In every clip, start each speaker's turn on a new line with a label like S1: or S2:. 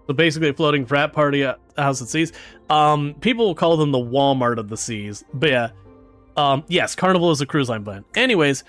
S1: So basically a floating frat party house at seas. People will call them the Walmart of the seas. But yeah, yes, Carnival is a cruise line brand. Anyways,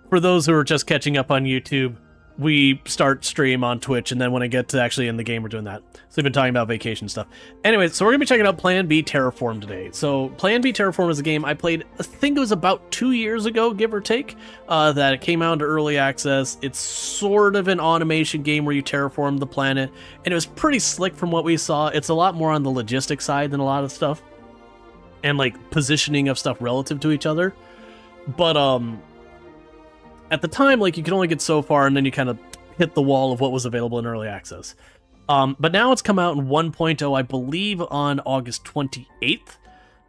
S1: for those who are just catching up on YouTube, we start stream on Twitch, and then when I get to actually in the game, we're doing that. So we've been talking about vacation stuff. Anyways, so we're going to be checking out Plan B Terraform today. So Plan B Terraform is a game I played, I think it was about 2 years ago, give or take, that it came out into early access. It's sort of an automation game where you terraform the planet, and it was pretty slick from what we saw. It's a lot more on the logistic side than a lot of stuff, and like positioning of stuff relative to each other. But at the time, like, you could only get so far, and then you kind of hit the wall of what was available in early access. But now it's come out in 1.0, I believe, on August 28th.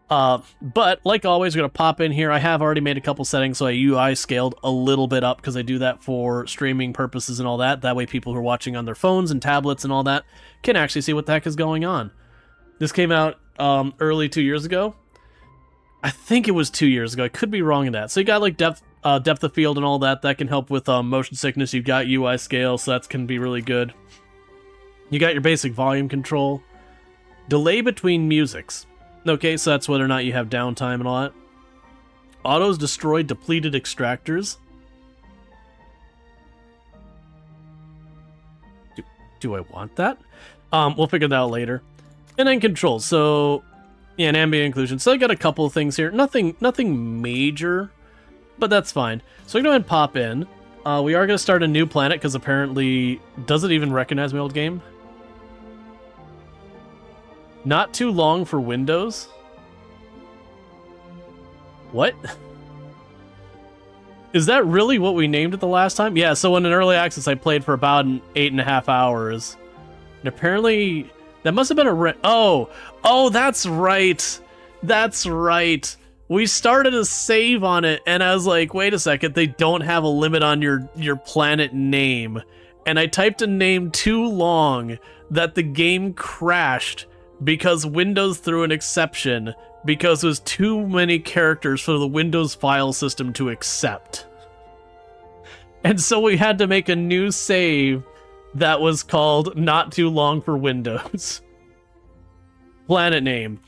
S1: But, like always, we're going to pop in here. I have already made a couple settings, so I UI scaled a little bit up, because I do that for streaming purposes and all that. That way people who are watching on their phones and tablets and all that can actually see what the heck is going on. This came out early 2 years ago. I think it was 2 years ago. I could be wrong in that. So you got, like, depth of field and all that. That can help with motion sickness. You've got UI scale, so that can be really good. You got your basic volume control. Delay between musics. Okay, so that's whether or not you have downtime and all that. Autos destroy depleted extractors. Do I want that? We'll figure that out later. And then controls. So, yeah, and ambient inclusion. So I got a couple of things here. Nothing major, but that's fine. So we go ahead and pop in. We are going to start a new planet, because apparently... Does it even recognize my old game? Not too long for Windows? What? Is that really what we named it the last time? Yeah, so in an early access I played for about 8.5 hours. And apparently... That must have been a... Oh, that's right. That's right. We started a save on it, and I was like, wait a second, they don't have a limit on your planet name. And I typed a name too long that the game crashed because Windows threw an exception because there was too many characters for the Windows file system to accept. And so we had to make a new save that was called Not Too Long for Windows. Planet name.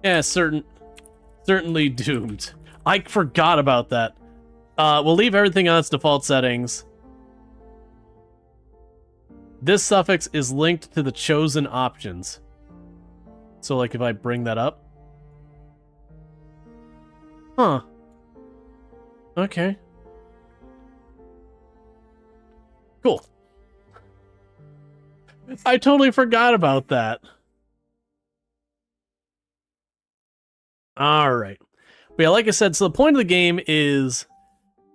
S1: Yeah, certainly doomed. I forgot about that. We'll leave everything on its default settings. This suffix is linked to the chosen options. So, like, if I bring that up. Huh. Okay. Cool. I totally forgot about that. Alright. But yeah, like I said, so the point of the game is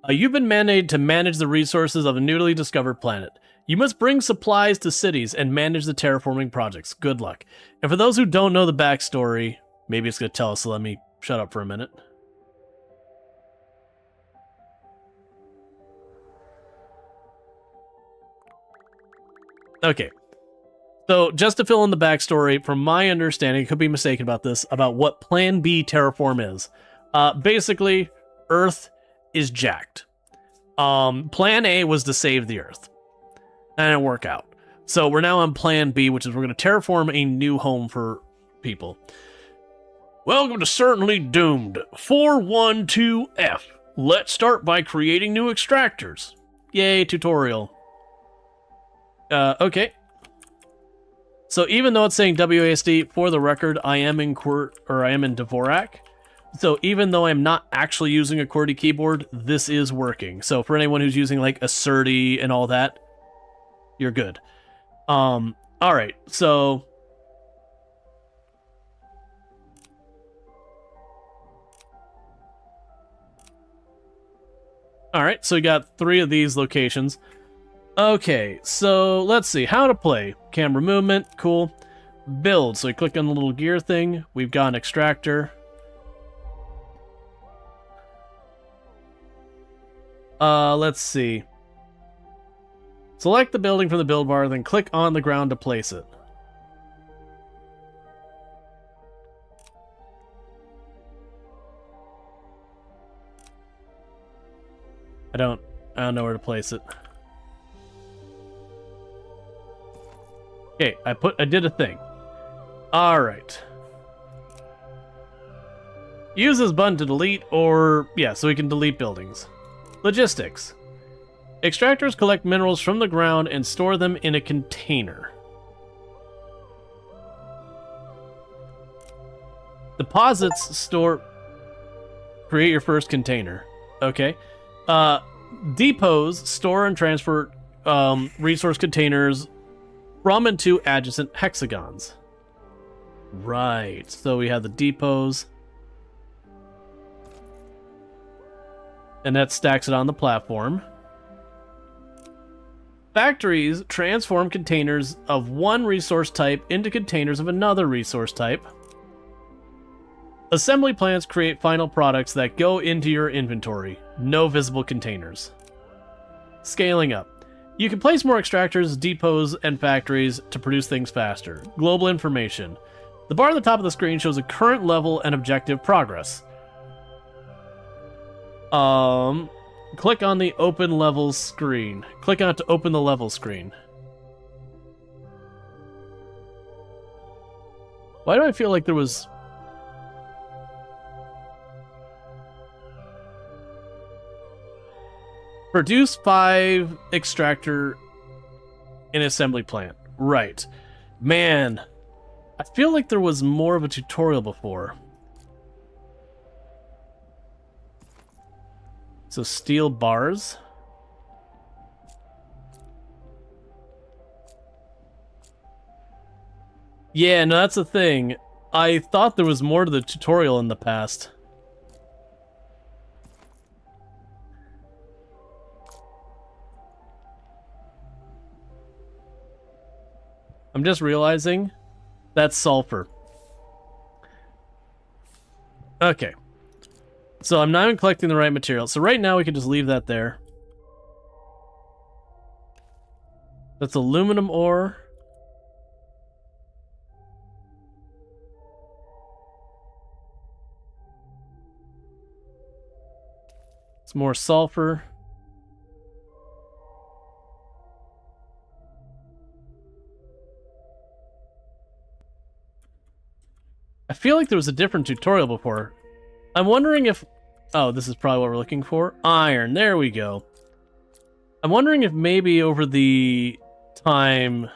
S1: you've been mandated to manage the resources of a newly discovered planet. You must bring supplies to cities and manage the terraforming projects. Good luck. And for those who don't know the backstory, maybe it's going to tell us, so let me shut up for a minute. Okay. So, just to fill in the backstory, from my understanding, I could be mistaken about this, about what Plan B Terraform is. Basically, Earth is jacked. Plan A was to save the Earth. That didn't work out. So, we're now on Plan B, which is we're going to terraform a new home for people. Welcome to Certainly Doomed. 412F. Let's start by creating new extractors. Yay, tutorial. Okay. So even though it's saying WASD, for the record, I am in Dvorak. So even though I'm not actually using a QWERTY keyboard, this is working. So for anyone who's using like Asserti and all that, you're good. All right. So all right. So we got 3 of these locations. Okay, so let's see. How to play. Camera movement, cool. Build, so we click on the little gear thing. We've got an extractor. Let's see. Select the building from the build bar, then click on the ground to place it. I don't know where to place it. Okay, I did a thing. Alright. Use this button to delete, or, yeah, so we can delete buildings. Logistics. Extractors collect minerals from the ground and store them in a container. Deposits store... Create your first container. Okay. Depots store and transfer resource containers from and to adjacent hexagons. Right. So we have the depots. And that stacks it on the platform. Factories transform containers of one resource type into containers of another resource type. Assembly plants create final products that go into your inventory. No visible containers. Scaling up. You can place more extractors, depots, and factories to produce things faster. Global information. The bar at the top of the screen shows a current level and objective progress. Click on the open levels screen. Click on it to open the level screen. Why do I feel like there was... Produce 5 extractor in assembly plant. Right. Man, I feel like there was more of a tutorial before. So steel bars. Yeah, no, that's the thing. I thought there was more to the tutorial in the past. I'm just realizing that's sulfur. Okay. So I'm not even collecting the right material. So right now we can just leave that there. That's aluminum ore. It's more sulfur. I feel like there was a different tutorial before. I'm wondering if... Oh, this is probably what we're looking for. Iron, there we go. I'm wondering if maybe over the time...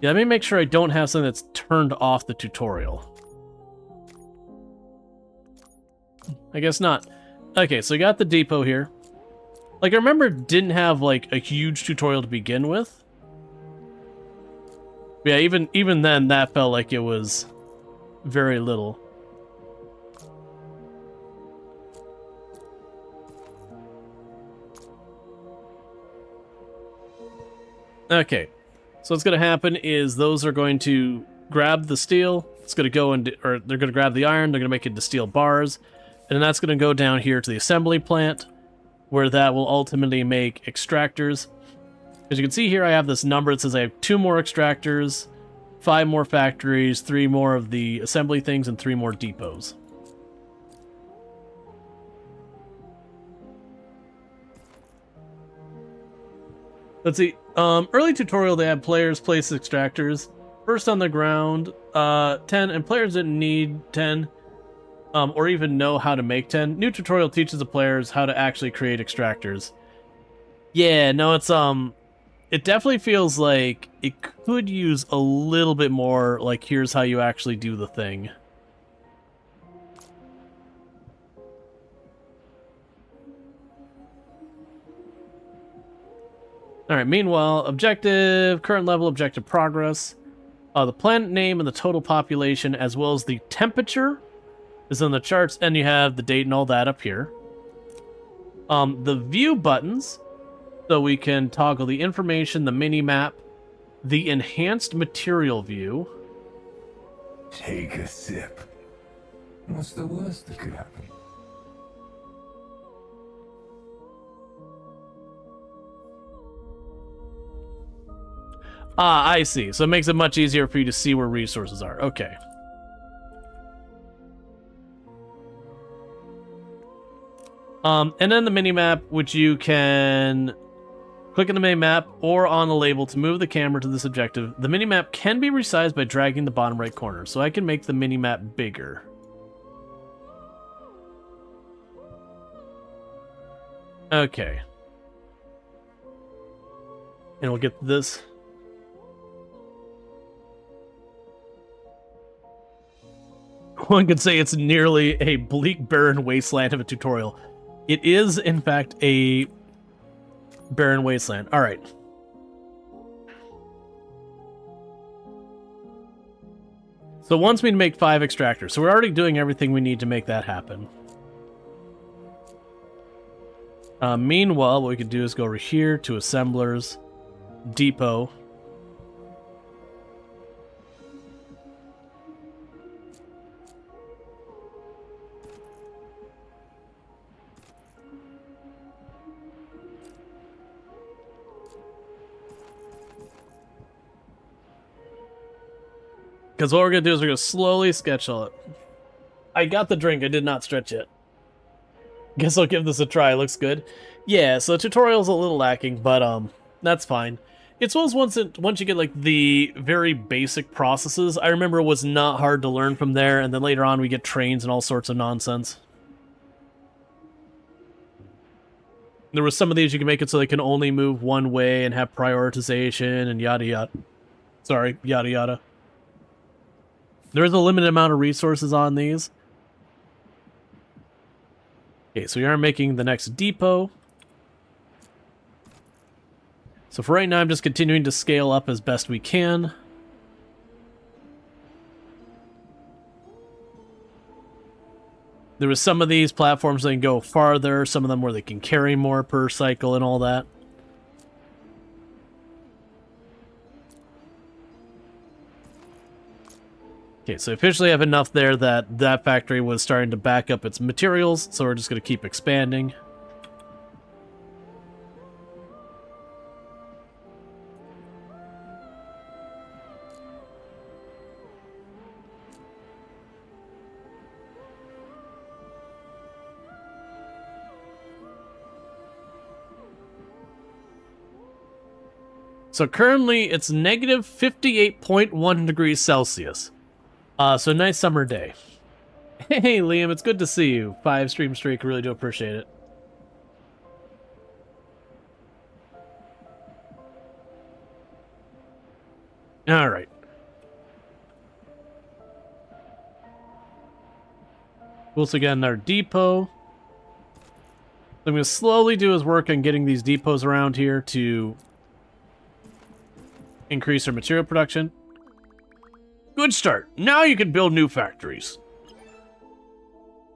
S1: Yeah, let me make sure I don't have something that's turned off the tutorial. I guess not. Okay, so we got the depot here. Like, I remember it didn't have, like, a huge tutorial to begin with. Yeah, even then, that felt like it was very little. Okay, so what's going to happen is those are going to grab the steel. It's going to go into, or they're going to grab the iron. They're going to make it into steel bars, and then that's going to go down here to the assembly plant, where that will ultimately make extractors. As you can see here, I have this number that says I have 2 more extractors, 5 more factories, 3 more of the assembly things, and 3 more depots. Let's see. Early tutorial, they had players place extractors. First on the ground, 10, and players didn't need 10, or even know how to make 10. New tutorial teaches the players how to actually create extractors. Yeah, no, it's, it definitely feels like it could use a little bit more, like, here's how you actually do the thing. Alright, meanwhile, objective, current level, objective progress. The planet name and the total population, as well as the temperature, is on the charts, and you have the date and all that up here. The view buttons... So we can toggle the information, the mini-map, the enhanced material view.
S2: Take a sip. What's the worst that could happen?
S1: Ah, I see. So it makes it much easier for you to see where resources are. Okay. And then the mini-map, which you can Click on the main map or on the label to move the camera to this objective. The minimap can be resized by dragging the bottom right corner, so I can make the minimap bigger. Okay. And we'll get this. One could say it's nearly a bleak, barren wasteland of a tutorial. It is, in fact, a barren wasteland. All right. So it wants me to make 5 extractors. So we're already doing everything we need to make that happen. Meanwhile, what we could do is go over here to assemblers, depot. Because what we're going to do is we're going to slowly sketch all it. I got the drink. I did not stretch it. Guess I'll give this a try. Looks good. Yeah, so the tutorial's a little lacking, but that's fine. It's once you get like the very basic processes, I remember it was not hard to learn from there, and then later on we get trains and all sorts of nonsense. There was some of these you can make it so they can only move one way and have prioritization and yada yada. Sorry, yada yada. There is a limited amount of resources on these. Okay, so we are making the next depot. So for right now, I'm just continuing to scale up as best we can. There was some of these platforms that can go farther, some of them where they can carry more per cycle and all that. Okay, so officially I have enough there that that factory was starting to back up its materials, so we're just going to keep expanding. So currently it's negative 58.1 degrees Celsius. So nice summer day. Hey Liam, it's good to see you. 5 stream streak, really do appreciate it. Alright. We'll also get another depot. What I'm going to slowly do is work on getting these depots around here to increase our material production. Good start. Now you can build new factories.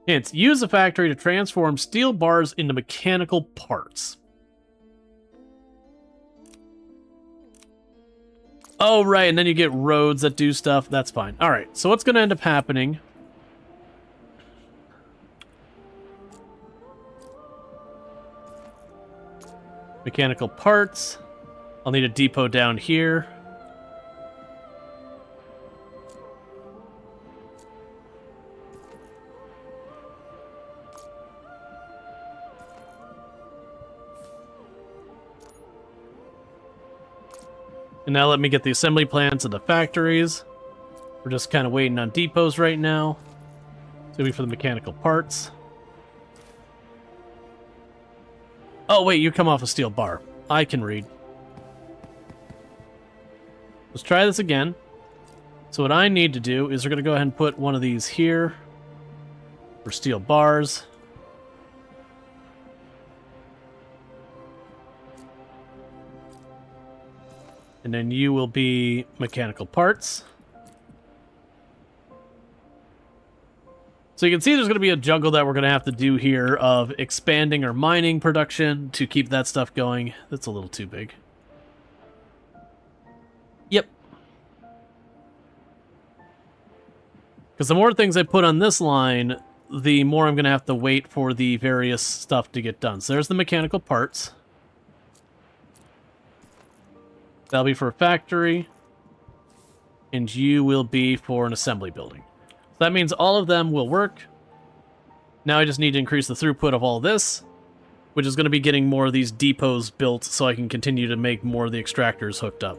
S1: Hint, use a factory to transform steel bars into mechanical parts. Oh, right, and then you get roads that do stuff. That's fine. All right, so what's going to end up happening? Mechanical parts. I'll need a depot down here. And now let me get the assembly plants of the factories. We're just kind of waiting on depots right now. It's going to be for the mechanical parts. Oh, wait, you come off a steel bar. I can read. Let's try this again. So what I need to do is we're going to go ahead and put one of these here for steel bars. And then you will be mechanical parts. So you can see there's going to be a juggle that we're going to have to do here of expanding our mining production to keep that stuff going. That's a little too big. Yep. Because the more things I put on this line, the more I'm going to have to wait for the various stuff to get done. So there's the mechanical parts. That'll be for a factory. And you will be for an assembly building. So that means all of them will work. Now I just need to increase the throughput of all this. which is going to be getting more of these depots built so I can continue to make more of the extractors hooked up.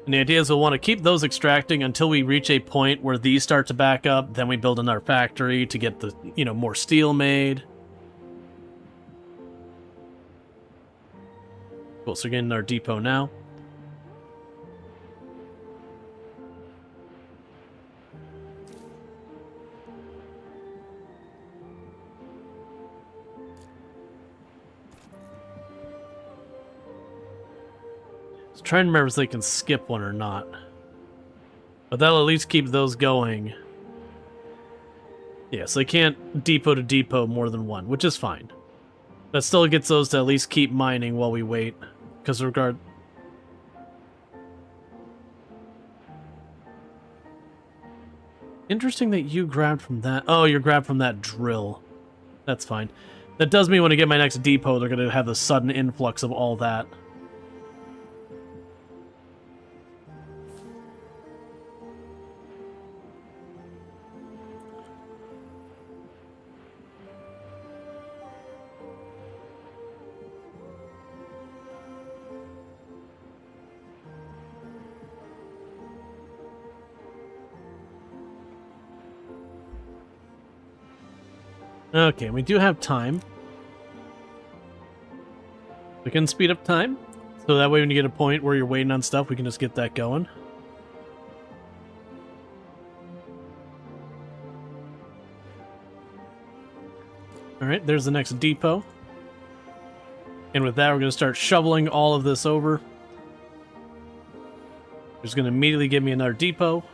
S1: And the idea is we'll want to keep those extracting until we reach a point where these start to back up. Then we build another factory to get the, more steel made. Cool, so we're getting our depot now. Trying to remember if they can skip one or not. But that'll at least keep those going. Yeah, so they can't depot to depot more than one, which is fine. That still gets those to at least keep mining while we wait. Because Interesting that you grabbed from that. Oh, you're grabbed from that drill. That's fine. That does mean when I get my next depot, they're going to have the sudden influx of all that. Okay, we do have time. We can speed up time. So that way when you get a point where you're waiting on stuff, we can just get that going. Alright, there's the next depot. And with that, we're going to start shoveling all of this over. It's going to immediately give me another depot.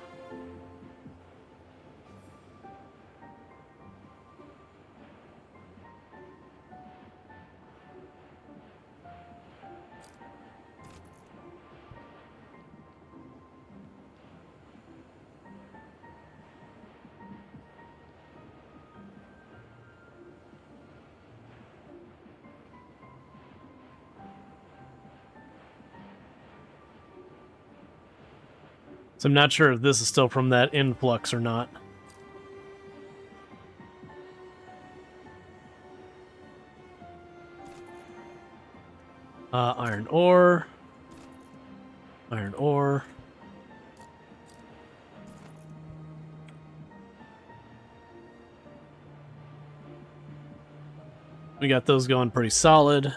S1: So I'm not sure if this is still from that influx or not. Iron ore. Iron ore. We got those going pretty solid.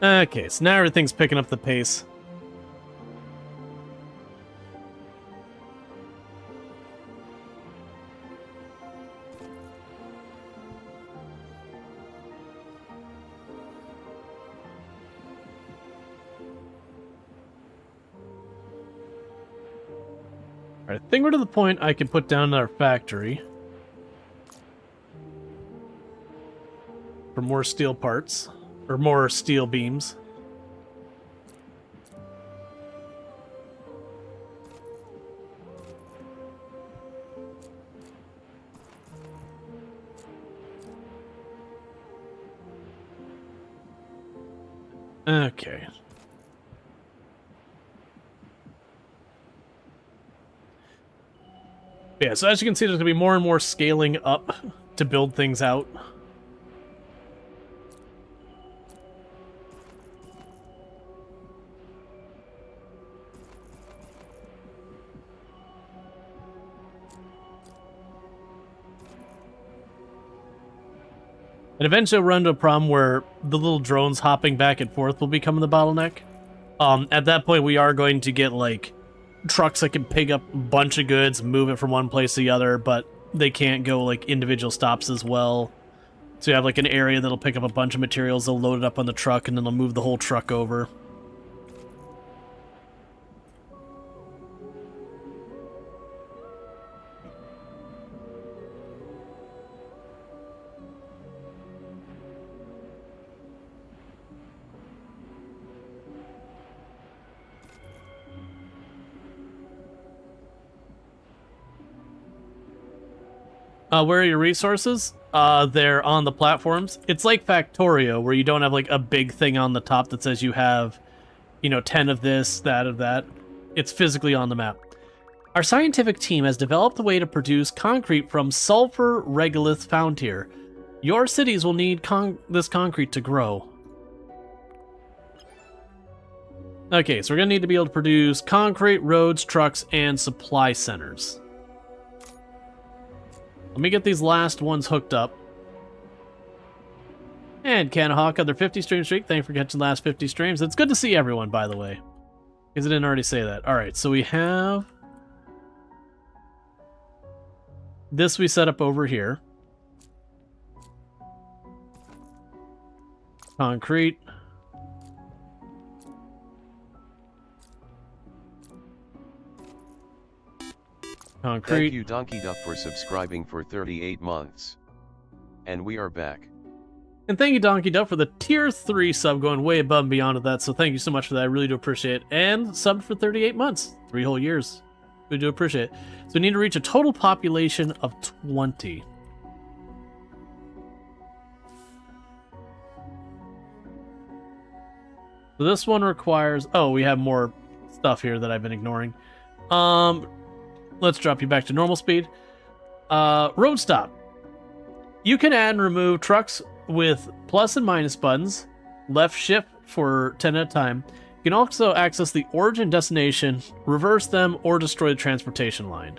S1: Okay, so now everything's picking up the pace. Alright, I think we're to the point I can put down our factory. For more steel parts. Or more steel beams. Okay. Yeah, so as you can see, there's going to be more and more scaling up to build things out. And eventually we'll run into a problem where the little drones hopping back and forth will become the bottleneck. At that point, we are going to get, like, trucks that can pick up a bunch of goods, move it from one place to the other, but they can't go, like, individual stops as well. So you have, like, an area that'll pick up a bunch of materials, they'll load it up on the truck, and then they'll move the whole truck over. Where are your resources? They're on the platforms. It's like Factorio, where you don't have like a big thing on the top that says you have, 10 of this, that of that. It's physically on the map. Our scientific team has developed a way to produce concrete from sulfur regolith found here. Your cities will need this concrete to grow. Okay, so we're going to need to be able to produce concrete, roads, trucks, and supply centers. Let me get these last ones hooked up. And Canahawk, other 50 stream streak. Thank you for catching the last 50 streams. It's good to see everyone, by the way. Because I didn't already say that. Alright, so we have... this we set up over here. Concrete. Concrete.
S3: Thank you Donkey Duck for subscribing for 38 months. And we are back.
S1: And thank you Donkey Duck for the tier 3 sub, going way above and beyond of that, so thank you so much for that, I really do appreciate it. And subbed for 38 months, 3 whole years. We do appreciate it. So we need to reach a total population of 20. So this one requires... oh, we have more stuff here that I've been ignoring. Let's drop you back to normal speed. Road stop. You can add and remove trucks with plus and minus buttons. Left shift for 10 at a time. You can also access the origin destination, reverse them, or destroy the transportation line.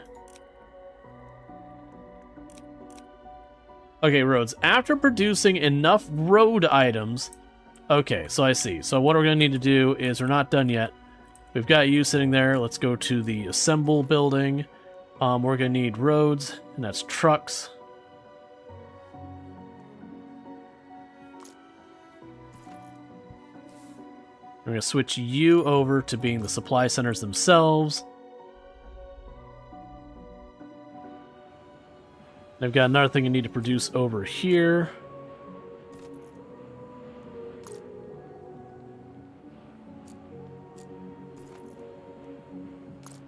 S1: Okay, roads. After producing enough road items... okay, so I see. So what we're going to need to do is, we're not done yet. We've got you sitting there. Let's go to the assemble building. We're going to need roads, and that's trucks. We're going to switch you over to being the supply centers themselves. I've got another thing I need to produce over here.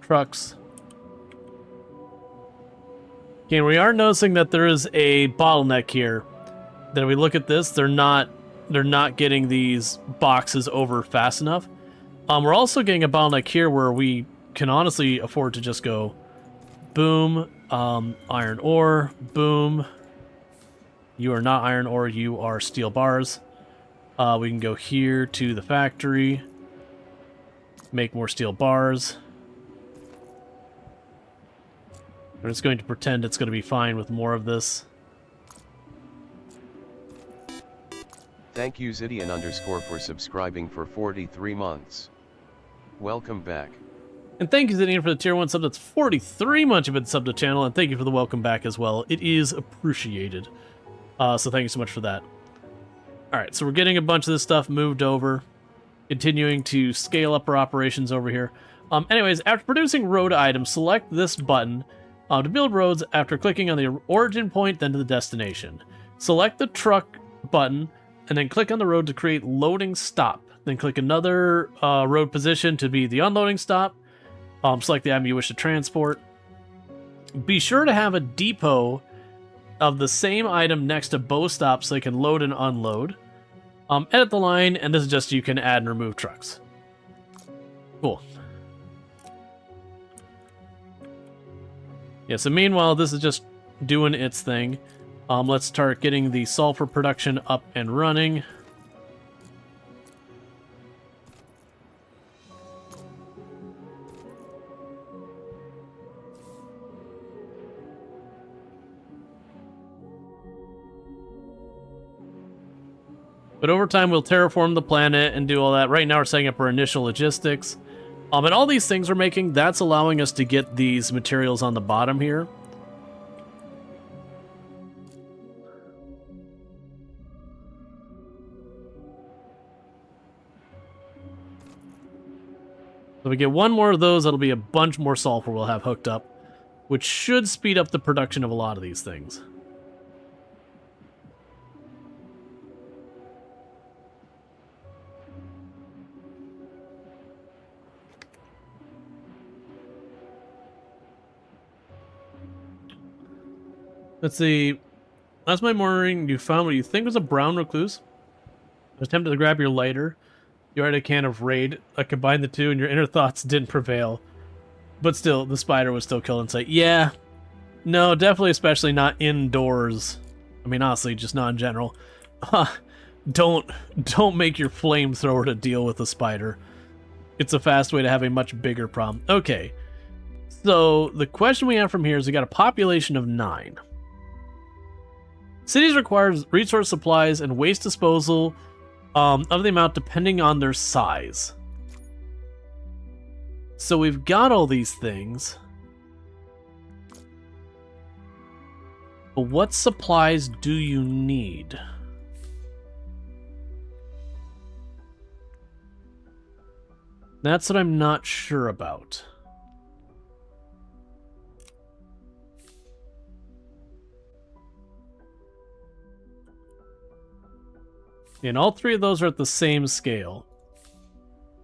S1: Trucks. Okay, we are noticing that there is a bottleneck here. That if we look at this, they're not getting these boxes over fast enough. We're also getting a bottleneck here where we can honestly afford to just go boom, iron ore, boom. You are not iron ore, you are steel bars. We can go here to the factory, make more steel bars. I'm just going to pretend it's going to be fine with more of this.
S3: Thank you Zidian_ for subscribing for 43 months. Welcome back.
S1: And thank you Zidian for the tier 1 sub. That's 43 months you've been subbed to the channel, and thank you for the welcome back as well. It is appreciated. So thank you so much for that. Alright, so we're getting a bunch of this stuff moved over. Continuing to scale up our operations over here. Anyways, after producing road items, select this button to build roads after clicking on the origin point, then to the destination. Select the truck button, and then click on the road to create loading stop. Then click another road position to be the unloading stop. Select the item you wish to transport. Be sure to have a depot of the same item next to both stops so they can load and unload. Edit the line, and this is just you can add and remove trucks. Cool. Yeah, so meanwhile, this is just doing its thing. Let's start getting the sulfur production up and running. But over time, we'll terraform the planet and do all that. Right now, we're setting up our initial logistics. And all these things we're making, that's allowing us to get these materials on the bottom here. So if we get one more of those, that'll be a bunch more sulfur we'll have hooked up, which should speed up the production of a lot of these things. Let's see. Last night morning, you found what you think was a brown recluse. I was tempted to grab your lighter. You had a can of Raid. I combined the two, and your inner thoughts didn't prevail. But still, the spider was still killed inside. Yeah. No, definitely, especially not indoors. I mean, honestly, just not in general. Don't make your flamethrower to deal with a spider. It's a fast way to have a much bigger problem. Okay. So, the question we have from here is we got a population of 9. Cities requires resource supplies and waste disposal of the amount depending on their size. So we've got all these things. But what supplies do you need? That's what I'm not sure about. And all 3 of those are at the same scale.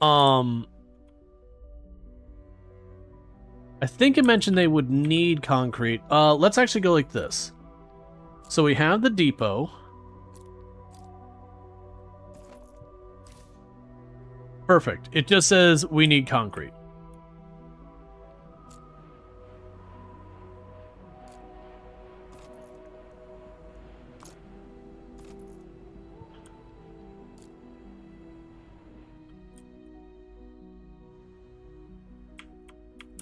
S1: I think it mentioned they would need concrete. Let's actually go like this. So we have the depot. Perfect. It just says we need concrete.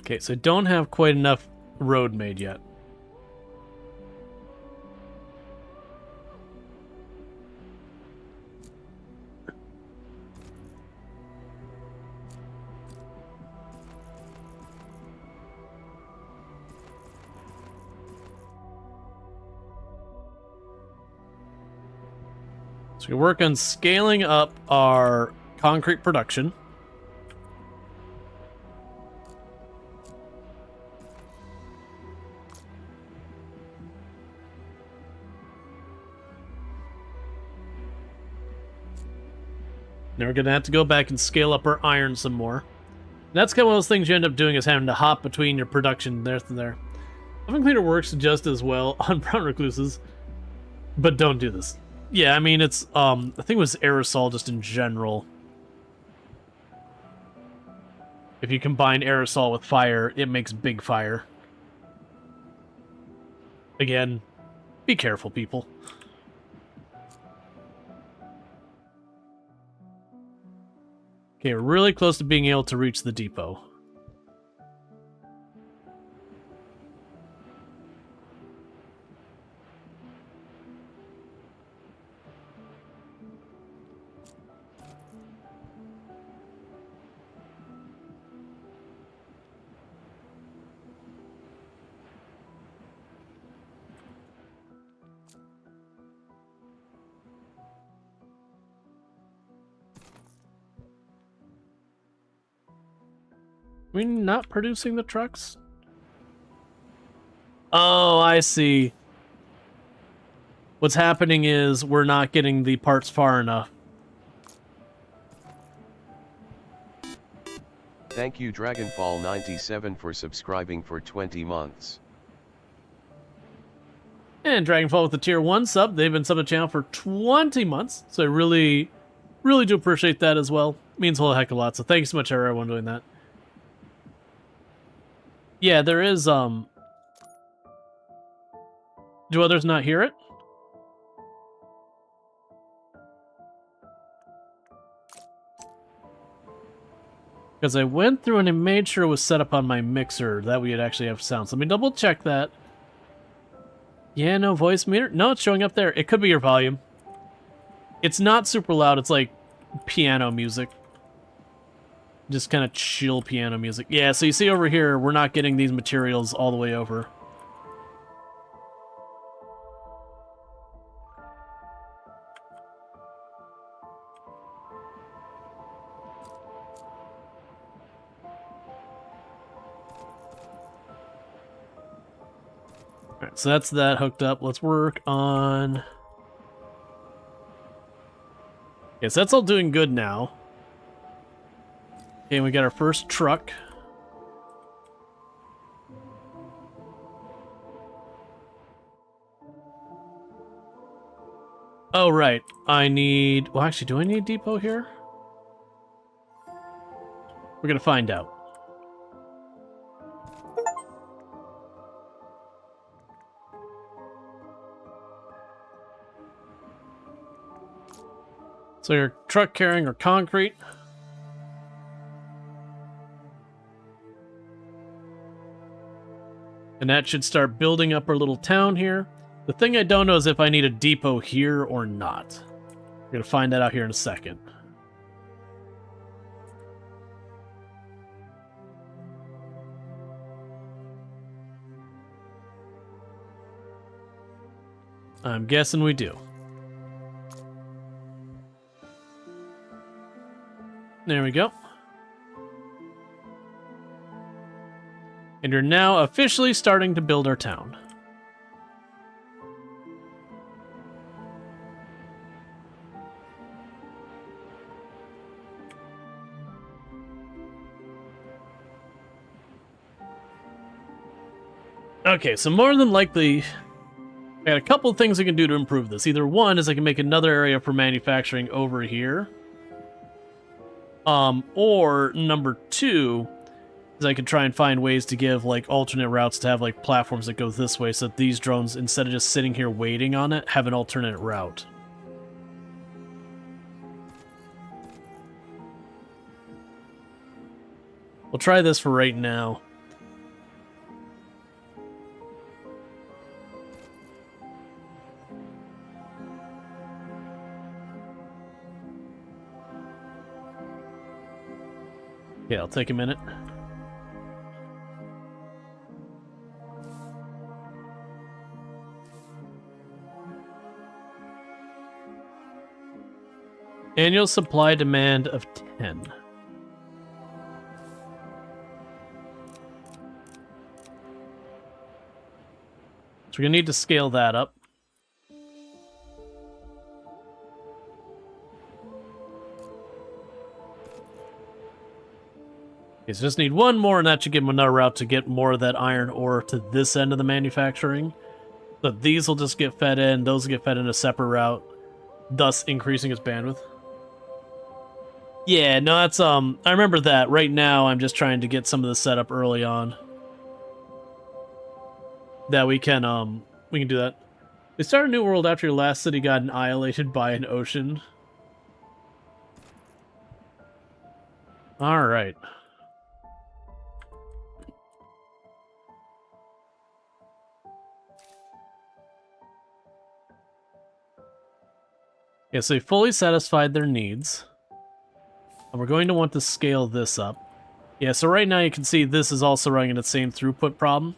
S1: Okay, so I don't have quite enough road made yet. So we work on scaling up our concrete production. Now we're going to have to go back and scale up our iron some more. And that's kind of one of those things you end up doing, is having to hop between your production there to there. Oven cleaner works just as well on brown recluses, but don't do this. Yeah, I mean, it's, I think it was aerosol just in general. If you combine aerosol with fire, it makes big fire. Again, be careful, people. Okay, we're really close to being able to reach the depot. I mean, not producing the trucks? Oh, I see. What's happening is we're not getting the parts far enough.
S3: Thank you Dragonfall97 for subscribing for 20 months.
S1: And Dragonfall with the tier 1 sub. They've been subbed to the channel for 20 months. So I really do appreciate that as well. It means a whole heck of a lot. So thank you so much, everyone, doing that. Yeah, there is, Do others not hear it? Because I went through and I made sure it was set up on my mixer. That we would actually have sound. So let me double check that. Yeah, no voice meter. No, it's showing up there. It could be your volume. It's not super loud. It's like piano music. Just kind of chill piano music. Yeah, so you see over here, we're not getting these materials all the way over. Alright, so that's that hooked up. Let's work on... Yes, that's all doing good now. Okay, we got our first truck. Oh, right. I need... Well, actually, do I need a depot here? We're going to find out. So your truck carrying our concrete. And that should start building up our little town here. The thing I don't know is if I need a depot here or not. We're going to find that out here in a second. I'm guessing we do. There we go. And you're now officially starting to build our town. Okay, so more than likely, I got a couple of things I can do to improve this. Either one is I can make another area for manufacturing over here. Or number two is I could try and find ways to give like alternate routes to have like platforms that go this way so that these drones, instead of just sitting here waiting on it, have an alternate route. We'll try this for right now. Yeah, it'll take a minute. Annual supply demand of 10. So we're going to need to scale that up. Okay, so just need one more, and that should give him another route to get more of that iron ore to this end of the manufacturing. So these will just get fed in, those will get fed in a separate route, thus increasing its bandwidth. Yeah, no, that's, I remember that. Right now, I'm just trying to get some of the setup early on. That we can do that. They start a new world after your last city got annihilated by an ocean. Alright. Yeah, so we fully satisfied their needs. And we're going to want to scale this up. Yeah, so right now you can see this is also running the same throughput problem.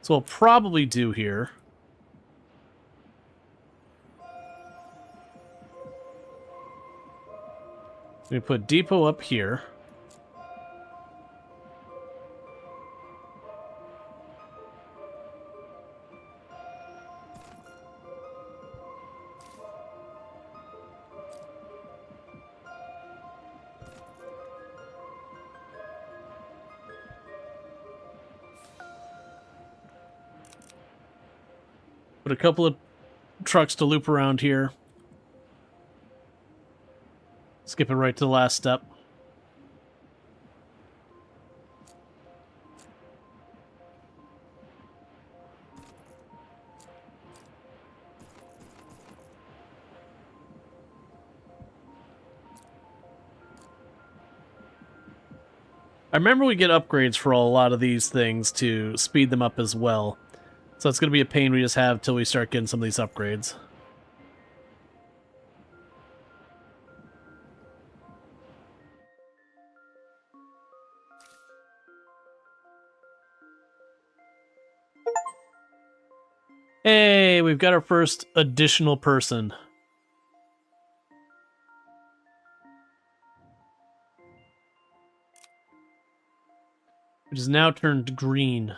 S1: So what we'll probably do here... we put depot up here. Put a couple of trucks to loop around here. Skip it right to the last step. I remember we get upgrades for a lot of these things to speed them up as well. So it's going to be a pain we just have till we start getting some of these upgrades. Hey, we've got our first additional person. Which is now turned green.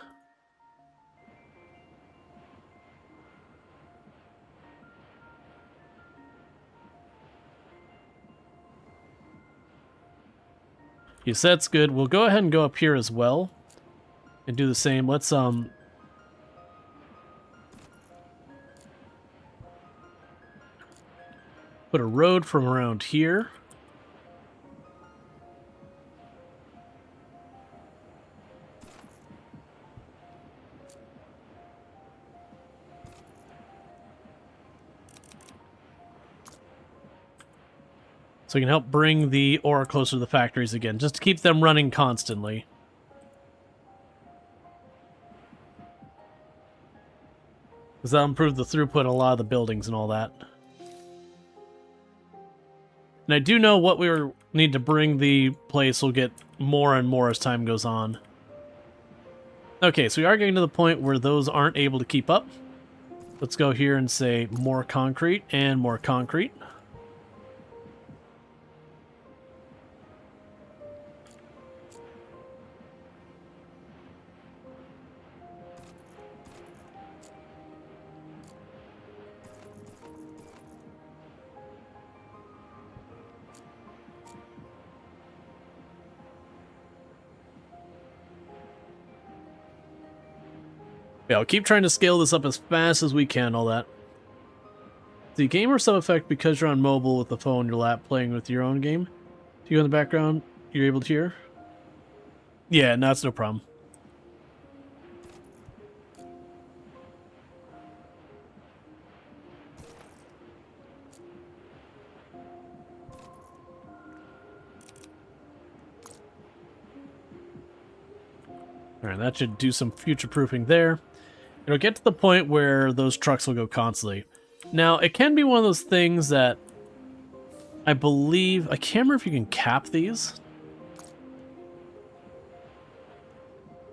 S1: Yes, that's good. We'll go ahead and go up here as well. And do the same. Let's, Put a road from around here. So we can help bring the ore closer to the factories again, just to keep them running constantly. Because that'll improve the throughput in a lot of the buildings and all that. And I do know what we need to bring the place will get more and more as time goes on. Okay, so we are getting to the point where those aren't able to keep up. Let's go here and say more concrete and more concrete. Yeah, I'll keep trying to scale this up as fast as we can, all that. The gamer sub effect because you're on mobile with the phone in your lap playing with your own game. Do you go in the background? You're able to hear? Yeah, no, that's no problem. Alright, that should do some future-proofing there. It'll get to the point where those trucks will go constantly. Now, it can be one of those things that I believe... I can't remember if you can cap these.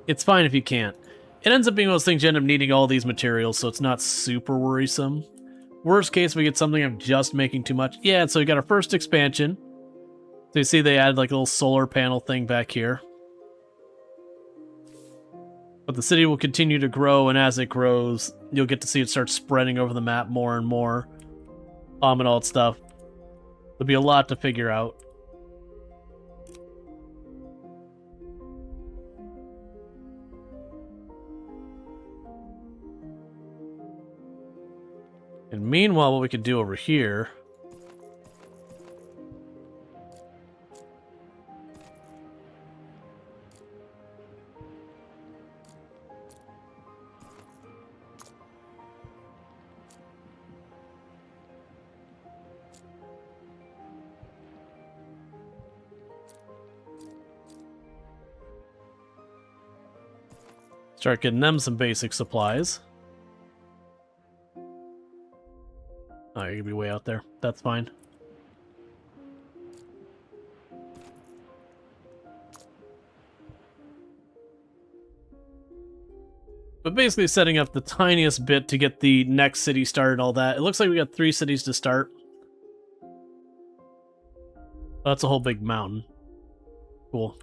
S1: It's fine if you can't. It ends up being one of those things you end up needing all these materials, so it's not super worrisome. Worst case, we get something I'm just making too much. Yeah, so we got our first expansion. So you see they added like a little solar panel thing back here. But the city will continue to grow, and as it grows, you'll get to see it start spreading over the map more and more. And all that stuff. There'll be a lot to figure out. And meanwhile, what we could do over here... start getting them some basic supplies. Oh, you're gonna be way out there. That's fine. But basically setting up the tiniest bit to get the next city started and all that. It looks like we got 3 cities to start. That's a whole big mountain. Cool.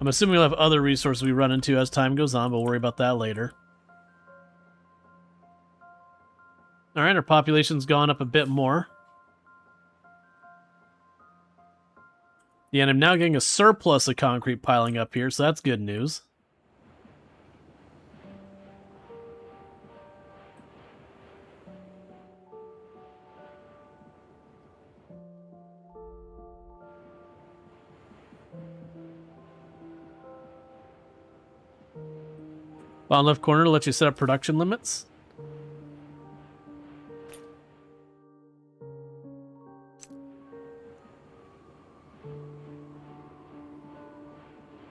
S1: I'm assuming we'll have other resources we run into as time goes on, but we'll worry about that later. Alright, our population's gone up a bit more. Yeah, and I'm now getting a surplus of concrete piling up here, so that's good news. Bottom left corner lets you set up production limits.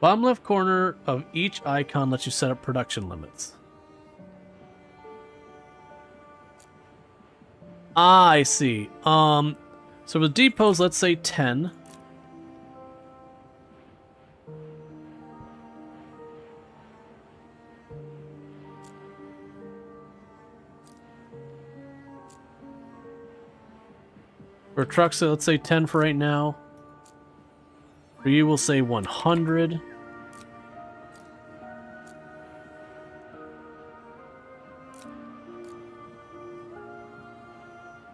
S1: Bottom left corner of each icon lets you set up production limits. Ah, I see. So with depots, let's say 10. For trucks, let's say 10 for right now. For you, we'll say 100.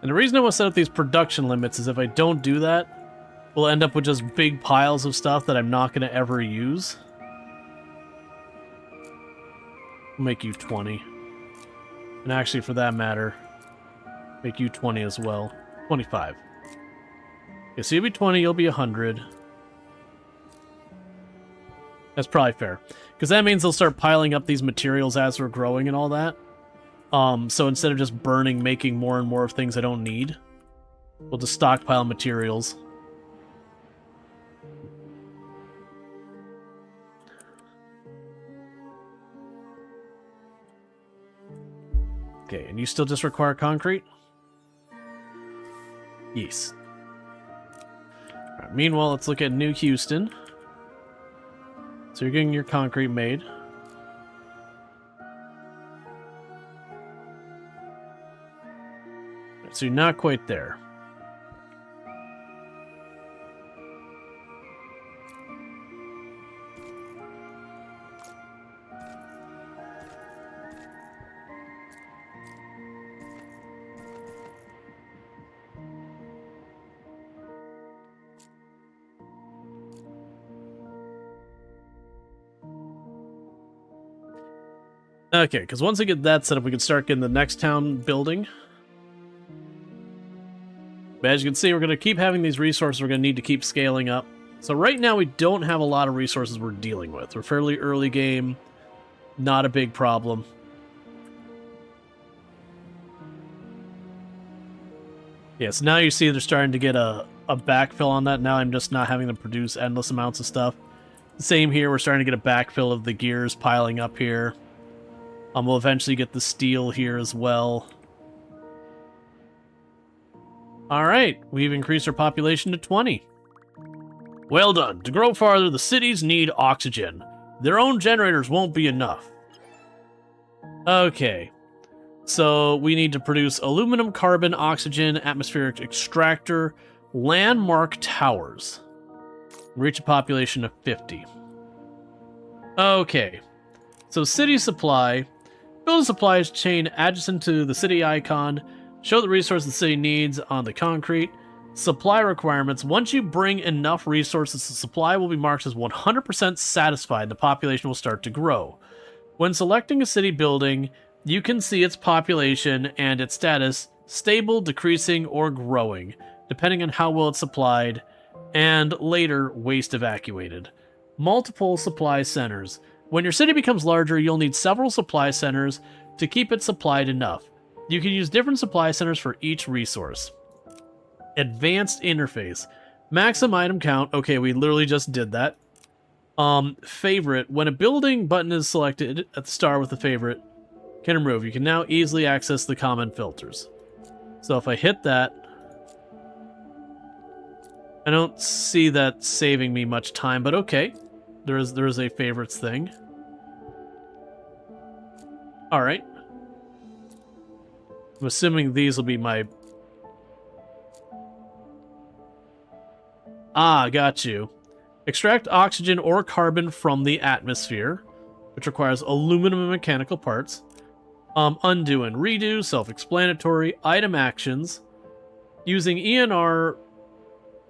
S1: And the reason I want to set up these production limits is if I don't do that, we'll end up with just big piles of stuff that I'm not going to ever use. I'll make you 20. And actually, for that matter, Make you 20 as well. 25. Okay, so you'll be 20, you'll be 100. That's probably fair. Because that means they'll start piling up these materials as we're growing and all that. So instead of just burning, making more and more of things I don't need, we'll just stockpile materials. Okay, and you still just require concrete? Yes. Alright, meanwhile, let's look at New Houston. So you're getting your concrete made. So you're not quite there. Okay, because once we get that set up, we can start getting the next town building. But as you can see, we're going to keep having these resources we're going to need to keep scaling up. So right now, we don't have a lot of resources we're dealing with. We're fairly early game. Not a big problem. Yeah, so now you see they're starting to get a backfill on that. Now I'm just not having to produce endless amounts of stuff. Same here, we're starting to get a backfill of the gears piling up here. We'll eventually get the steel here as well. Alright, we've increased our population to 20. Well done. To grow farther, the cities need oxygen. Their own generators won't be enough. Okay. So we need to produce aluminum, carbon, oxygen, atmospheric extractor, landmark towers. Reach a population of 50. Okay. So city supply. Build a supply chain adjacent to the city icon. Show the resources the city needs on the concrete. Supply requirements. Once you bring enough resources, the supply will be marked as 100% satisfied and the population will start to grow. When selecting a city building, you can see its population and its status stable, decreasing, or growing, depending on how well it's supplied, and later waste evacuated. Multiple supply centers. When your city becomes larger, you'll need several supply centers to keep it supplied enough. You can use different supply centers for each resource. Advanced interface. Maximum item count. Okay, we literally just did that. Favorite. When a building button is selected at the start with the favorite, can remove. You can now easily access the comment filters. So if I hit that, I don't see that saving me much time, but okay. There is a favorites thing. Alright. I'm assuming these will be my... Ah, got you. Extract oxygen or carbon from the atmosphere, which requires aluminum and mechanical parts. Undo and redo, self-explanatory. Item actions. Using ENR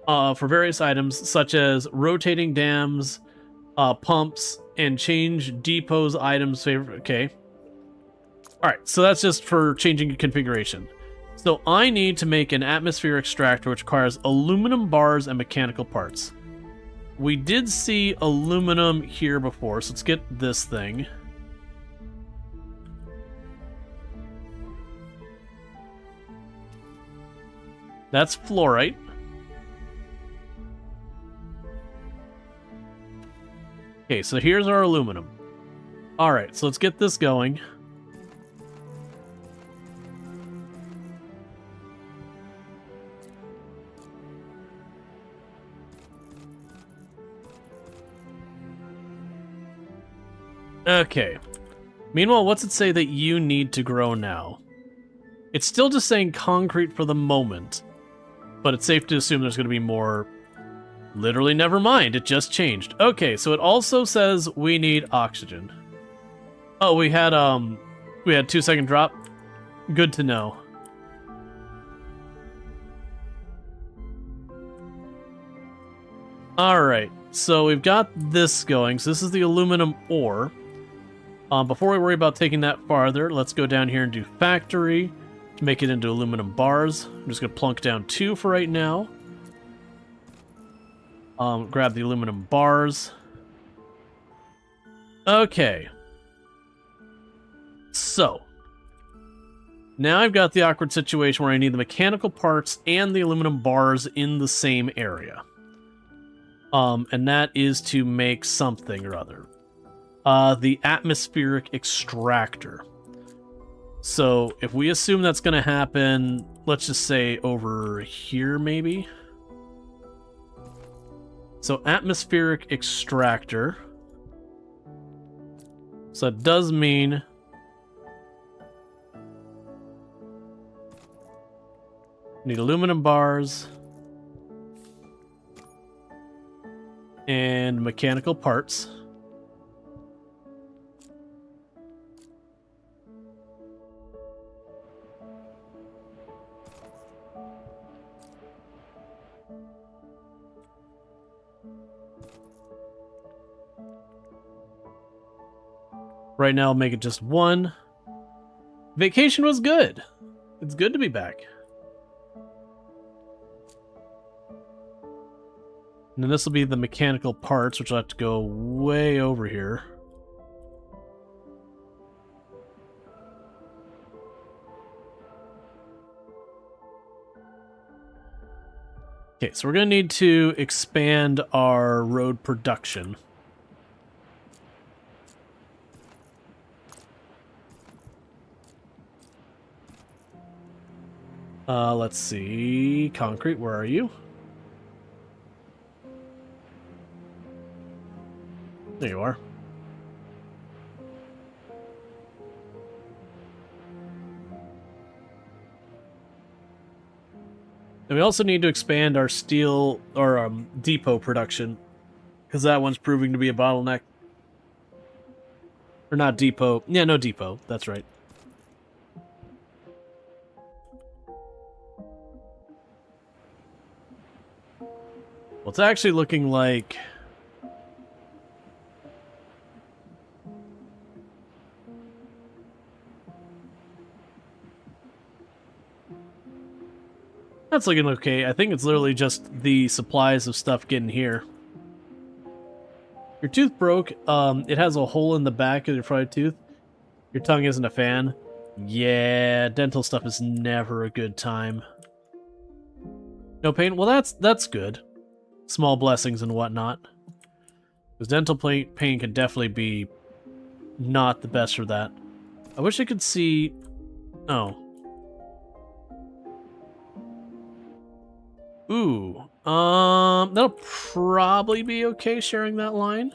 S1: for various items, such as rotating dams, pumps, and change depots items favorite. Okay. Alright, so that's just for changing configuration. So I need to make an atmosphere extractor which requires aluminum bars and mechanical parts. We did see aluminum here before, so let's get this thing. That's fluorite. Okay, so here's our aluminum. Alright, so let's get this going. Okay. Meanwhile, what's it say that you need to grow now? It's still just saying concrete for the moment, but it's safe to assume there's going to be more. Literally, never mind. It just changed. Okay, so it also says we need oxygen. Oh, we had 2-second drop. Good to know. Alright, so we've got this going. So this is the aluminum ore. Before we worry about taking that farther, let's go down here and do factory. make it into aluminum bars. I'm just going to plunk down 2 for right now. Grab the aluminum bars. Okay. So, now I've got the awkward situation where I need the mechanical parts and the aluminum bars in the same area. And that is to make something or other. The atmospheric extractor. So, if we assume that's going to happen, let's just say over here, maybe? So, atmospheric extractor. So, that does mean need aluminum bars and mechanical parts. Right now, I'll make it just 1. Vacation was good. It's good to be back. And then this will be the mechanical parts, which will have to go way over here. Okay, so we're going to need to expand our road production. Let's see. Concrete, where are you? There you are. And we also need to expand our steel or depot production, because that one's proving to be a bottleneck. Or not depot. Yeah, no depot. That's right. Well, it's actually looking like that's looking okay. I think it's literally just the supplies of stuff getting here. Your tooth broke. It has a hole in the back of your front tooth. Your tongue isn't a fan. Yeah, dental stuff is never a good time. No pain? Well, that's good. Small blessings and whatnot. Because dental pain can definitely be not the best for that. I wish I could see... Oh. Ooh. That'll probably be okay sharing that line.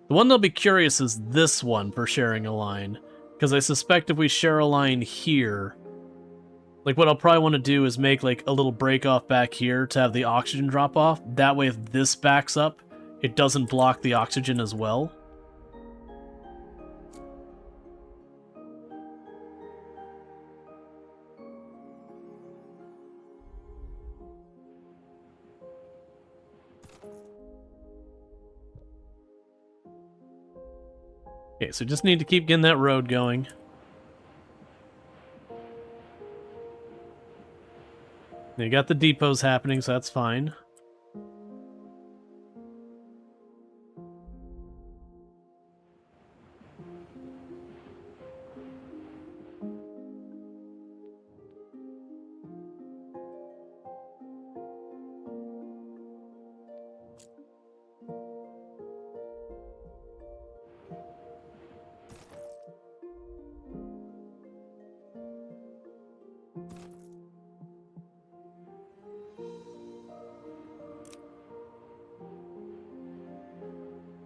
S1: The one they'll be curious is this one for sharing a line. Because I suspect if we share a line here, like what I'll probably want to do is make like a little break off back here to have the oxygen drop off. That way if this backs up, it doesn't block the oxygen as well. Okay, so just need to keep getting that road going. Now you got the depots happening, so that's fine.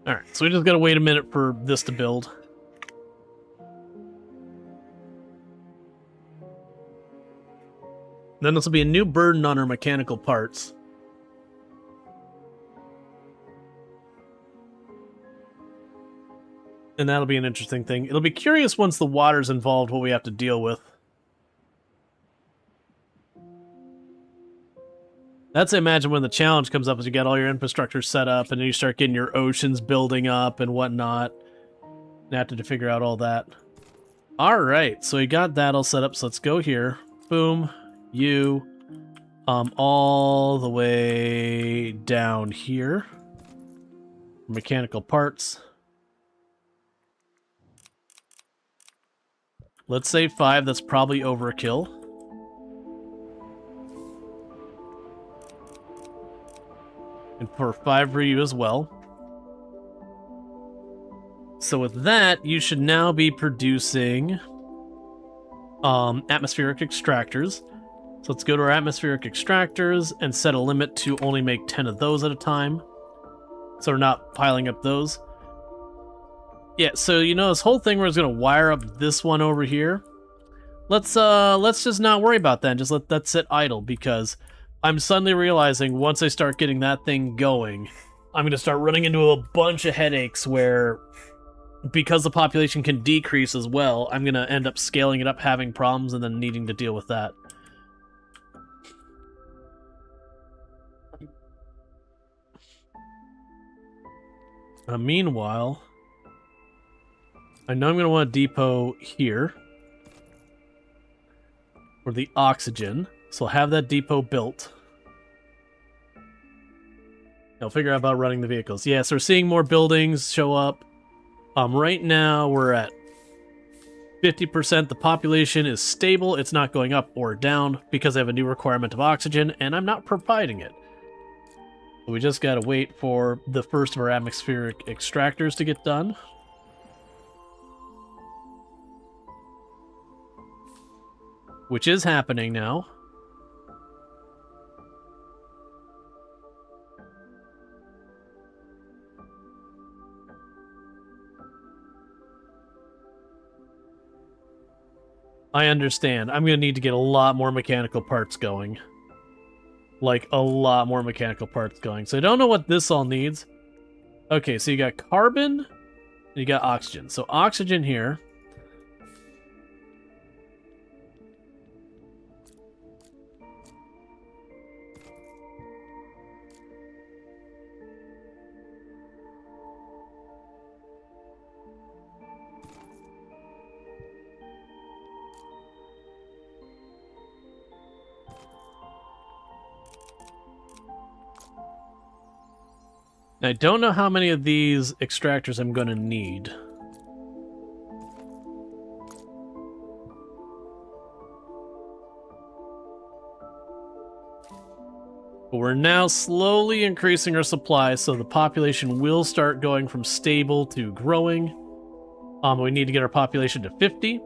S1: Alright, so we just gotta wait a minute for this to build. Then this will be a new burden on our mechanical parts. And that'll be an interesting thing. It'll be curious once the water's involved what we have to deal with. That's, I imagine, when the challenge comes up is you get all your infrastructure set up and then you start getting your oceans building up and whatnot. You have to figure out all that. Alright, so we got that all set up, so let's go here. Boom. You. All the way down here. Mechanical parts. Let's say 5, that's probably overkill. And for 5 for you as well. So with that, you should now be producing atmospheric extractors. So let's go to our atmospheric extractors and set a limit to only make 10 of those at a time. So we're not piling up those. Yeah, so you know this whole thing where it's gonna wire up this one over here. Let's just not worry about that and just let that sit idle, because I'm suddenly realizing once I start getting that thing going, I'm gonna start running into a bunch of headaches where, because the population can decrease as well, I'm gonna end up scaling it up, having problems, and then needing to deal with that. Meanwhile, I know I'm going to want a depot here for the oxygen, so I'll have that depot built. I'll figure out about running the vehicles. Yeah, so we're seeing more buildings show up. Right now, we're at 50%. The population is stable. It's not going up or down because I have a new requirement of oxygen, and I'm not providing it. So we just gotta wait for the first of our atmospheric extractors to get done. Which is happening now. I understand. I'm gonna need to get a lot more mechanical parts going. Like, a lot more mechanical parts going. So I don't know what this all needs. Okay, so you got carbon, and you got oxygen. So oxygen here. I don't know how many of these extractors I'm going to need. But we're now slowly increasing our supply, so the population will start going from stable to growing. We need to get our population to 50.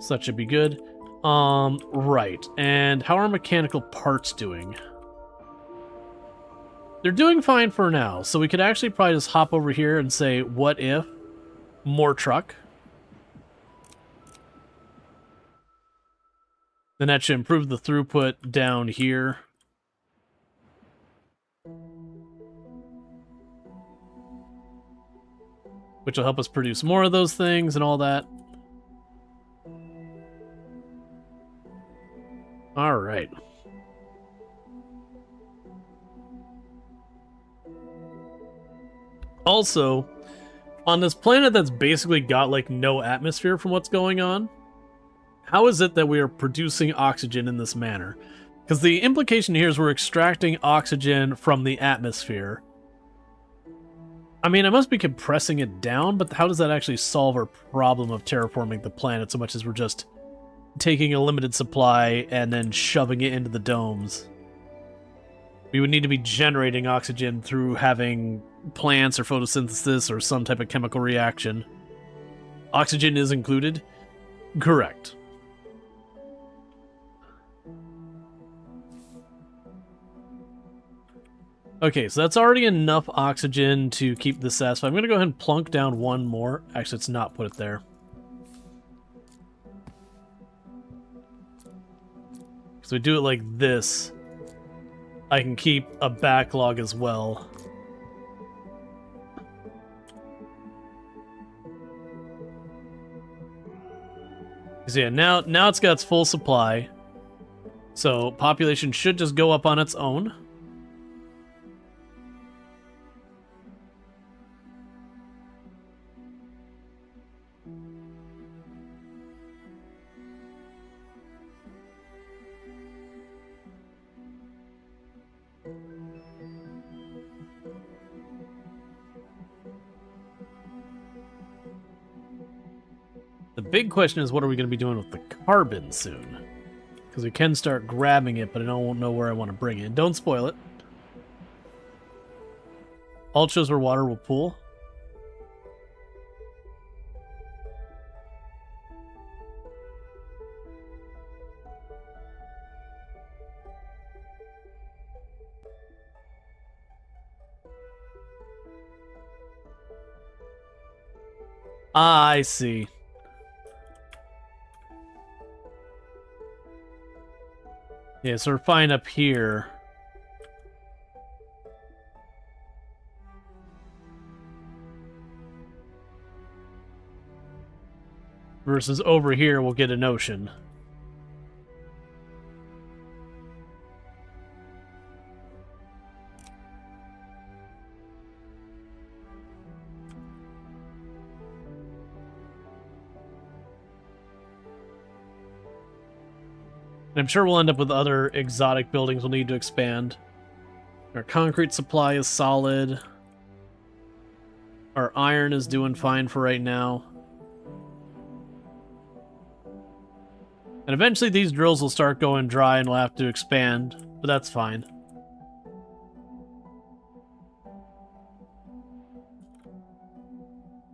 S1: So that should be good. Right. And how are mechanical parts doing? They're doing fine for now, so we could actually probably just hop over here and say, what if more truck? Then that should improve the throughput down here. Which will help us produce more of those things and all that. All right. Also, on this planet that's basically got, like, no atmosphere from what's going on, how is it that we are producing oxygen in this manner? Because the implication here is we're extracting oxygen from the atmosphere. I mean, I must be compressing it down, but how does that actually solve our problem of terraforming the planet so much as we're just taking a limited supply and then shoving it into the domes? We would need to be generating oxygen through having plants or photosynthesis or some type of chemical reaction. Oxygen is included? Correct. Okay, so that's already enough oxygen to keep this satisfied. I'm going to go ahead and plunk down one more. Actually, let's not put it there. So we do it like this. I can keep a backlog as well. So yeah, now it's got its full supply. So population should just go up on its own. The big question is, what are we going to be doing with the carbon soon? Because we can start grabbing it, but I don't know where I want to bring it. Don't spoil it. Alt shows where water will pool. Ah, I see. Yeah, so we're fine up here. Versus over here, we'll get an ocean. And I'm sure we'll end up with other exotic buildings we'll need to expand. Our concrete supply is solid. Our iron is doing fine for right now. And eventually these drills will start going dry and we'll have to expand, but that's fine.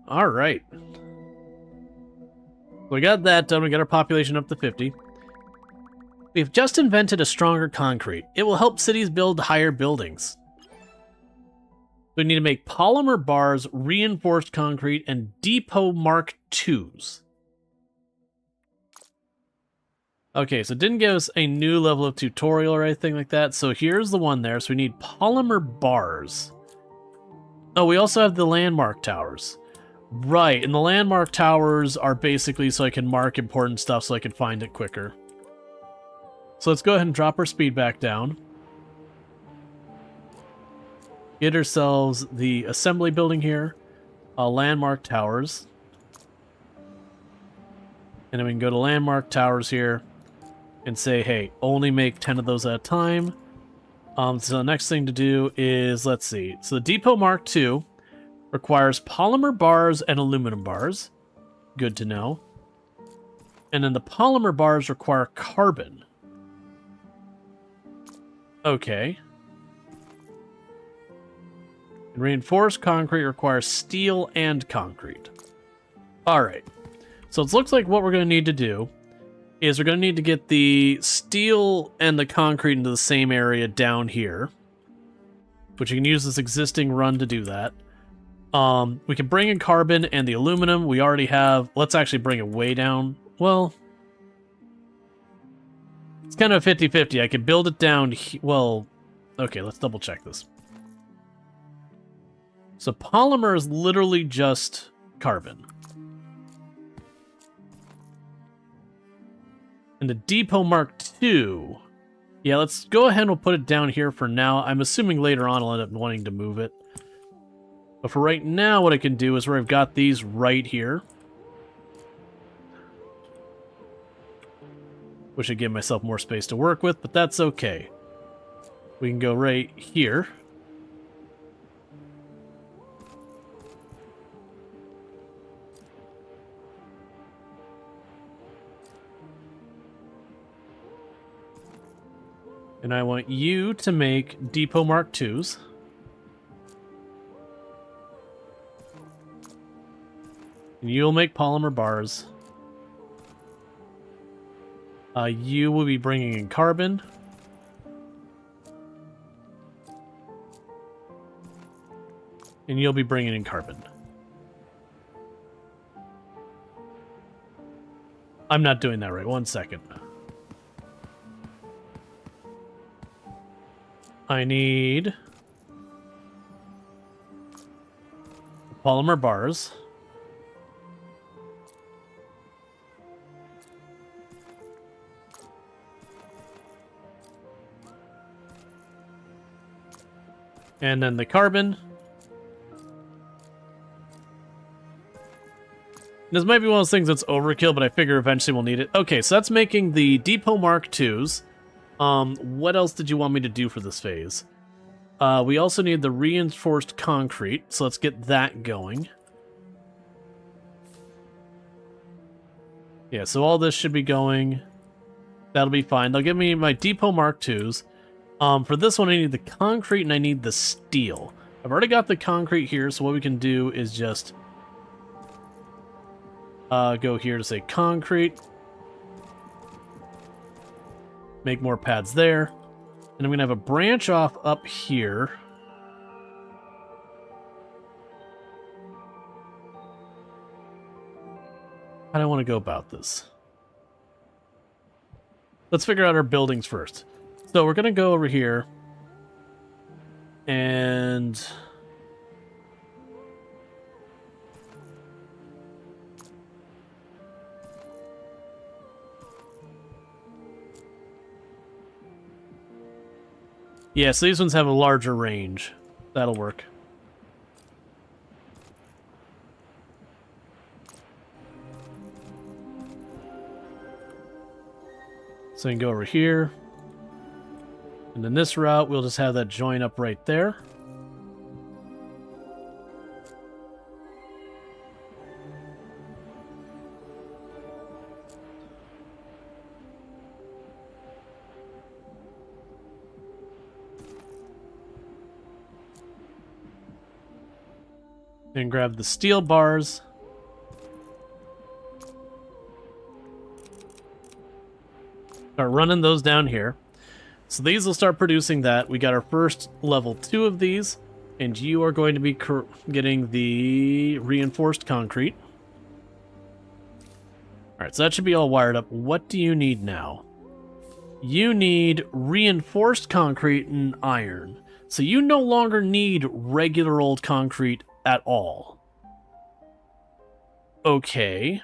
S1: Alright. We got that done. We got our population up to 50. We've just invented a stronger concrete. It will help cities build higher buildings. We need to make polymer bars, reinforced concrete, and depot Mark IIs. Okay, so it didn't give us a new level of tutorial or anything like that. So here's the one there. So we need polymer bars. Oh, we also have the landmark towers. Right, and the landmark towers are basically so I can mark important stuff so I can find it quicker. So let's go ahead and drop our speed back down. Get ourselves the assembly building here. Landmark towers. And then we can go to landmark towers here and say, hey, only make 10 of those at a time. So the next thing to do is, let's see. So the Depot Mark II requires polymer bars and aluminum bars. Good to know. And then the polymer bars require carbon. Okay. And reinforced concrete requires steel and concrete. Alright. So it looks like what we're going to need to do is we're going to need to get the steel and the concrete into the same area down here. Which you can use this existing run to do that. We can bring in carbon and the aluminum. We already have... Let's actually bring it way down. Well... It's kind of a 50-50. I could build it down... Well... Okay, let's double check this. So polymer is literally just carbon. And the Depot Mark II... Yeah, let's go ahead and we'll put it down here for now. I'm assuming later on I'll end up wanting to move it. But for right now, what I can do is where I've got these right here. Wish I'd give myself more space to work with, but that's okay. We can go right here. And I want you to make Depot Mark IIs. And you'll make polymer bars. You will be bringing in carbon. And you'll be bringing in carbon. I'm not doing that right. 1 second. I need polymer bars. And then the carbon. This might be one of those things that's overkill, but I figure eventually we'll need it. Okay, so that's making the Depot Mark IIs. What else did you want me to do for this phase? We also need the reinforced concrete, so let's get that going. Yeah, so all this should be going. That'll be fine. They'll give me my Depot Mark IIs. For this one, I need the concrete and I need the steel. I've already got the concrete here, so what we can do is just go here to say concrete. Make more pads there. And I'm going to have a branch off up here. How do I want to go about this? Let's figure out our buildings first. So we're going to go over here. And yeah, so these ones have a larger range. That'll work. So we can go over here. And then this route, we'll just have that join up right there. And grab the steel bars. Start running those down here. So these will start producing that. We got our first level 2 of these. And you are going to be getting the reinforced concrete. Alright, so that should be all wired up. What do you need now? You need reinforced concrete and iron. So you no longer need regular old concrete at all. Okay.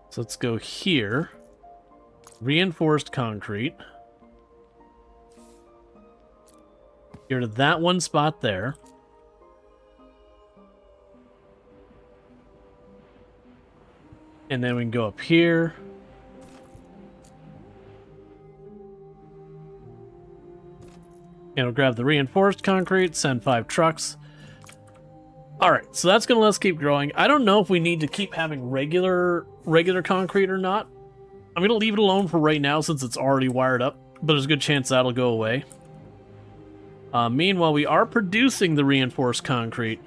S1: So let's go here. Reinforced concrete. Here to that one spot there. And then we can go up here. And we'll grab the reinforced concrete, send 5 trucks. Alright, so that's going to let us keep growing. I don't know if we need to keep having regular concrete or not. I'm going to leave it alone for right now since it's already wired up. But there's a good chance that'll go away. Meanwhile, we are producing the reinforced concrete.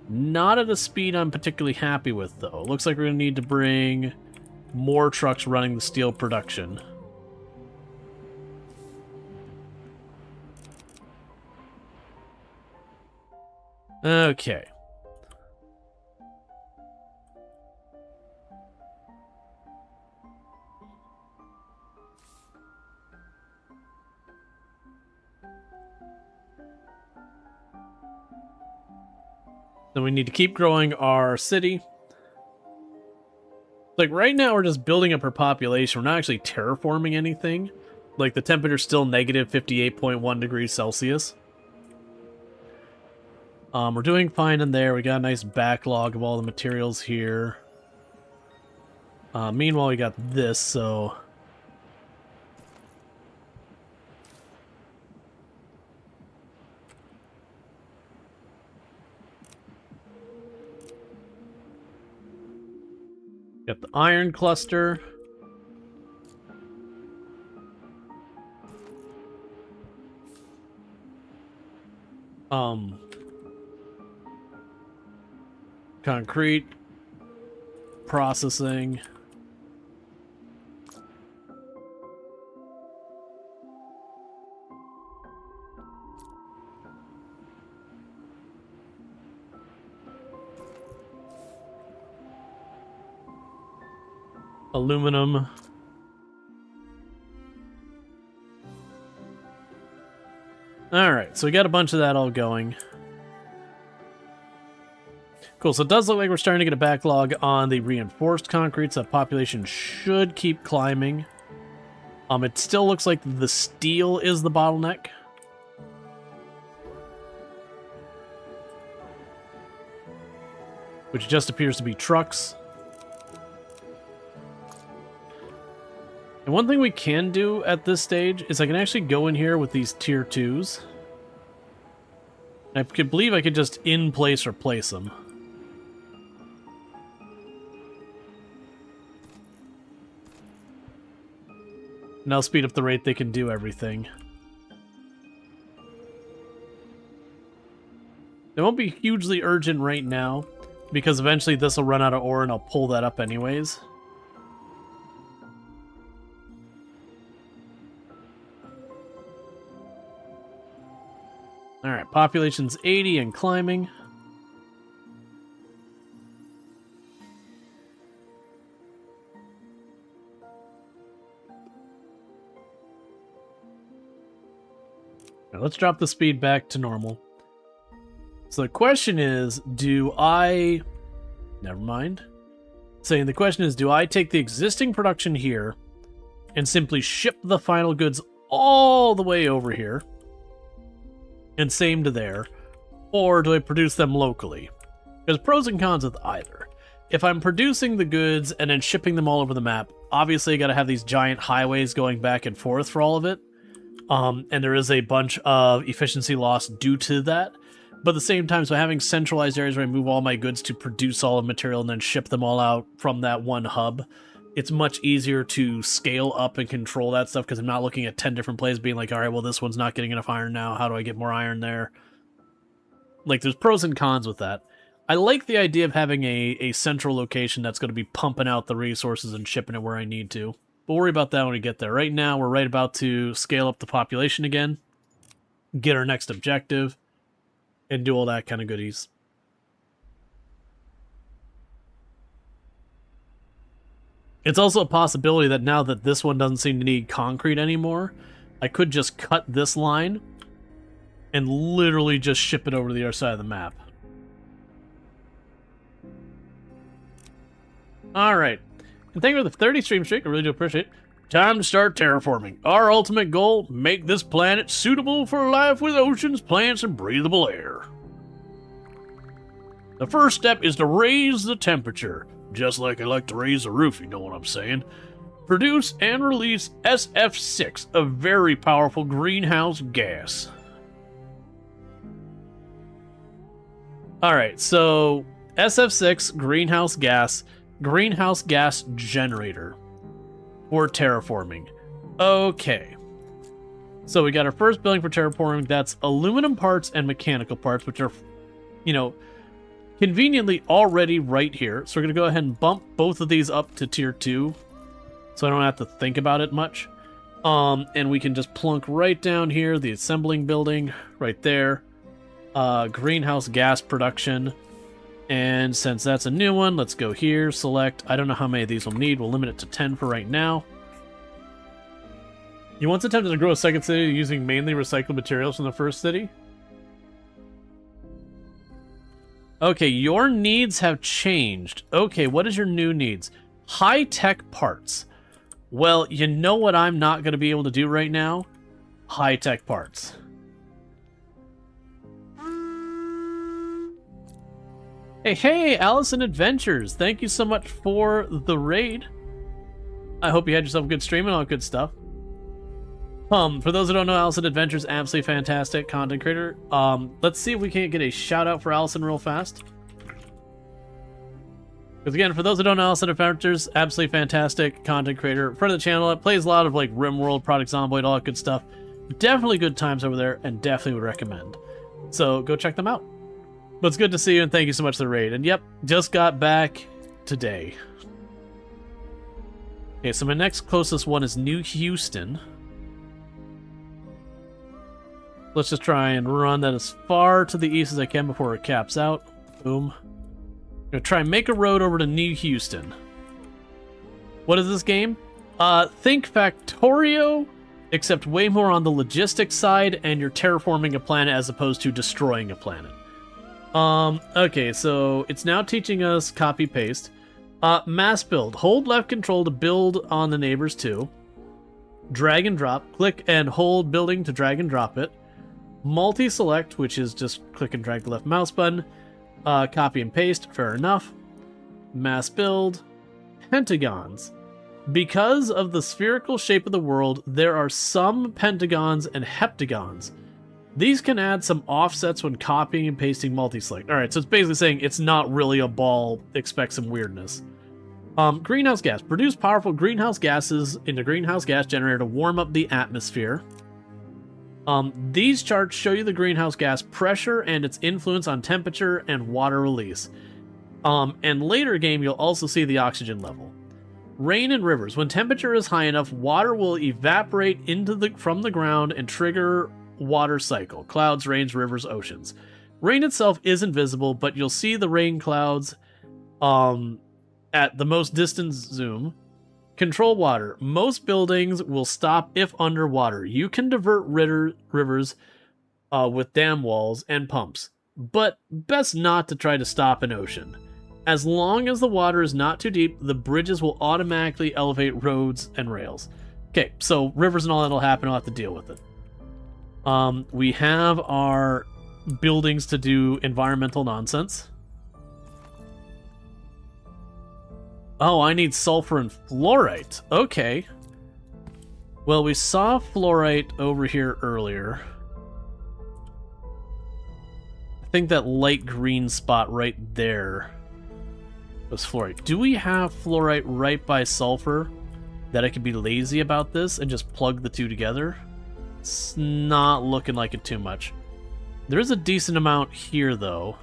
S1: Not at a speed I'm particularly happy with, though. Looks like we're going to need to bring more trucks running the steel production. Okay. Then we need to keep growing our city. Like, right now we're just building up our population. We're not actually terraforming anything. Like, the temperature's still negative 58.1 degrees Celsius. We're doing fine in there. We got a nice backlog of all the materials here. Meanwhile, we got this, so... Got the iron cluster. Concrete. Processing. Aluminum. Alright, so we got a bunch of that all going. Cool, so it does look like we're starting to get a backlog on the reinforced concrete, so population should keep climbing. It still looks like the steel is the bottleneck. Which just appears to be trucks. And one thing we can do at this stage is I can actually go in here with these tier 2s. I could believe I could just in place replace them. And I'll speed up the rate they can do everything. It won't be hugely urgent right now, because eventually this will run out of ore and I'll pull that up anyways. Alright, population's 80 and climbing. Now let's drop the speed back to normal. So the question is, do I... Never mind. Saying the question is, do I take the existing production here and simply ship the final goods all the way over here? And same to there. Or do I produce them locally? There's pros and cons with either. If I'm producing the goods and then shipping them all over the map, obviously I gotta have these giant highways going back and forth for all of it. And there is a bunch of efficiency loss due to that. But at the same time, so having centralized areas where I move all my goods to produce all the material and then ship them all out from that one hub, it's much easier to scale up and control that stuff because I'm not looking at 10 different places being like, all right, well, this one's not getting enough iron now. How do I get more iron there? Like, there's pros and cons with that. I like the idea of having a central location that's going to be pumping out the resources and shipping it where I need to. We'll worry about that when we get there. Right now, we're right about to scale up the population again, get our next objective, and do all that kind of goodies. It's also a possibility that now that this one doesn't seem to need concrete anymore, I could just cut this line and literally just ship it over to the other side of the map. Alright. And thank you for the 30 stream streak, I really do appreciate it. Time to start terraforming. Our ultimate goal, make this planet suitable for life with oceans, plants, and breathable air. The first step is to raise the temperature, just like I like to raise the roof, you know what I'm saying. Produce and release SF6, a very powerful greenhouse gas. Alright, so SF6, greenhouse gas generator. Or terraforming. Okay. So we got our first building for terraforming. That's aluminum parts and mechanical parts, which are, you know, conveniently already right here. So we're going to go ahead and bump both of these up to tier 2. So I don't have to think about it much. And we can just plunk right down here, the assembling building right there. Greenhouse gas production. And since that's a new one, let's go here, select. I don't know how many of these we'll need. We'll limit it to 10 for right now. You once attempted to grow a second city using mainly recycled materials from the first city? Okay, your needs have changed. Okay, what is your new needs? High-tech parts. Well, you know what I'm not going to be able to do right now? High-tech parts. Hey, Allison Adventures! Thank you so much for the raid. I hope you had yourself a good stream and all good stuff. For those who don't know, Allison Adventures, absolutely fantastic content creator. Let's see if we can't get a shout out for Allison real fast. Because again, for those who don't know, Allison Adventures, absolutely fantastic content creator. Friend of the channel, it plays a lot of like RimWorld, Product Zomboid, all that good stuff. Definitely good times over there, and definitely would recommend. So go check them out. But it's good to see you, and thank you so much for the raid. And yep, just got back today. Okay, so my next closest one is New Houston. Let's just try and run that as far to the east as I can before it caps out. Boom. I'm gonna try and make a road over to New Houston. What is this game? Think Factorio except way more on the logistics side, and you're terraforming a planet as opposed to destroying a planet. Okay, so it's now teaching us copy paste. Mass build. Hold left control to build on the neighbors too. Drag and drop. Click and hold building to drag and drop it. Multi-select, which is just click and drag the left mouse button. Copy and paste, fair enough. Mass build. Pentagons. Because of the spherical shape of the world, there are some pentagons and heptagons. These can add some offsets when copying and pasting multi-select. Alright, so it's basically saying it's not really a ball, expect some weirdness. Greenhouse gas. Produce powerful greenhouse gases in the greenhouse gas generator to warm up the atmosphere. These charts show you the greenhouse gas pressure and its influence on temperature and water release. And later game, you'll also see the oxygen level. Rain and rivers. When temperature is high enough, water will evaporate from the ground and trigger water cycle. Clouds, rains, rivers, oceans. Rain itself is invisible, but you'll see the rain clouds at the most distant zoom. Control water. Most buildings will stop if underwater. You can divert rivers with dam walls and pumps, but best not to try to stop an ocean. As long as the water is not too deep, the bridges will automatically elevate roads and rails. Okay, so rivers and all that will happen. I'll have to deal with it. We have our buildings to do environmental nonsense. Oh, I need sulfur and fluorite. Okay. Well, we saw fluorite over here earlier. I think that light green spot right there was fluorite. Do we have fluorite right by sulfur that I could be lazy about this and just plug the two together? It's not looking like it too much. There is a decent amount here, though.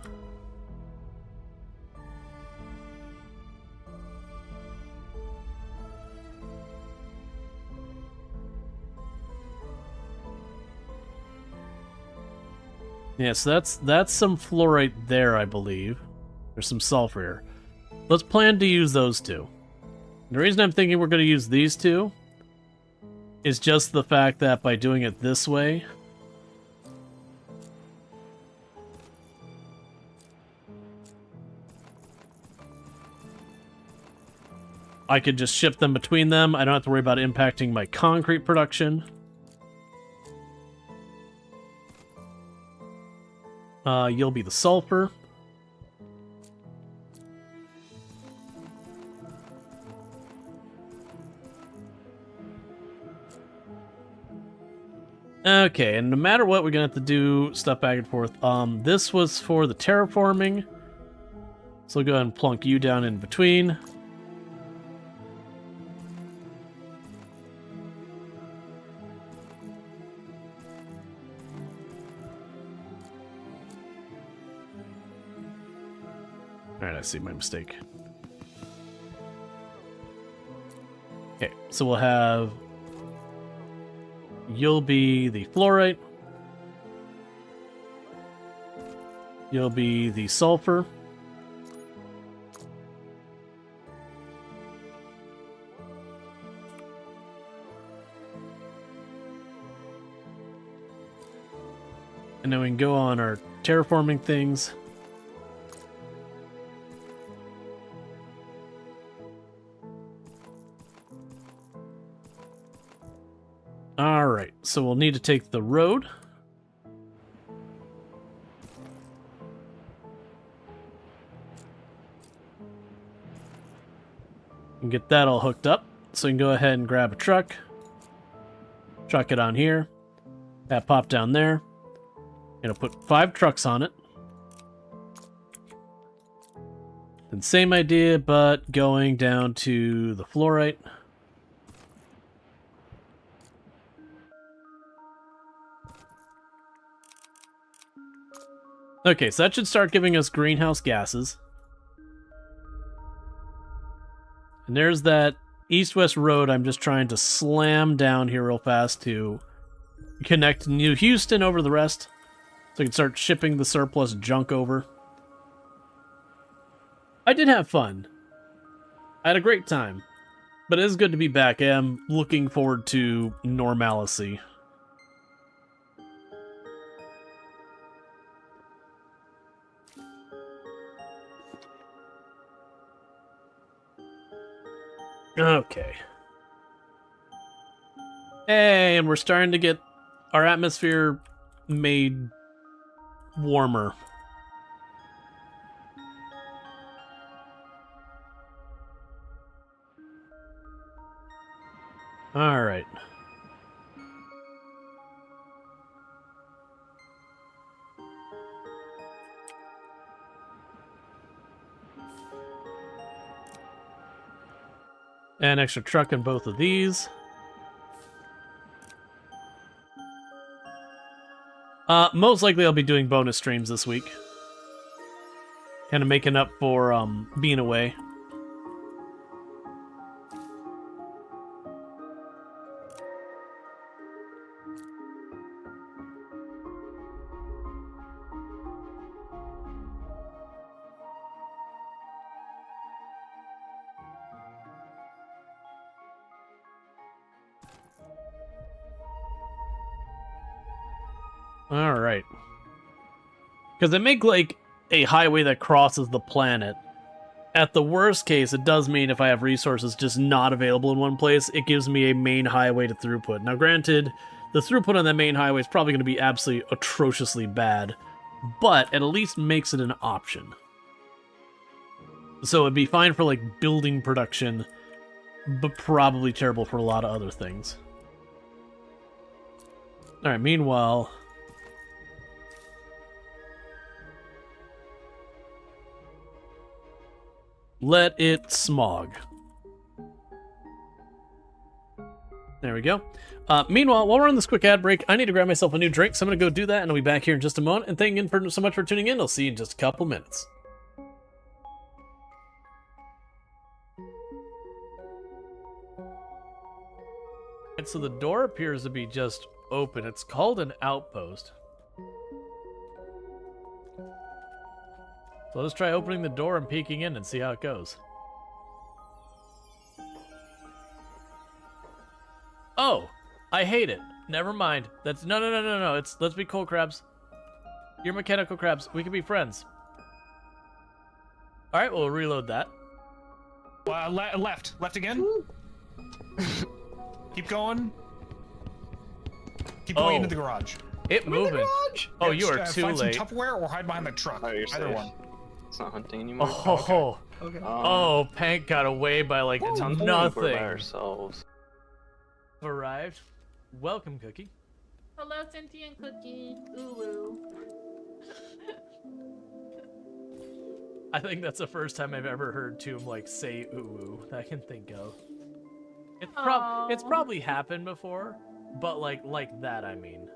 S1: Yeah, so that's some fluorite there, I believe. There's some sulfur here. Let's plan to use those two. The reason I'm thinking we're going to use these two is just the fact that by doing it this way, I could just ship them between them. I don't have to worry about impacting my concrete production. You'll be the sulfur. Okay, and no matter what, we're gonna have to do stuff back and forth. This was for the terraforming, so we'll go ahead and plunk you down in between. Alright, I see my mistake. Okay, so we'll have... You'll be the fluorite. You'll be the sulfur. And then we can go on our terraforming things. Alright, so we'll need to take the road. And get that all hooked up. So we can go ahead and grab a truck. Truck it on here. That pop down there. Gonna put 5 trucks on it. And same idea, but going down to the fluorite. Okay, so that should start giving us greenhouse gases. And there's that east-west road I'm just trying to slam down here real fast to connect New Houston over the rest. So I can start shipping the surplus junk over. I did have fun. I had a great time. But it is good to be back. I am looking forward to normalcy. Okay. Hey, and we're starting to get our atmosphere made warmer. All right. An extra truck in both of these. Most likely I'll be doing bonus streams this week. Kind of making up for being away. All right. Because they make like a highway that crosses the planet. At the worst case, it does mean if I have resources just not available in one place, it gives me a main highway to throughput. Now, granted, the throughput on that main highway is probably going to be absolutely atrociously bad, but it at least makes it an option. So it'd be fine for like building production, but probably terrible for a lot of other things. All right, meanwhile, let it smog. There we go. Meanwhile, while we're on this quick ad break, I need to grab myself a new drink, so I'm going to go do that, and I'll be back here in just a moment. And thank you so much for tuning in. I'll see you in just a couple minutes. And so the door appears to be just open. It's called an outpost. So let's try opening the door and peeking in and see how it goes. Oh, I hate it. Never mind. That's no. Let's be cool crabs. You're mechanical crabs. We can be friends. All right, we'll reload that.
S4: Left again. Keep going. Keep going into the garage.
S1: It moving. Oh, you are too
S4: find
S1: late.
S4: Some Tupperware or hide behind the truck.
S5: Oh, you're
S4: Either
S5: safe.
S4: one.
S5: It's not hunting anymore.
S1: Oh,
S4: Okay.
S1: oh, Pank got away by like
S5: It's hunting.
S1: nothing.
S5: We're by ourselves.
S1: Arrived. Welcome, Cookie.
S6: Hello, sentient cookie. Ooh.
S1: I think that's the first time I've ever heard Tomb like say ooh that I can think of. It's
S6: Aw.
S1: probably happened before, but like that I mean.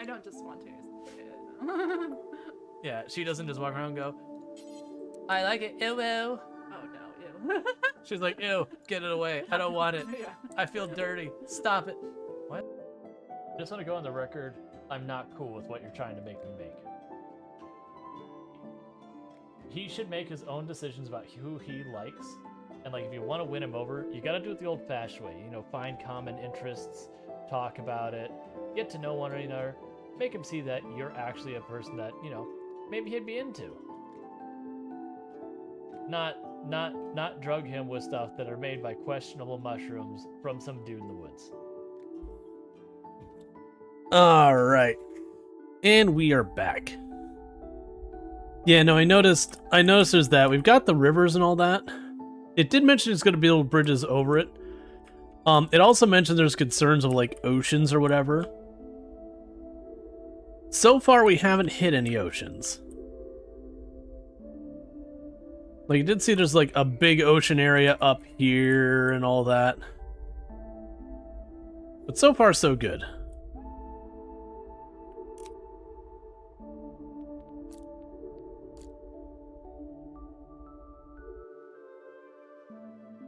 S6: I don't just want to. Oh
S1: Yeah, she doesn't just walk around and go, I like it, ew ew.
S6: no, ew.
S1: She's like, ew, get it away. I don't want it.
S6: Yeah.
S1: I feel dirty. Stop it. What? I just want to go on the record. I'm not cool with what you're trying to make me make. He should make his own decisions about who he likes. And like, if you want to win him over, you got to do it the old-fashioned way. You know, find common interests, talk about it, get to know one another, make him see that you're actually a person that, you know, maybe he'd be into. Not drug him with stuff that are made by questionable mushrooms from some dude in the woods. All right. And we are back. Yeah, no, I noticed there's that. We've got the rivers and all that. It did mention it's going to build bridges over it. It also mentioned there's concerns of like oceans or whatever. So far, we haven't hit any oceans. Like, you did see there's like a big ocean area up here and all that. But so far, so good.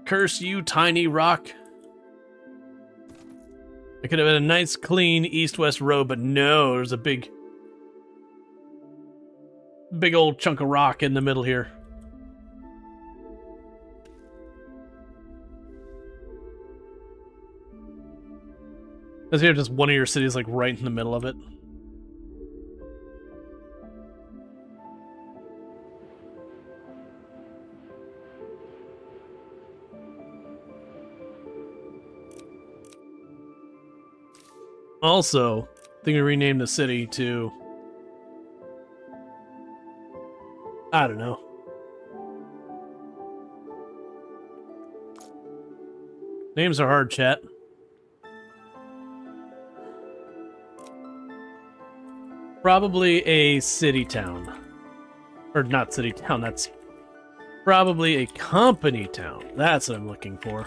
S1: Curse you, tiny rock. It could have been a nice, clean east-west road, but no, there's a big old chunk of rock in the middle here. Because you have just one of your cities like right in the middle of it. Also, I think we renamed the city to... I don't know. Names are hard, chat. Probably a city town. Or not city town, that's probably a company town. That's what I'm looking for.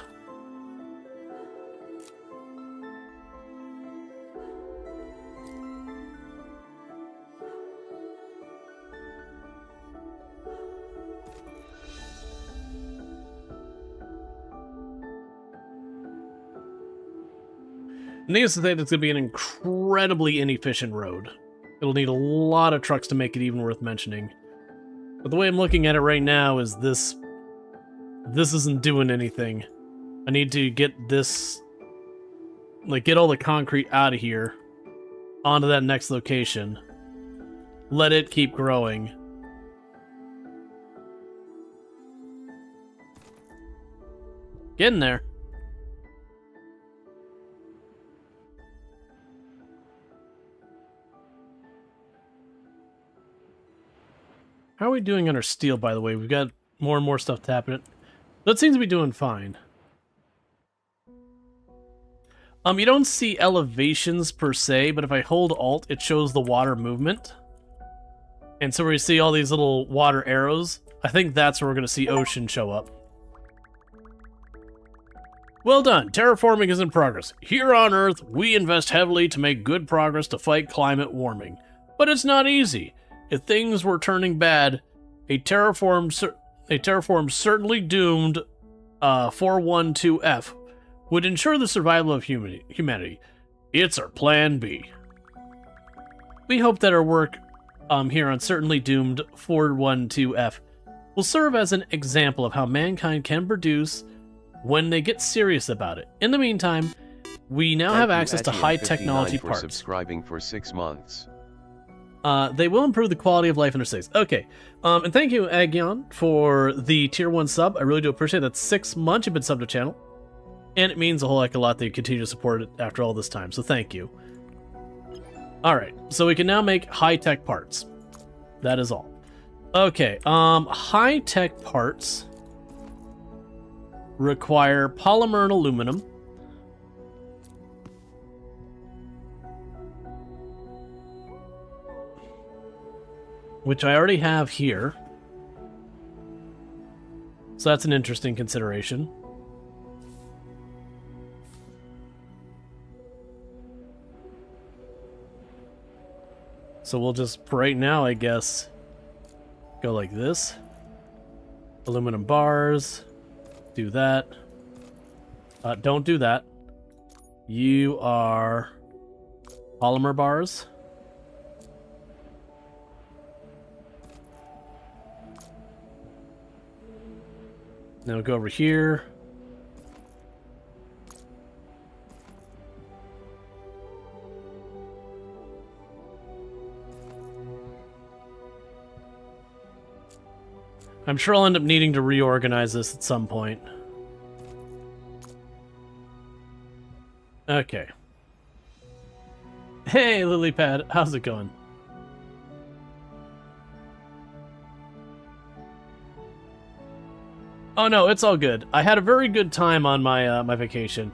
S1: Needless to say, it's going to be an incredibly inefficient road. It'll need a lot of trucks to make it even worth mentioning. But the way I'm looking at it right now is this isn't doing anything. I need to get this, like, get all the concrete out of here onto that next location. Let it keep growing. Getting there. How are we doing on our steel, by the way? We've got more and more stuff tapping it. That seems to be doing fine. You don't see elevations per se, but if I hold Alt, it shows the water movement. And so where you see all these little water arrows, I think that's where we're going to see ocean show up. Well done. Terraforming is in progress. Here on Earth, we invest heavily to make good progress to fight climate warming. But it's not easy. If things were turning bad, a terraform certainly doomed 412F would ensure the survival of humanity. It's our plan B. We hope that our work here on certainly doomed 412F will serve as an example of how mankind can produce when they get serious about it. In the meantime, we now have access to high technology
S3: for
S1: parts.
S3: Subscribing for 6 months.
S1: They will improve the quality of life in our cities. Okay. And thank you, Agion, for the tier 1 sub. I really do appreciate that. 6 months you've been subbed to the channel. And it means a whole heck of a lot that you continue to support it after all this time. So thank you. Alright. So we can now make high-tech parts. That is all. Okay. High-tech parts require polymer and aluminum. Which I already have here. So that's an interesting consideration. So we'll just, for right now, I guess, go like this. Aluminum bars. Do that. Don't do that. You are polymer bars. Now go over here. I'm sure I'll end up needing to reorganize this at some point. Okay. Hey, Lilypad, how's it going? Oh no, it's all good. I had a very good time on my my vacation.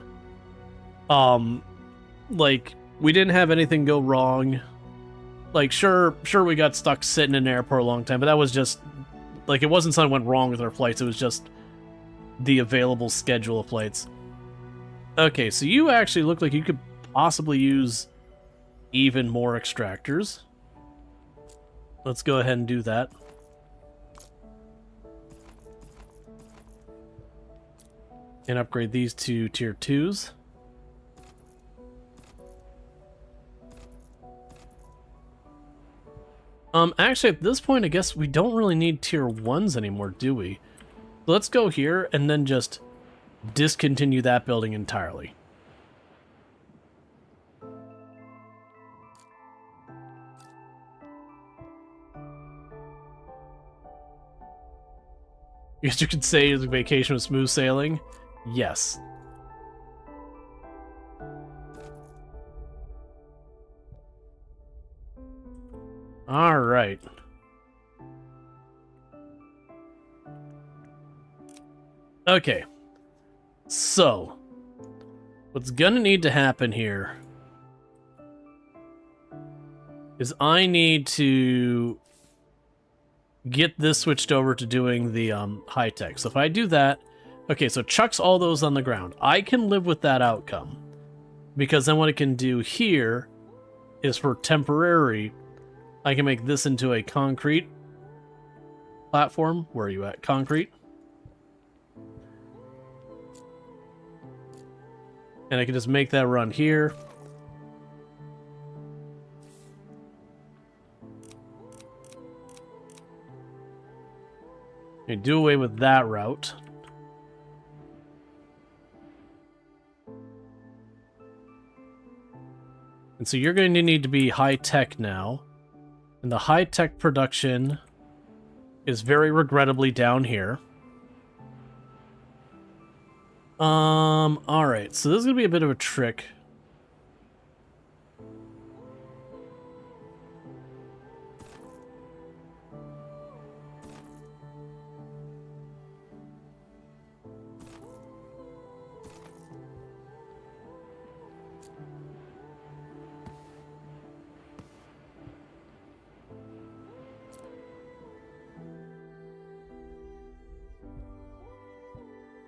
S1: Like, we didn't have anything go wrong. Like, sure we got stuck sitting in an airport a long time, but that was just, like, it wasn't something went wrong with our flights, it was just the available schedule of flights. Okay, so you actually look like you could possibly use even more extractors. Let's go ahead and do that. And upgrade these to tier 2s. Actually, at this point, I guess we don't really need tier 1s anymore, do we? So let's go here and then just discontinue that building entirely. guess you could say it's a vacation with smooth sailing. Yes. All right. Okay. So, what's gonna need to happen here is I need to get this switched over to doing the high tech. So if I do that, okay, so chucks all those on the ground. I can live with that outcome because then what I can do here is for temporary, I can make this into a concrete platform. Where are you at? Concrete. And I can just make that run here. Okay, do away with that route. And so you're going to need to be high-tech now. And the high-tech production is very regrettably down here. Alright, so this is going to be a bit of a trick.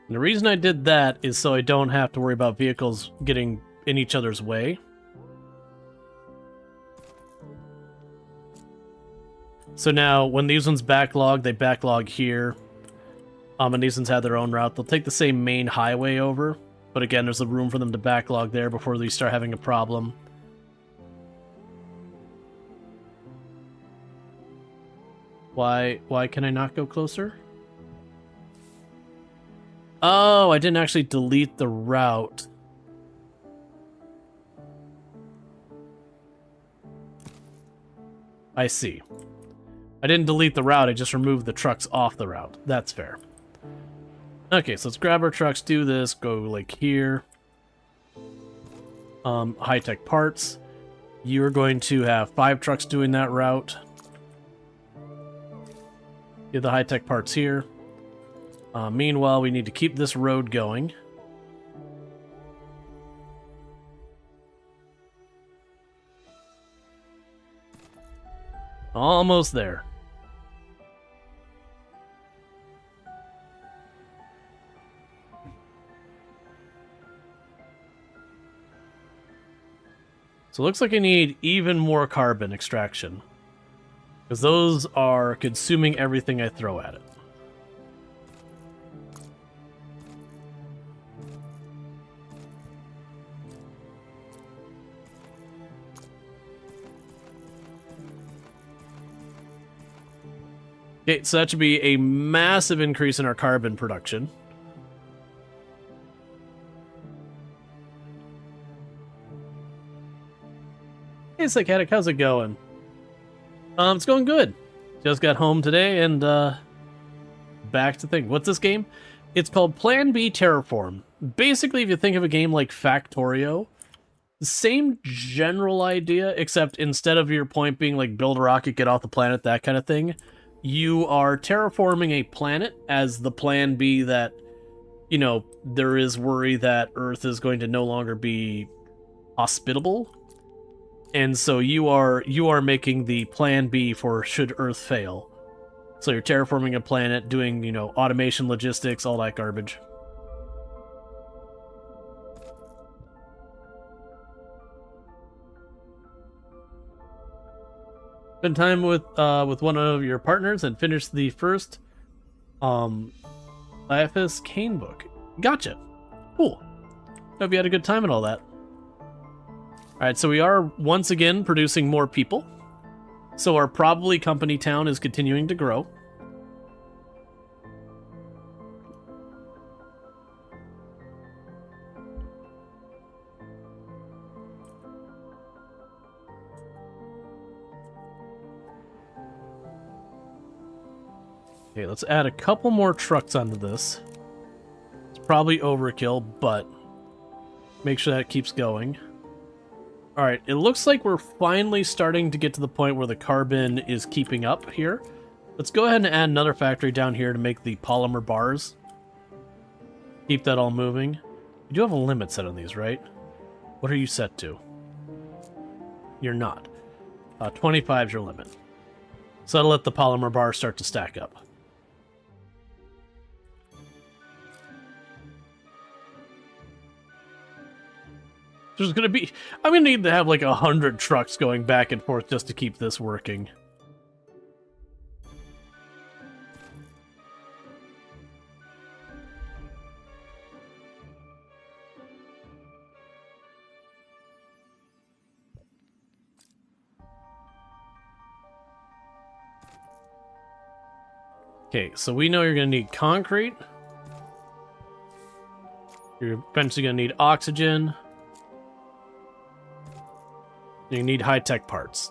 S1: And the reason I did that is so I don't have to worry about vehicles getting in each other's way. So now, when these ones backlog, they backlog here. And these ones have their own route. They'll take the same main highway over. But again, there's a room for them to backlog there before they start having a problem. Why can I not go closer? Oh, I didn't actually delete the route. I see. I didn't delete the route, I just removed the trucks off the route. That's fair. Okay, so let's grab our trucks, do this, go like here. High-tech parts. You're going to have 5 trucks doing that route. Get the high-tech parts here. Meanwhile, we need to keep this road going. Almost there. So it looks like I need even more carbon extraction. Because those are consuming everything I throw at it. Okay, so that should be a massive increase in our carbon production. Hey, Psychotic, how's it going? It's going good. Just got home today and back to think. What's this game? It's called Plan B Terraform. Basically, if you think of a game like Factorio, the same general idea, except instead of your point being like build a rocket, get off the planet, that kind of thing, you are terraforming a planet as the plan B that, you know, there is worry that Earth is going to no longer be hospitable. And so you are making the plan B for should Earth fail. So you're terraforming a planet, doing, you know, automation, logistics, all that garbage. Spend time with one of your partners and finish the first IFS Kane book. Gotcha. Cool. Hope you had a good time and all that. Alright, so we are once again producing more people. So our probably company town is continuing to grow. Okay, let's add a couple more trucks onto this. It's probably overkill, but make sure that keeps going. Alright, it looks like we're finally starting to get to the point where the carbon is keeping up here. Let's go ahead and add another factory down here to make the polymer bars. Keep that all moving. You do have a limit set on these, right? What are you set to? You're not. 25 is your limit. So that'll let the polymer bars start to stack up. There's gonna be... I'm gonna need to have like 100 trucks going back and forth just to keep this working. Okay, so we know you're going to need concrete. You're eventually going to need oxygen. You need high-tech parts.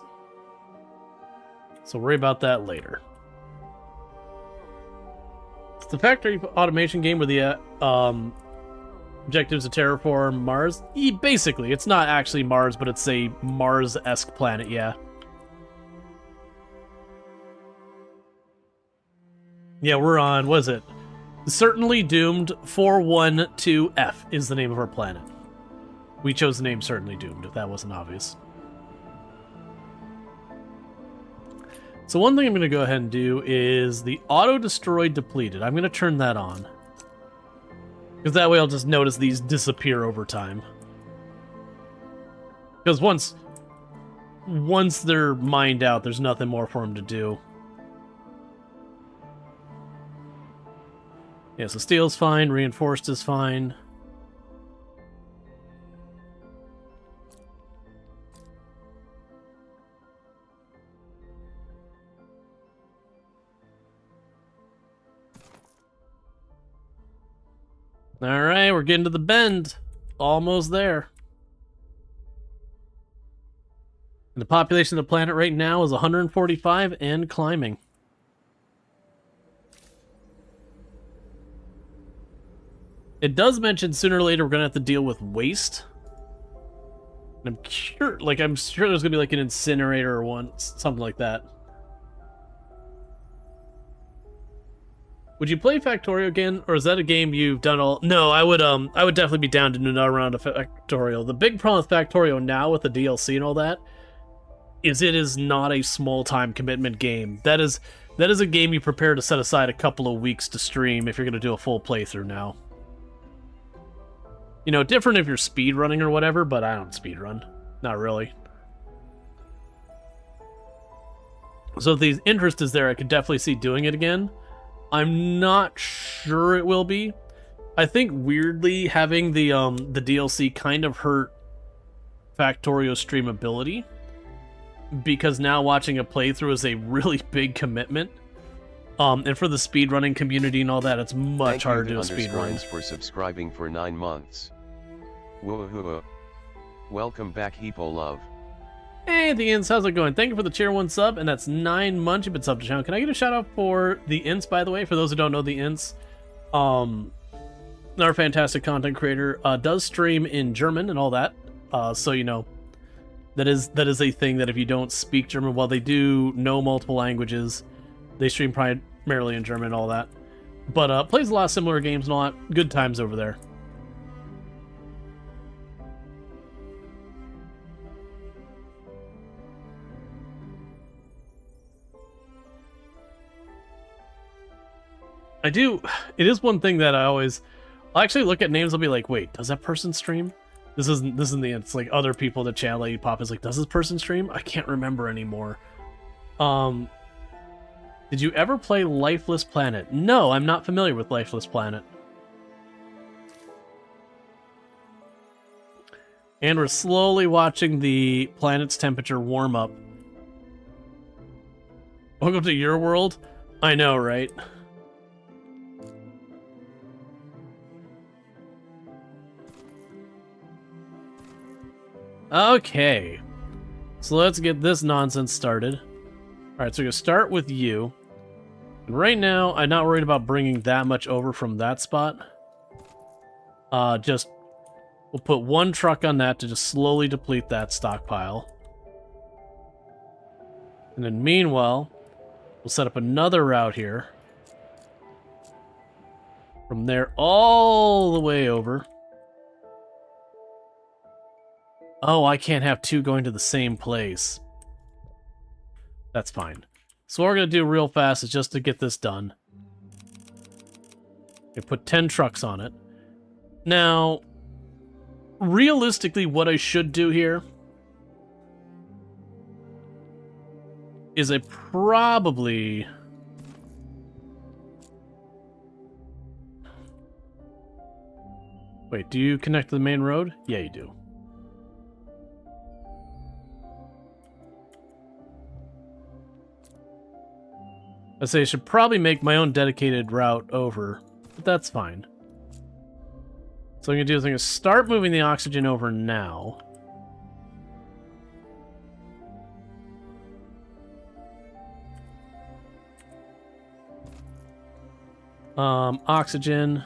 S1: So worry about that later. It's the factory automation game where the objectives to terraform Mars. Basically, it's not actually Mars, but it's a Mars-esque planet, yeah. Yeah, we're on, what is it? Certainly Doomed 412F is the name of our planet. We chose the name Certainly Doomed, if that wasn't obvious. So one thing I'm going to go ahead and do is the auto-destroy depleted. I'm going to turn that on. Because that way I'll just notice these disappear over time. Because once they're mined out, there's nothing more for them to do. Yeah, so steel's fine, reinforced is fine. Alright, we're getting to the bend. Almost there. And the population of the planet right now is 145 and climbing. It does mention sooner or later we're gonna have to deal with waste. And I'm sure there's gonna be like an incinerator or one, something like that. Would you play Factorio again, or is that a game you've done all? No, I would definitely be down to do another round of Factorio. The big problem with Factorio now with the DLC and all that is it is not a small time commitment game. That is a game you prepare to set aside a couple of weeks to stream if you're gonna do a full playthrough now. You know, different if you're speedrunning or whatever, but I don't speedrun. Not really. So if the interest is there, I could definitely see doing it again. I'm not sure it will be. I think weirdly having the DLC kind of hurt Factorio streamability, because now watching a playthrough is a really big commitment. And for the speedrunning community and all that, it's much harder to do a speedrun.
S3: Thank you for subscribing for 9 months. Woohoo. Welcome back, Heepo Love.
S1: Hey, the Ints, how's it going? Thank you for the tier 1 sub, and that's 9 months you've been subbed to the channel. Can I get a shout out for the Ints, by the way? For those who don't know the Ints, our fantastic content creator does stream in German and all that. So you know, that is a thing that if you don't speak German, while they do know multiple languages, they stream primarily in German and all that. But plays a lot of similar games and all that. Good times over there. It is one thing that I'll actually look at names, I'll be like, wait, does that person stream? This isn't it's like other people in the channel that you pop is like, does this person stream? I can't remember anymore. Did you ever play Lifeless Planet? No, I'm not familiar with Lifeless Planet. And we're slowly watching the planet's temperature warm up. Welcome to your world? I know, right? Okay. So let's get this nonsense started. Alright, so we're going to start with you. Right now, I'm not worried about bringing that much over from that spot. Just, we'll put one truck on that to just slowly deplete that stockpile. And then meanwhile, we'll set up another route here. From there all the way over. Oh, I can't have two going to the same place. That's fine. So what we're going to do real fast is just to get this done. We put 10 trucks on it. Now, realistically, what I should do here is I probably... Wait, do you connect to the main road? Yeah, you do. I say I should probably make my own dedicated route over, but that's fine. So I'm going to do is I'm going to start moving the oxygen over now. Oxygen.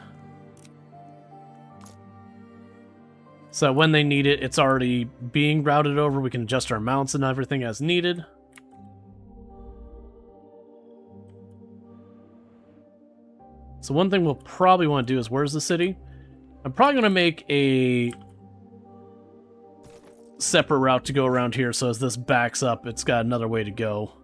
S1: So when they need it, it's already being routed over. We can adjust our mounts and everything as needed. So one thing we'll probably want to do is, where's the city? I'm probably going to make a separate route to go around here, so as this backs up, it's got another way to go.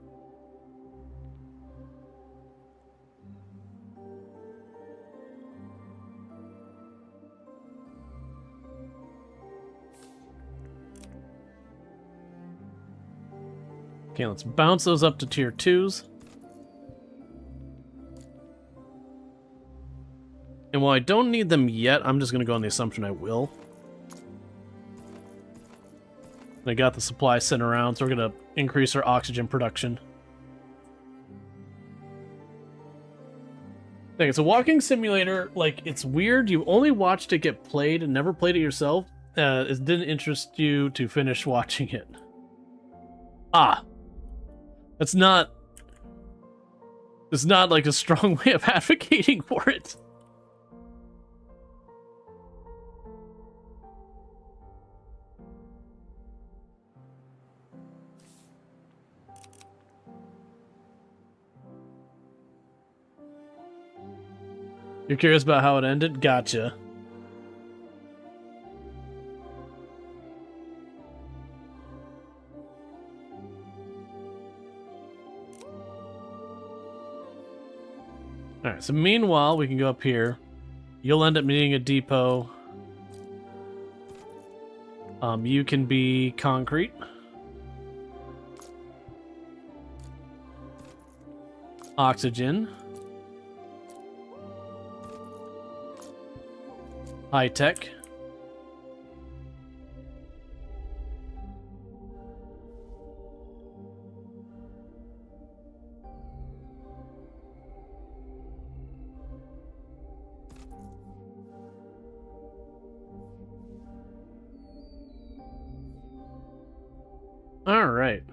S1: Okay, let's bounce those up to tier 2s. And while I don't need them yet, I'm just going to go on the assumption I will. I got the supply sent around, so we're going to increase our oxygen production. Dang, it's a walking simulator. Like, it's weird. You only watched it get played and never played it yourself. It didn't interest you to finish watching it. Ah. That's not... It's not, like, a strong way of advocating for it. You're curious about how it ended? Gotcha. Alright, so meanwhile, we can go up here. You'll end up needing a depot. You can be concrete. Oxygen. High tech. All right.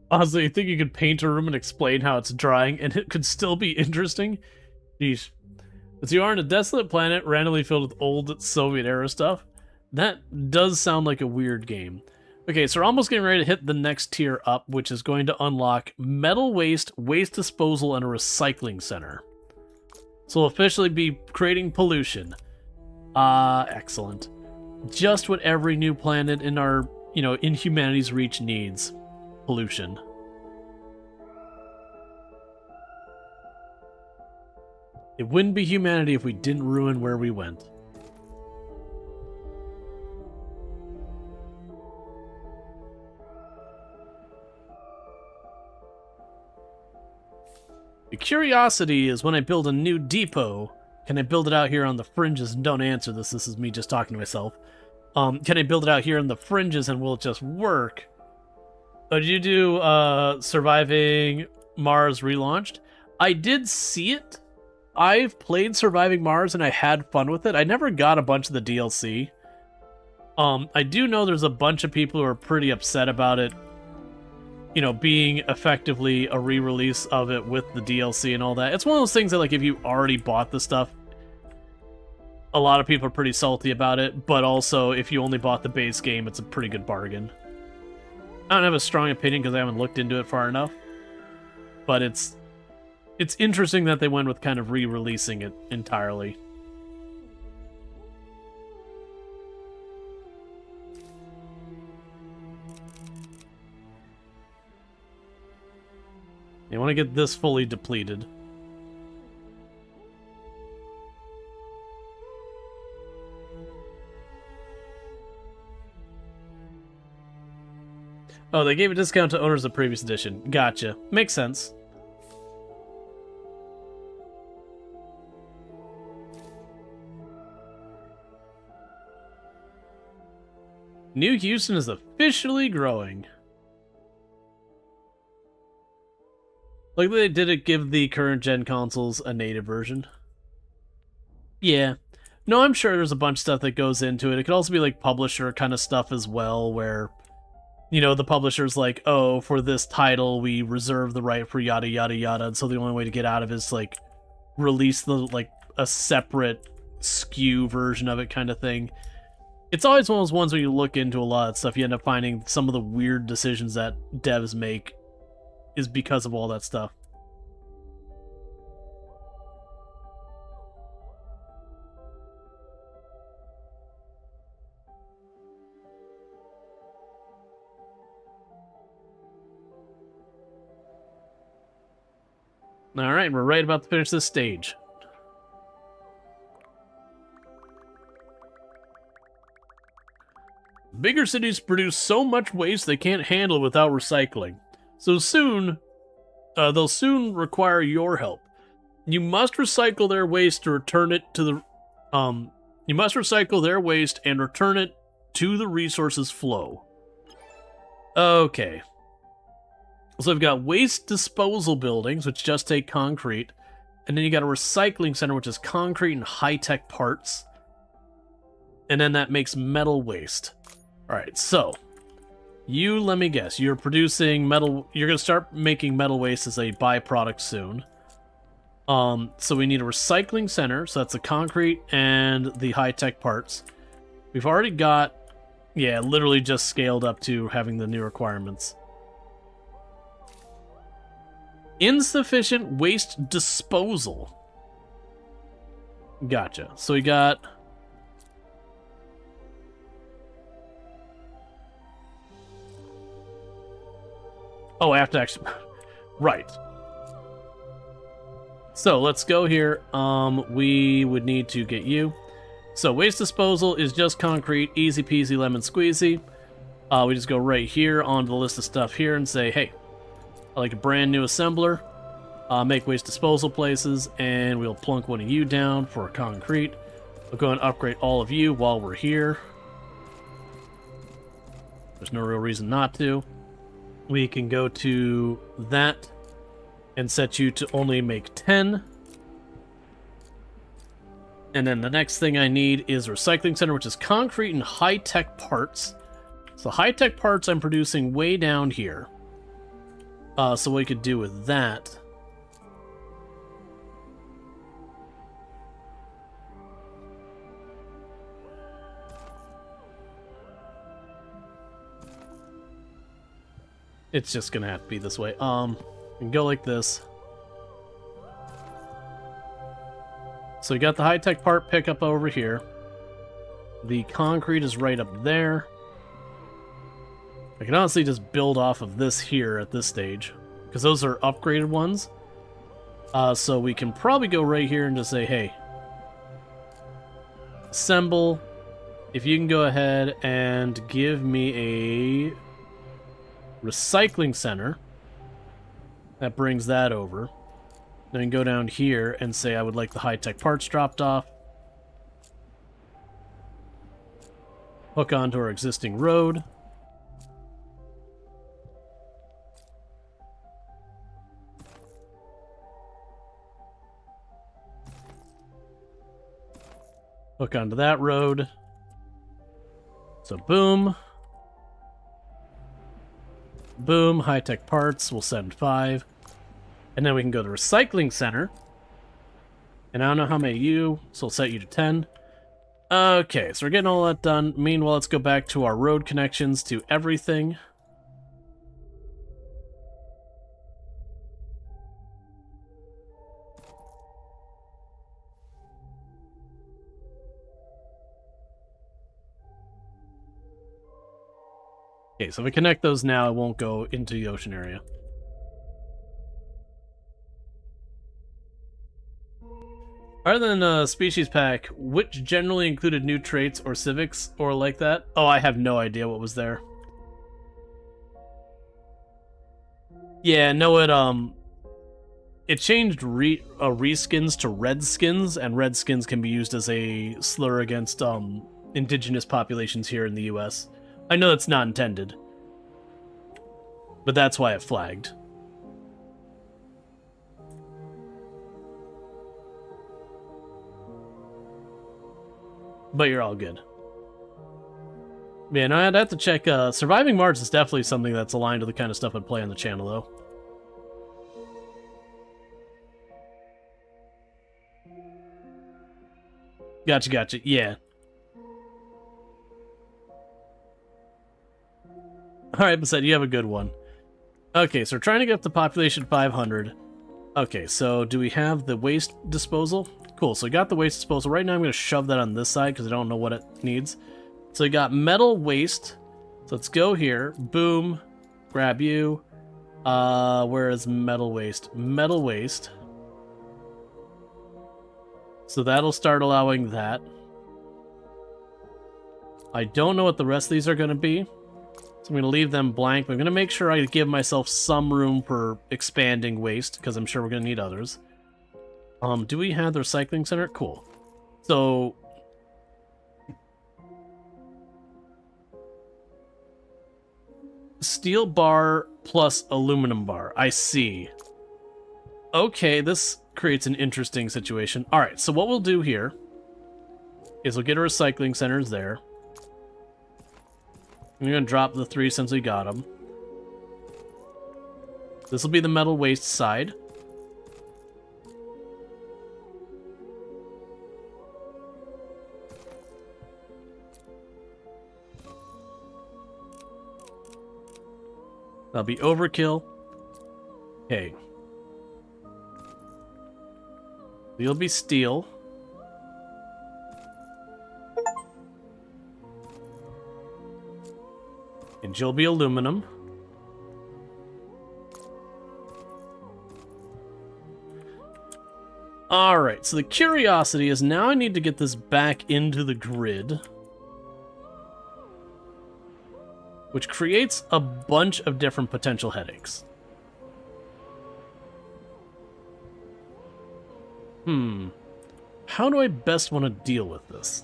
S1: Honestly, you think you could paint a room and explain how it's drying and it could still be interesting? Jeez. But you are on a desolate planet randomly filled with old Soviet-era stuff. That does sound like a weird game. Okay, so we're almost getting ready to hit the next tier up, which is going to unlock metal waste, waste disposal, and a recycling center. So we'll officially be creating pollution. Excellent. Just what every new planet in our, in humanity's reach needs. Pollution. It wouldn't be humanity if we didn't ruin where we went. The curiosity is when I build a new depot, can I build it out here on the fringes? And don't answer this, this is me just talking to myself. Can I build it out here on the fringes and will it just work? Did you do Surviving Mars Relaunched? I did see it. I've played Surviving Mars and I had fun with it. I never got a bunch of the DLC. I do know there's a bunch of people who are pretty upset about it you know, being effectively a re-release of it with the DLC and all that. It's one of those things that, like, if you already bought the stuff, a lot of people are pretty salty about it, but also, if you only bought the base game, it's a pretty good bargain. I don't have a strong opinion because I haven't looked into it far enough, but it's interesting that they went with kind of re-releasing it entirely. You want to get this fully depleted. Oh, they gave a discount to owners of previous edition. Gotcha. Makes sense. New Houston is officially growing. Like they didn't give the current gen consoles a native version. Yeah. No, I'm sure there's a bunch of stuff that goes into it. It could also be like publisher kind of stuff as well, where, you know, the publisher's like, oh, for this title, we reserve the right for yada yada yada, and so the only way to get out of it is like release the like a separate SKU version of it kind of thing. It's always one of those ones where you look into a lot of stuff, you end up finding some of the weird decisions that devs make is because of all that stuff. Alright, we're right about to finish this stage. Bigger cities produce so much waste they can't handle it without recycling. So soon, they'll soon require your help. You must recycle their waste to return it to the... you must recycle their waste and return it to the resources flow. Okay. So we've got waste disposal buildings, which just take concrete. And then you got a recycling center, which is concrete and high-tech parts. And then that makes metal waste. Alright, so... you, let me guess, you're producing metal... you're going to start making metal waste as a byproduct soon. So we need a recycling center, so that's the concrete and the high-tech parts. We've already got... yeah, literally just scaled up to having the new requirements. Insufficient waste disposal. Gotcha. So we got... oh, I have to actually... right. So, let's go here. We would need to get you. So, waste disposal is just concrete. Easy peasy lemon squeezy. We just go right here onto the list of stuff here and say, hey, I like a brand new assembler. Make waste disposal places, and we'll plunk one of you down for concrete. We'll go and upgrade all of you while we're here. There's no real reason not to. We can go to that and set you to only make 10. And then the next thing I need is a recycling center, which is concrete and high-tech parts. So high-tech parts I'm producing way down here. So what we could do with that... it's just gonna have to be this way. We can go like this. So we got the high-tech part pickup over here. The concrete is right up there. I can honestly just build off of this here at this stage, because those are upgraded ones. So we can probably go right here and just say, hey, assemble. If you can go ahead and give me a recycling center, that brings that over. Then go down here and say I would like the high-tech parts dropped off. Hook onto our existing road. Hook onto that road. So boom. Boom. High-tech parts, we'll send 5. And then we can go to recycling center. And I don't know how many you, so we'll set you to 10. Okay, so we're getting all that done. Meanwhile, let's go back to our road connections to everything. Okay, so if we connect those now, it won't go into the ocean area. Other than species pack, which generally included new traits or civics or like that? Oh, I have no idea what was there. Yeah, no, it changed reskins to redskins, and redskins can be used as a slur against indigenous populations here in the US. I know that's not intended, but that's why it flagged. But you're all good. Man, I'd have to check. Surviving Mars is definitely something that's aligned to the kind of stuff I'd play on the channel, though. Gotcha. Yeah. Alright, Bassett, you have a good one. Okay, so we're trying to get up to population 500. Okay, so do we have the waste disposal? Cool, so we got the waste disposal. Right now I'm going to shove that on this side because I don't know what it needs. So we got metal waste. So let's go here. Boom. Grab you. Where is metal waste? Metal waste. So that'll start allowing that. I don't know what the rest of these are going to be. So I'm going to leave them blank, but I'm going to make sure I give myself some room for expanding waste, because I'm sure we're going to need others. Do we have the recycling center? Cool. So steel bar plus aluminum bar. I see. Okay, this creates an interesting situation. Alright, so what we'll do here is we'll get our recycling centers there. I'm going to drop the 3 since we got them. This will be the metal waste side. That'll be overkill. Okay. You'll be steel. And you'll be aluminum. Alright, so the curiosity is now I need to get this back into the grid. Which creates a bunch of different potential headaches. How do I best want to deal with this?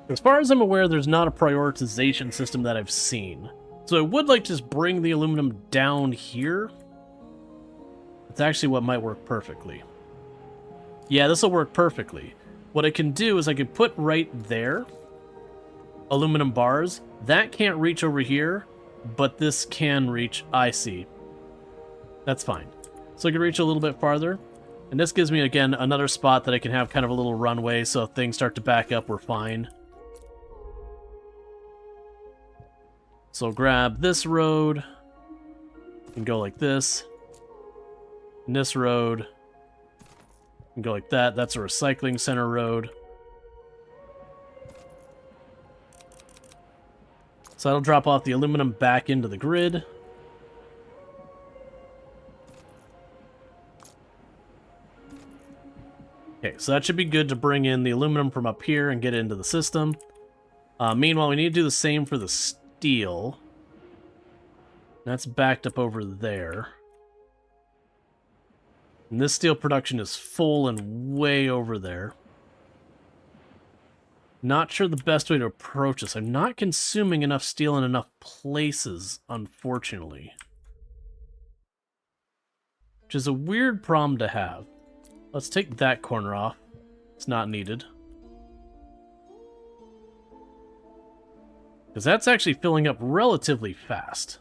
S1: As far as I'm aware, there's not a prioritization system that I've seen. So I would like to just bring the aluminum down here. That's actually what might work perfectly. Yeah, this will work perfectly. What I can do is I can put right there aluminum bars. That can't reach over here, but this can reach. I see. That's fine. So I can reach a little bit farther. And this gives me, again, another spot that I can have kind of a little runway, so if things start to back up, we're fine. So grab this road, and go like this. And this road, and go like that. That's a recycling center road. So that'll drop off the aluminum back into the grid. Okay, so that should be good to bring in the aluminum from up here and get it into the system. Meanwhile, we need to do the same for the steel. That's backed up over there. And this steel production is full and way over there. Not sure the best way to approach this. I'm not consuming enough steel in enough places, unfortunately. Which is a weird problem to have. Let's take that corner off. It's not needed. Because that's actually filling up relatively fast.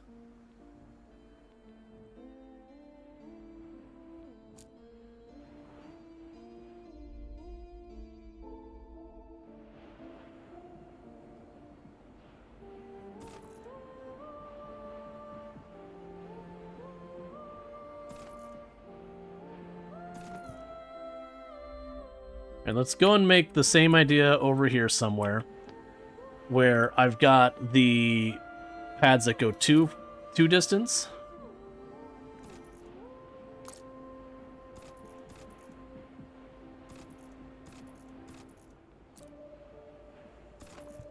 S1: And let's go and make the same idea over here somewhere, where I've got the pads that go two distance.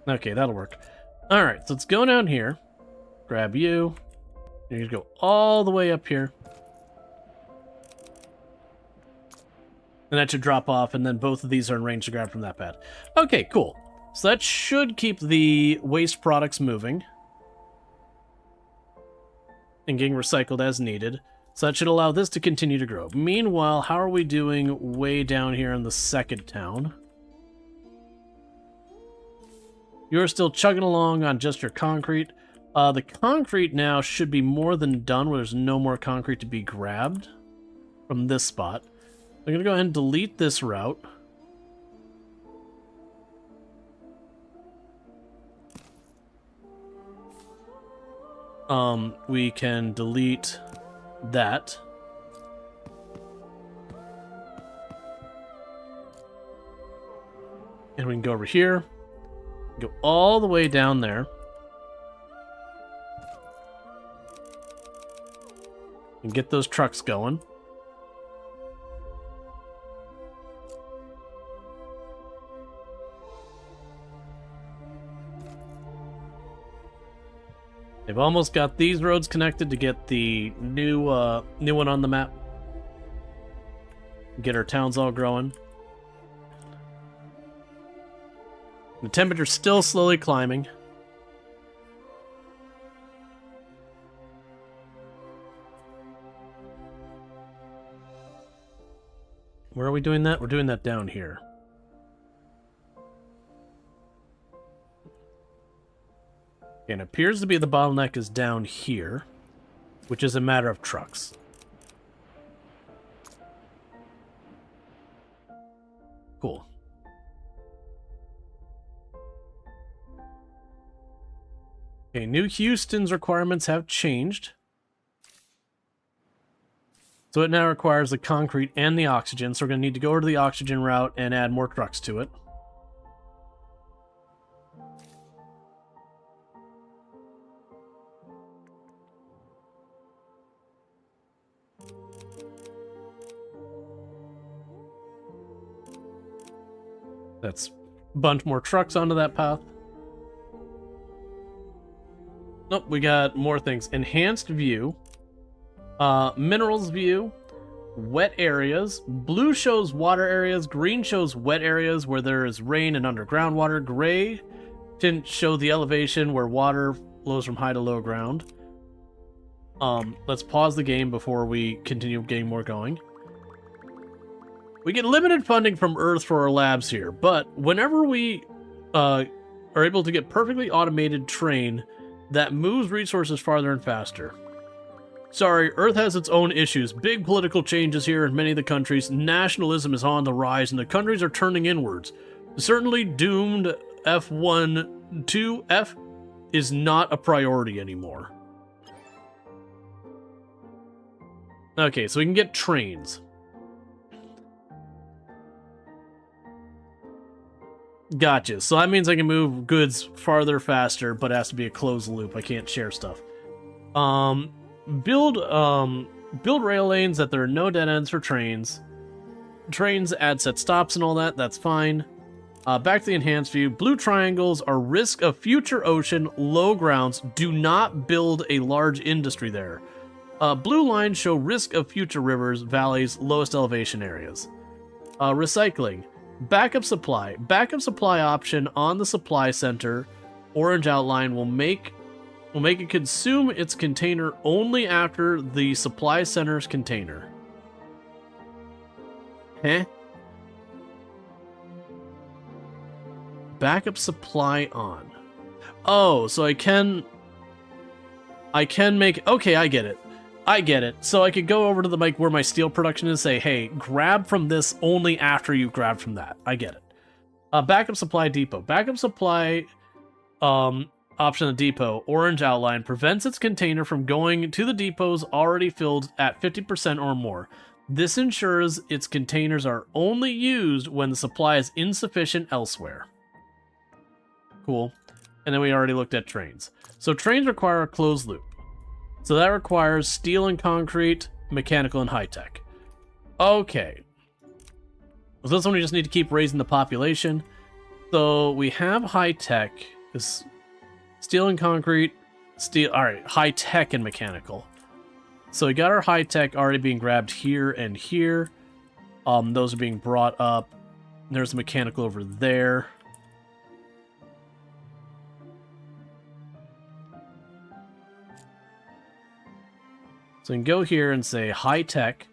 S1: Okay, that'll work. All right, so let's go down here, grab you. You're gonna go all the way up here. And that should drop off, and then both of these are in range to grab from that pad. Okay, cool. So that should keep the waste products moving and getting recycled as needed. So that should allow this to continue to grow. Meanwhile, how are we doing way down here in the second town? You're still chugging along on just your concrete. The concrete now should be more than done, where there's no more concrete to be grabbed from this spot. I'm going to go ahead and delete this route. We can delete that. And we can go over here. Go all the way down there. And get those trucks going. They've almost got these roads connected to get the new one on the map. Get our towns all growing. The temperature's still slowly climbing. Where are we doing that? We're doing that down here. And it appears to be the bottleneck is down here, which is a matter of trucks. Cool. Okay, New Houston's requirements have changed. So it now requires the concrete and the oxygen, so we're going to need to go over to the oxygen route and add more trucks to it. Let's bunch more trucks onto that path. Nope, we got more things. Enhanced view. Minerals view. Wet areas. Blue shows water areas. Green shows wet areas where there is rain and underground water. Gray didn't show the elevation where water flows from high to low ground. Let's pause the game before we continue getting more going. We get limited funding from Earth for our labs here, but whenever we are able to get perfectly automated train that moves resources farther and faster. Sorry, Earth has its own issues. Big political changes here in many of the countries. Nationalism is on the rise, and the countries are turning inwards. Certainly doomed F1 to F is not a priority anymore. Okay, so we can get trains. Gotcha. So that means I can move goods farther, faster, but it has to be a closed loop. I can't share stuff. Build rail lanes that there are no dead ends for trains. Trains add set stops and all that. That's fine. Back to the enhanced view. Blue triangles are risk of future ocean, low grounds. Do not build a large industry there. Blue lines show risk of future rivers, valleys, lowest elevation areas. Recycling. Backup supply. Backup supply option on the supply center. Orange outline will make it consume its container only after the supply center's container. Huh? Backup supply on. Oh, so I can make... Okay, I get it. I get it. So I could go over to the where my steel production is and say, hey, grab from this only after you grab from that. I get it. Backup supply depot. Backup supply option of depot, orange outline, prevents its container from going to the depots already filled at 50% or more. This ensures its containers are only used when the supply is insufficient elsewhere. Cool. And then we already looked at trains. So trains require a closed loop. So that requires steel and concrete, mechanical and high-tech. Okay. So this one we just need to keep raising the population. So we have high-tech, is steel and concrete, steel, alright, high-tech and mechanical. So we got our high-tech already being grabbed here and here. Those are being brought up. There's mechanical over there. So we can go here and say high-tech.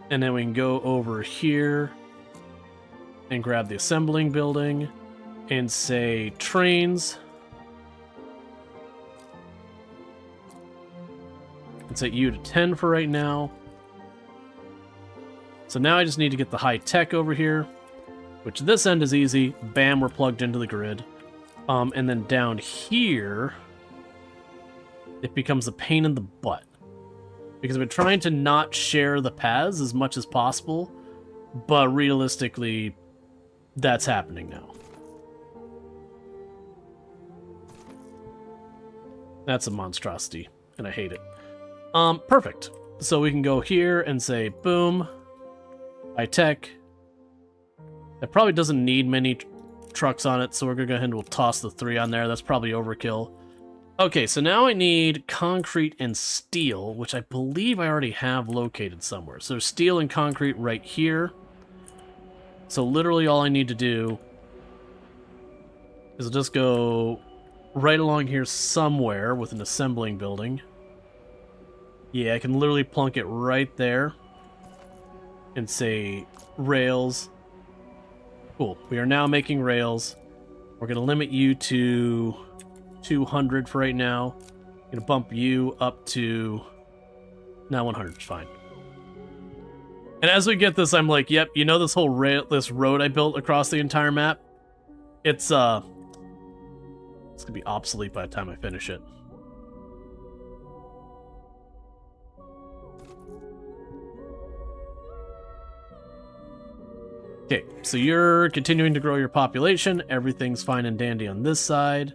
S1: And then we can go over here and grab the assembling building and say trains. And set you to 10 for right now. So now I just need to get the high tech over here, which this end is easy. Bam, we're plugged into the grid. And then down here, it becomes a pain in the butt. Because I've been trying to not share the paths as much as possible, but realistically, that's happening now. That's a monstrosity, and I hate it. Perfect. So we can go here and say, boom, high tech. That probably doesn't need many trucks on it, so we're gonna go ahead and we'll toss the 3 on there. That's probably overkill. Okay, so now I need concrete and steel, which I believe I already have located somewhere. So steel and concrete right here. So literally all I need to do is just go right along here somewhere with an assembling building. Yeah, I can literally plunk it right there and say rails. Cool. We are now making rails. We're going to limit you to 200 for right now. I'm going to bump you up to... Now 100 is fine. And as we get this, I'm like, yep, you know this whole this road I built across the entire map? It's going to be obsolete by the time I finish it. Okay, so you're continuing to grow your population. Everything's fine and dandy on this side.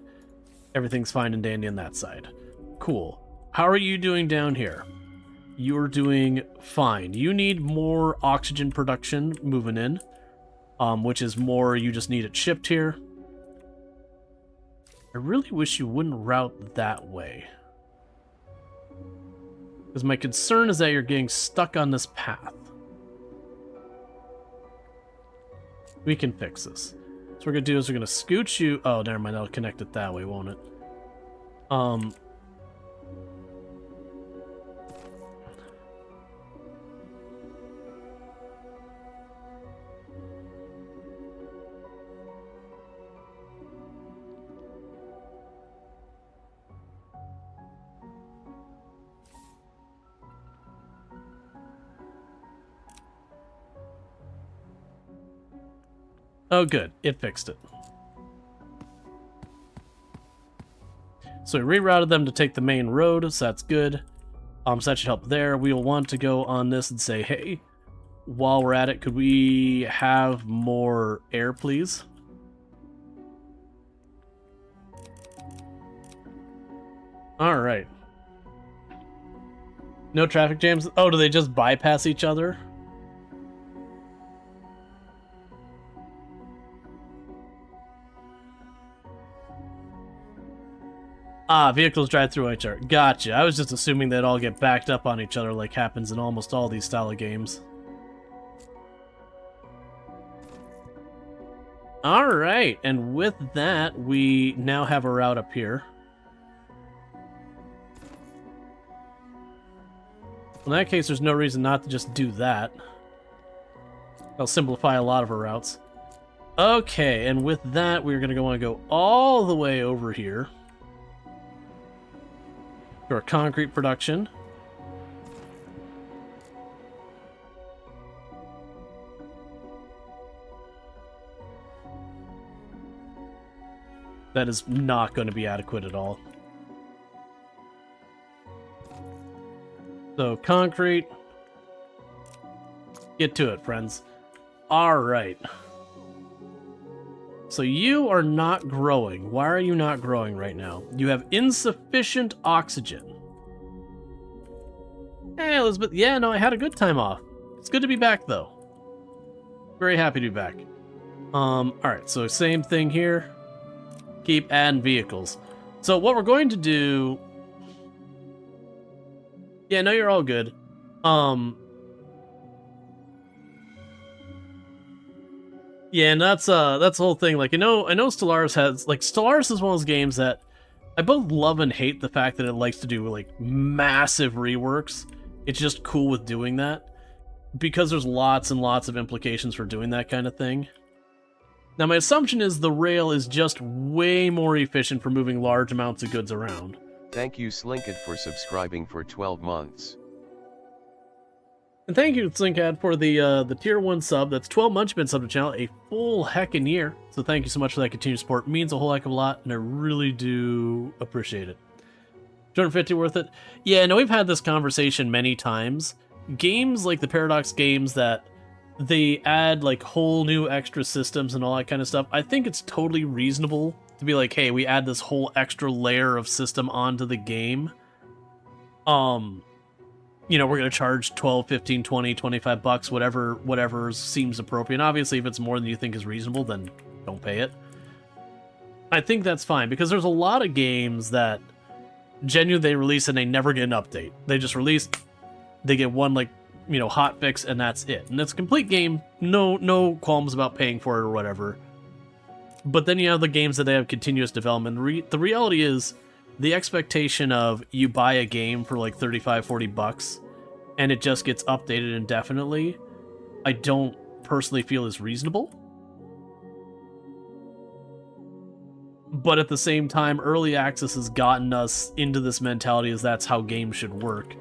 S1: Everything's fine and dandy on that side. Cool. How are you doing down here? You're doing fine. You need more oxygen production moving in, which is more you just need it shipped here. I really wish you wouldn't route that way. Because my concern is that you're getting stuck on this path. We can fix this. So what we're going to do is we're going to scooch you... Oh, never mind. That'll connect it that way, won't it? Oh, good. It fixed it. So we rerouted them to take the main road, so that's good. So that should help there. We'll want to go on this and say, hey, while we're at it, could we have more air, please? All right. No traffic jams? Oh, do they just bypass each other? Ah, vehicles drive through each other. Gotcha. I was just assuming they'd all get backed up on each other like happens in almost all these style of games. Alright, and with that, we now have a route up here. In that case, there's no reason not to just do that. That'll simplify a lot of our routes. Okay, and with that, we're going to want to go all the way over here to our concrete production. That is not going to be adequate at all. So, concrete. Get to it, friends. All right. So you are not growing. Why are you not growing right now? You have insufficient oxygen. Hey, Elizabeth. Yeah, no, I had a good time off. It's good to be back, though. Very happy to be back. All right, so same thing here. Keep adding vehicles. So what we're going to do... Yeah, no, you're all good. Yeah, and that's the whole thing. Like, I know Stellaris has, like, Stellaris is one of those games that I both love and hate the fact that it likes to do, like, massive reworks. It's just cool with doing that, because there's lots and lots of implications for doing that kind of thing. Now, my assumption is the rail is just way more efficient for moving large amounts of goods around.
S3: Thank you Slinkit for subscribing for 12 months.
S1: And thank you, Slinkad, for the tier 1 sub. That's 12 months you've been subbed to the channel, a full heckin' year. So thank you so much for that continued support. It means a whole heck of a lot, and I really do appreciate it. 250 worth it? Yeah, no, we've had this conversation many times. Games like the Paradox games that they add like whole new extra systems and all that kind of stuff, I think it's totally reasonable to be like, hey, we add this whole extra layer of system onto the game. You know, we're going to charge 12, 15, 20, 25 bucks, whatever seems appropriate. And obviously, if it's more than you think is reasonable, then don't pay it. I think that's fine, because there's a lot of games that genuinely they release and they never get an update. They just release, they get one, like, you know, hot fix, and that's it. And it's a complete game, no qualms about paying for it or whatever. But then you have the games that they have continuous development. The reality is, the expectation of you buy a game for like 35, 40 bucks and it just gets updated indefinitely, I don't personally feel is reasonable. But at the same time, early access has gotten us into this mentality as that's how games should work.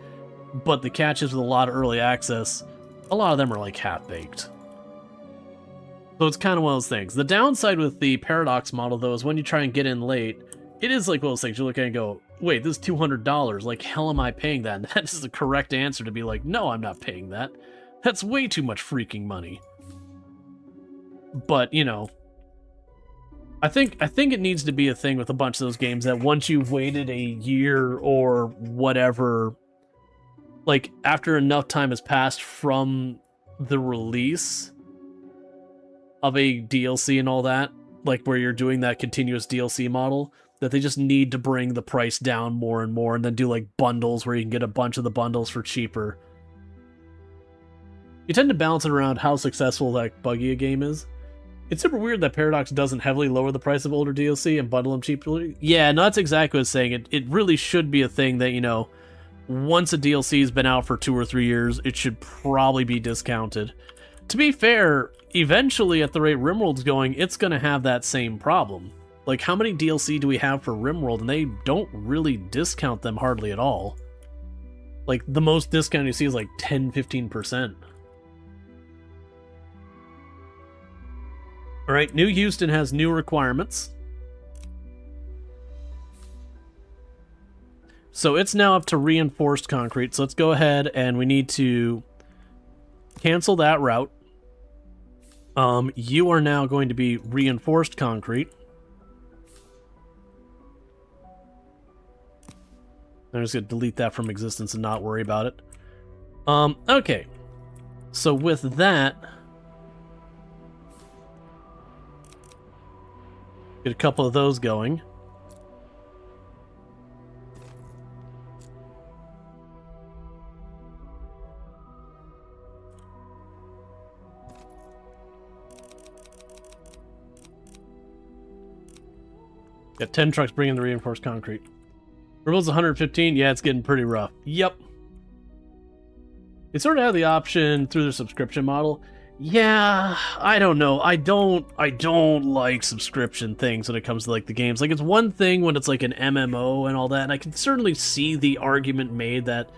S1: But the catch is with a lot of early access, a lot of them are like half-baked. So it's kind of one of those things. The downside with the Paradox model, though, is when you try and get in late, it is like one of those things you look at and go, wait, this is $200. Like, hell am I paying that? And that is the correct answer to be like, no, I'm not paying that. That's way too much freaking money. But, you know, I think it needs to be a thing with a bunch of those games that once you've waited a year or whatever, like, after enough time has passed from the release of a DLC and all that, like where you're doing that continuous DLC model, that they just need to bring the price down more and more, and then do like bundles where you can get a bunch of the bundles for cheaper. You tend to balance it around how successful that buggy a game is. It's super weird that Paradox doesn't heavily lower the price of older DLC and bundle them cheaply. Yeah, no, that's exactly what I was saying. It really should be a thing that, you know, once a DLC's been out for 2 or 3 years, it should probably be discounted. To be fair, eventually at the rate RimWorld's going, it's going to have that same problem. Like, how many DLC do we have for RimWorld, and they don't really discount them hardly at all. Like, the most discount you see is like 10-15%. Alright, New Houston has new requirements. So it's now up to reinforced concrete, so let's go ahead and we need to cancel that route. You are now going to be reinforced concrete. I'm just going to delete that from existence and not worry about it. Okay. So with that, get a couple of those going. Got 10 trucks bringing the reinforced concrete. Ribble's 115. Yeah, it's getting pretty rough. Yep. They sort of have the option through their subscription model. Yeah, I don't know. I don't like subscription things when it comes to like the games. Like, it's one thing when it's like an MMO and all that, and I can certainly see the argument made that,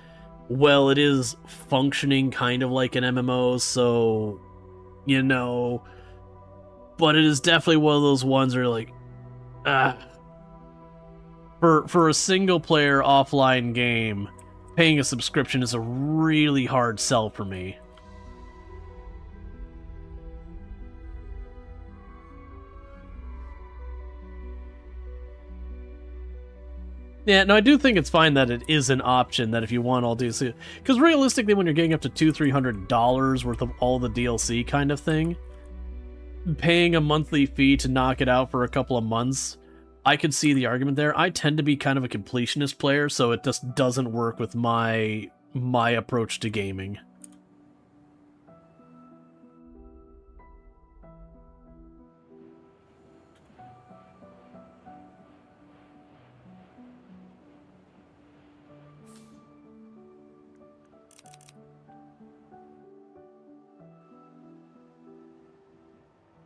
S1: well, it is functioning kind of like an MMO, so, you know, but it is definitely one of those ones where like, for a single player offline game, paying a subscription is a really hard sell for me. Yeah, no, I do think it's fine that it is an option that if you want all DLC, because realistically, when you're getting up to $200-300 worth of all the DLC kind of thing, paying a monthly fee to knock it out for a couple of months, I could see the argument there. I tend to be kind of a completionist player, so it just doesn't work with my approach to gaming.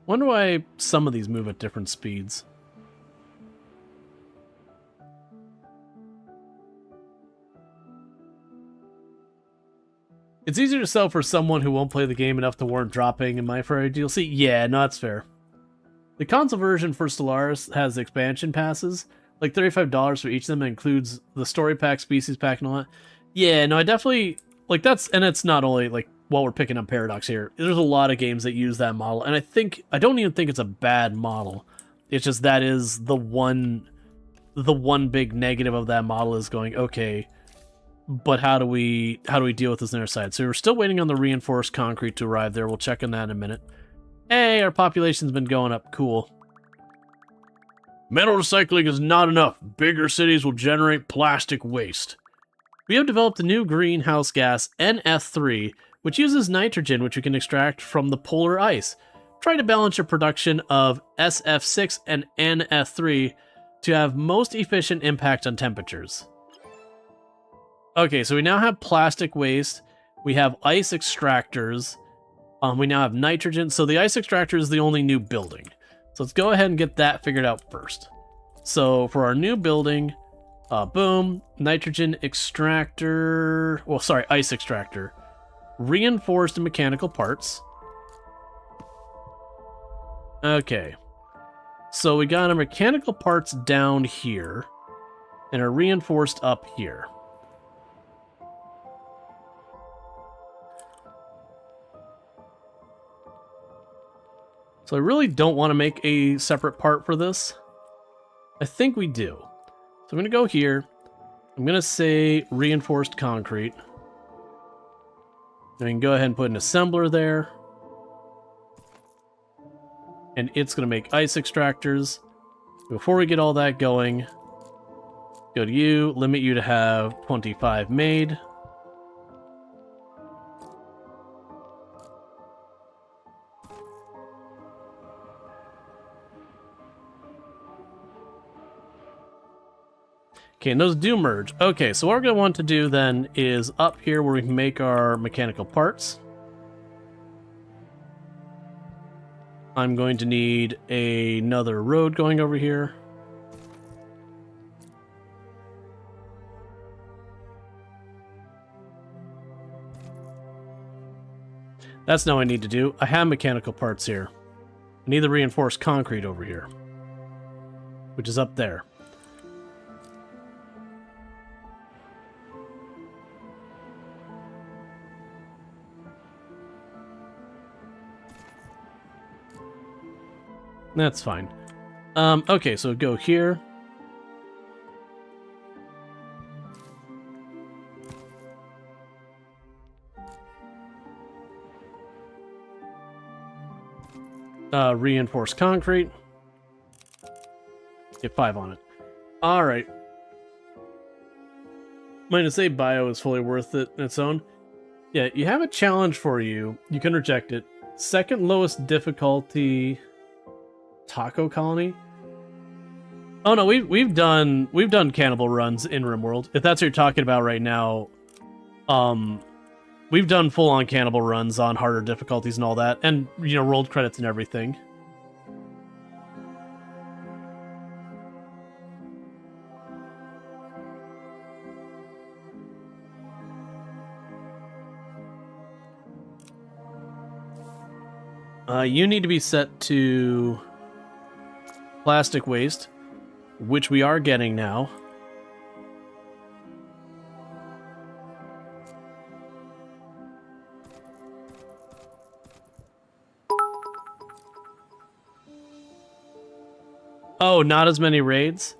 S1: Wonder why some of these move at different speeds. It's easier to sell for someone who won't play the game enough to warrant dropping in my Friday DLC. Yeah, no, that's fair. The console version for Stellaris has expansion passes, like $35 for each of them, and includes the story pack, species pack, and all that. Yeah, no, I definitely like that's, and it's not only like while we're picking up Paradox here. There's a lot of games that use that model, and I don't even think it's a bad model. It's just that is the one big negative of that model is going, okay, but how do we deal with this on our side? So we're still waiting on the reinforced concrete to arrive there. We'll check on that in a minute. Hey, our population's been going up. Cool. Metal recycling is not enough. Bigger cities will generate plastic waste. We have developed a new greenhouse gas, NF3, which uses nitrogen, which we can extract from the polar ice. Try to balance your production of SF6 and NF3 to have most efficient impact on temperatures. Okay, so we now have plastic waste, we have ice extractors, we now have nitrogen, so the ice extractor is the only new building. So let's go ahead and get that figured out first. So for our new building, boom, nitrogen extractor, well, sorry, ice extractor. Reinforced mechanical parts. Okay. So we got our mechanical parts down here, and our reinforced up here. So I really don't want to make a separate part for this. I think we do. So I'm going to go here. I'm going to say reinforced concrete. And we can go ahead and put an assembler there. And it's going to make ice extractors. Before we get all that going, go to you, limit you to have 25 made. Okay, and those do merge. Okay, so what we're going to want to do then is up here where we can make our mechanical parts. I'm going to need another road going over here. That's now what I need to do. I have mechanical parts here. I need the reinforced concrete over here, which is up there. That's fine. Okay, so go here. Reinforced concrete. Get 5 on it. Alright. -8 bio is fully worth it in its own. Yeah, you have a challenge for you. You can reject it. Second lowest difficulty... Taco colony? Oh no, we've done cannibal runs in RimWorld. If that's what you're talking about right now, we've done full-on cannibal runs on harder difficulties and all that, and you know, rolled credits and everything. You need to be set to plastic waste, which we are getting now. Oh, not as many raids?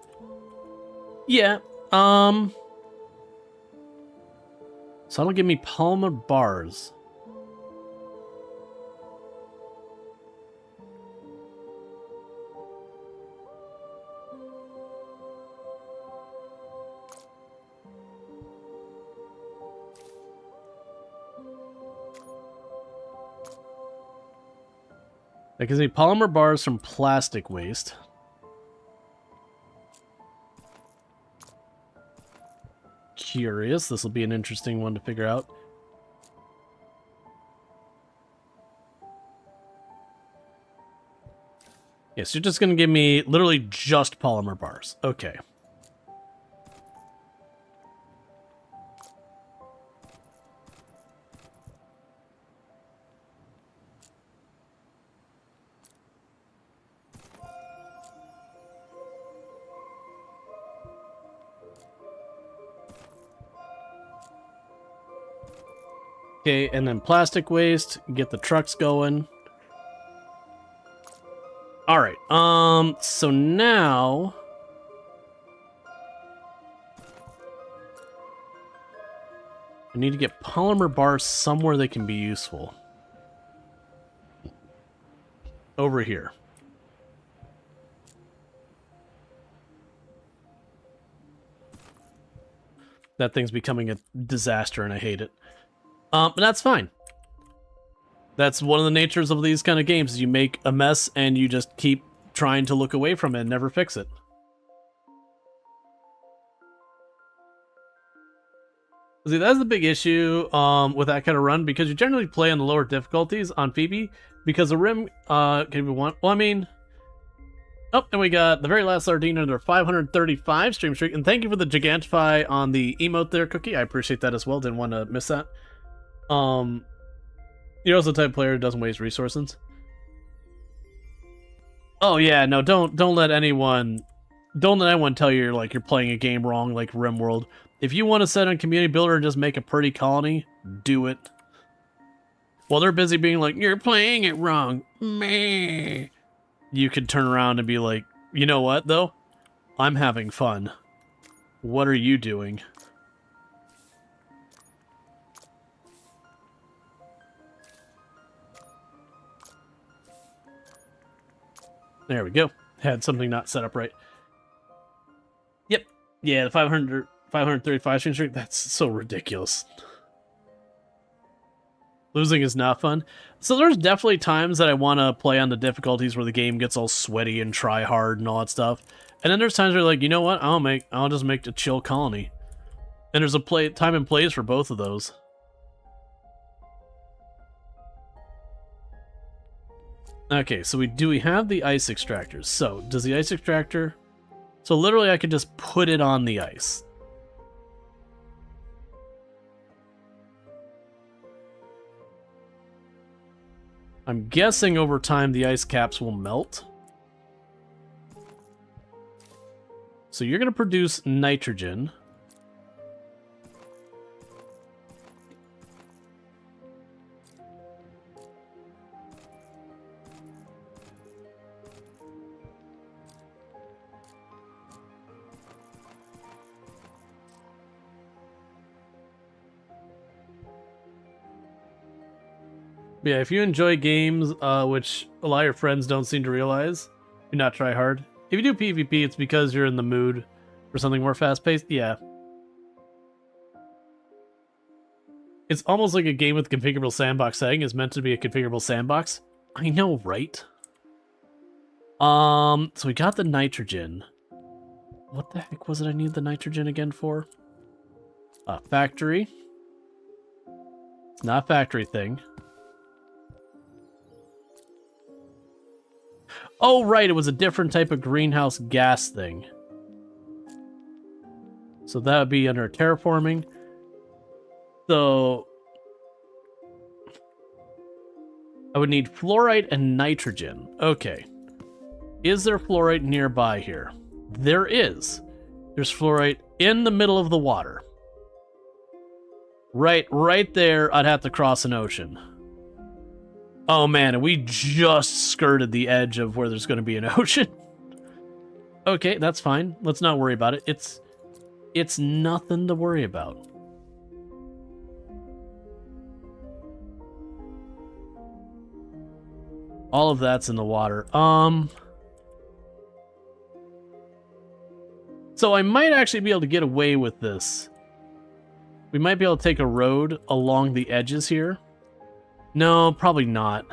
S1: Yeah. So that'll give me polymer bars. That gives me polymer bars from plastic waste. Curious. This will be an interesting one to figure out. Yes, you're just going to give me literally just polymer bars. Okay. Okay, and then plastic waste, get the trucks going. All right. So now I need to get polymer bars somewhere they can be useful. Over here. That thing's becoming a disaster and I hate it. But that's fine. That's one of the natures of these kind of games. You make a mess and you just keep trying to look away from it and never fix it. See, that's the big issue with that kind of run, because you generally play on the lower difficulties on Phoebe, because the rim, can we want, well, I mean, oh, and we got the very last Sardine under 535 stream streak, and thank you for the Gigantify on the emote there, Cookie. I appreciate that as well, didn't want to miss that. You're also the type of player who doesn't waste resources. Oh yeah, no, don't let anyone tell you you're playing a game wrong like RimWorld. If you want to set on Community Builder and just make a pretty colony, do it. While they're busy being like, you're playing it wrong, meh, you could turn around and be like, you know what though? I'm having fun. What are you doing? There we go. Had something not set up right. Yep. Yeah, the 535 stream streak, that's so ridiculous. Losing is not fun. So there's definitely times that I want to play on the difficulties where the game gets all sweaty and try hard and all that stuff. And then there's times where like, you know what? I'll just make a chill colony. And there's a time and place for both of those. Okay, so we have the ice extractors. So, does the ice extractor... So literally I could just put it on the ice. I'm guessing over time the ice caps will melt. So you're going to produce nitrogen. Yeah, if you enjoy games, which a lot of your friends don't seem to realize, do not try hard. If you do PvP, it's because you're in the mood for something more fast-paced. Yeah. It's almost like a game with configurable sandbox setting is meant to be a configurable sandbox. I know, right? So we got the nitrogen. What the heck was it I need the nitrogen again for? Factory. It's not a factory thing. Oh, right, it was a different type of greenhouse gas thing. So that would be under terraforming. So I would need fluorite and nitrogen. Okay. Is there fluorite nearby here? There is. There's fluorite in the middle of the water. Right there, I'd have to cross an ocean. Oh man, and we just skirted the edge of where there's going to be an ocean. Okay, that's fine. Let's not worry about it. It's nothing to worry about. All of that's in the water. So I might actually be able to get away with this. We might be able to take a road along the edges here. No, probably not.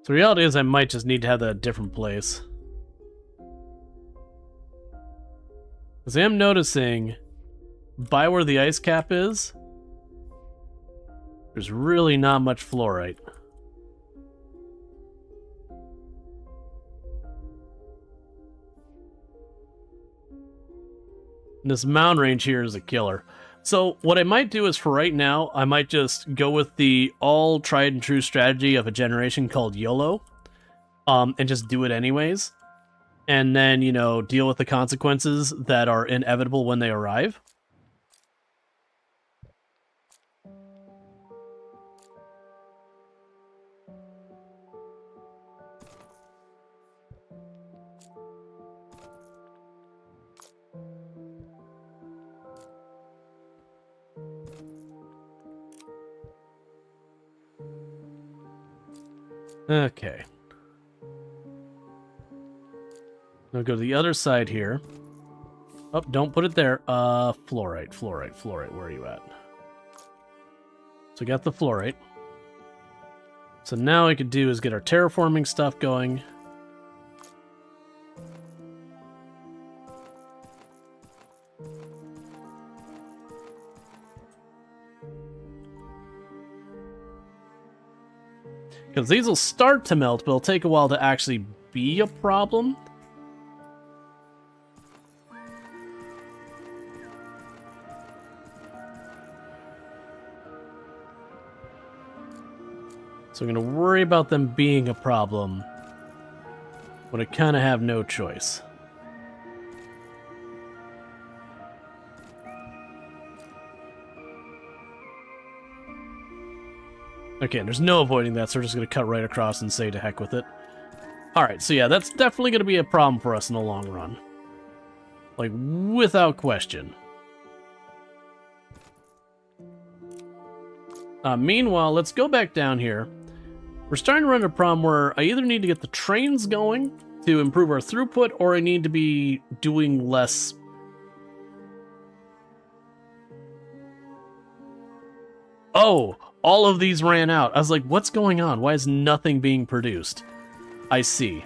S1: So the reality is I might just need to have that a different place. Because I am noticing, by where the ice cap is, there's really not much fluorite. And this mountain range here is a killer. So what I might do is, for right now, I might just go with the all tried and true strategy of a generation called YOLO, and just do it anyways. And then, you know, deal with the consequences that are inevitable when they arrive. Okay. Now go to the other side here. Oh, don't put it there. Fluorite. Where are you at? So we got the fluorite. So now what we could do is get our terraforming stuff going. Because these will start to melt, but it'll take a while to actually be a problem. So I'm going to worry about them being a problem when I kind of have no choice. Okay, there's no avoiding that, so we're just going to cut right across and say to heck with it. Alright, so yeah, that's definitely going to be a problem for us in the long run. Like, without question. Meanwhile, let's go back down here. We're starting to run into a problem where I either need to get the trains going to improve our throughput, or I need to be doing less. Oh, all of these ran out. I was like, what's going on? Why is nothing being produced? I see.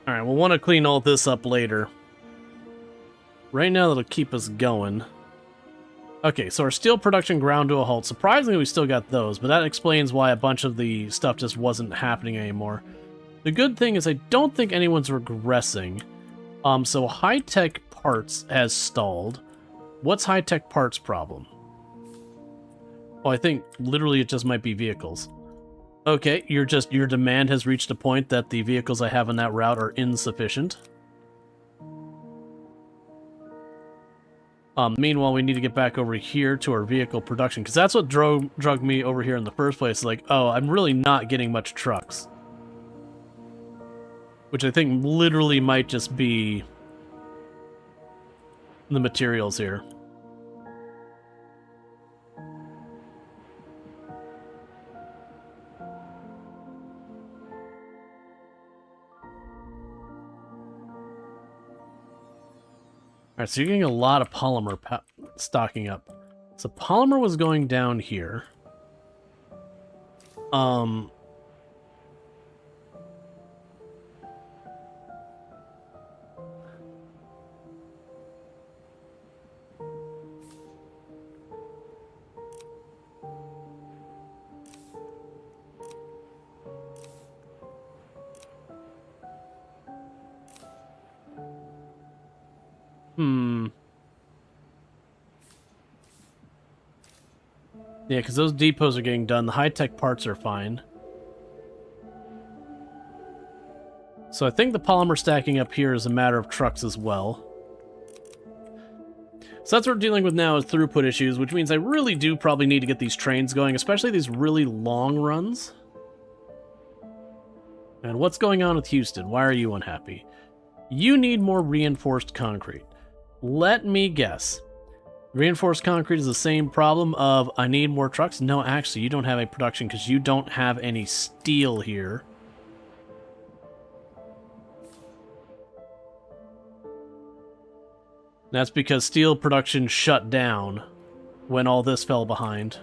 S1: Alright, we'll want to clean all this up later. Right now, that'll keep us going. Okay, so our steel production ground to a halt. Surprisingly, we still got those, but that explains why a bunch of the stuff just wasn't happening anymore. The good thing is I don't think anyone's regressing. So high-tech parts has stalled. What's high-tech parts problem? Oh, I think literally it just might be vehicles. Okay, your demand has reached a point that the vehicles I have on that route are insufficient. Meanwhile, we need to get back over here to our vehicle production, because that's what drug me over here in the first place. Like, oh, I'm really not getting much trucks. Which I think literally might just be the materials here. Alright, so you're getting a lot of polymer stocking up. So polymer was going down here. Yeah, because those depots are getting done. The high-tech parts are fine. So I think the polymer stacking up here is a matter of trucks as well. So that's what we're dealing with now is throughput issues, which means I really do probably need to get these trains going, especially these really long runs. And what's going on with Houston? Why are you unhappy? You need more reinforced concrete. Let me guess. Reinforced concrete is the same problem of I need more trucks? No, actually, you don't have a production because you don't have any steel here. That's because steel production shut down when all this fell behind.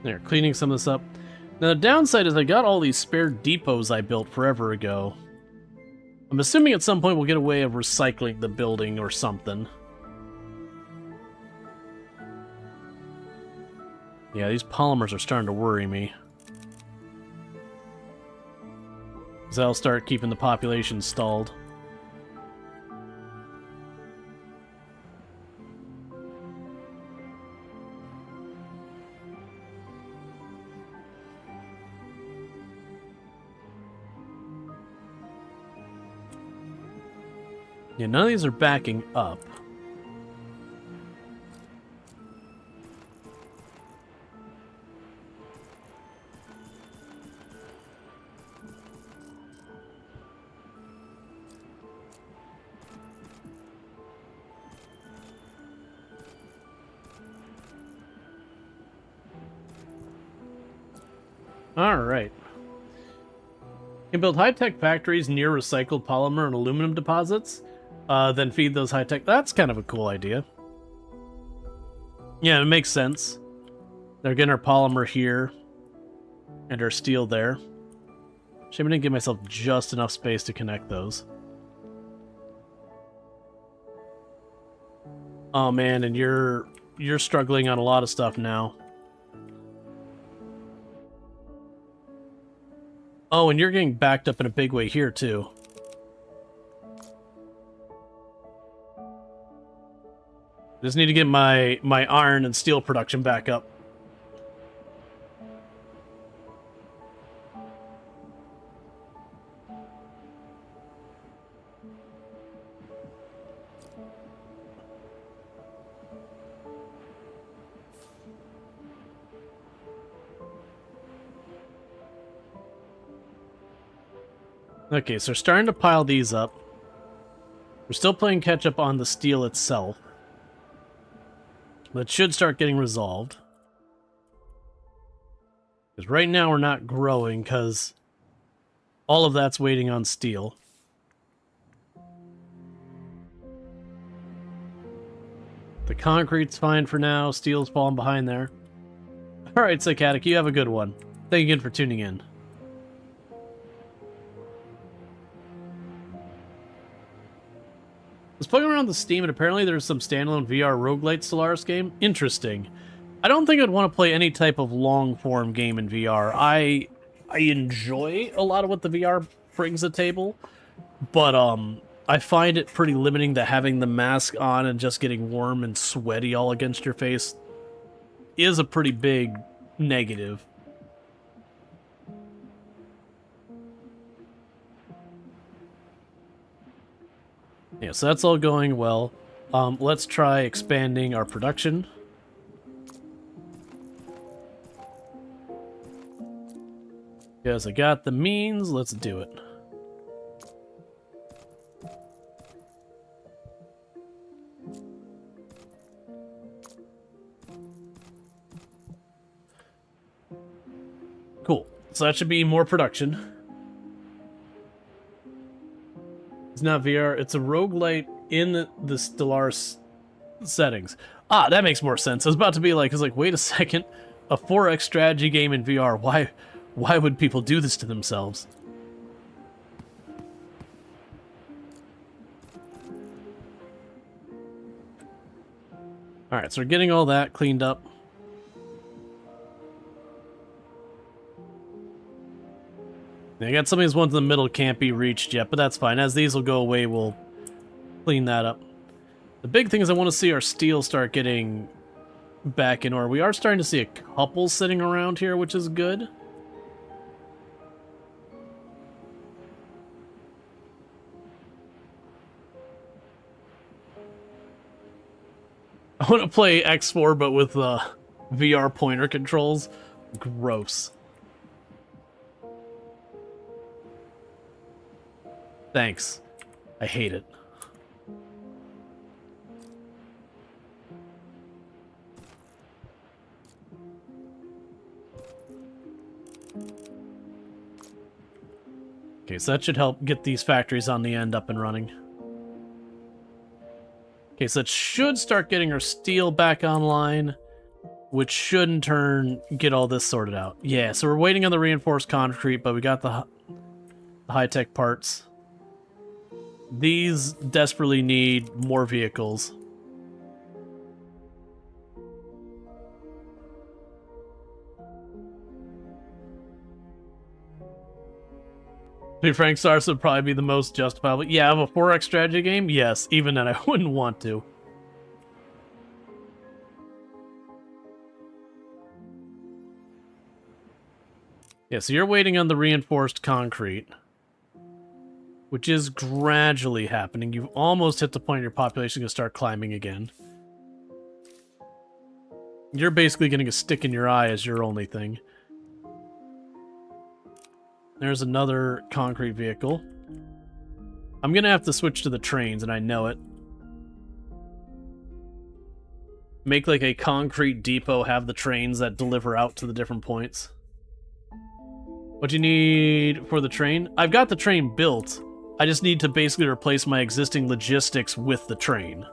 S1: There, cleaning some of this up. Now, the downside is I got all these spare depots I built forever ago. I'm assuming at some point we'll get a way of recycling the building or something. Yeah, these polymers are starting to worry me. Because that'll start keeping the population stalled. Yeah, none of these are backing up. All right. You can build high-tech factories near recycled polymer and aluminum deposits. Then feed those high-tech... That's kind of a cool idea. Yeah, it makes sense. They're getting our polymer here. And our steel there. Shame I didn't give myself just enough space to connect those. Oh man, and you're struggling on a lot of stuff now. Oh, and you're getting backed up in a big way here, too. Just need to get my iron and steel production back up. Okay, so we're starting to pile these up. We're still playing catch up on the steel itself. That should start getting resolved. Because right now we're not growing because all of that's waiting on steel. The concrete's fine for now. Steel's falling behind there. Alright, Psychotic, you have a good one. Thank you again for tuning in. I was playing around the Steam, and apparently there's some standalone VR roguelite Stellaris game. Interesting. I don't think I'd want to play any type of long-form game in VR. I enjoy a lot of what the VR brings to the table, but I find it pretty limiting that having the mask on and just getting warm and sweaty all against your face is a pretty big negative. Yeah, so that's all going well. Let's try expanding our production. Because I got the means, let's do it. Cool. So that should be more production. It's not VR, it's a roguelite in the Stellaris settings. Ah, that makes more sense. I was about to be like, wait a second, a 4X strategy game in VR. Why would people do this to themselves? Alright, so we're getting all that cleaned up. I got some of these ones in the middle can't be reached yet, but that's fine. As these will go away, we'll clean that up. The big thing is I want to see our steel start getting back in order. We are starting to see a couple sitting around here, which is good. I want to play X4, but with VR pointer controls. Gross. Thanks. I hate it. Okay, so that should help get these factories on the end up and running. Okay, so that should start getting our steel back online, which should in turn get all this sorted out. Yeah, so we're waiting on the reinforced concrete, but we got the high-tech parts. These desperately need more vehicles. To be frank, Stars would probably be the most justifiable. Yeah, of a 4X strategy game? Yes, even then I wouldn't want to. Yeah, so you're waiting on the reinforced concrete, which is gradually happening. You've almost hit the point your population is going to start climbing again. You're basically getting a stick in your eye as your only thing. There's another concrete vehicle. I'm going to have to switch to the trains, and I know it. Make like a concrete depot, have the trains that deliver out to the different points. What do you need for the train? I've got the train built. I just need to basically replace my existing logistics with the train.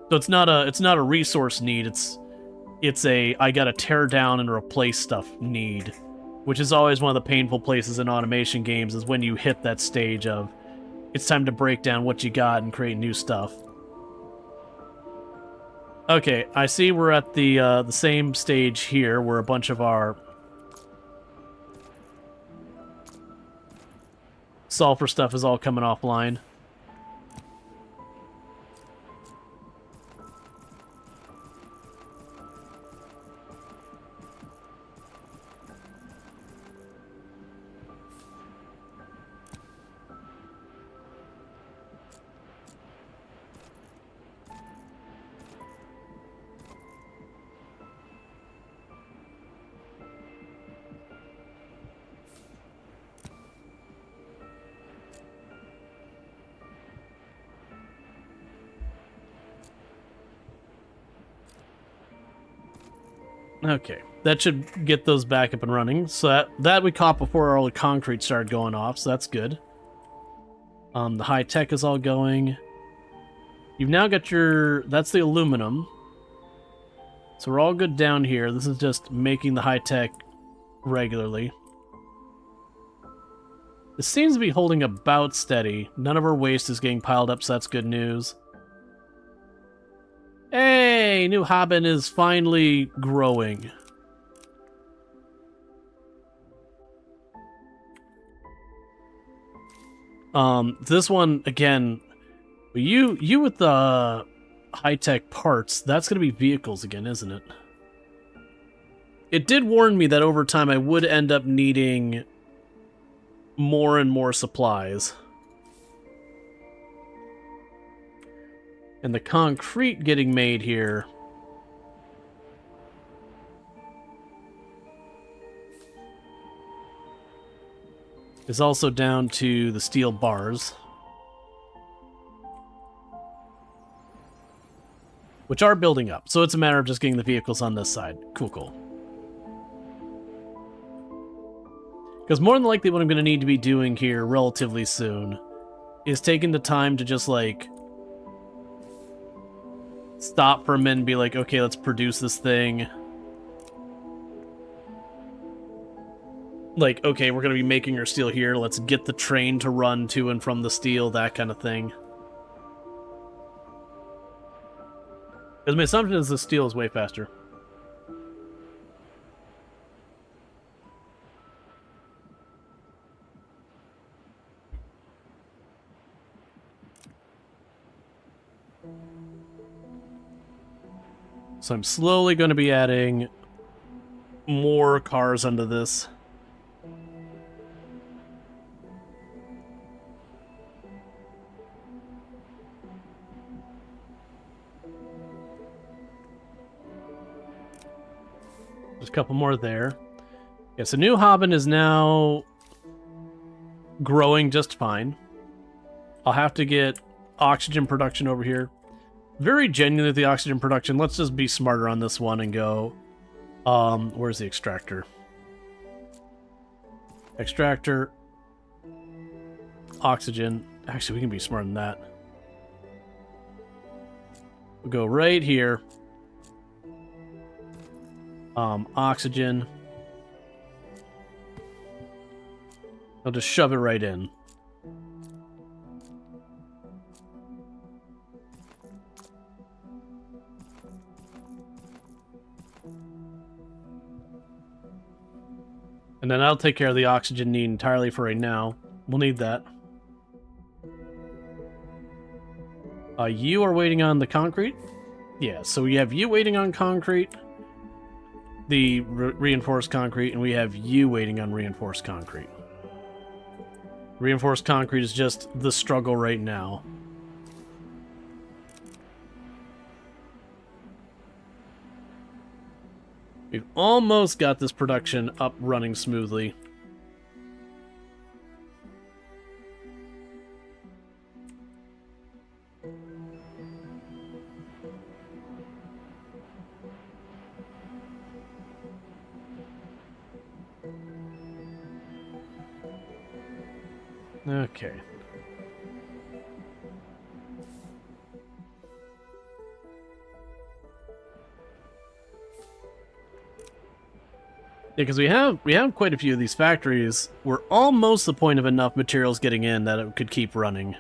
S1: So it's not a resource need, it's a I gotta tear down and replace stuff need. Which is always one of the painful places in automation games, is when you hit that stage of it's time to break down what you got and create new stuff. Okay, I see we're at the same stage here where a bunch of our sulfur stuff is all coming offline. Okay, that should get those back up and running. So that we caught before all the concrete started going off, so that's good. The high tech is all going. You've now got that's the aluminum. So we're all good down here. This is just making the high tech regularly. This seems to be holding about steady. None of our waste is getting piled up, so that's good news. Hey, New Haben is finally growing. This one, again, you with the high-tech parts, that's going to be vehicles again, isn't it? it did warn me that over time I would end up needing more and more supplies. And the concrete getting made here is also down to the steel bars, which are building up. So it's a matter of just getting the vehicles on this side. Cool, cool. Because more than likely what I'm going to need to be doing here relatively soon is taking the time to just, like, stop for a minute and be like, okay, let's produce this thing. Like, okay, we're going to be making our steel here. Let's get the train to run to and from the steel, that kind of thing. Because my assumption is the steel is way faster. So I'm slowly going to be adding more cars onto this. There's a couple more there. Yeah, so New Haven is now growing just fine. I'll have to get oxygen production over here. Very genuinely, the oxygen production. Let's just be smarter on this one and go. Where's the extractor? Extractor. Oxygen. Actually, we can be smarter than that. We'll go right here. Oxygen. I'll just shove it right in. And then I'll take care of the oxygen need entirely for right now. We'll need that. You are waiting on the concrete? Yeah, so we have you waiting on concrete, the reinforced concrete, and we have you waiting on reinforced concrete. Reinforced concrete is just the struggle right now. We've almost got this production up running smoothly. Okay. Yeah, because we have quite a few of these factories. We're almost the point of enough materials getting in that it could keep running.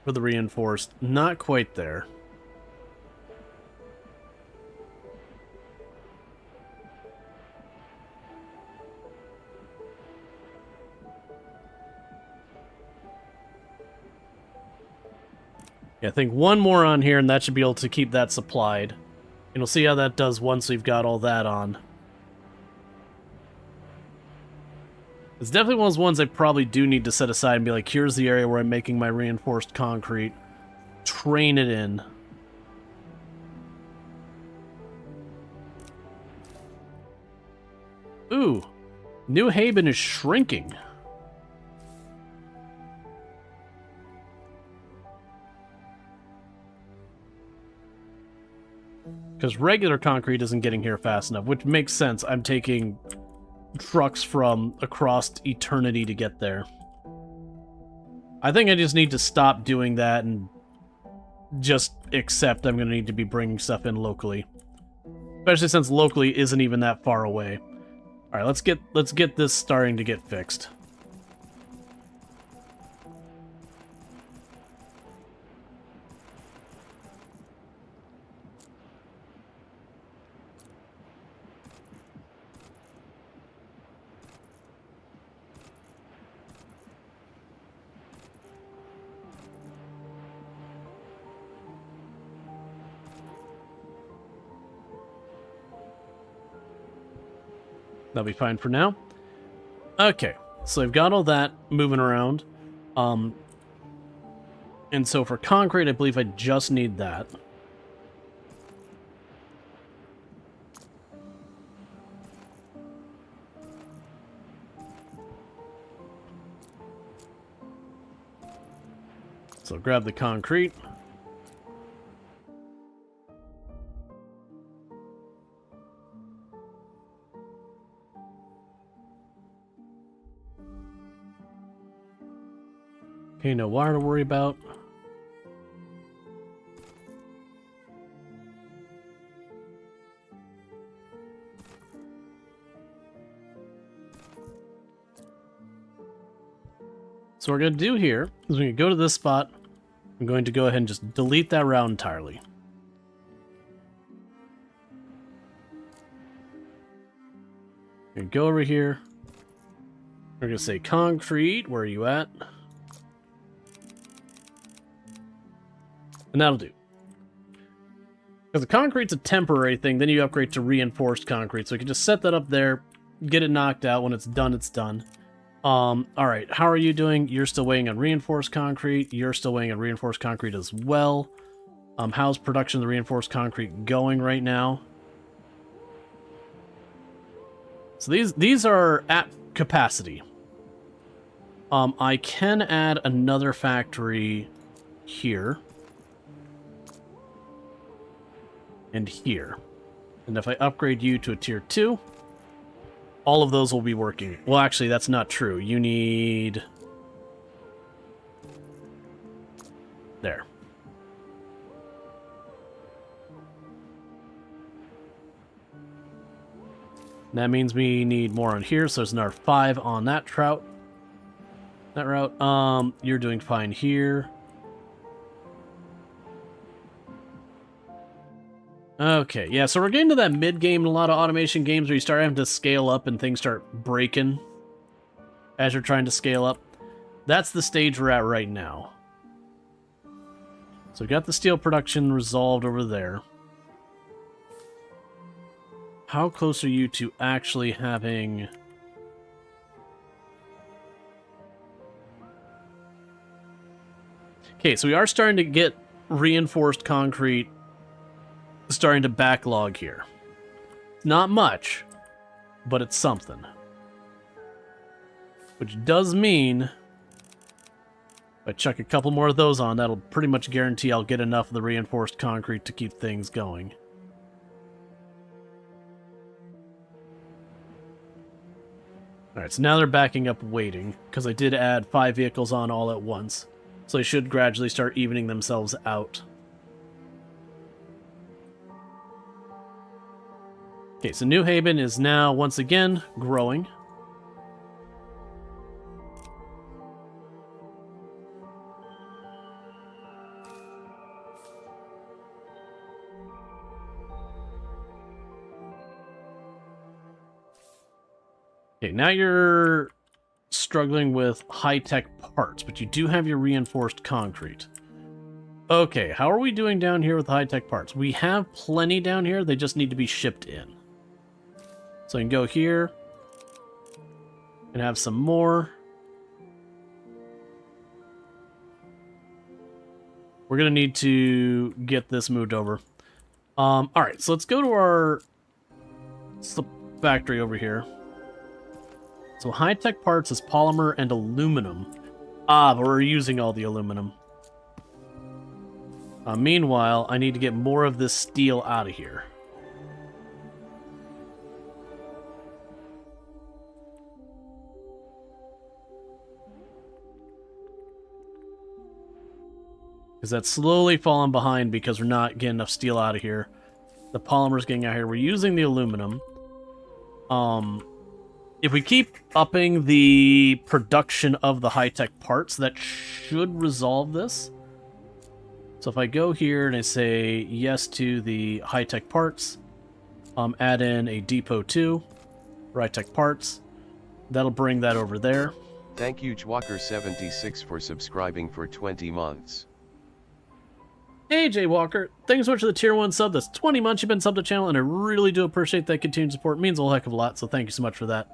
S1: For the reinforced. Not quite there. Yeah, I think one more on here and that should be able to keep that supplied. And we'll see how that does once we've got all that on. It's definitely one of those ones I probably do need to set aside and be like, here's the area where I'm making my reinforced concrete. Train it in. Ooh. New Haven is shrinking. Because regular concrete isn't getting here fast enough, which makes sense. I'm taking trucks from across eternity to get there. I think I just need to stop doing that and just accept I'm going to need to be bringing stuff in locally. Especially since locally isn't even that far away. Alright, let's get this starting to get fixed. That'll be fine for now. Okay, so I've got all that moving around. And so for concrete, I believe I just need that. So grab the concrete. Okay, no wire to worry about. So what we're going to do here is we're going to go to this spot. I'm going to go ahead and just delete that route entirely. We're going to go over here. We're going to say concrete. Where are you at? And that'll do. Because the concrete's a temporary thing, then you upgrade to reinforced concrete. So you can just set that up there, get it knocked out. When it's done, it's done. Alright, how are you doing? You're still waiting on reinforced concrete. You're still waiting on reinforced concrete as well. How's production of the reinforced concrete going right now? So these are at capacity. I can add another factory here. And here. And if I upgrade you to a tier 2, all of those will be working. Well, actually, that's not true. You need... There. That means we need more on here, so there's another 5 on that route. You're doing fine here. Okay, yeah, so we're getting to that mid-game in a lot of automation games where you start having to scale up and things start breaking as you're trying to scale up. That's the stage we're at right now. So we got the steel production resolved over there. How close are you to actually having... Okay, so we are starting to get reinforced concrete starting to backlog here. Not much, but it's something. Which does mean if I chuck a couple more of those on, that'll pretty much guarantee I'll get enough of the reinforced concrete to keep things going. Alright, so now they're backing up waiting, because I did add 5 vehicles on all at once. So they should gradually start evening themselves out. Okay, so New Haven is now, once again, growing. Okay, now you're struggling with high-tech parts, but you do have your reinforced concrete. Okay, how are we doing down here with high-tech parts? We have plenty down here, they just need to be shipped in. So I can go here and have some more. We're going to need to get this moved over. Alright, so let's go to our factory over here. So high-tech parts is polymer and aluminum. Ah, but we're using all the aluminum. Meanwhile, I need to get more of this steel out of here. Because that's slowly falling behind because we're not getting enough steel out of here. The polymer's getting out here. We're using the aluminum. If we keep upping the production of the high-tech parts, that should resolve this. So if I go here and I say yes to the high-tech parts, add in a depot 2 for high-tech parts, that'll bring that over there.
S3: Thank you Chwalker76 for subscribing for 20 months.
S1: Hey, Jay Walker. Thanks so much for the tier 1 sub. That's 20 months you've been subbed to the channel, and I really do appreciate that continued support. It means a whole heck of a lot, so thank you so much for that.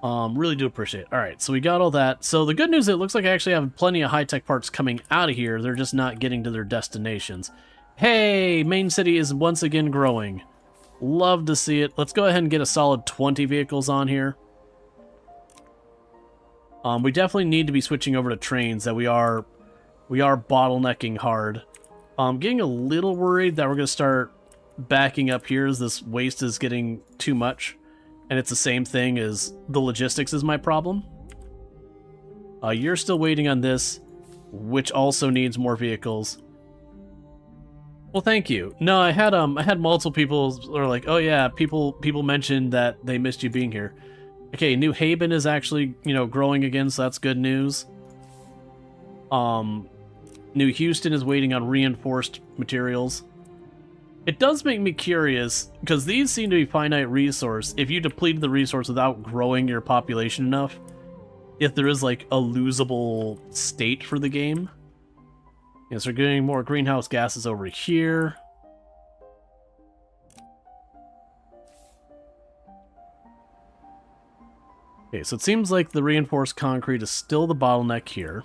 S1: Really do appreciate it. Alright, so we got all that. So the good news is it looks like I actually have plenty of high-tech parts coming out of here. They're just not getting to their destinations. Hey, main city is once again growing. Love to see it. Let's go ahead and get a solid 20 vehicles on here. We definitely need to be switching over to trains that we are bottlenecking hard. Getting a little worried that we're going to start backing up here as this waste is getting too much. And it's the same thing as the logistics is my problem. You're still waiting on this, which also needs more vehicles. Well, thank you. No, I had multiple people who are like, oh yeah, people mentioned that they missed you being here. Okay, New Haven is actually, growing again, so that's good news. New Houston is waiting on reinforced materials. It does make me curious, because these seem to be finite resource. If you depleted the resource without growing your population enough, if there is, like, a losable state for the game. Yes, we're getting more greenhouse gases over here. Okay, so it seems like the reinforced concrete is still the bottleneck here.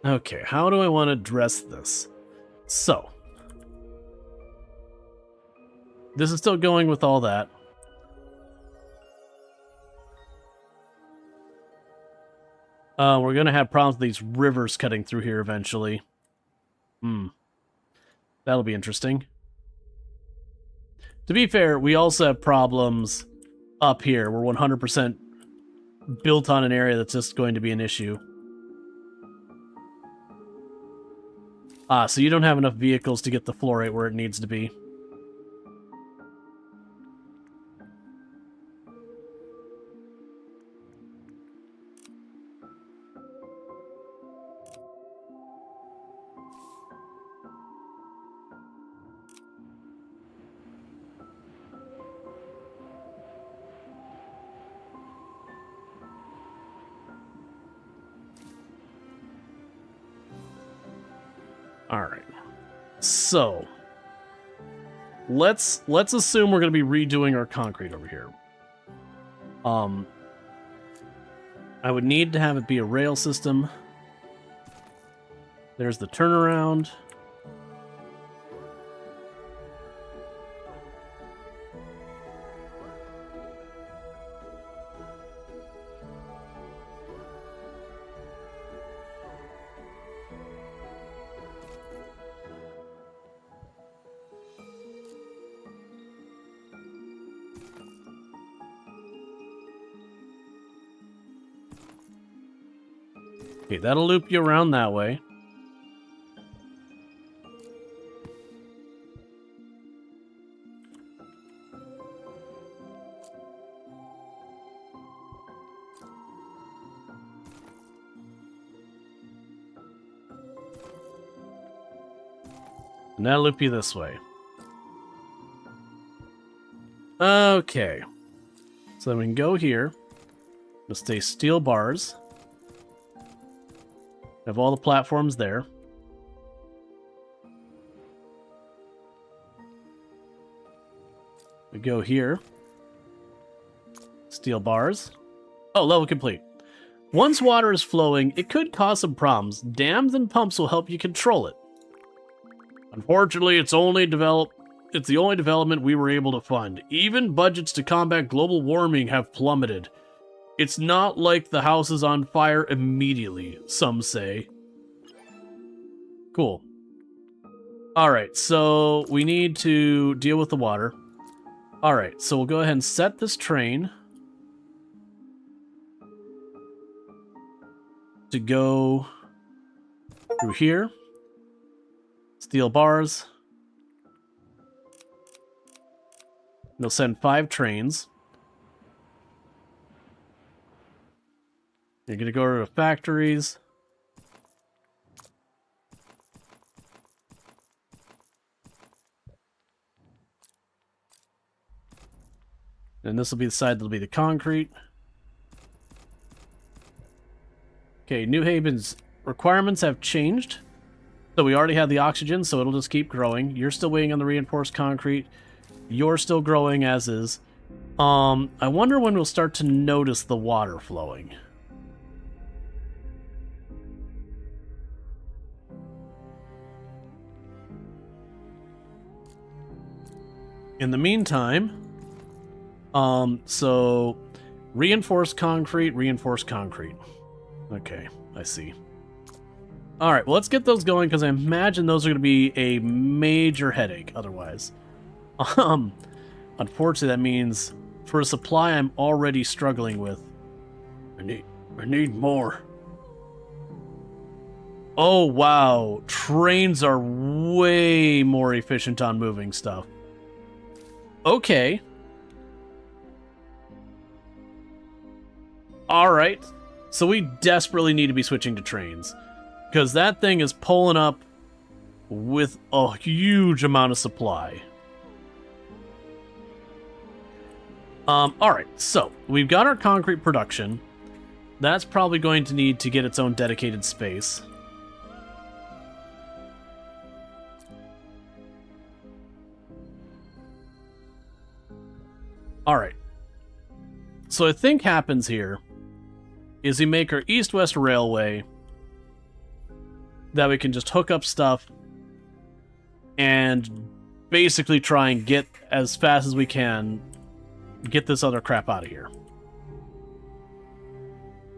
S1: Okay, how do I want to address this? So, this is still going with all that. We're going to have problems with these rivers cutting through here eventually. That'll be interesting. To be fair, we also have problems up here. We're 100% built on an area that's just going to be an issue. So you don't have enough vehicles to get the floor rate where it needs to be. Alright. So let's assume we're going to be redoing our concrete over here. I would need to have it be a rail system. There's the turnaround. Okay, that'll loop you around that way. And that'll loop you this way. Okay. So then we can go here. We'll stay steel bars. Have all the platforms there. We go here. Steel bars. Oh, level complete. Once water is flowing, it could cause some problems. Dams and pumps will help you control it. Unfortunately, it's the only development we were able to fund. Even budgets to combat global warming have plummeted. It's not like the house is on fire immediately, some say. Cool. Alright, so we need to deal with the water. Alright, so we'll go ahead and set this train to go through here. Steel bars. They'll send 5 trains. You're going to go to factories. And this will be the side that'll be the concrete. Okay, New Haven's requirements have changed. So we already have the oxygen, so it'll just keep growing. You're still waiting on the reinforced concrete. You're still growing as is. I wonder when we'll start to notice the water flowing. In the meantime, so reinforced concrete. Okay, I see. Alright, well, let's get those going, because I imagine those are going to be a major headache otherwise. Unfortunately, that means for a supply I'm already struggling with. I need more. Oh, wow. Trains are way more efficient on moving stuff. Okay. Alright. So we desperately need to be switching to trains. Because that thing is pulling up with a huge amount of supply. Alright, so we've got our concrete production. That's probably going to need to get its own dedicated space. Alright. So I think happens here is we make our east-west railway that we can just hook up stuff and basically try and get as fast as we can get this other crap out of here.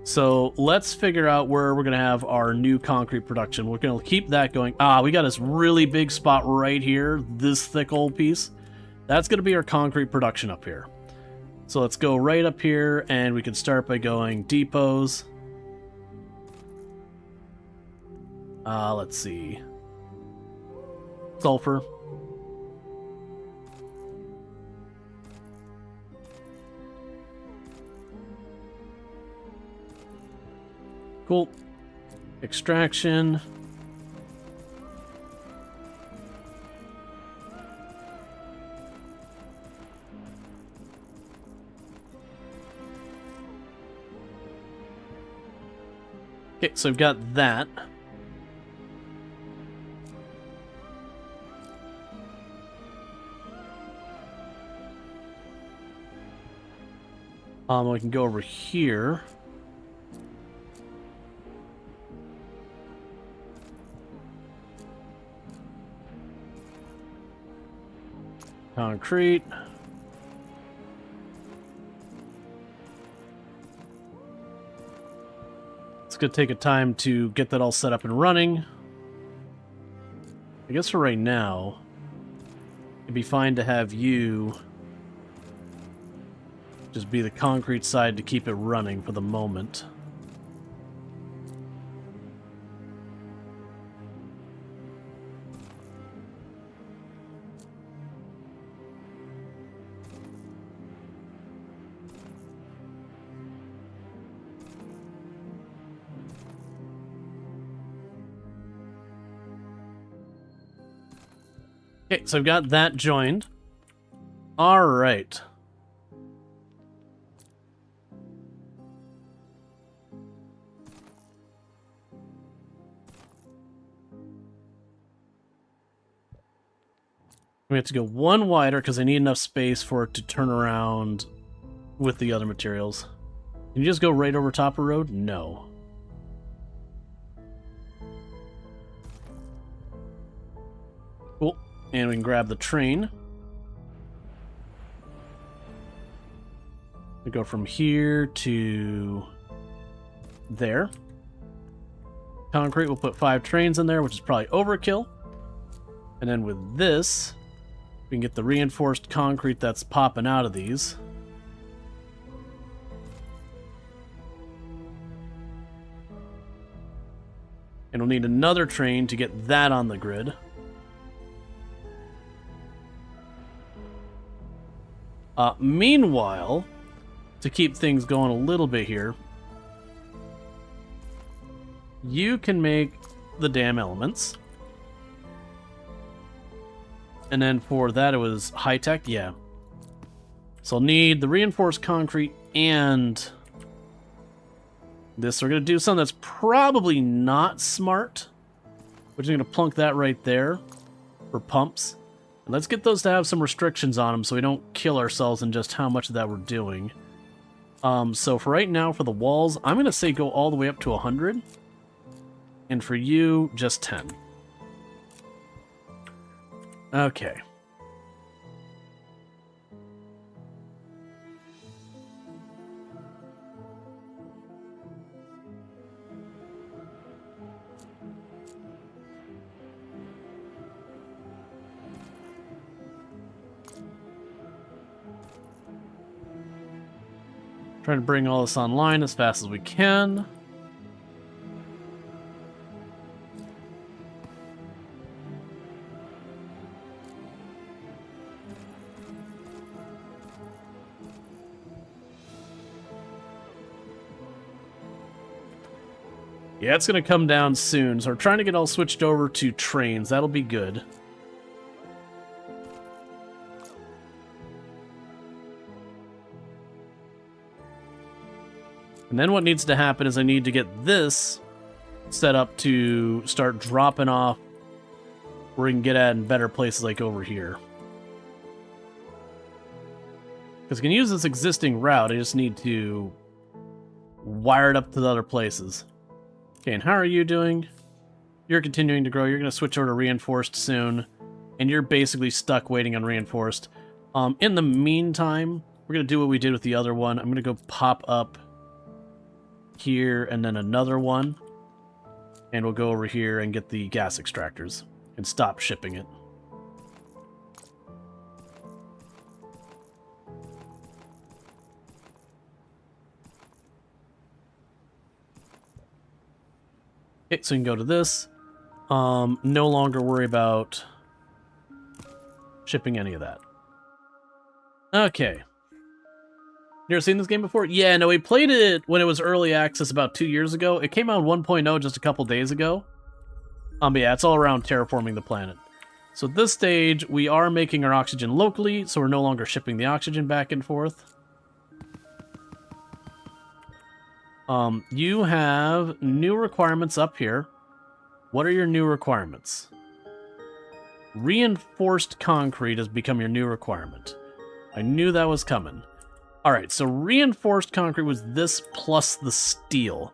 S1: So let's figure out where we're going to have our new concrete production. We're going to keep that going. We got this really big spot right here, this thick old piece. That's going to be our concrete production up here. So let's go right up here, and we can start by going depots. Let's see. Sulfur. Cool. Extraction. Okay, so we've got that. We can go over here. Concrete. It's going to take a time to get that all set up and running. I guess for right now, it'd be fine to have you just be the concrete side to keep it running for the moment. Okay, so I've got that joined. All right. We have to go one wider because I need enough space for it to turn around with the other materials. Can you just go right over top of the road? No. Cool. And we can grab the train. We go from here to there. Concrete, we'll put 5 trains in there, which is probably overkill. And then with this, we can get the reinforced concrete that's popping out of these. And we'll need another train to get that on the grid. Meanwhile, to keep things going a little bit here, you can make the dam elements. And then for that it was high-tech, yeah. So I'll need the reinforced concrete and this. We're going to do something that's probably not smart. We're just going to plunk that right there for pumps. And let's get those to have some restrictions on them so we don't kill ourselves in just how much of that we're doing. So for right now, for the walls, I'm going to say go all the way up to 100. And for you, just 10. Okay. Trying to bring all this online as fast as we can. Yeah, it's going to come down soon, so we're trying to get all switched over to trains. That'll be good. And then what needs to happen is I need to get this set up to start dropping off where we can get at in better places like over here. Because we can use this existing route, I just need to wire it up to the other places. Okay, and how are you doing? You're continuing to grow. You're going to switch over to reinforced soon. And you're basically stuck waiting on reinforced. In the meantime, we're going to do what we did with the other one. I'm going to go pop up here and then another one. And we'll go over here and get the gas extractors and stop shipping it. Okay, so we can go to this. No longer worry about shipping any of that. Okay. You ever seen this game before? Yeah, no, we played it when it was early access about 2 years ago. It came out 1.0 just a couple days ago. But yeah, it's all around terraforming the planet. So at this stage, we are making our oxygen locally, so we're no longer shipping the oxygen back and forth. You have new requirements up here. What are your new requirements? Reinforced concrete has become your new requirement. I knew that was coming. Alright, so reinforced concrete was this plus the steel.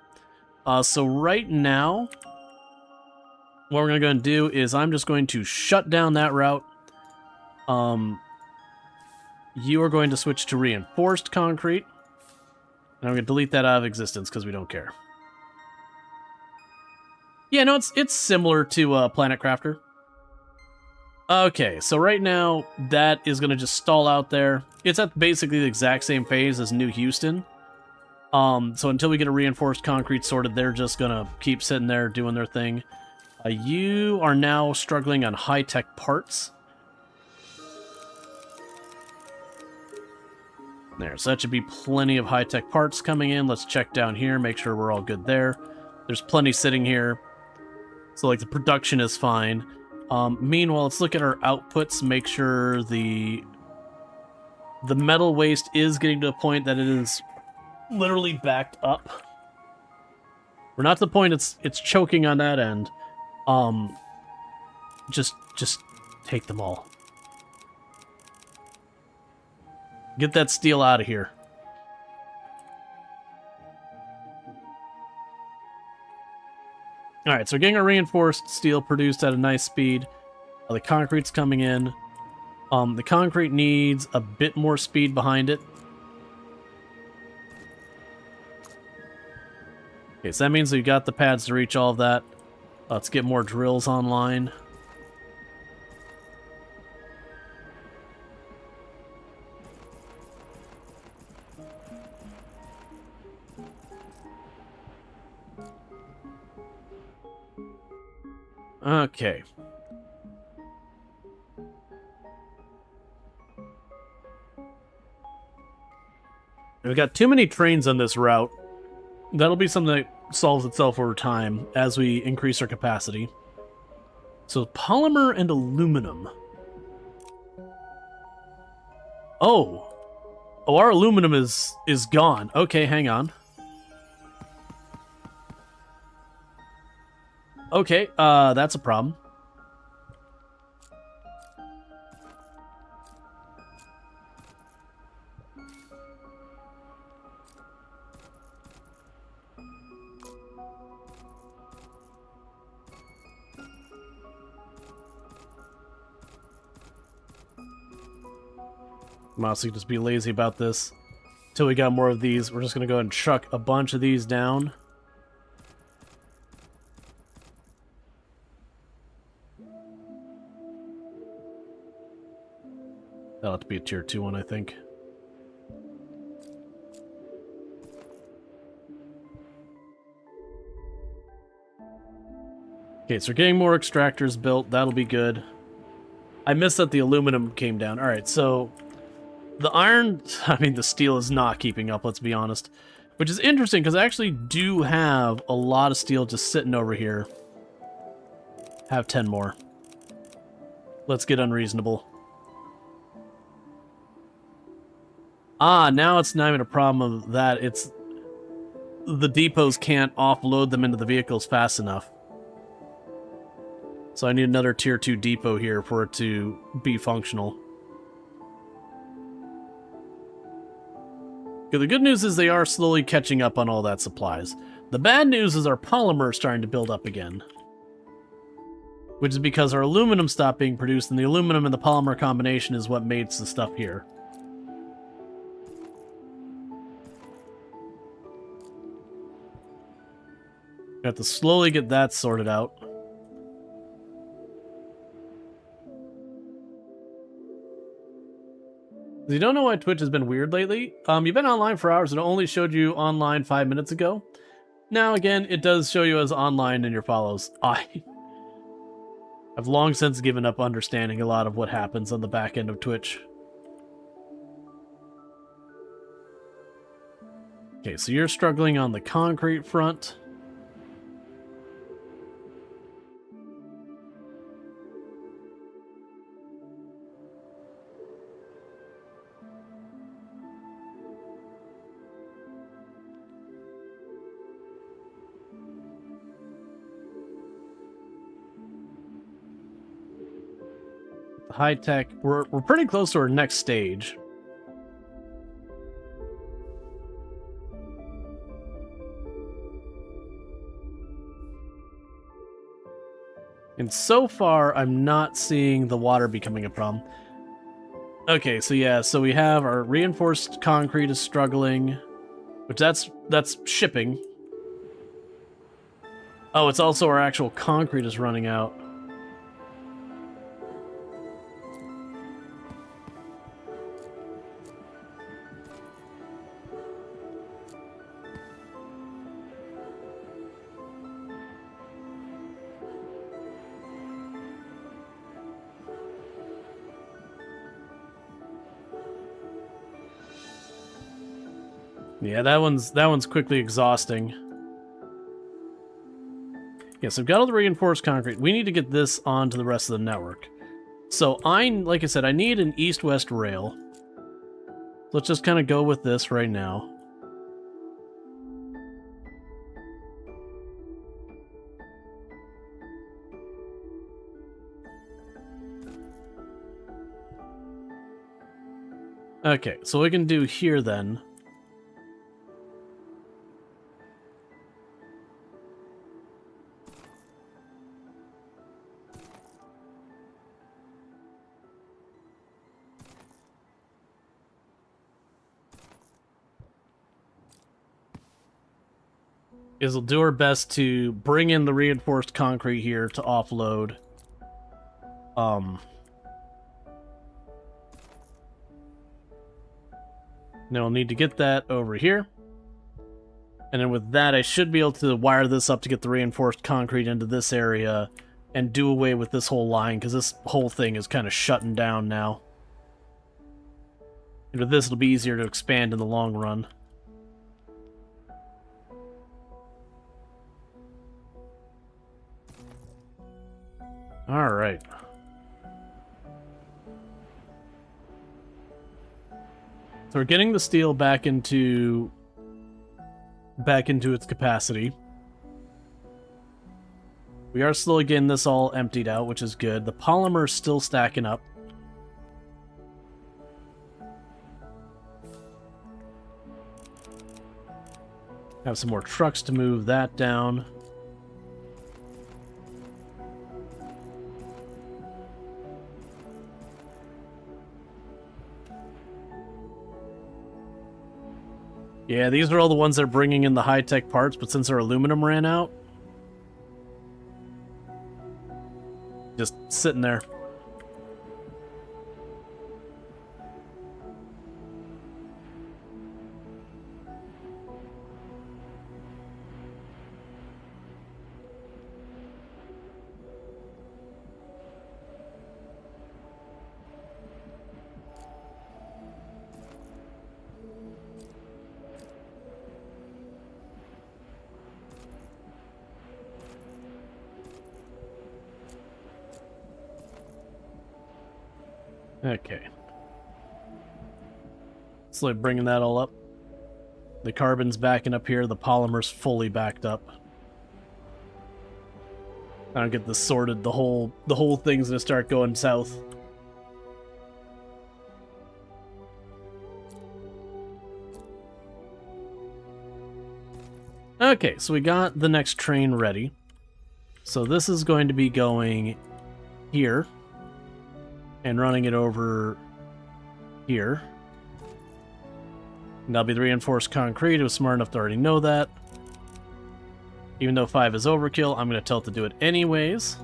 S1: So right now, what we're going to go and do is I'm just going to shut down that route. You are going to switch to reinforced concrete. And I'm going to delete that out of existence because we don't care. Yeah, no, it's similar to Planet Crafter. Okay, so right now, that is going to just stall out there. It's at basically the exact same phase as New Houston. So until we get a reinforced concrete sorted, they're just going to keep sitting there doing their thing. You are now struggling on high-tech parts. There, so that should be plenty of high-tech parts coming in. Let's check down here, make sure we're all good there. There's plenty sitting here. So, like, the production is fine. Meanwhile, let's look at our outputs, make sure the metal waste is getting to a point that it is literally backed up. We're not to the point it's choking on that end. Just take them all. Get that steel out of here. Alright, so we're getting our reinforced steel produced at a nice speed. The concrete's coming in. The concrete needs a bit more speed behind it. Okay, so that means we've got the pads to reach all of that. Let's get more drills online. Okay. We've got too many trains on this route. That'll be something that solves itself over time as we increase our capacity. So polymer and aluminum. Oh, Oh, our aluminum is gone. Okay, hang on. Okay, that's a problem. I'm honestly just be lazy about this until we got more of these. We're just gonna go ahead and chuck a bunch of these down. That'll have to be a tier 2 one, I think. Okay, so we're getting more extractors built. That'll be good. I missed that the aluminum came down. Alright, so the iron, I mean, the steel is not keeping up, let's be honest. Which is interesting, because I actually do have a lot of steel just sitting over here. Have 10 more. Let's get unreasonable. Ah, now it's not even a problem of that. It's the depots can't offload them into the vehicles fast enough. So I need another tier 2 depot here for it to be functional. Okay, the good news is they are slowly catching up on all that supplies. The bad news is our polymer is starting to build up again. Which is because our aluminum stopped being produced, and the aluminum and the polymer combination is what makes the stuff here. We have to slowly get that sorted out. You don't know why Twitch has been weird lately? You've been online for hours and it only showed you online 5 minutes ago. Now again, it does show you as online in your follows. I've long since given up understanding a lot of what happens on the back end of Twitch. Okay, so you're struggling on the concrete front. High tech. We're pretty close to our next stage. And so far, I'm not seeing the water becoming a problem. Okay, so yeah, so we have our reinforced concrete is struggling, which that's shipping. Oh, it's also our actual concrete is running out. Yeah, that one's quickly exhausting. Yes, I've got all the reinforced concrete. We need to get this onto the rest of the network. So like I said, I need an east-west rail. Let's just kind of go with this right now. Okay, so what we can do here then is we'll do our best to bring in the reinforced concrete here to offload. Now we'll need to get that over here. And then with that, I should be able to wire this up to get the reinforced concrete into this area and do away with this whole line, because this whole thing is kind of shutting down now. And with this, it'll be easier to expand in the long run. Alright. So we're getting the steel back into its capacity. We are slowly getting this all emptied out, which is good. The polymer is still stacking up. Have some more trucks to move that down. Yeah, these are all the ones that are bringing in the high-tech parts, but since our aluminum ran out, just sitting there. Okay. Slowly bringing that all up. The carbon's backing up here. The polymer's fully backed up. I don't get this sorted. The whole thing's gonna start going south. Okay, so we got the next train ready. So this is going to be going here. And running it over here. And that'll be the reinforced concrete. It was smart enough to already know that. Even though 5 is overkill, I'm going to tell it to do it anyways.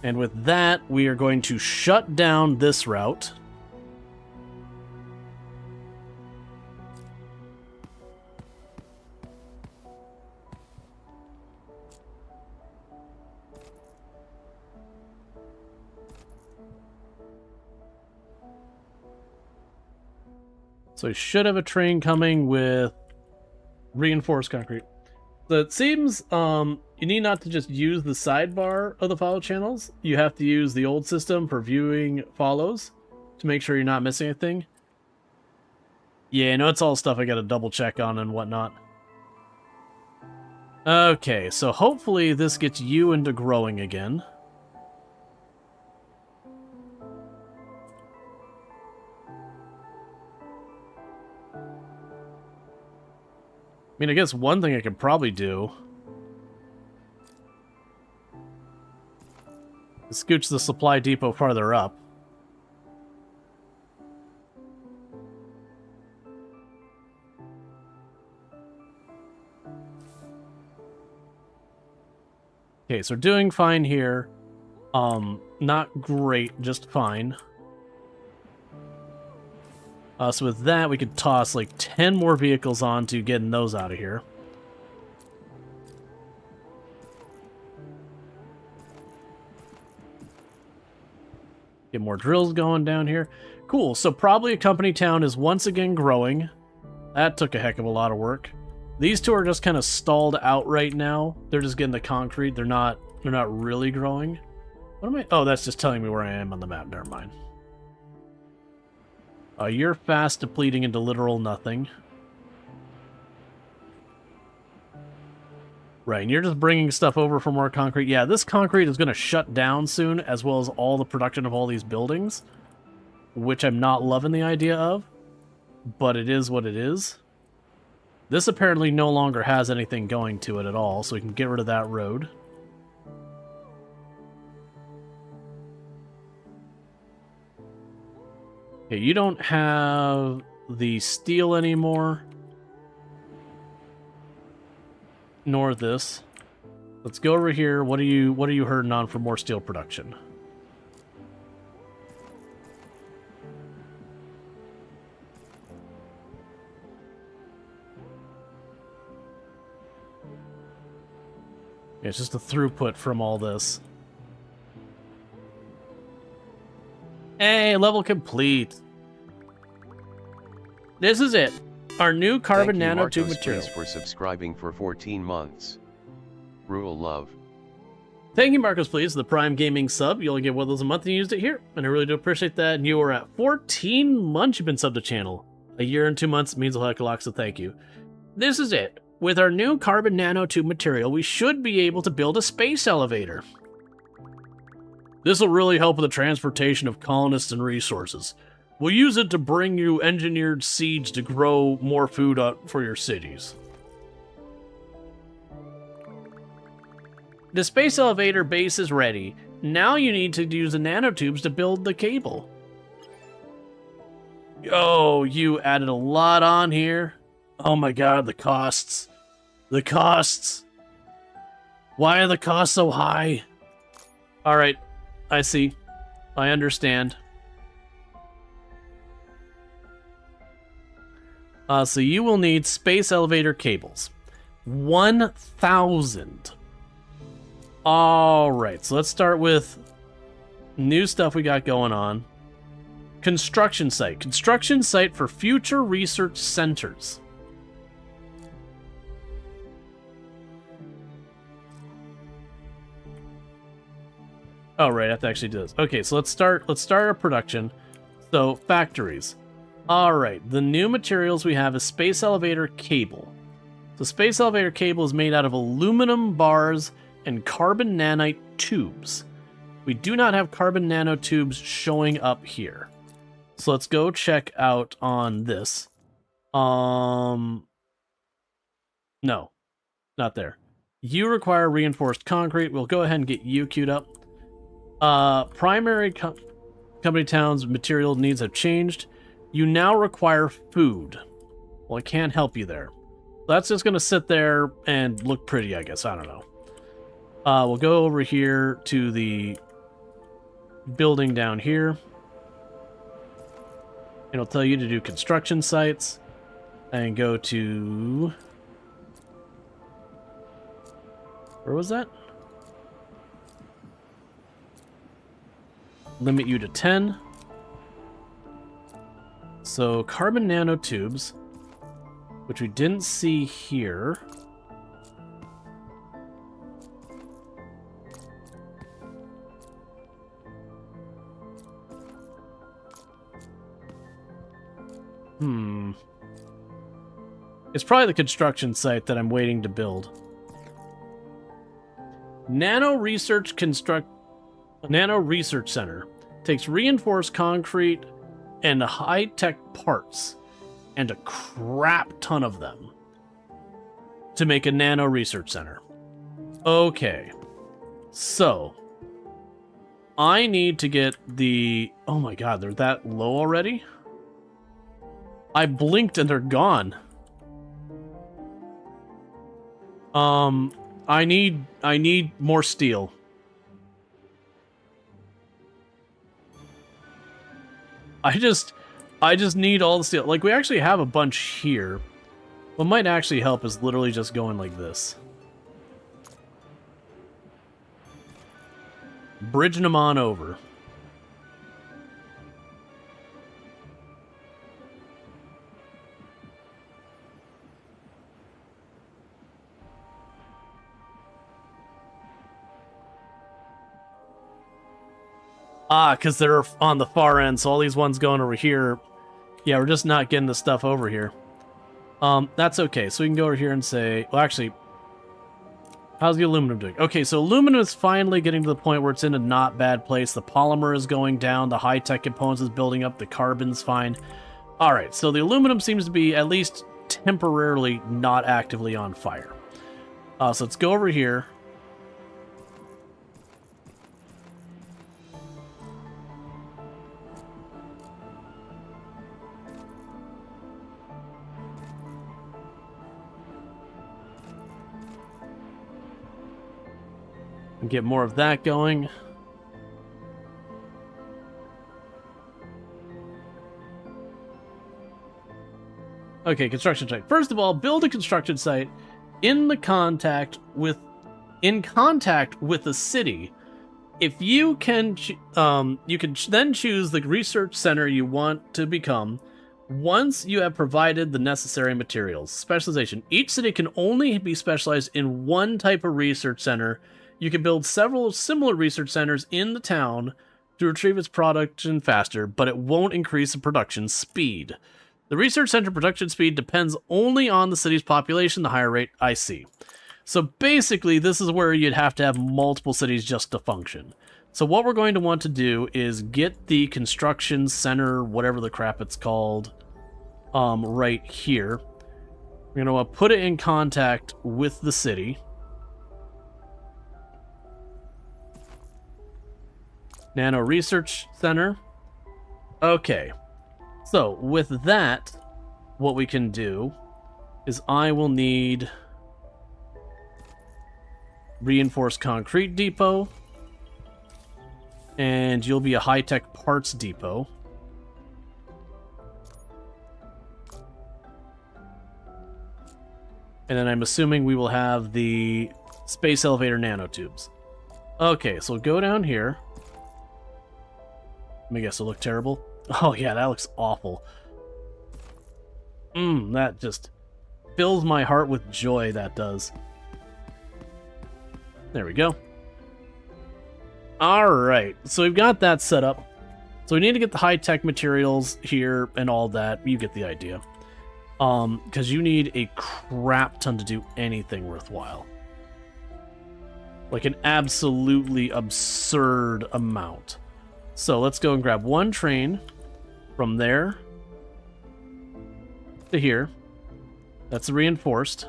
S1: And with that, we are going to shut down this route. So we should have a train coming with reinforced concrete. So it seems you need not to just use the sidebar of the follow channels. You have to use the old system for viewing follows to make sure you're not missing anything. Yeah, I know it's all stuff I gotta double check on and whatnot. Okay, so hopefully this gets you into growing again. I mean, I guess one thing I could probably do is scooch the supply depot farther up. Okay, so we're doing fine here. Not great, just fine. So with that, we could toss like 10 more vehicles onto getting those out of here. Get more drills going down here. Cool, so probably a company town is once again growing. That took a heck of a lot of work. These two are just kind of stalled out right now. They're just getting the concrete. They're not really growing. What am I? Oh, that's just telling me where I am on the map. Never mind. You're fast depleting into literal nothing. Right, and you're just bringing stuff over for more concrete. Yeah, this concrete is going to shut down soon, as well as all the production of all these buildings, which I'm not loving the idea of, but it is what it is. This apparently no longer has anything going to it at all, so we can get rid of that road. Okay, you don't have the steel anymore. Nor this. Let's go over here. What are you hurting on for more steel production? It's just a throughput from all this. Hey, level complete. This is it. Our new carbon nanotube material.
S3: Thank you, for subscribing for 14 months. Rual love.
S1: Thank you, Marcos, please, the Prime Gaming sub. You only get one of those a month and you used it here. And I really do appreciate that. And you are at 14 months you've been subbed to channel. A year and 2 months means a heck of a lot, so thank you. This is it. With our new carbon nanotube material, we should be able to build a space elevator. This will really help with the transportation of colonists and resources. We'll use it to bring you engineered seeds to grow more food up for your cities. The space elevator base is ready. Now you need to use the nanotubes to build the cable. Oh, you added a lot on here. Oh my god, the costs. The costs. Why are the costs so high? Alright, I see. I understand. So you will need space elevator cables. 1,000. Alright, so let's start with new stuff we got going on. Construction site. Construction site for future research centers. Oh, right, I have to actually do this. Okay, so let's start our production. So, factories. Alright, the new materials we have is space elevator cable. The space elevator cable is made out of aluminum bars and carbon nanite tubes. We do not have carbon nanotubes showing up here. So let's go check out on this. No, not there. You require reinforced concrete. We'll go ahead and get you queued up. Primary company towns material needs have changed. You now require food. Well, I can't help you there. That's just going to sit there and look pretty, I guess. I don't know. We'll go over here to the building down here. It'll tell you to do construction sites. And go to... Where was that? Limit you to 10. So, carbon nanotubes, which we didn't see here. It's probably the construction site that I'm waiting to build. Nano Research Center takes reinforced concrete and high-tech parts and a crap ton of them to make a nano research center. Okay. So I need to get the... Oh my god, they're that low already? I blinked and they're gone. I need more steel. I just need all the steel. Like, we actually have a bunch here. What might actually help is literally just going like this. Bridging them on over. Ah, because they're on the far end, so all these ones going over here. Yeah, we're just not getting the stuff over here. That's okay. So we can go over here and say... Well, actually, how's the aluminum doing? Okay, so aluminum is finally getting to the point where it's in a not bad place. The polymer is going down. The high-tech components is building up. The carbon's fine. Alright, so the aluminum seems to be at least temporarily not actively on fire. So let's go over here. Get more of that going. Okay, construction site. First of all, build a construction site in contact with the city. If you can, you can then choose the research center you want to become. Once you have provided the necessary materials, specialization. Each city can only be specialized in one type of research center. You can build several similar research centers in the town to retrieve its production faster, but it won't increase the production speed. The research center production speed depends only on the city's population, the higher rate I see. So basically, this is where you'd have to have multiple cities just to function. So what we're going to want to do is get the construction center, whatever the crap it's called, right here. We're going to put it in contact with the city. Nano Research Center. Okay. So with that, what we can do is I will need reinforced concrete depot, and you'll be a high-tech parts depot. And then I'm assuming we will have the space elevator nanotubes. Okay, so go down here. Let me guess, it'll look terrible. Oh yeah, that looks awful. That just fills my heart with joy, that does. There we go. Alright, so we've got that set up. So we need to get the high-tech materials here and all that. You get the idea. Because you need a crap ton to do anything worthwhile. Like an absolutely absurd amount. So let's go and grab one train from there to here. That's reinforced.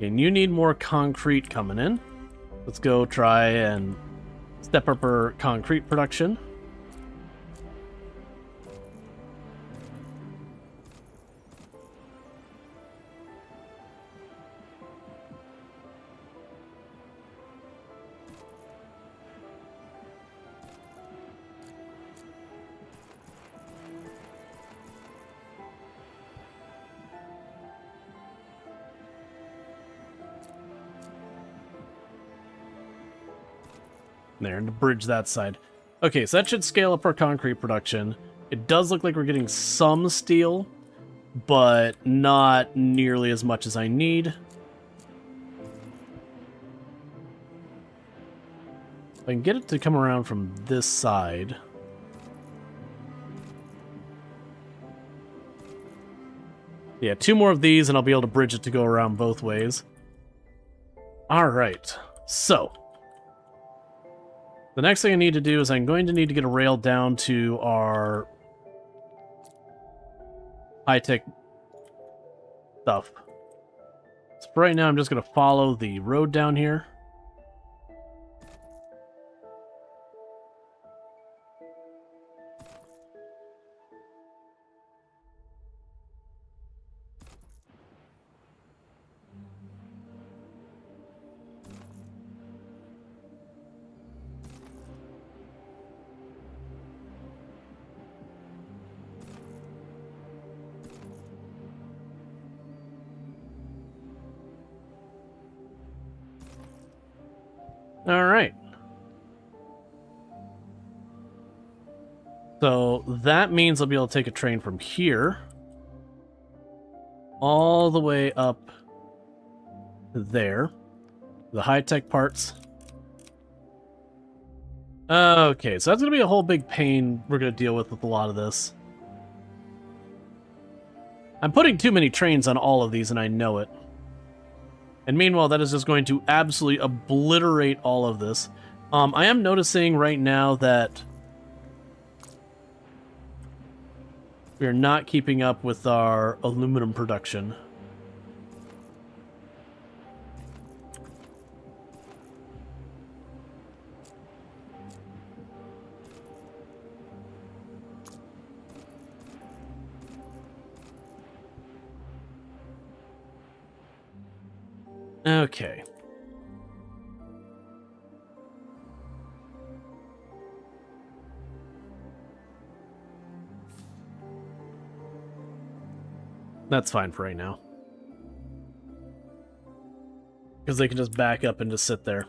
S1: And you need more concrete coming in. Let's go try and step up our concrete production. There, and to bridge that side. Okay, so that should scale up our concrete production. It does look like we're getting some steel, but not nearly as much as I need. If I can get it to come around from this side. Yeah, 2 more of these and I'll be able to bridge it to go around both ways. Alright, so the next thing I need to do is I'm going to need to get a rail down to our high-tech stuff. So for right now, I'm just going to follow the road down here. All right. So that means I'll be able to take a train from here all the way up to there. The high-tech parts. Okay, so that's going to be a whole big pain we're going to deal with a lot of this. I'm putting too many trains on all of these, and I know it. And meanwhile, that is just going to absolutely obliterate all of this. I am noticing right now that we are not keeping up with our aluminum production. Okay. That's fine for right now. Because they can just back up and just sit there.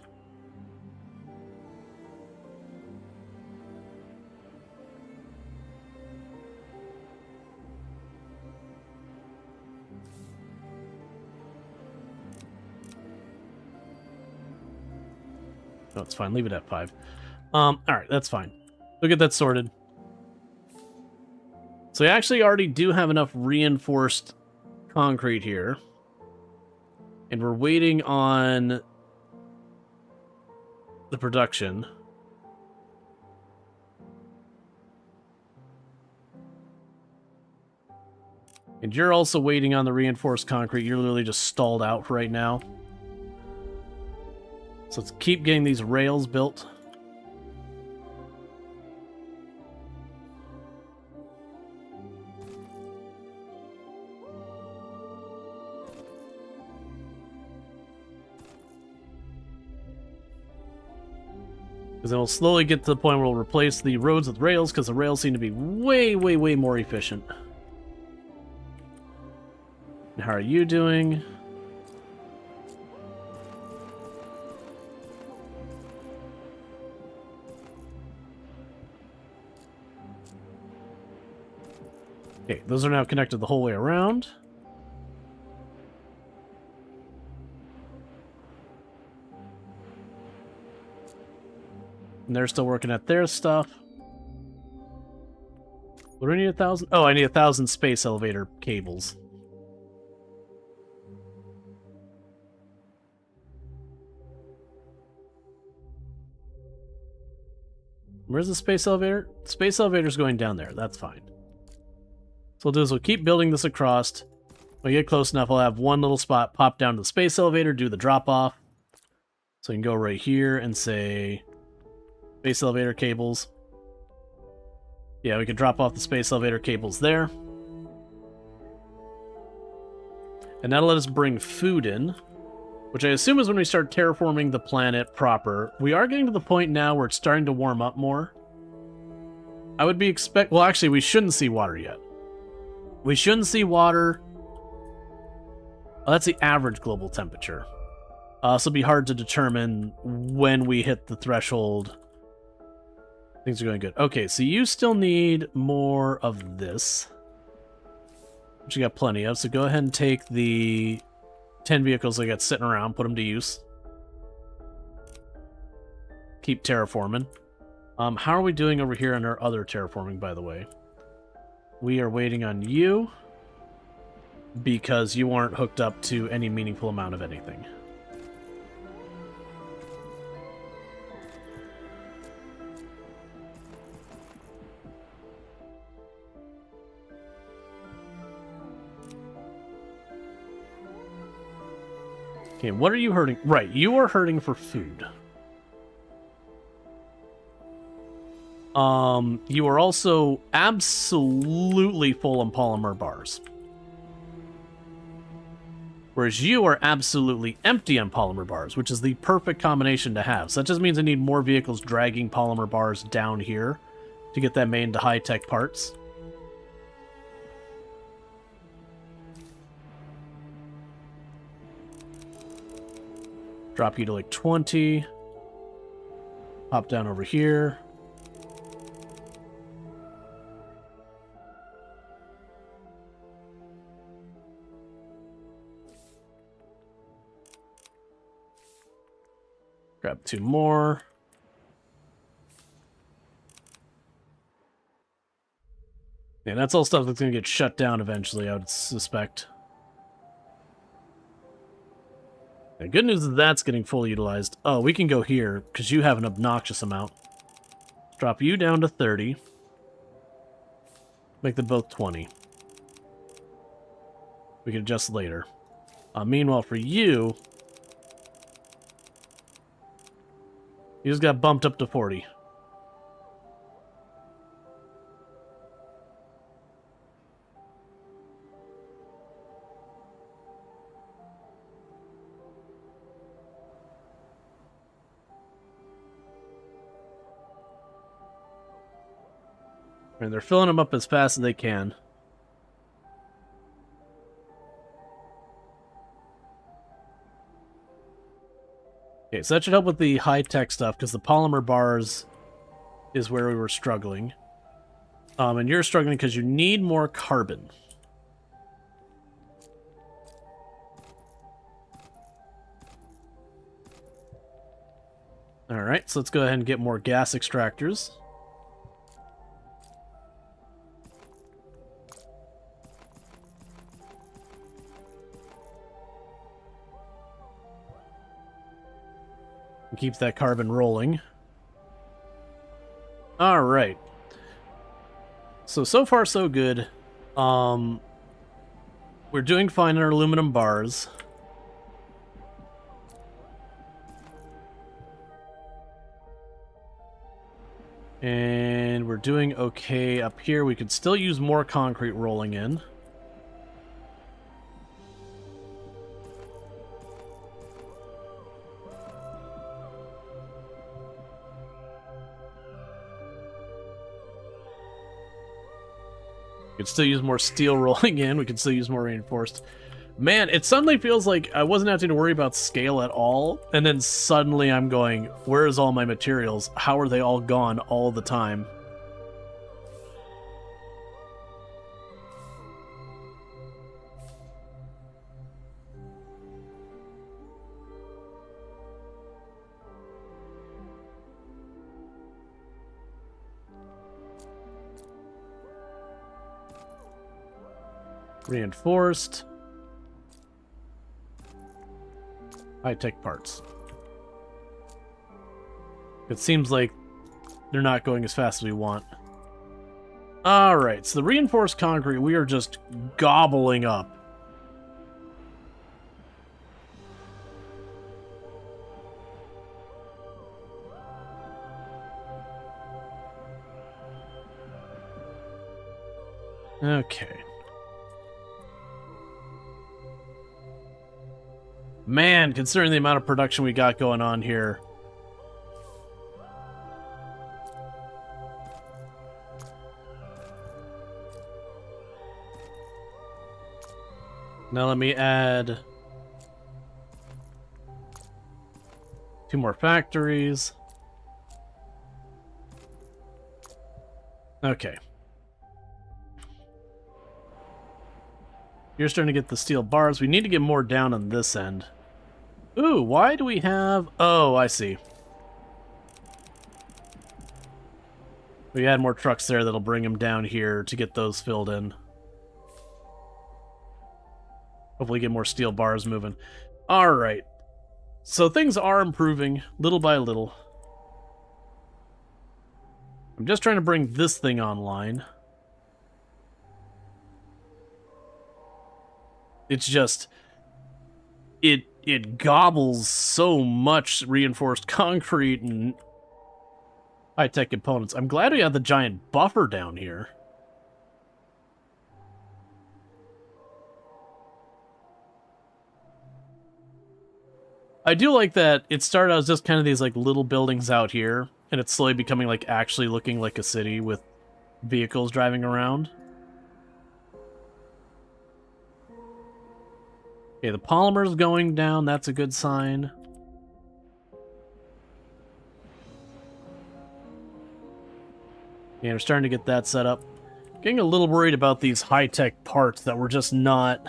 S1: No, it's fine. Leave it at 5. Alright, that's fine. We'll get that sorted. So we actually already do have enough reinforced concrete here. And we're waiting on the production. And you're also waiting on the reinforced concrete. You're literally just stalled out for right now. So let's keep getting these rails built. Because then we'll slowly get to the point where we'll replace the roads with rails, because the rails seem to be way, way, way more efficient. And how are you doing? Okay, those are now connected the whole way around. And they're still working at their stuff. What do I need 1,000? Oh, I need 1,000 space elevator cables. Where's the space elevator? Space elevator's going down there. That's fine. So we'll do is we'll keep building this across. When we get close enough, I'll have one little spot pop down to the space elevator, do the drop-off. So we can go right here and say space elevator cables. Yeah, we can drop off the space elevator cables there. And that'll let us bring food in, which I assume is when we start terraforming the planet proper. We are getting to the point now where it's starting to warm up more. I would be well, actually, we shouldn't see water yet. We shouldn't see water. Oh, that's the average global temperature. So it'll be hard to determine when we hit the threshold. Things are going good. Okay, so you still need more of this, which you got plenty of. So go ahead and take the 10 vehicles I got sitting around, put them to use. Keep terraforming. How are we doing over here on our other terraforming, by the way? We are waiting on you because you aren't hooked up to any meaningful amount of anything. Okay, what are you hurting? Right, you are hurting for food. You are also absolutely full on polymer bars. Whereas you are absolutely empty on polymer bars, which is the perfect combination to have. So that just means I need more vehicles dragging polymer bars down here to get that made into high-tech parts. Drop you to like 20. Hop down over here. Grab 2 more. Yeah, that's all stuff that's going to get shut down eventually, I would suspect. The good news is that's getting fully utilized. Oh, we can go here, because you have an obnoxious amount. Drop you down to 30. Make them both 20. We can adjust later. Meanwhile, for you, you just got bumped up to 40. And they're filling them up as fast as they can. Okay, so that should help with the high-tech stuff, because the polymer bars is where we were struggling. And you're struggling because you need more carbon. Alright, so let's go ahead and get more gas extractors. And keep that carbon rolling. Alright. So far so good. We're doing fine in our aluminum bars. And we're doing okay up here. We could still use more concrete rolling in. We could still use more steel rolling in. We could still use more reinforced. Man, it suddenly feels like I wasn't having to worry about scale at all, and then suddenly I'm going, where's all my materials? How are they all gone all the time? Reinforced. High-tech parts. It seems like they're not going as fast as we want. Alright, so the reinforced concrete we are just gobbling up. Okay. Man, considering the amount of production we got going on here. Now let me add 2 more factories. Okay. You're starting to get the steel bars. We need to get more down on this end. Ooh, why do we have... Oh, I see. We add more trucks there that'll bring them down here to get those filled in. Hopefully get more steel bars moving. Alright. So things are improving, little by little. I'm just trying to bring this thing online. It's just... It gobbles so much reinforced concrete and high-tech components. I'm glad we have the giant buffer down here. I do like that it started out as just kind of these like little buildings out here, and it's slowly becoming like actually looking like a city with vehicles driving around. Okay, the polymer's going down. That's a good sign. Yeah, we're starting to get that set up. Getting a little worried about these high-tech parts that we're just not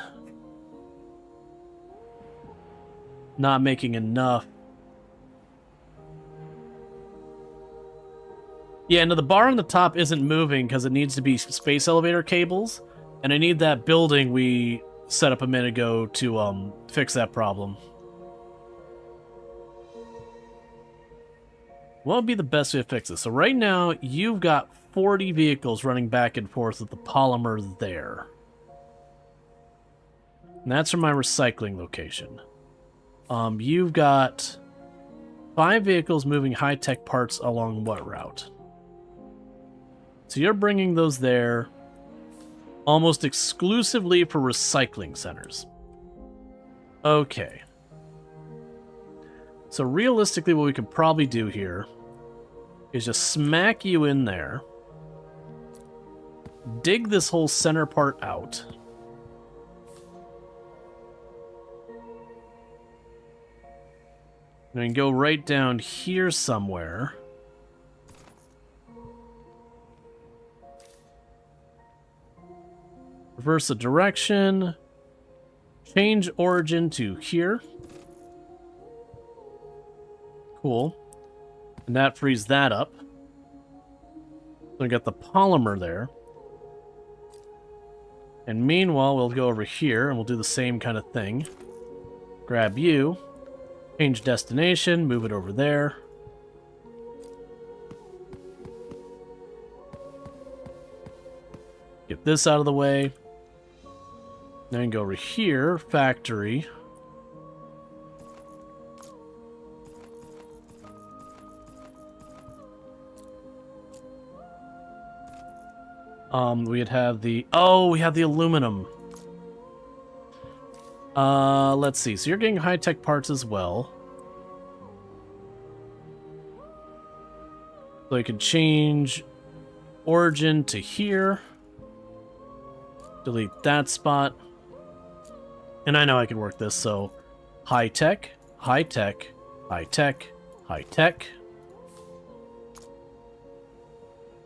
S1: making enough. Yeah, no, the bar on the top isn't moving because it needs to be space elevator cables, and I need that building we set up a minute ago to fix that problem. What would be the best way to fix this? So right now, you've got 40 vehicles running back and forth with the polymer there. And that's from my recycling location. You've got 5 vehicles moving high-tech parts along what route? So you're bringing those there almost exclusively for recycling centers. Okay. So realistically, what we could probably do here is just smack you in there, dig this whole center part out, and then go right down here somewhere. Reverse the direction. Change origin to here. Cool. And that frees that up. So we got the polymer there. And meanwhile, we'll go over here and we'll do the same kind of thing. Grab you, change destination, move it over there. Get this out of the way. Then go over here, factory. We'd have the... Oh, we have the aluminum. Let's see. So you're getting high-tech parts as well. So I could change origin to here. Delete that spot. And I know I can work this, so... High-tech, high-tech, high-tech, high-tech.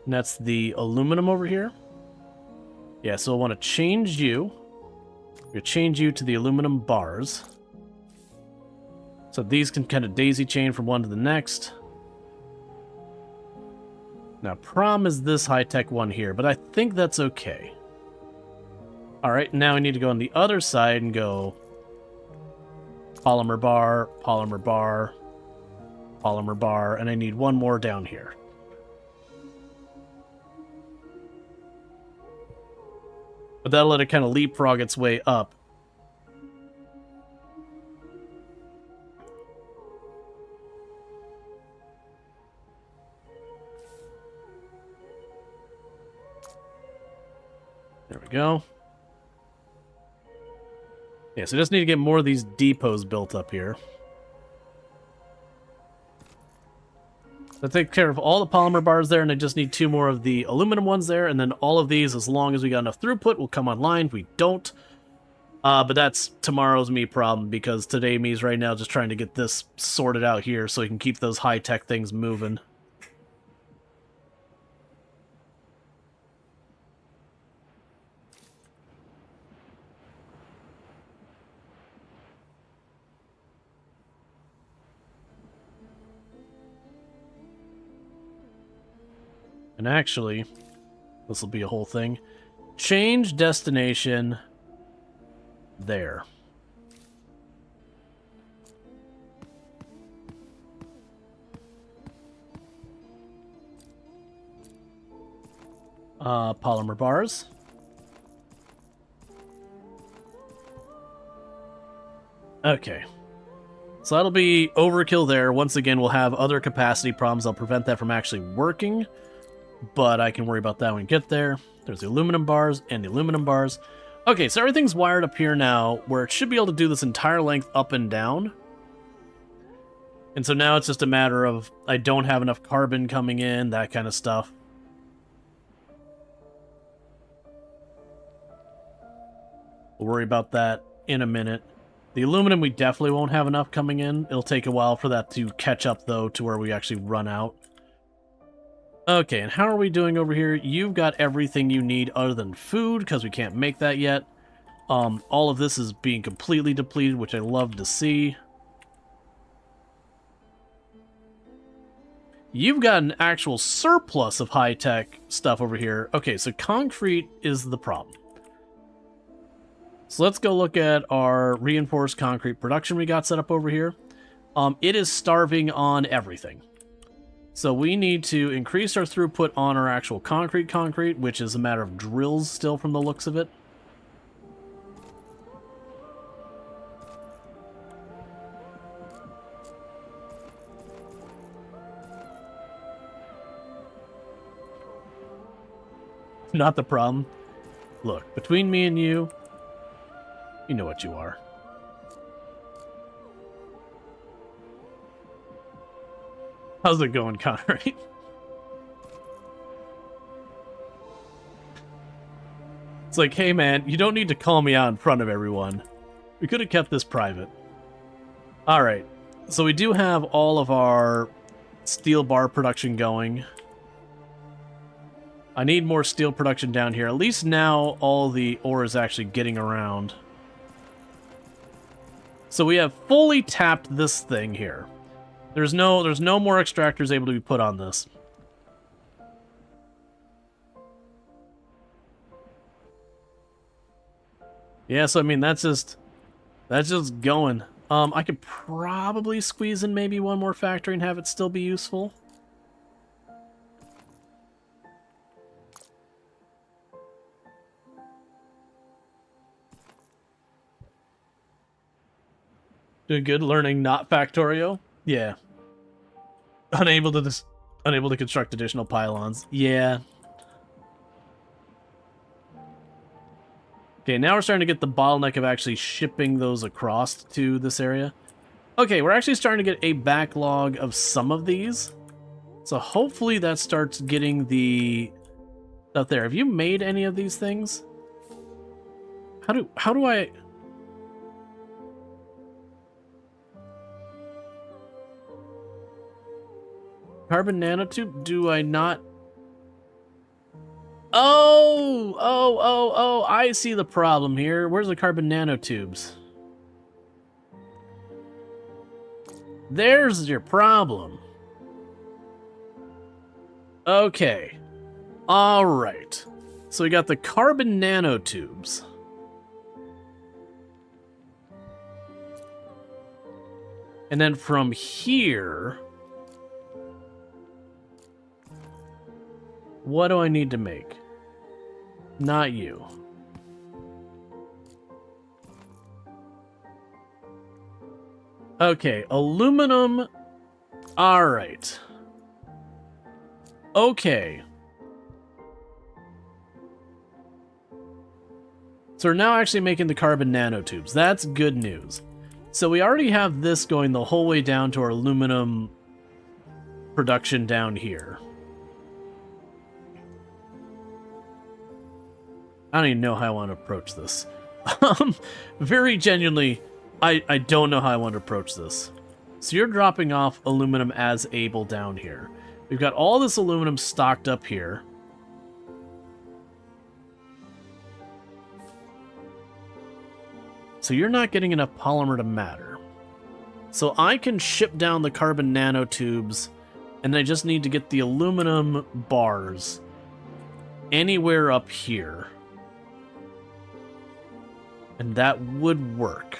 S1: And that's the aluminum over here. Yeah, so I want to change you. We're going to change you to the aluminum bars. So these can kind of daisy chain from one to the next. Now, prom is this high-tech one here, but I think that's okay. Alright, now I need to go on the other side and go polymer bar, polymer bar, polymer bar, and I need one more down here. But that'll let it kind of leapfrog its way up. There we go. Yeah, so I just need to get more of these depots built up here. That takes care of all the polymer bars there, and I just need 2 more of the aluminum ones there, and then all of these, as long as we got enough throughput, will come online. We don't. But that's tomorrow's me problem, because today me's right now just trying to get this sorted out here so we can keep those high-tech things moving. And actually, this will be a whole thing. Change destination there. Polymer bars. Okay. So that'll be overkill there. Once again, we'll have other capacity problems. I'll prevent that from actually working. But I can worry about that when we get there. There's the aluminum bars and the aluminum bars. Okay, so everything's wired up here now, where it should be able to do this entire length up and down. And so now it's just a matter of, I don't have enough carbon coming in, that kind of stuff. We'll worry about that in a minute. The aluminum, we definitely won't have enough coming in. It'll take a while for that to catch up, though, to where we actually run out. Okay, and how are we doing over here? You've got everything you need other than food, because we can't make that yet. All of this is being completely depleted, which I love to see. You've got an actual surplus of high-tech stuff over here. Okay, so concrete is the problem. So let's go look at our reinforced concrete production we got set up over here. It is starving on everything. So we need to increase our throughput on our actual concrete, which is a matter of drills still from the looks of it. Not the problem. Look, between me and you, you know what you are. How's it going, Connery? It's like, hey man, you don't need to call me out in front of everyone. We could have kept this private. Alright, so we do have all of our steel bar production going. I need more steel production down here. At least now all the ore is actually getting around. So we have fully tapped this thing here. There's no more extractors able to be put on this. Yeah, so I mean that's just going. I could probably squeeze in maybe one more factory and have it still be useful. Doing good learning not Factorio. Yeah. Unable to construct additional pylons. Yeah. Okay, now we're starting to get the bottleneck of actually shipping those across to this area. Okay, we're actually starting to get a backlog of some of these. So hopefully that starts getting the stuff there. Have you made any of these things? How do I... Carbon nanotube? Do I not... Oh, I see the problem here. Where's the carbon nanotubes? There's your problem. Okay. Alright. So we got the carbon nanotubes. And then from here... What do I need to make? Not you. Okay, aluminum. Alright. Okay. So we're now actually making the carbon nanotubes. That's good news. So we already have this going the whole way down to our aluminum production down here. I don't even know how I want to approach this. Very genuinely, I don't know how I want to approach this. So you're dropping off aluminum as able down here. We've got all this aluminum stocked up here. So you're not getting enough polymer to matter. So I can ship down the carbon nanotubes, and I just need to get the aluminum bars anywhere up here. And that would work.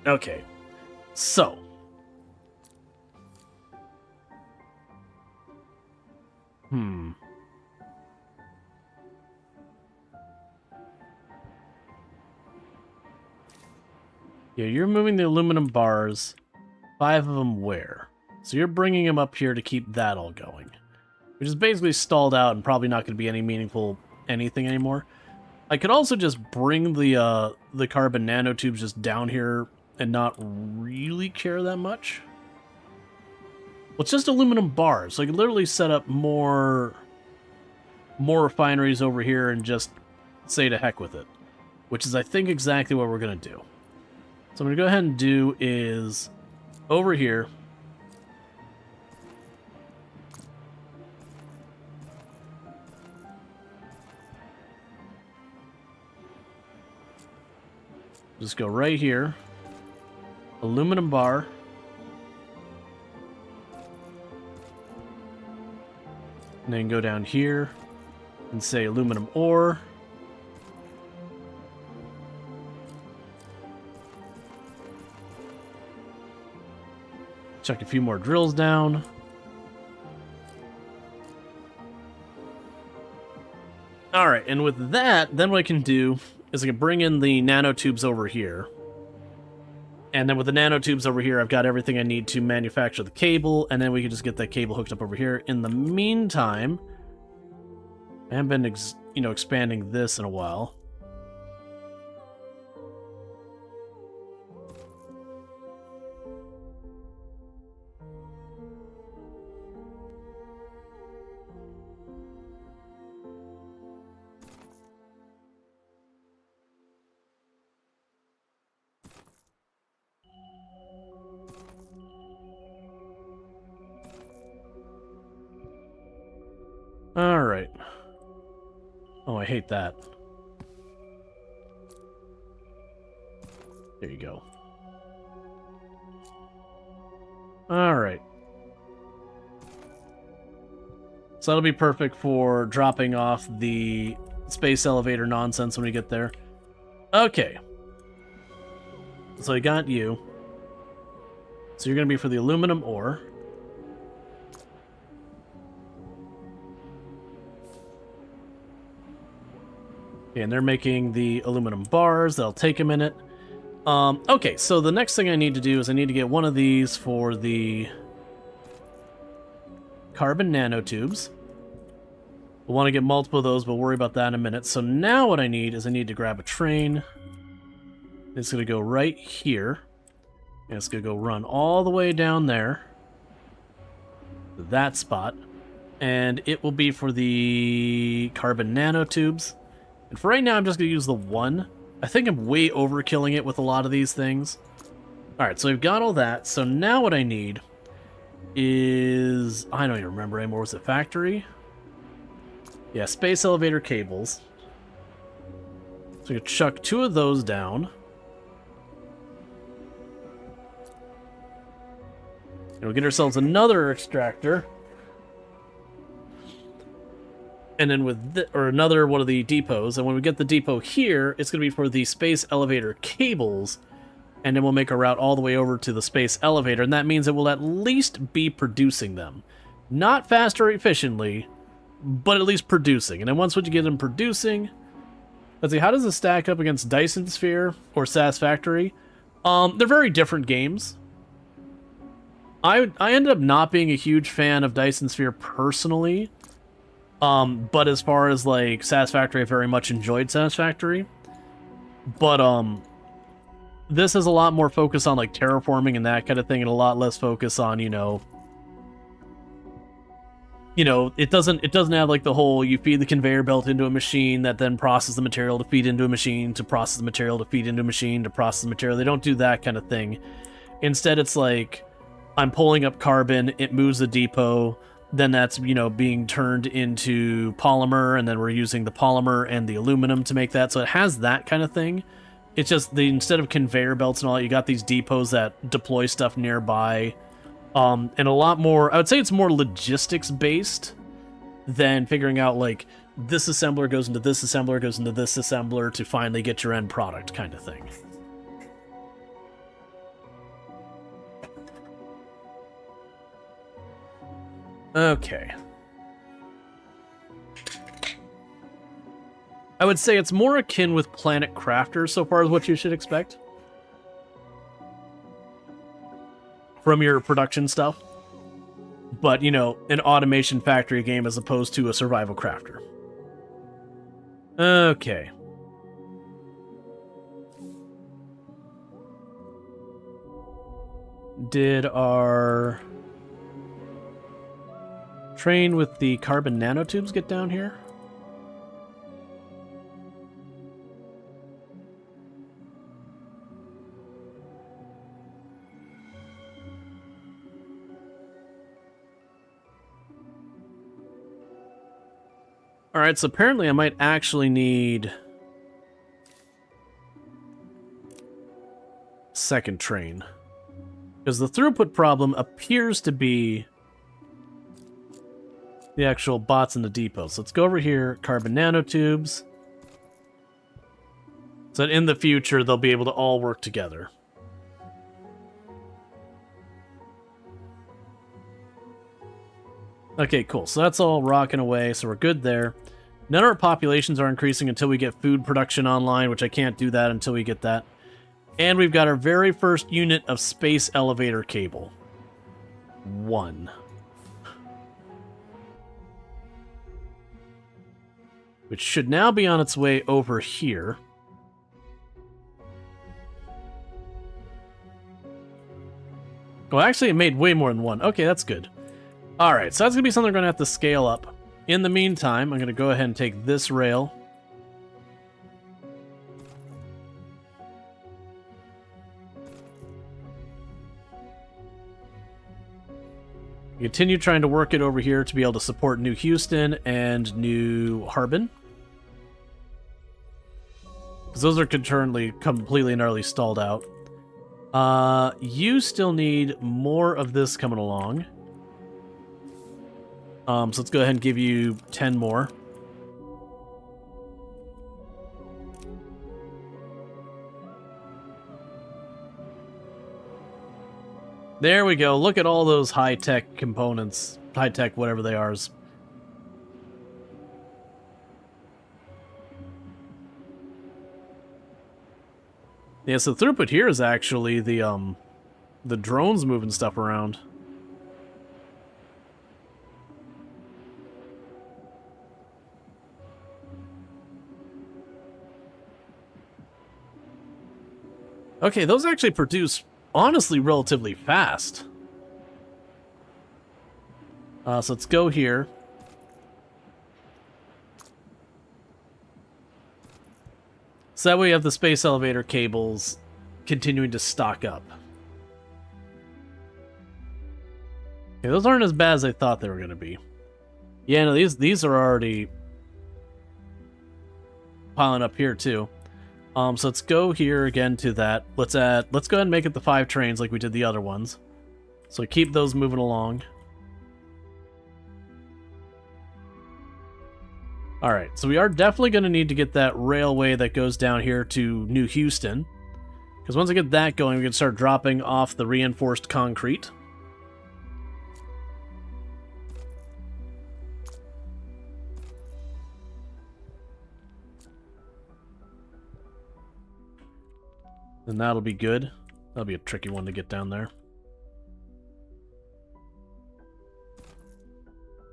S1: Okay. So. Yeah, you're moving the aluminum bars. 5 of them where? So you're bringing them up here to keep that all going. Which is basically stalled out and probably not going to be any meaningful anything anymore. I could also just bring the carbon nanotubes just down here and not really care that much. Well, it's just aluminum bars, so I could literally set up more refineries over here and just say to heck with it. Which is, I think, exactly what we're going to do. So I'm going to go ahead and do is over here... Just go right here. Aluminum bar. And then go down here and say aluminum ore. Chuck a few more drills down. Alright, and with that, then what I can do is I can bring in the nanotubes over here. And then with the nanotubes over here, I've got everything I need to manufacture the cable, and then we can just get that cable hooked up over here. In the meantime, I haven't been expanding this in a while. Alright. Oh, I hate that. There you go. Alright. So that'll be perfect for dropping off the space elevator nonsense when we get there. Okay. So I got you. So you're going to be for the aluminum ore. And they're making the aluminum bars. That'll take a minute. Okay, so the next thing I need to do is I need to get one of these for the carbon nanotubes. We'll want to get multiple of those, but we'll worry about that in a minute. So now what I need is I need to grab a train. It's going to go right here. And it's going to go run all the way down there. To that spot. And it will be for the carbon nanotubes. And for right now, I'm just going to use the one. I think I'm way overkilling it with a lot of these things. Alright, so we've got all that. So now what I need is... I don't even remember anymore. Was it factory? Yeah, space elevator cables. So we can chuck 2 of those down. And we'll get ourselves another extractor. And then with or another one of the depots. And when we get the depot here, it's going to be for the space elevator cables. And then we'll make a route all the way over to the space elevator. And that means it will at least be producing them. Not fast or efficiently, but at least producing. And then once we get them producing... Let's see, how does this stack up against Dyson Sphere or SAS Factory? They're very different games. I ended up not being a huge fan of Dyson Sphere personally. But as far as, like, SAS Factory, I very much enjoyed SAS Factory. But, this is a lot more focus on, like, terraforming and that kind of thing, and a lot less focus on, you know, it doesn't have, like, the whole, you feed the conveyor belt into a machine that then processes the material to feed into a machine, to process the material to feed into a machine, to process the material. They don't do that kind of thing. Instead, it's like, I'm pulling up carbon, it moves the depot, then that's, being turned into polymer, and then we're using the polymer and the aluminum to make that. So it has that kind of thing. It's just, instead of conveyor belts and all that, you got these depots that deploy stuff nearby. And a lot more, I would say it's more logistics-based than figuring out, like, this assembler goes into this assembler, goes into this assembler to finally get your end product kind of thing. Okay. I would say it's more akin with Planet Crafter so far as what you should expect from your production stuff. But, an automation factory game as opposed to a survival crafter. Okay. Did our train with the carbon nanotubes get down here? Alright, so apparently I might actually need second train. Because the throughput problem appears to be the actual bots in the depot. So let's go over here, carbon nanotubes. So that in the future, they'll be able to all work together. Okay, cool. So that's all rocking away, so we're good there. None of our populations are increasing until we get food production online, which I can't do that until we get that. And we've got our very first unit of space elevator cable. 1. Which should now be on its way over here. Oh, actually, it made way more than 1. Okay, that's good. Alright, so that's going to be something we're going to have to scale up. In the meantime, I'm going to go ahead and take this rail. Continue trying to work it over here to be able to support New Houston and New Harbin. Because those are currently completely and utterly stalled out. You still need more of this coming along. So let's go ahead and give you 10 more. There we go. Look at all those high-tech components. High-tech, whatever they are. Yeah, so throughput here is actually the drones moving stuff around. Okay, those actually produce, honestly, relatively fast. So let's go here. So that way we have the space elevator cables continuing to stock up. Okay, those aren't as bad as I thought they were going to be. Yeah, no, these are already piling up here too. So let's go here again to that. Let's go ahead and make it the 5 trains like we did the other ones. So keep those moving along. Alright, so we are definitely going to need to get that railway that goes down here to New Houston. Because once I get that going, we can start dropping off the reinforced concrete. Then that'll be good. That'll be a tricky one to get down there.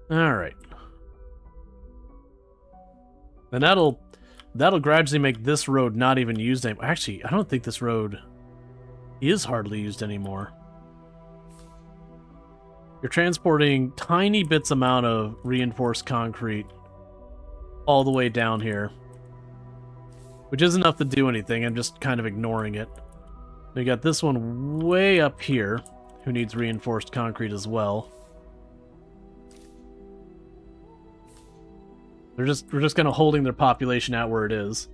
S1: Alright. And that'll gradually make this road not even used anymore. Actually, I don't think this road is hardly used anymore. You're transporting tiny bits amount of reinforced concrete all the way down here. Which isn't enough to do anything, I'm just kind of ignoring it. We got this one way up here, who needs reinforced concrete as well. We're just kind of holding their population out where it is.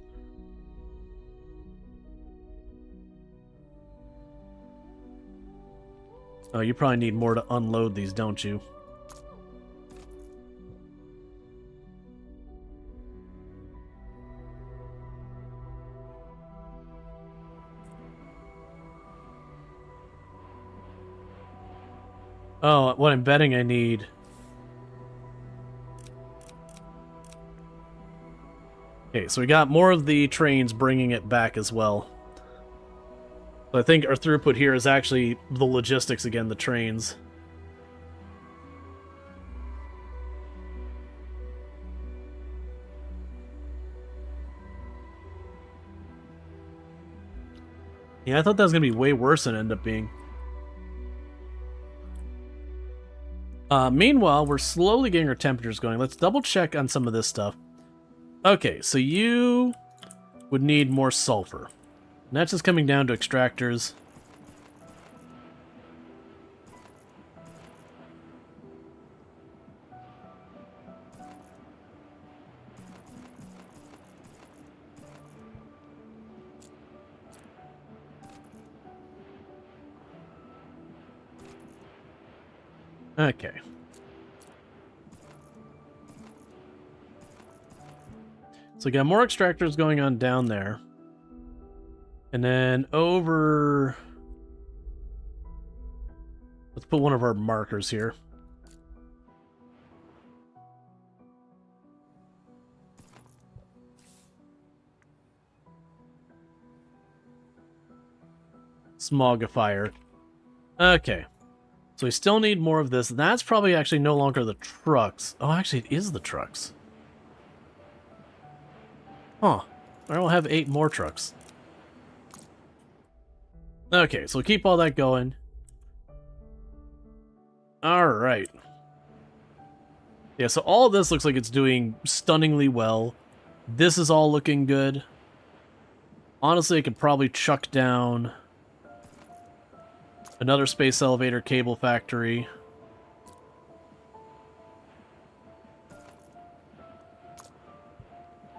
S1: Oh, you probably need more to unload these, don't you? Oh, what I'm betting I need... Okay, so we got more of the trains bringing it back as well. So I think our throughput here is actually the logistics again, the trains. Yeah, I thought that was going to be way worse than it ended up being. Meanwhile, we're slowly getting our temperatures going. Let's double check on some of this stuff. Okay, so you would need more sulfur. And that's just coming down to extractors. Okay. So we got more extractors going on down there. And then over... Let's put one of our markers here. Smogifier. Okay. So we still need more of this. That's probably actually no longer the trucks. Oh, actually, it is the trucks. Huh. I will have 8 more trucks. Okay, so keep all that going. Alright. Yeah, so all this looks like it's doing stunningly well. This is all looking good. Honestly, I could probably chuck down another space elevator cable factory.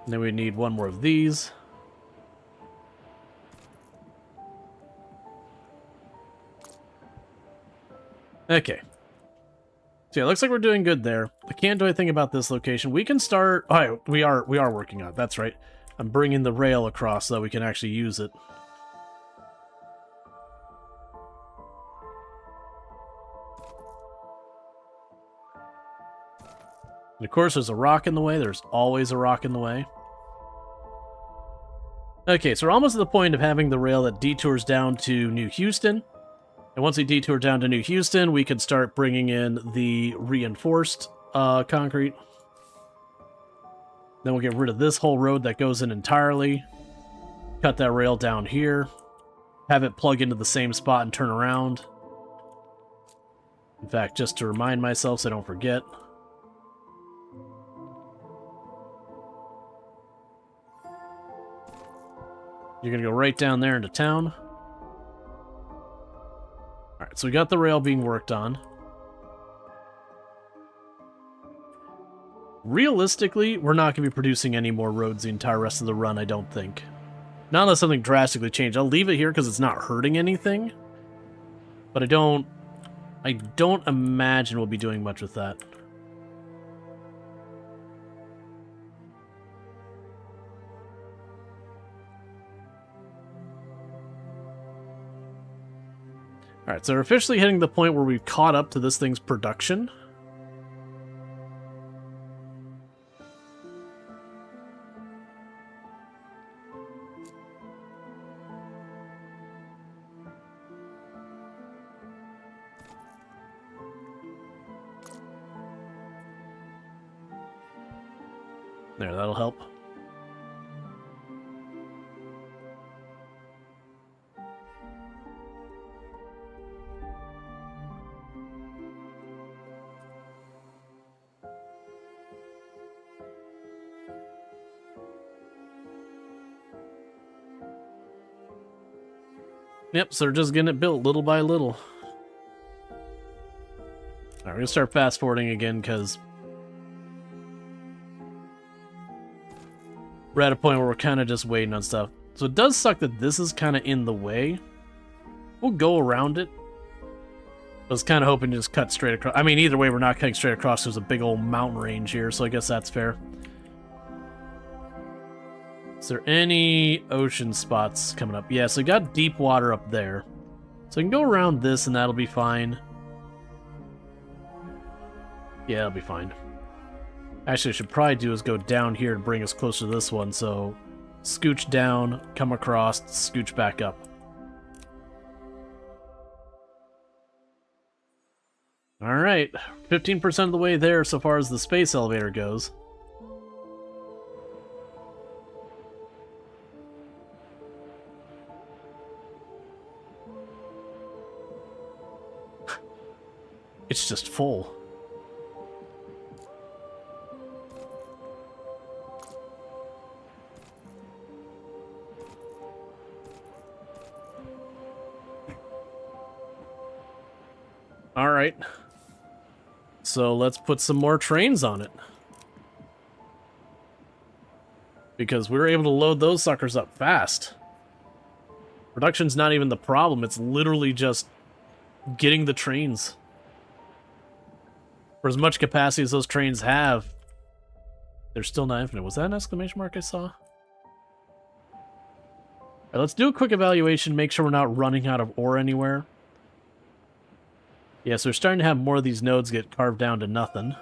S1: And then we need one more of these. Okay. So yeah, looks like we're doing good there. I can't do anything about this location. We can start... Oh, we are working on it. That's right. I'm bringing the rail across so that we can actually use it. And of course, there's a rock in the way. There's always a rock in the way. Okay, so we're almost at the point of having the rail that detours down to New Houston. And once we detour down to New Houston, we can start bringing in the reinforced concrete. Then we'll get rid of this whole road that goes in entirely. Cut that rail down here. Have it plug into the same spot and turn around. In fact, just to remind myself so I don't forget. You're going to go right down there into town. Alright, so we got the rail being worked on. Realistically, we're not going to be producing any more roads the entire rest of the run, I don't think. Not unless something drastically changed. I'll leave it here because it's not hurting anything. But I don't imagine we'll be doing much with that. Alright, so we're officially hitting the point where we've caught up to this thing's production. There, that'll help. Yep, so we're just getting it built little by little. Alright, we're gonna start fast forwarding again because we're at a point where we're kind of just waiting on stuff. So it does suck that this is kind of in the way. We'll go around it. I was kind of hoping to just cut straight across. I mean, either way, we're not cutting straight across. There's a big old mountain range here, so I guess that's fair. Is there any ocean spots coming up? Yeah, so we got deep water up there. So we can go around this and that'll be fine. Yeah, it'll be fine. Actually, I should probably do is go down here to bring us closer to this one. So scooch down, come across, scooch back up. Alright, 15% of the way there so far as the space elevator goes. It's just full. All right. So let's put some more trains on it. Because we were able to load those suckers up fast. Production's not even the problem, it's literally just getting the trains. For as much capacity as those trains have, they're still not infinite. Was that an exclamation mark I saw? Alright, let's do a quick evaluation, make sure we're not running out of ore anywhere. Yeah, so we're starting to have more of these nodes get carved down to nothing.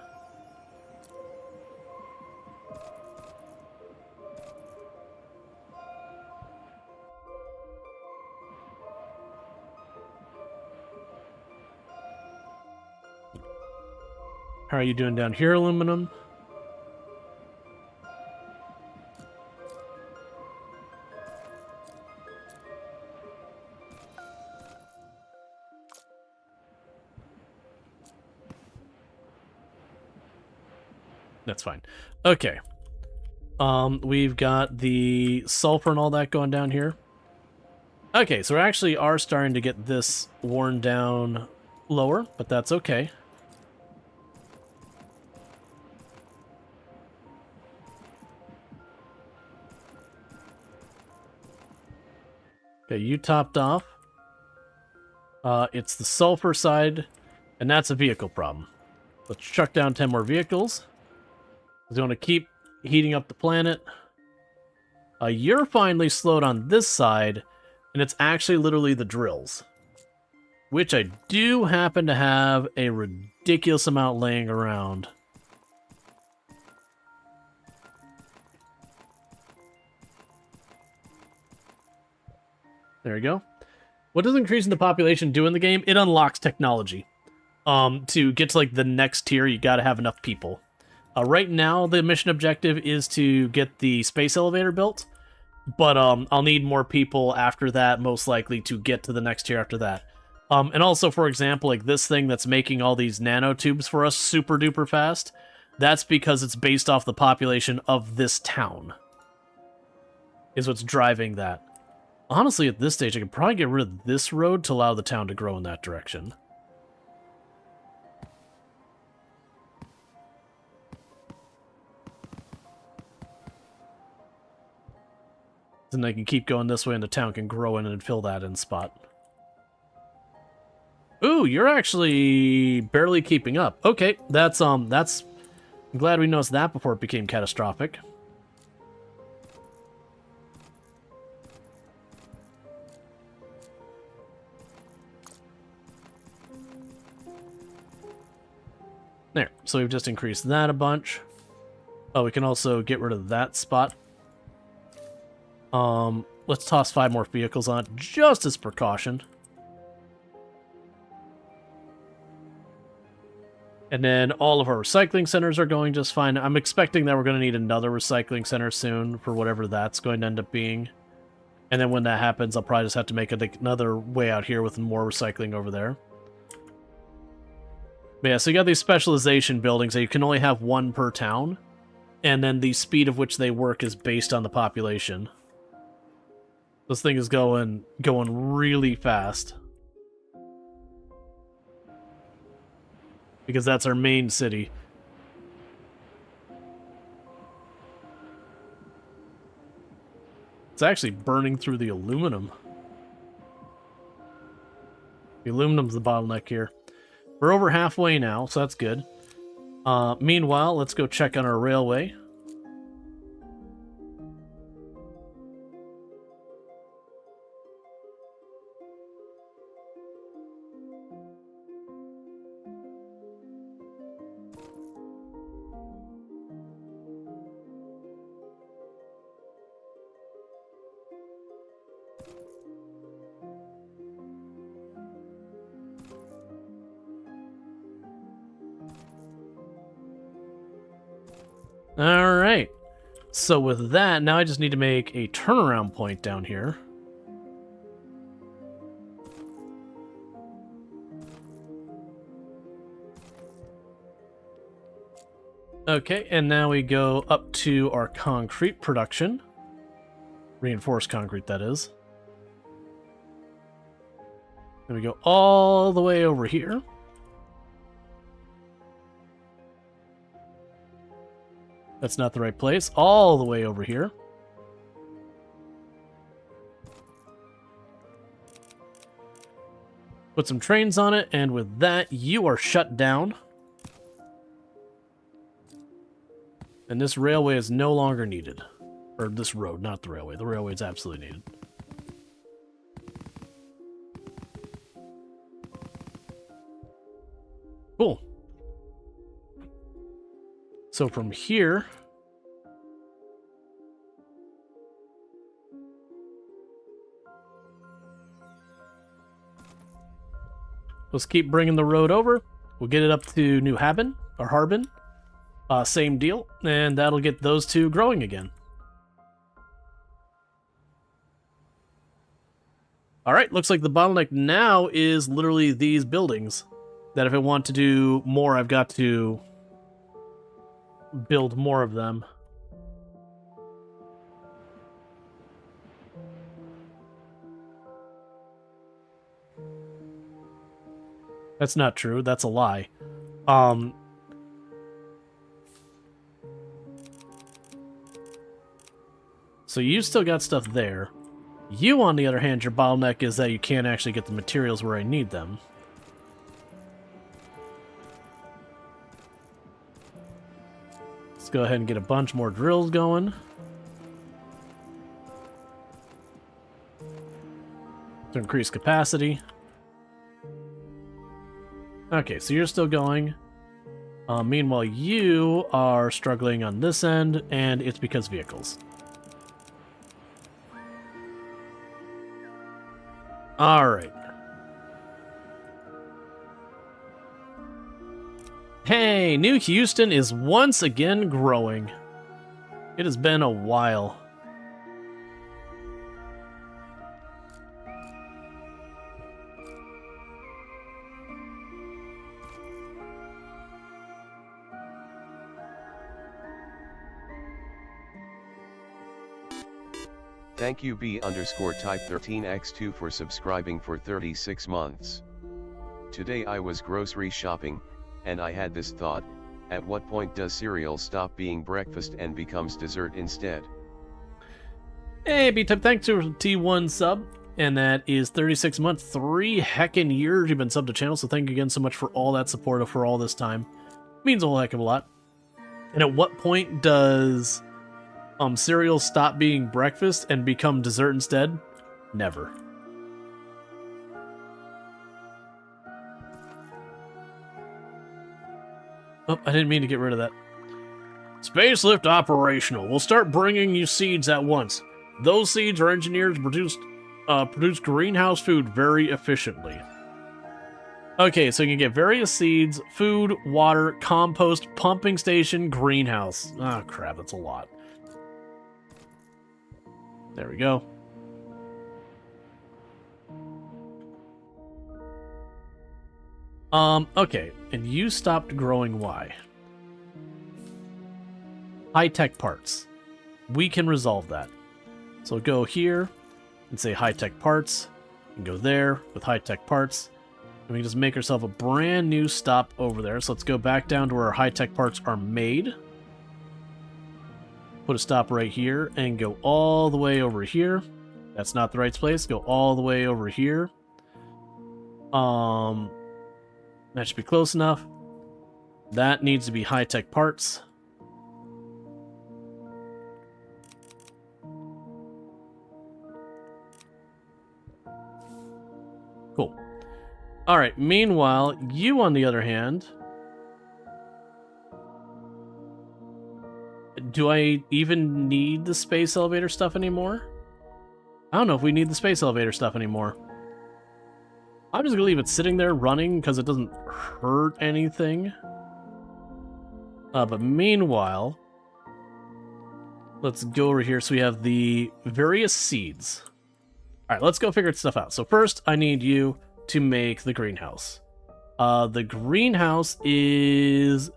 S1: How are you doing down here, aluminum? That's fine. Okay. We've got the sulfur and all that going down here. Okay, so we actually are starting to get this worn down lower, but that's okay. Okay, you topped off. It's the sulfur side And that's a vehicle problem. Let's chuck down 10 more vehicles. It's going to keep heating up the planet. You're finally slowed on this side, and it's actually literally the drills. Which I do happen to have a ridiculous amount laying around. There we go. What does increasing the population do in the game? It unlocks technology. To get to like the next tier, you gotta have enough people. Right now, the mission objective is to get the space elevator built, but I'll need more people after that, most likely, to get to the next tier after that. And also, for example, like this thing that's making all these nanotubes for us super duper fast, that's because it's based off the population of this town. Is what's driving that. Honestly, at this stage, I could probably get rid of this road to allow the town to grow in that direction. Then I can keep going this way and the town can grow in and fill that in spot. Ooh, you're actually barely keeping up. Okay, that's I'm glad we noticed that before it became catastrophic. There, so we've just increased that a bunch. Oh, we can also get rid of that spot. Let's toss 5 more vehicles on, just as precaution. And then all of our recycling centers are going just fine. I'm expecting that we're going to need another recycling center soon for whatever that's going to end up being. And then when that happens, I'll probably just have to make another way out here with more recycling over there. But yeah, so you got these specialization buildings that you can only have one per town. And then the speed of which they work is based on the population. This thing is going really fast. Because that's our main city. It's actually burning through the aluminum. The aluminum's the bottleneck here. We're over halfway now, so that's good. Meanwhile, let's go check on our railway. Alright, so with that, now I just need to make a turnaround point down here. Okay, and now we go up to our concrete production. Reinforced concrete, that is. Then we go all the way over here. That's not the right place. All the way over here. Put some trains on it, and with that, you are shut down. And this railway is no longer needed. Or this road, not the railway. The railway is absolutely needed. Cool. So from here, let's keep bringing the road over. We'll get it up to New Haven, or Harbin. Same deal, and that'll get those two growing again. Alright, looks like the bottleneck now is literally these buildings. That if I want to do more, I've got to build more of them. That's not true. That's a lie. So you still got stuff there. You, on the other hand, your bottleneck is that you can't actually get the materials where I need them. Let's go ahead and get a bunch more drills going. To increase capacity. Okay, so you're still going. Meanwhile, you are struggling on this end, and it's because vehicles. Alright. Hey, New Houston is once again growing. It has been a while.
S3: Thank you B_type13x2 for subscribing for 36 months. Today I was grocery shopping, and I had this thought, at what point does cereal stop being breakfast and becomes dessert instead?
S1: Hey, B-Type, thanks for T1 sub. And that is 36 months, 3 heckin' years you've been subbed to channel, so thank you again so much for all that support for all this time. Means a whole heck of a lot. And at what point does cereal stop being breakfast and become dessert instead? Never. Oh, I didn't mean to get rid of that. Spacelift operational. We'll start bringing you seeds at once. Those seeds are engineered to produce greenhouse food very efficiently. Okay, so you can get various seeds, food, water, compost, pumping station, greenhouse. Oh, crap, that's a lot. There we go. Okay, and you stopped growing why? High-tech parts. We can resolve that. So go here and say high-tech parts, and go there with high-tech parts, and we can just make ourselves a brand new stop over there. So let's go back down to where our high-tech parts are made. Put a stop right here, and go all the way over here. That's not the right place. Go all the way over here. That should be close enough. That needs to be high-tech parts. Cool. Alright, meanwhile, you on the other hand... Do I even need the space elevator stuff anymore? I don't know if we need the space elevator stuff anymore. I'm just gonna leave it sitting there running because it doesn't hurt anything. But meanwhile, let's go over here. So we have the various seeds. All right, let's go figure stuff out. So first, I need you to make the greenhouse. The greenhouse is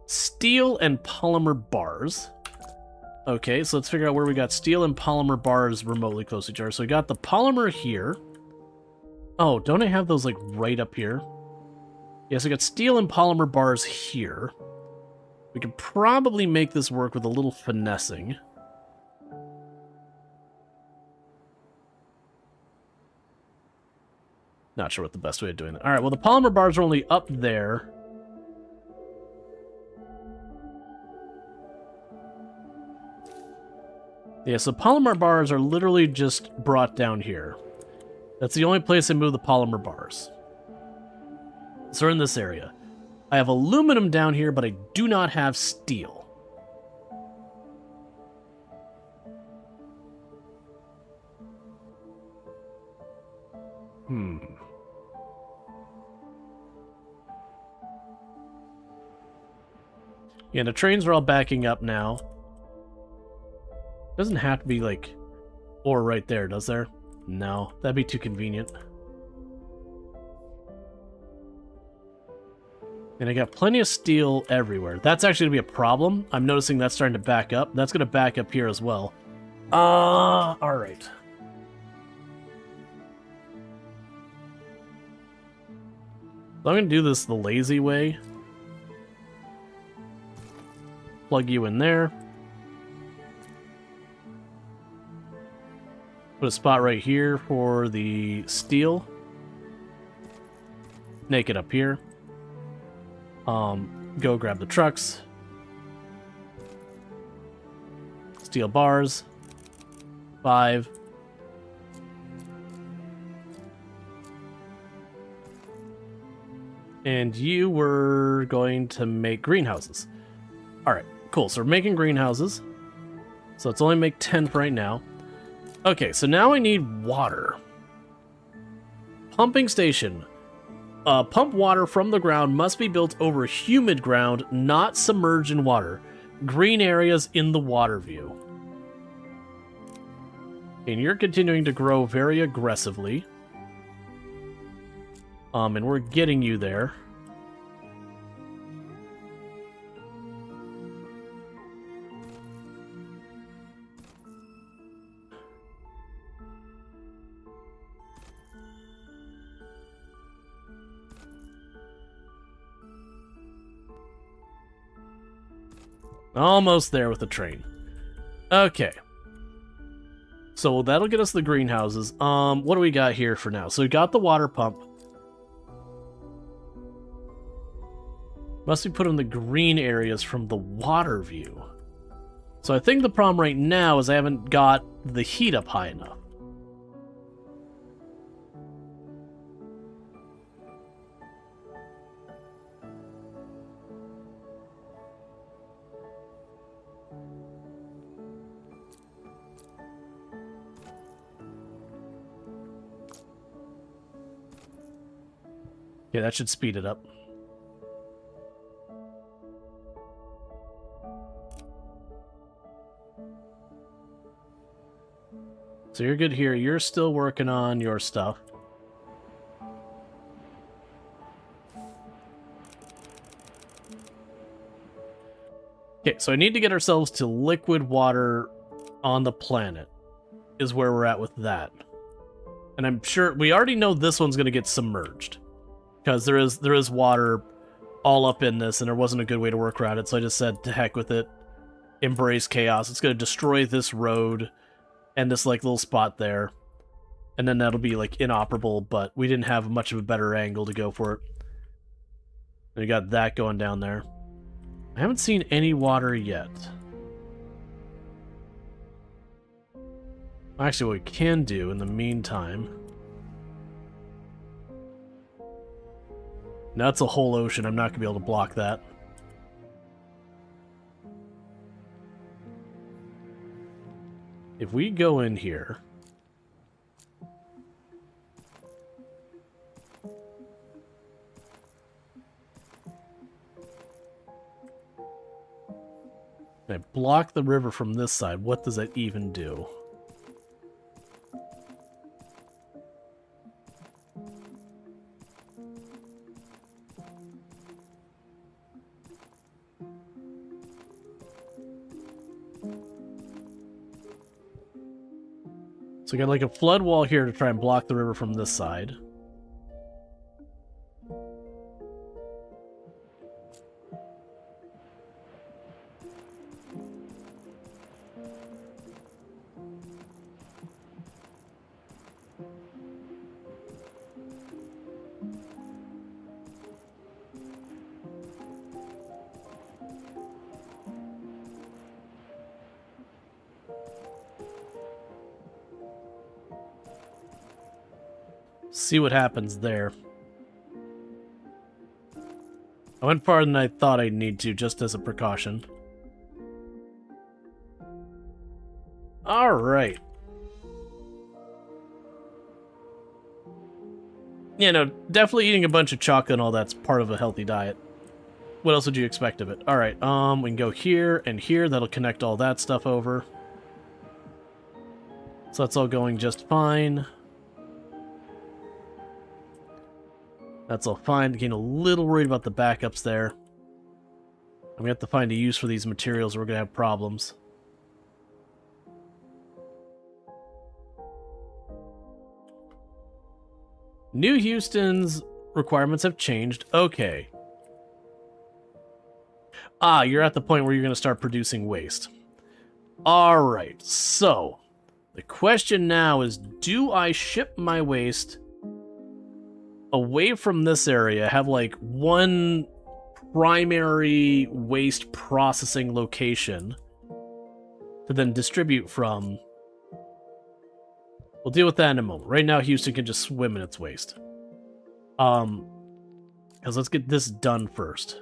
S1: steel and polymer bars. Okay, so let's figure out where we got steel and polymer bars remotely close to each other. So we got the polymer here. Oh, don't I have those, like, right up here? Yes, I got steel and polymer bars here. We could probably make this work with a little finessing. Not sure what the best way of doing that. Alright, well, the polymer bars are only up there. Yeah, so polymer bars are literally just brought down here. That's the only place I move the polymer bars. So we're in this area. I have aluminum down here, but I do not have steel. Yeah, the trains are all backing up now. Doesn't have to be, like, ore right there, does there? No, that'd be too convenient. And I got plenty of steel everywhere. That's actually going to be a problem. I'm noticing that's starting to back up. That's going to back up here as well. Alright. So I'm going to do this the lazy way. Plug you in there. Put a spot right here for the steel. Make it up here. Go grab the trucks. steel bars. 5. And you were going to make greenhouses. Alright, cool. So we're making greenhouses. So let's only make 10 for right now. Okay, so now I need water. Pumping station. Pump water from the ground must be built over humid ground, not submerged in water. Green areas in the water view. And you're continuing to grow very aggressively. And we're getting you there. Almost there with the train. Okay. So that'll get us the greenhouses. What do we got here for now? So we got the water pump. Must be put in the green areas from the water view. So I think the problem right now is I haven't got the heat up high enough. Yeah, that should speed it up. So you're good here. You're still working on your stuff. Okay, so I need to get ourselves to liquid water on the planet, is where we're at with that. And I'm sure we already know this one's going to get submerged, because there is water all up in this, and there wasn't a good way to work around it, so I just said, to heck with it. Embrace chaos. It's going to destroy this road and this like little spot there. And then that'll be like inoperable, but we didn't have much of a better angle to go for it. And we got that going down there. I haven't seen any water yet. Actually, what we can do in the meantime... That's a whole ocean. I'm not going to be able to block that. If we go in here... and I block the river from this side, what does that even do? So we got like a flood wall here to try and block the river from this side. See what happens there. I went farther than I thought I'd need to, just as a precaution. Alright. Yeah, no, definitely eating a bunch of chocolate and all that's part of a healthy diet. What else would you expect of it? Alright, we can go here and here. That'll connect all that stuff over. So that's all going just fine. That's all fine. Getting a little worried about the backups there. And we have to find a use for these materials or we're going to have problems. New Houston's requirements have changed. Okay. Ah, you're at the point where you're going to start producing waste. Alright, so the question now is, do I ship my waste away from this area, have like one primary waste processing location, to then distribute from. We'll deal with that in a moment. Right now, Houston can just swim in its waste. Because let's get this done first.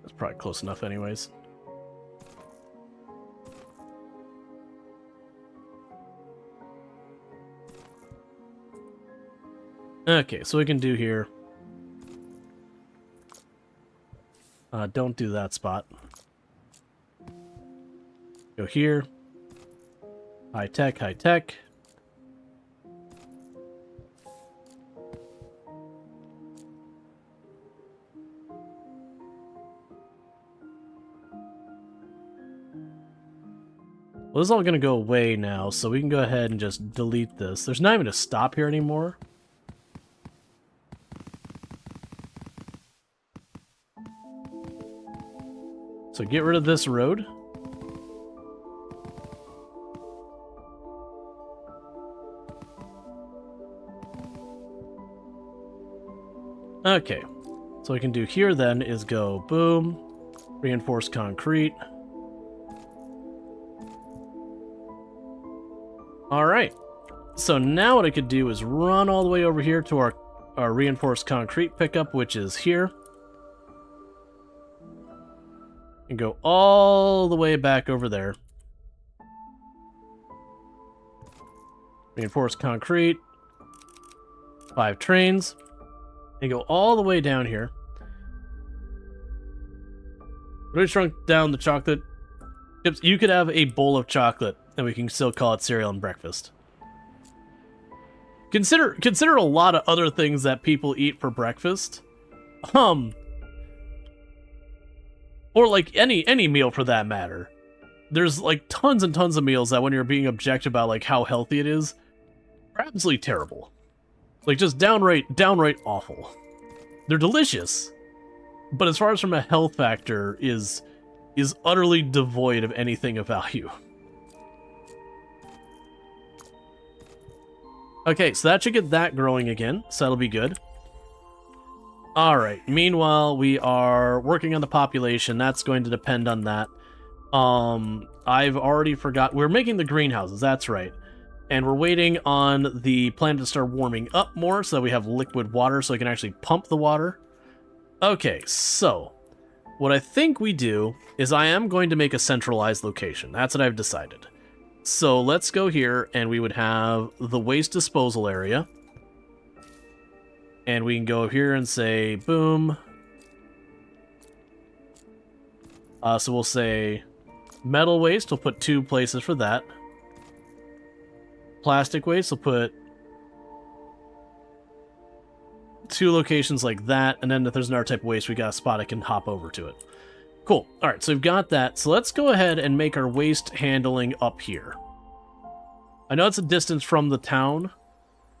S1: That's probably close enough anyways. Okay, so we can do here. Don't do that spot. Go here. High tech, high tech. Well, this is all going to go away now, so we can go ahead and just delete this. There's not even a stop here anymore. So get rid of this road. Okay, so what we can do here then is go boom, reinforced concrete. Alright, so now what I could do is run all the way over here to our reinforced concrete pickup, which is here. And go all the way back over there. Reinforced concrete. 5 trains. And go all the way down here. Really shrunk down the chocolate chips. You could have a bowl of chocolate, and we can still call it cereal and breakfast. Consider a lot of other things that people eat for breakfast. Or like any meal for that matter. There's like tons and tons of meals that when you're being objective about like how healthy it is, are absolutely terrible. Like just downright awful. They're delicious, but as far as from a health factor is utterly devoid of anything of value. Okay, so that should get that growing again, so that'll be good. Alright, meanwhile, we are working on the population. That's going to depend on that. I've already forgot. We're making the greenhouses, that's right. And we're waiting on the planet to start warming up more so that we have liquid water so we can actually pump the water. Okay, so what I think we do is I am going to make a centralized location. That's what I've decided. So let's go here and we would have the waste disposal area. And we can go here and say, boom. So we'll say metal waste. We'll put 2 places for that. Plastic waste. We'll put 2 locations like that. And then if there's another type of waste, we got a spot I can hop over to it. Cool. All right, so we've got that. So let's go ahead and make our waste handling up here. I know it's a distance from the town.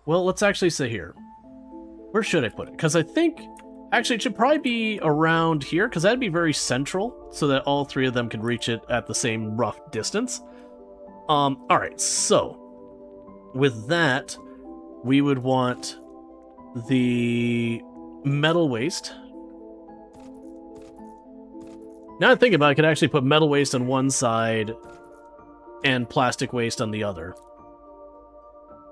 S1: Well, let's actually say here. Where should I put it? Because I think, actually, it should probably be around here, because that'd be very central, so that all 3 of them can reach it at the same rough distance. Alright, so, with that, we would want the metal waste. Now I think about it, I could actually put metal waste on one side and plastic waste on the other.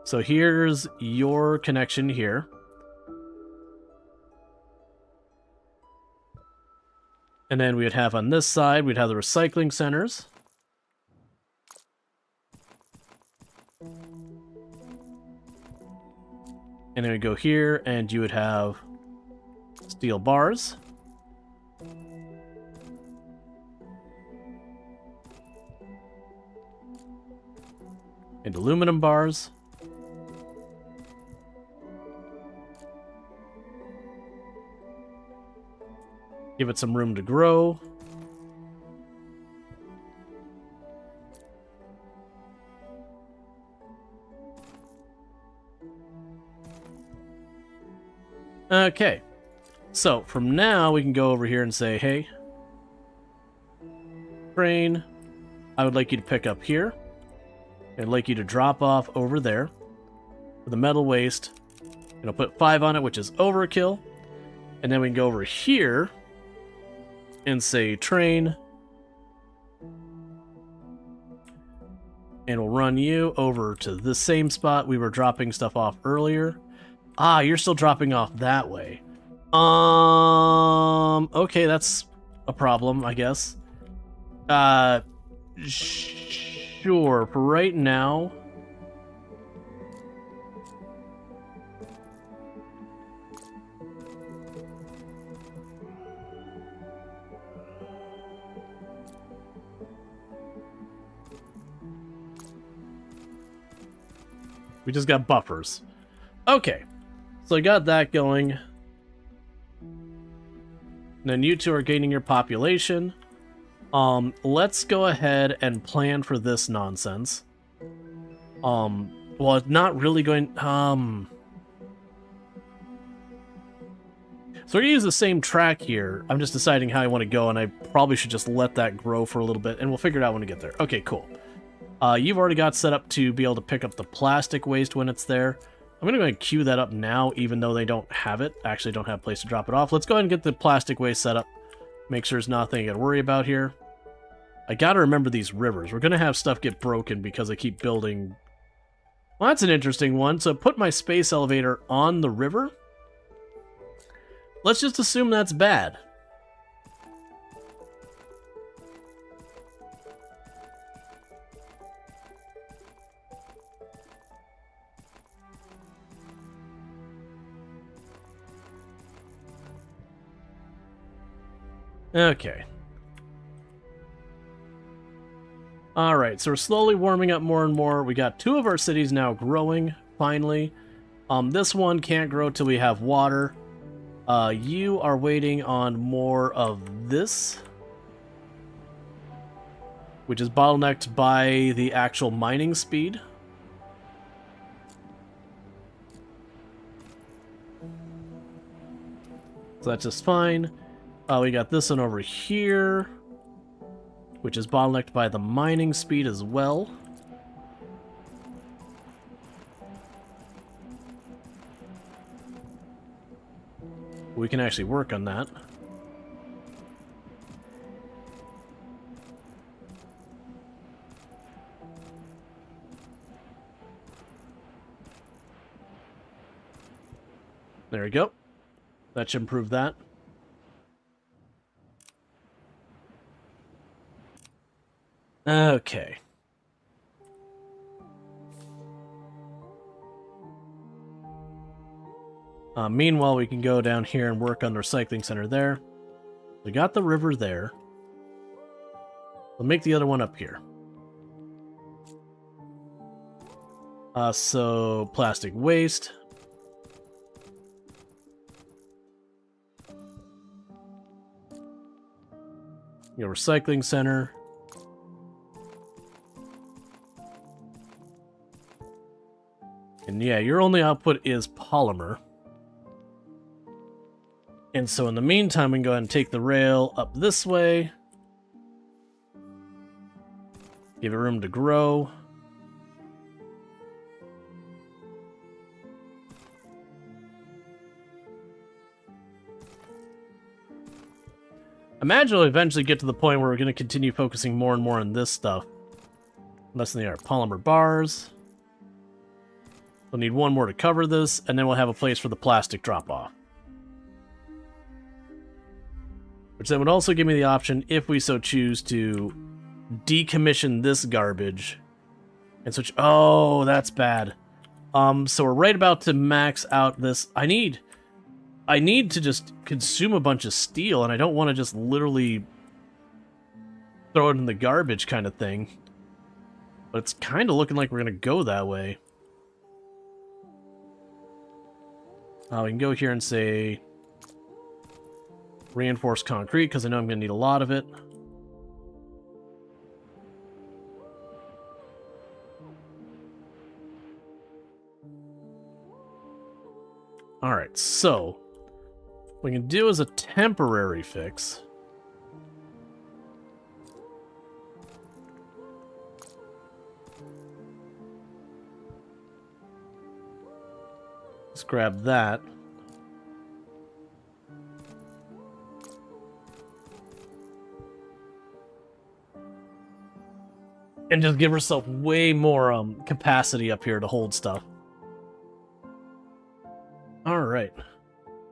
S1: So here's your connection here. And then we would have on this side, we'd have the recycling centers. And then we go here, and you would have steel bars. And aluminum bars. Give it some room to grow. Okay. So, from now, we can go over here and say, hey, train, I would like you to pick up here. I'd like you to drop off over there. for the metal waste. And I'll put 5 on it, which is overkill. And then we can go over here and say train. And we'll run you over to the same spot we were dropping stuff off earlier. Ah, you're still dropping off that way. Okay, that's a problem, I guess. Sure, for right now. We just got buffers. Okay, so I got that going. And then you two are gaining your population. Let's go ahead and plan for this nonsense. Well, it's not really going... So we're gonna use the same track here. I'm just deciding how I want to go, and I probably should just let that grow for a little bit, and we'll figure it out when we get there. Okay, cool. You've already got set up to be able to pick up the plastic waste when it's there. I'm going to go ahead and queue that up now, even though they don't have it. Actually, don't have a place to drop it off. Let's go ahead and get the plastic waste set up. Make sure there's nothing I got to worry about here. I got to remember these rivers. We're going to have stuff get broken because I keep building... Well, that's an interesting one. So put my space elevator on the river. Let's just assume that's bad. Okay. Alright, so we're slowly warming up more and more. We got 2 of our cities now growing, finally. This one can't grow till we have water. You are waiting on more of this, which is bottlenecked by the actual mining speed. So that's just fine. We got this one over here, which is bottlenecked by the mining speed as well. We can actually work on that. There we go. That should improve that. Okay. Meanwhile, we can go down here and work on the recycling center there. We got the river there. We'll make the other one up here. So, plastic waste. Your recycling center. And yeah, your only output is polymer. And so in the meantime, we can go ahead and take the rail up this way. Give it room to grow. Imagine we'll eventually get to the point where we're going to continue focusing more and more on this stuff. Less than they are polymer bars. We'll need one more to cover this, and then we'll have a place for the plastic drop-off. Which then would also give me the option, if we so choose, to decommission this garbage and switch... Oh, that's bad. So we're right about to max out this... I need to just consume a bunch of steel, and I don't want to just literally throw it in the garbage kind of thing. But it's kind of looking like we're going to go that way. We can go here and say reinforced concrete, because I know I'm going to need a lot of it. Alright, so what we can do as a temporary fix. Let's grab that. And just give herself way more capacity up here to hold stuff. Alright.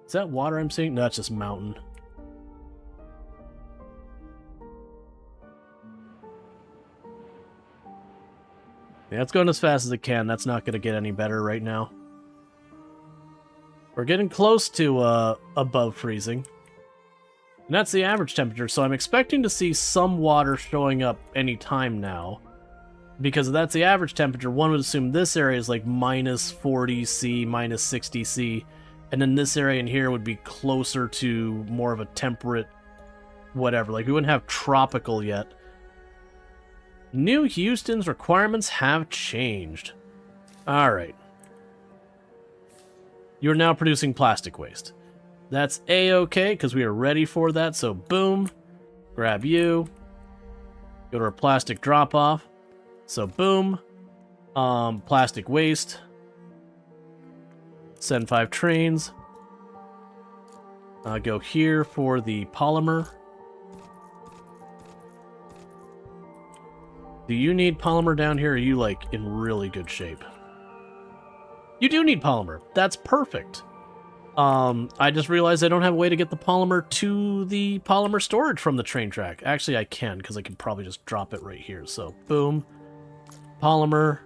S1: Is that water I'm seeing? No, it's just mountain. Yeah, it's going as fast as it can. That's not going to get any better right now. We're getting close to above freezing. And that's the average temperature, so I'm expecting to see some water showing up any time now. Because if that's the average temperature, one would assume this area is like minus 40 C, minus 60 C, and then this area in here would be closer to more of a temperate whatever. Like, we wouldn't have tropical yet. New Houston's requirements have changed. Alright. You're now producing plastic waste. That's A-okay, because we are ready for that, so boom. Grab you. Go to our plastic drop-off. So boom. Plastic waste. Send 5 trains. Go here for the polymer. Do you need polymer down here, or are you, like, in really good shape? You do need polymer. That's perfect. I just realized I don't have a way to get the polymer to the polymer storage from the train track. Actually, I can, because I can probably just drop it right here. So, boom. Polymer.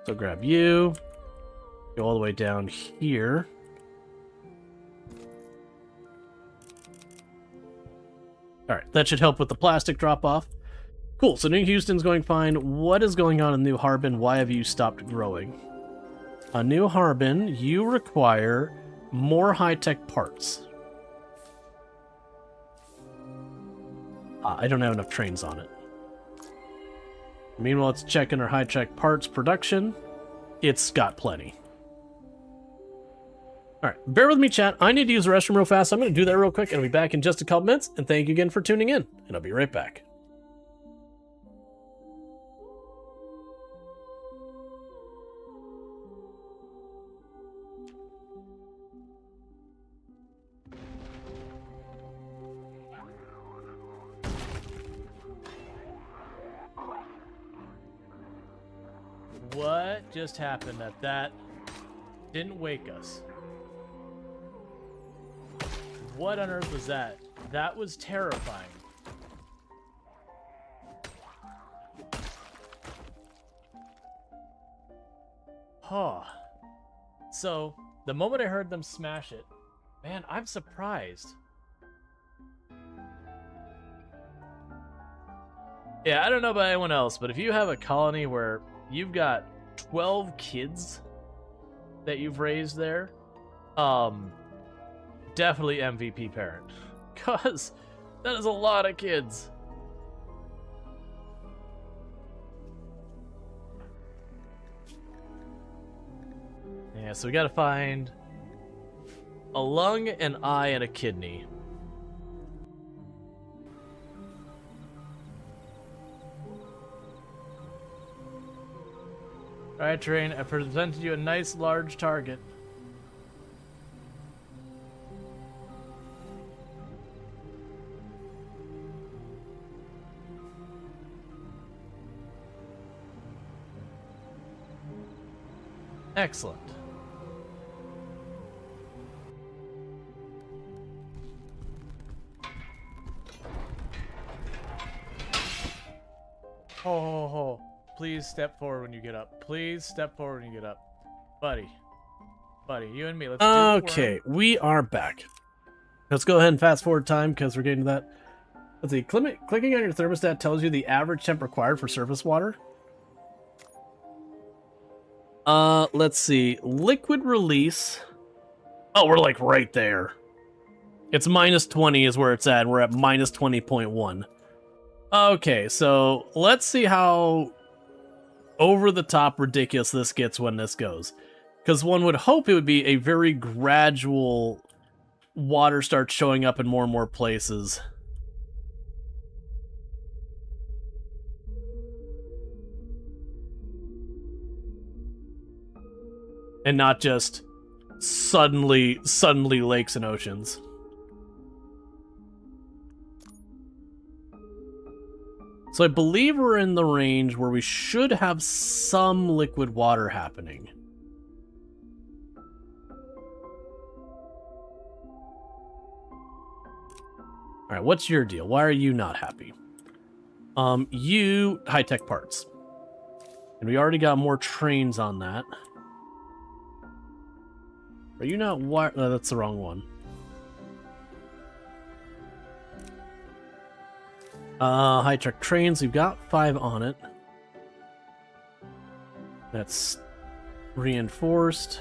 S1: So grab you. Go all the way down here. Alright, that should help with the plastic drop-off. Cool, so New Houston's going fine. What is going on in New Harbin? Why have you stopped growing? New Harbin, you require more high-tech parts. I don't have enough trains on it. Meanwhile, it's checking our high-tech parts production. It's got plenty. Alright, bear with me, chat. I need to use the restroom real fast. I'm going to do that real quick, and I'll be back in just a couple minutes. And thank you again for tuning in, and I'll be right back. What just happened that didn't wake us? What on earth was that? That was terrifying. Huh. So, the moment I heard them smash it, man, I'm surprised. Yeah, I don't know about anyone else, but if you have a colony where you've got 12 kids that you've raised there, definitely MVP parent. Because that is a lot of kids. Yeah, so we gotta find a lung, an eye, and a kidney. Alright, train, I presented you a nice large target. Excellent. Ho ho ho. Please step forward when you get up. Please step forward when you get up. Buddy. Buddy, you and me, let's do it. Okay, we are back. Let's go ahead and fast forward time because we're getting to that. Let's see, clicking on your thermostat tells you the average temp required for surface water. Let's see. Liquid release. Oh, we're like right there. It's minus 20 is where it's at. We're at minus 20.1. Okay, so let's see how over the top ridiculous this gets when this goes. Because one would hope it would be a very gradual water starts showing up in more and more places. and not just suddenly lakes and oceans. So I believe we're in the range where we should have some liquid water happening. Alright, what's your deal? Why are you not happy? You high-tech parts. And we already got more trains on that. Are you not no, that's the wrong one. High-tech trains, we've got 5 on it. That's reinforced.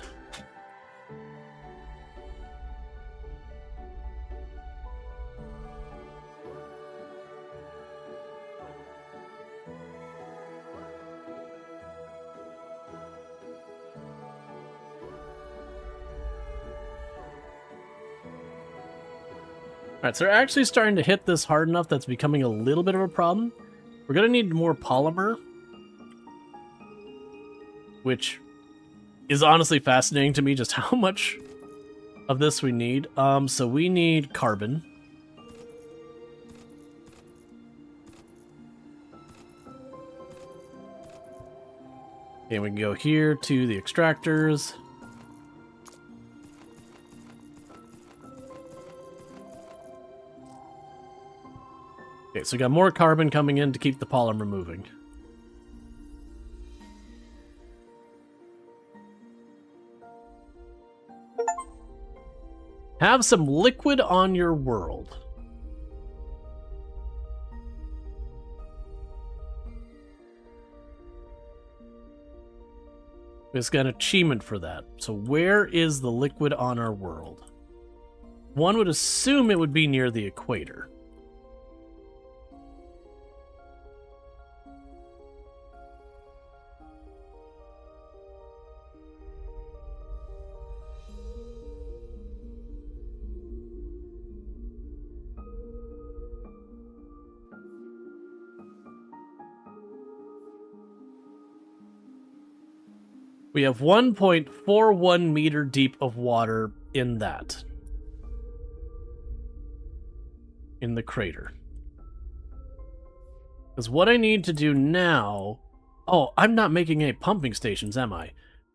S1: Alright, so we're actually starting to hit this hard enough that's becoming a little bit of a problem. We're going to need more polymer, which is honestly fascinating to me just how much of this we need. So we need carbon. Okay, we can go here to the extractors. Okay, so we got more carbon coming in to keep the polymer moving. Have some liquid on your world. We just got an achievement for that. So where is the liquid on our world? One would assume it would be near the equator. We have 1.41 meter deep of water in that. In the crater. Because what I need to do now... Oh, I'm not making any pumping stations, am I?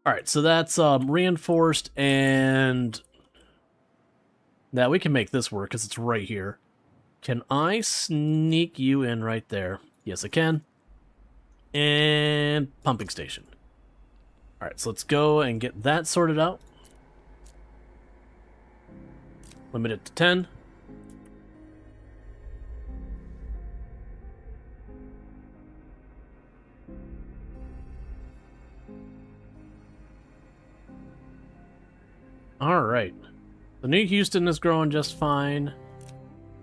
S1: Alright, so that's reinforced and... Now we can make this work because it's right here. Can I sneak you in right there? Yes, I can. And pumping station. Alright, so let's go and get that sorted out. Limit it to 10. Alright. The New Houston is growing just fine.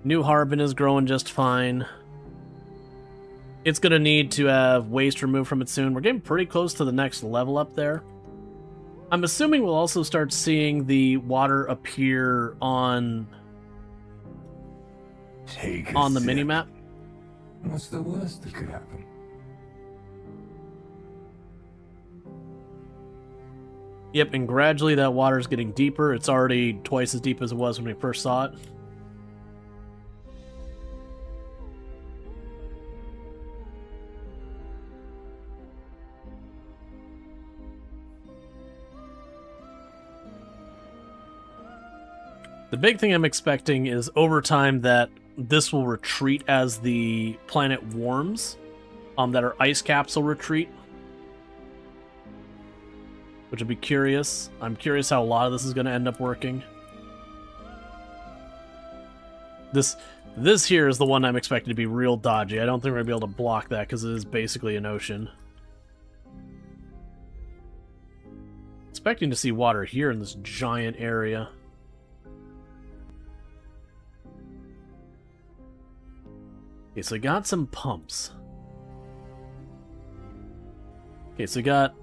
S1: New Harbin is growing just fine. It's going to need to have waste removed from it soon. We're getting pretty close to the next level up there. I'm assuming we'll also start seeing the water appear on
S2: Take a
S1: the
S2: sip.
S1: minimap.
S2: What's the worst that could happen?
S1: Yep, and gradually that water's getting deeper. It's already twice as deep as it was when we first saw it. The big thing I'm expecting is over time that this will retreat as the planet warms, that our ice caps will retreat. Which would be curious. I'm curious how a lot of this is going to end up working. This here is the one I'm expecting to be real dodgy. I don't think we're going to be able to block that because it is basically an ocean. Expecting to see water here in this giant area. Okay, so we got some pumps. Okay, so we got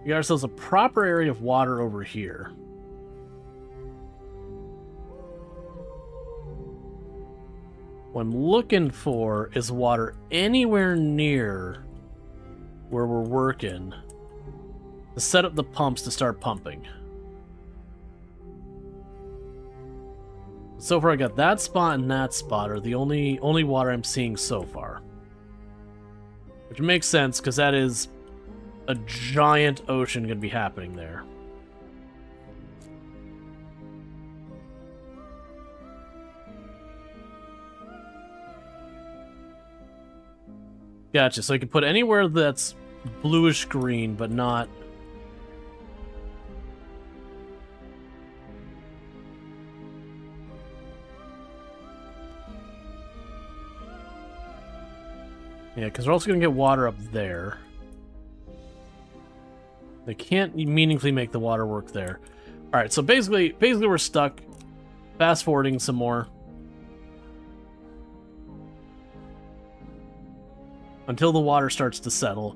S1: ourselves a proper area of water over here. What I'm looking for is water anywhere near where we're working to set up the pumps to start pumping. So far I got that spot and that spot are the only water I'm seeing so far. Which makes sense, because that is a giant ocean going to be happening there. Gotcha, so I can put anywhere that's bluish green, but not... Yeah, because we're also going to get water up there. They can't meaningfully make the water work there. Alright, so basically we're stuck. Fast forwarding some more. Until the water starts to settle.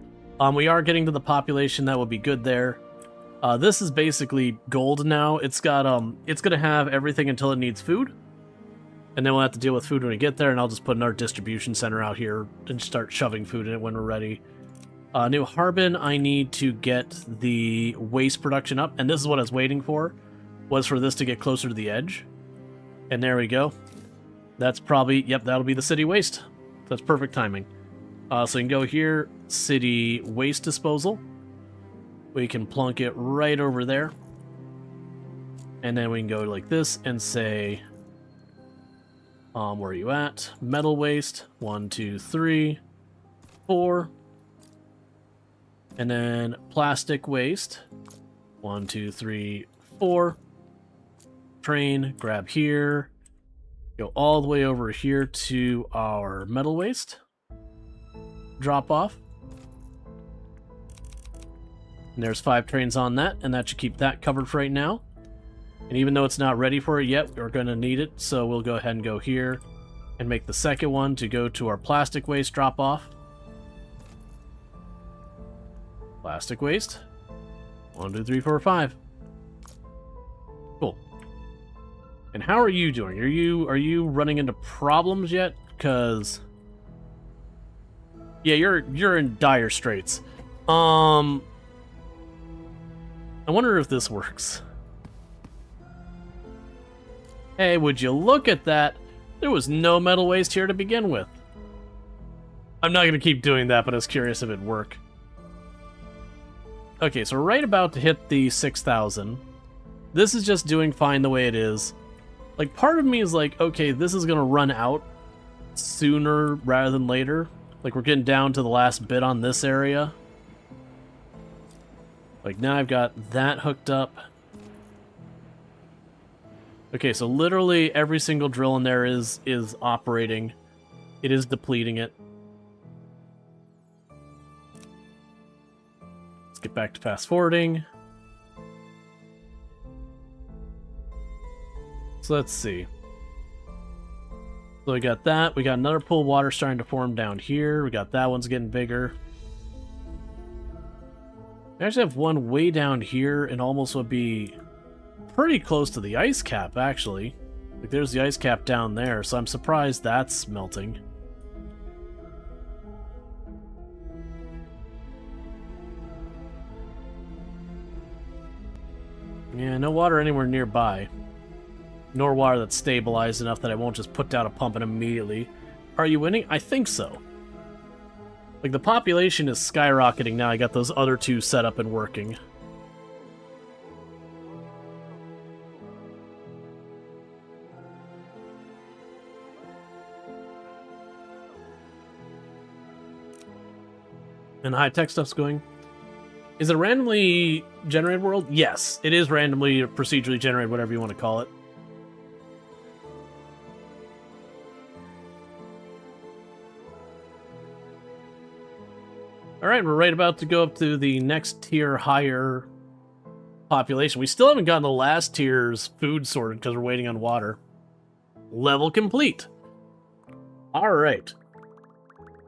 S1: We are getting to the population that would be good there. This is basically gold now. It's got it's gonna have everything until it needs food. And then we'll have to deal with food when we get there, and I'll just put another distribution center out here and start shoving food in it when we're ready. New Harbin, I need to get the waste production up, and this is what I was waiting for, was for this to get closer to the edge. And there we go. That's probably, yep, that'll be the city waste. That's perfect timing. So you can go here, city waste disposal. We can plunk it right over there. And then we can go like this and say, where are you at? Metal waste, 1, 2, 3, 4. And then plastic waste, 1, 2, 3, 4. Train, grab here. Go all the way over here to our metal waste. Drop off. And there's 5 trains on that, and that should keep that covered for right now. And even though it's not ready for it yet, we're going to need it, so we'll go ahead and go here and make the second one to go to our plastic waste drop off. Plastic waste. 1, 2, 3, 4, 5. Cool. And how are you doing? Are you running into problems yet? Because yeah, you're in dire straits. I wonder if this works. Hey, would you look at that? There was no metal waste here to begin with. I'm not going to keep doing that, but I was curious if it'd work. Okay, so we're right about to hit the 6,000. This is just doing fine the way it is. Like, part of me is like, okay, this is going to run out sooner rather than later. Like, we're getting down to the last bit on this area. Like, now I've got that hooked up. Okay, so literally every single drill in there is operating. It is depleting it. Let's get back to fast forwarding. So let's see. So we got that. We got another pool of water starting to form down here. We got that one's getting bigger. We actually have one way down here and almost would be pretty close to the ice cap, actually. Like, there's the ice cap down there, so I'm surprised that's melting. Yeah, no water anywhere nearby. Nor water that's stabilized enough that I won't just put down a pump and immediately. Are you winning? I think so. Like, the population is skyrocketing now. I got those other 2 set up and working. And the high-tech stuff's going. Is it a randomly generated world? Yes, it is randomly or procedurally generated, whatever you want to call it. Alright, we're right about to go up to the next tier higher population. We still haven't gotten the last tier's food sorted because we're waiting on water. Level complete. Alright.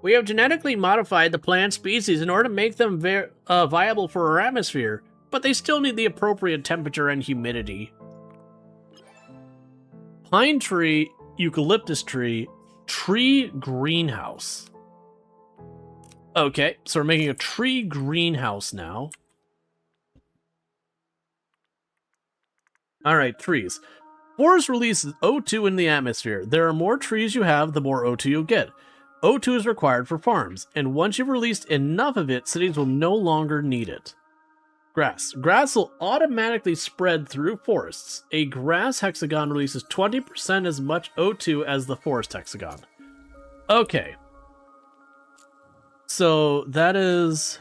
S1: We have genetically modified the plant species in order to make them viable for our atmosphere, but they still need the appropriate temperature and humidity. Pine tree, eucalyptus tree, tree greenhouse. Okay, so we're making a tree greenhouse now. Alright, trees. Forest releases O2 in the atmosphere. There are more trees you have, the more O2 you'll get. O2 is required for farms, and once you've released enough of it, cities will no longer need it. Grass. Grass will automatically spread through forests. A grass hexagon releases 20% as much O2 as the forest hexagon. Okay. So that is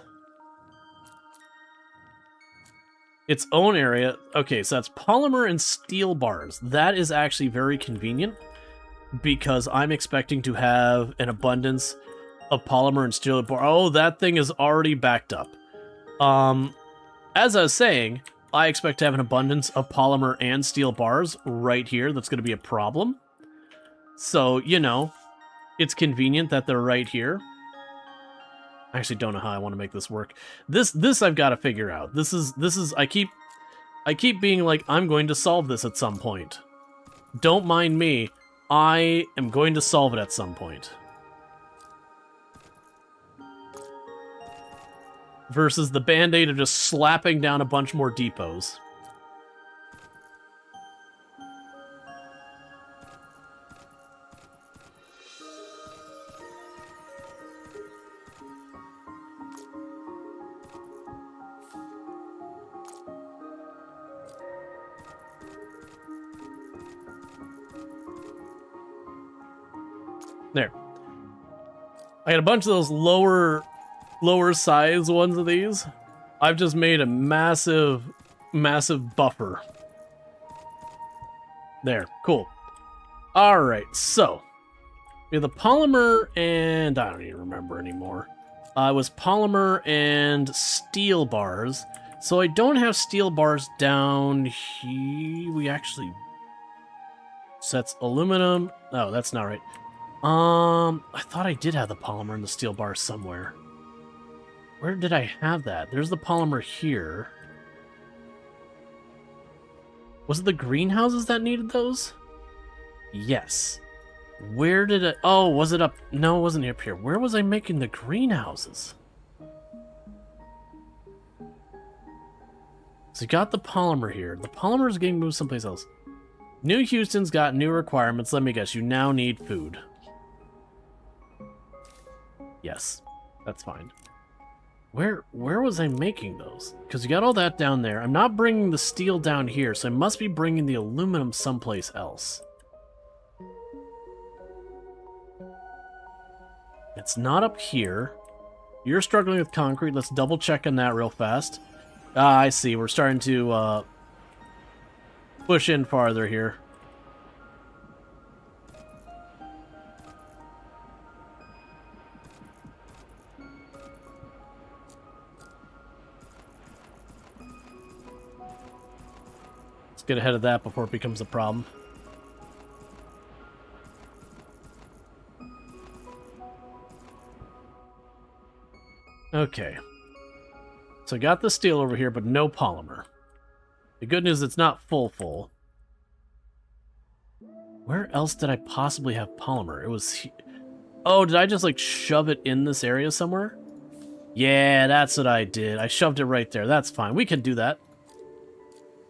S1: its own area. Okay, so that's polymer and steel bars. That is actually very convenient because I'm expecting to have an abundance of polymer and steel bar. Oh, that thing is already backed up. As I was saying, I expect to have an abundance of polymer and steel bars right here. That's going to be a problem. So, you know, it's convenient that they're right here. I actually don't know how I want to make this work. This I've got to figure out. This is I keep being like, I'm going to solve this at some point. Don't mind me. I am going to solve it at some point. Versus the band-aid of just slapping down a bunch more depots. There. I got a bunch of those lower size ones of these. I've just made a massive buffer. There, cool. Alright, so we have the polymer and I don't even remember anymore. It was polymer and steel bars. So I don't have steel bars down here. We actually sets aluminum. Oh, that's not right. I thought I did have the polymer and the steel bars somewhere. Where did I have that? There's the polymer here. Was it the greenhouses that needed those? Yes. Where did it... Oh, was it up... No, it wasn't up here. Where was I making the greenhouses? So you got the polymer here. The polymer is getting moved someplace else. New Houston's got new requirements. Let me guess. You now need food. Yes. That's fine. Where was I making those? Because you got all that down there. I'm not bringing the steel down here, so I must be bringing the aluminum someplace else. It's not up here. You're struggling with concrete. Let's double check on that real fast. Ah, I see. We're starting to push in farther here. Get ahead of that before it becomes a problem. Okay. So I got the steel over here, but no polymer. The good news, it's not full. Where else did I possibly have polymer? It was... Oh, did I just, like, shove it in this area somewhere? Yeah, that's what I did. I shoved it right there. That's fine. We can do that.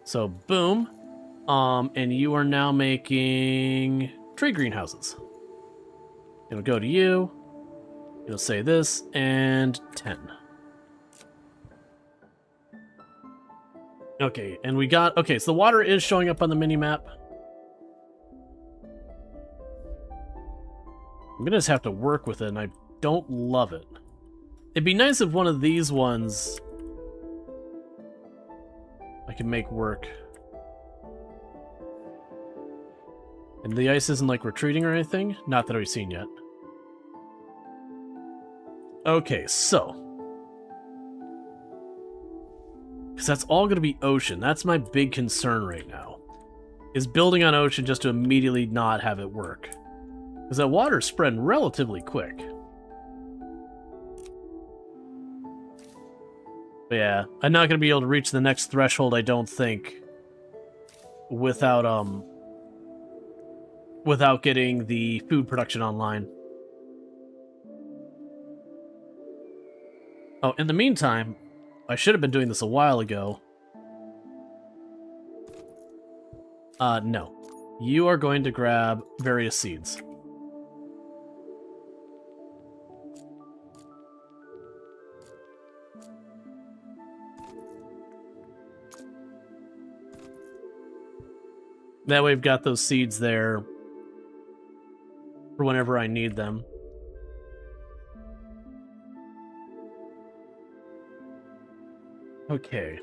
S1: So, boom. And you are now making tree greenhouses. It'll go to you. It'll say this, and 10. Okay, and we got... Okay, so the water is showing up on the mini-map. I'm gonna just have to work with it, and I don't love it. It'd be nice if one of these ones... I can make work. And the ice isn't, like, retreating or anything? Not that I've seen yet. Okay, so. Because that's all going to be ocean. That's my big concern right now. Is building on ocean just to immediately not have it work. Because that water's spreading relatively quick. But yeah, I'm not going to be able to reach the next threshold, I don't think, without getting the food production online. Oh, in the meantime, I should have been doing this a while ago. No. You are going to grab various seeds. That way we've got those seeds there for whenever I need them. Okay.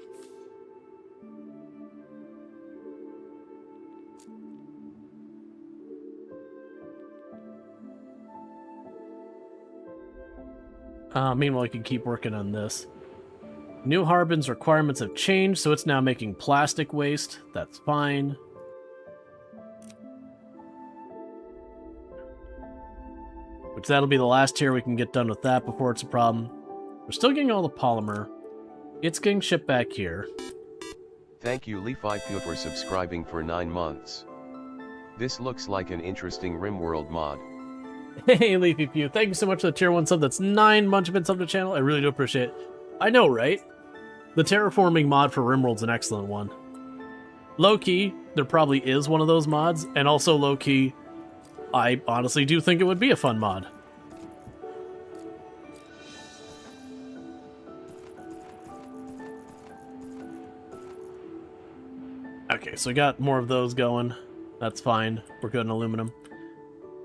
S1: Meanwhile, I can keep working on this. New Harbin's requirements have changed, so it's now making plastic waste. That's fine. Which that'll be the last tier we can get done with that before it's a problem. We're still getting all the polymer. It's getting shipped back here.
S3: Thank you Leafy for subscribing for 9 months. This looks like an interesting RimWorld mod.
S1: Hey, Leafy Pew, thank you so much for the tier 1 sub. That's 9 months you've been subbed to the channel. I really do appreciate it. I know, right? The terraforming mod for RimWorld's an excellent one. Low-key, there probably is one of those mods, and also low-key, I honestly do think it would be a fun mod. Okay, so we got more of those going. That's fine. We're good in aluminum.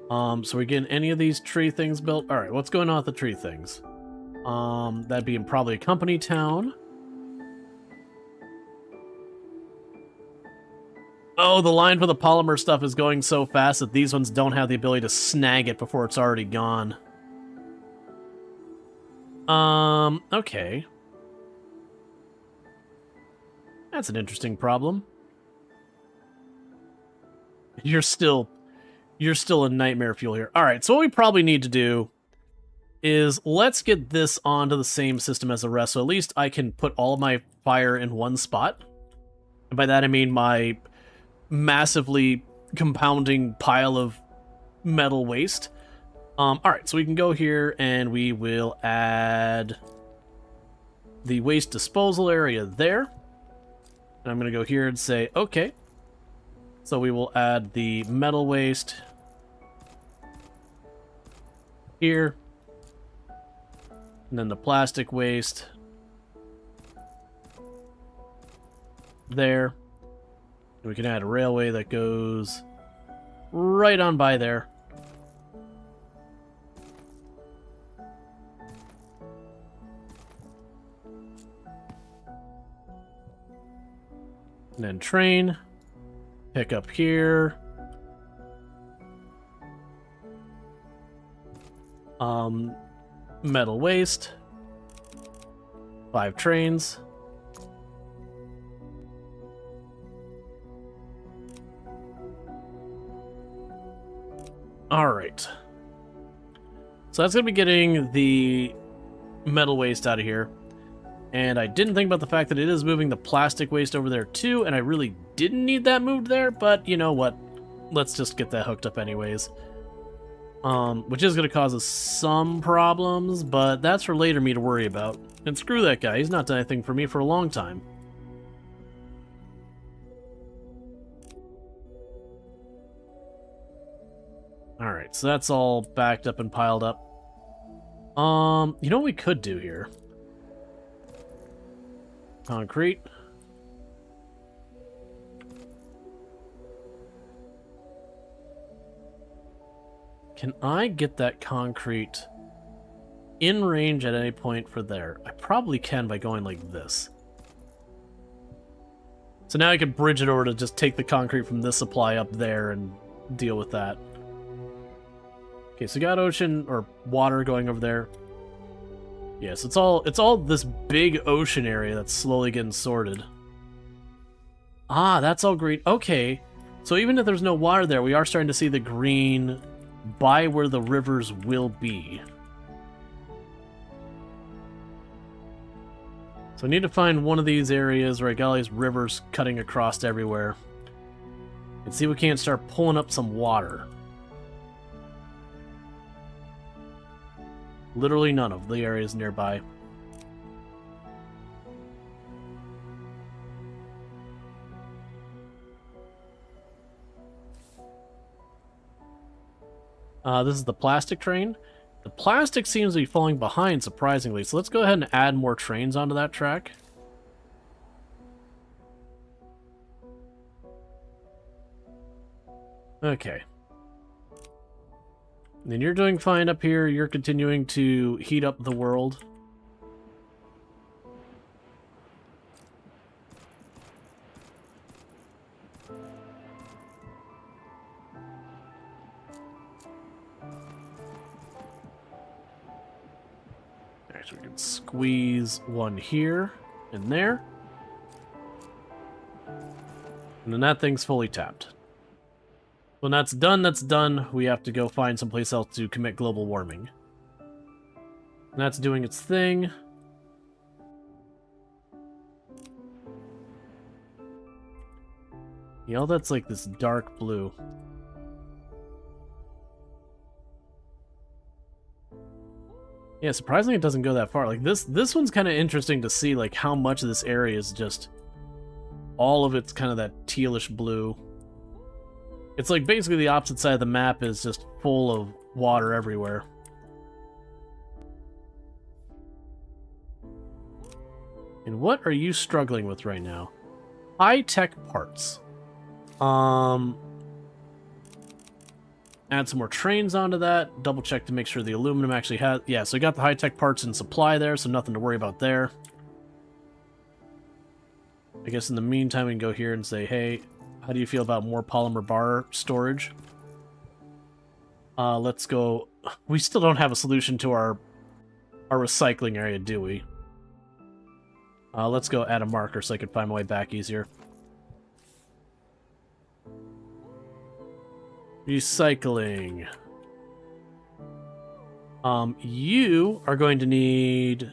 S1: So we're getting any of these tree things built? Alright, what's going on with the tree things? That'd be in probably a company town. Oh, the line for the polymer stuff is going so fast that these ones don't have the ability to snag it before it's already gone. Okay. That's an interesting problem. You're still a nightmare fuel here. Alright, so what we probably need to do is let's get this onto the same system as the rest, so at least I can put all of my fire in one spot. And by that I mean my massively compounding pile of metal waste. Alright, so we can go here and we will add the waste disposal area there. And I'm going to go here and say, okay. So we will add the metal waste here. And then the plastic waste there. And we can add a railway that goes right on by there. And then train. Pick up here. Metal waste. 5 trains. Alright. So that's going to be getting the metal waste out of here. And I didn't think about the fact that it is moving the plastic waste over there too, and I really didn't need that moved there, but you know what? Let's just get that hooked up anyways. Which is going to cause us some problems, but that's for later me to worry about. And screw that guy, he's not done anything for me for a long time. Alright, so that's all backed up and piled up. You know what we could do here? Concrete. Can I get that concrete in range at any point for there? I probably can by going like this. So now I can bridge it over to just take the concrete from this supply up there and deal with that. Okay, so we got ocean or water going over there. Yes, it's all this big ocean area that's slowly getting sorted. Ah, that's all green. Okay, so even if there's no water there, we are starting to see the green by where the rivers will be. So I need to find one of these areas where I got all these rivers cutting across everywhere. And see if we can't start pulling up some water. Literally none of the areas nearby. This is the plastic train. The plastic seems to be falling behind, surprisingly, so let's go ahead and add more trains onto that track. Okay. And then you're doing fine up here. You're continuing to heat up the world. Actually, we can squeeze one here and there. And then that thing's fully tapped. When that's done, we have to go find someplace else to commit global warming. And that's doing its thing. You know, that's like this dark blue. Yeah, surprisingly it doesn't go that far. Like this one's kind of interesting to see like how much of this area is just all of it's kind of that tealish blue. It's like basically the opposite side of the map is just full of water everywhere. And what are you struggling with right now? High-tech parts. Add some more trains onto that. Double check to make sure the aluminum actually has... Yeah, so we got the high-tech parts in supply there, so nothing to worry about there. I guess in the meantime we can go here and say, hey, how do you feel about more polymer bar storage? Let's go... We still don't have a solution to our recycling area, do we? Let's go add a marker so I can find my way back easier. Recycling. You are going to need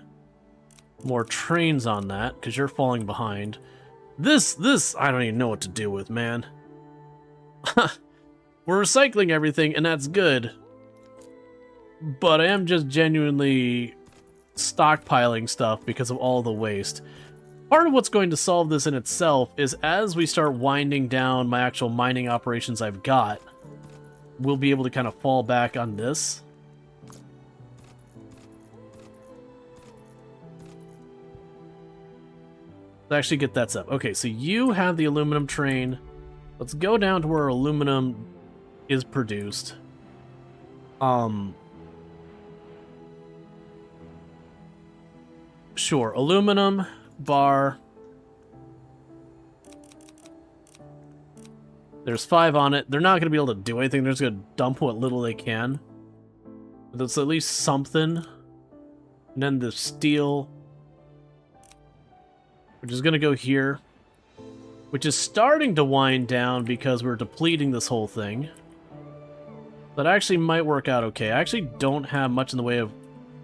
S1: more trains on that, because you're falling behind. This, I don't even know what to do with, man. We're recycling everything, and that's good. But I am just genuinely stockpiling stuff because of all the waste. Part of what's going to solve this in itself is as we start winding down my actual mining operations I've got, we'll be able to kind of fall back on this. Let's actually get that up. Okay, so you have the aluminum train. Let's go down to where aluminum is produced. Sure, aluminum, bar. There's 5 on it. They're not going to be able to do anything. They're just going to dump what little they can. But that's at least something. And then the steel, which is going to go here. Which is starting to wind down because we're depleting this whole thing. That actually might work out okay. I actually don't have much in the way of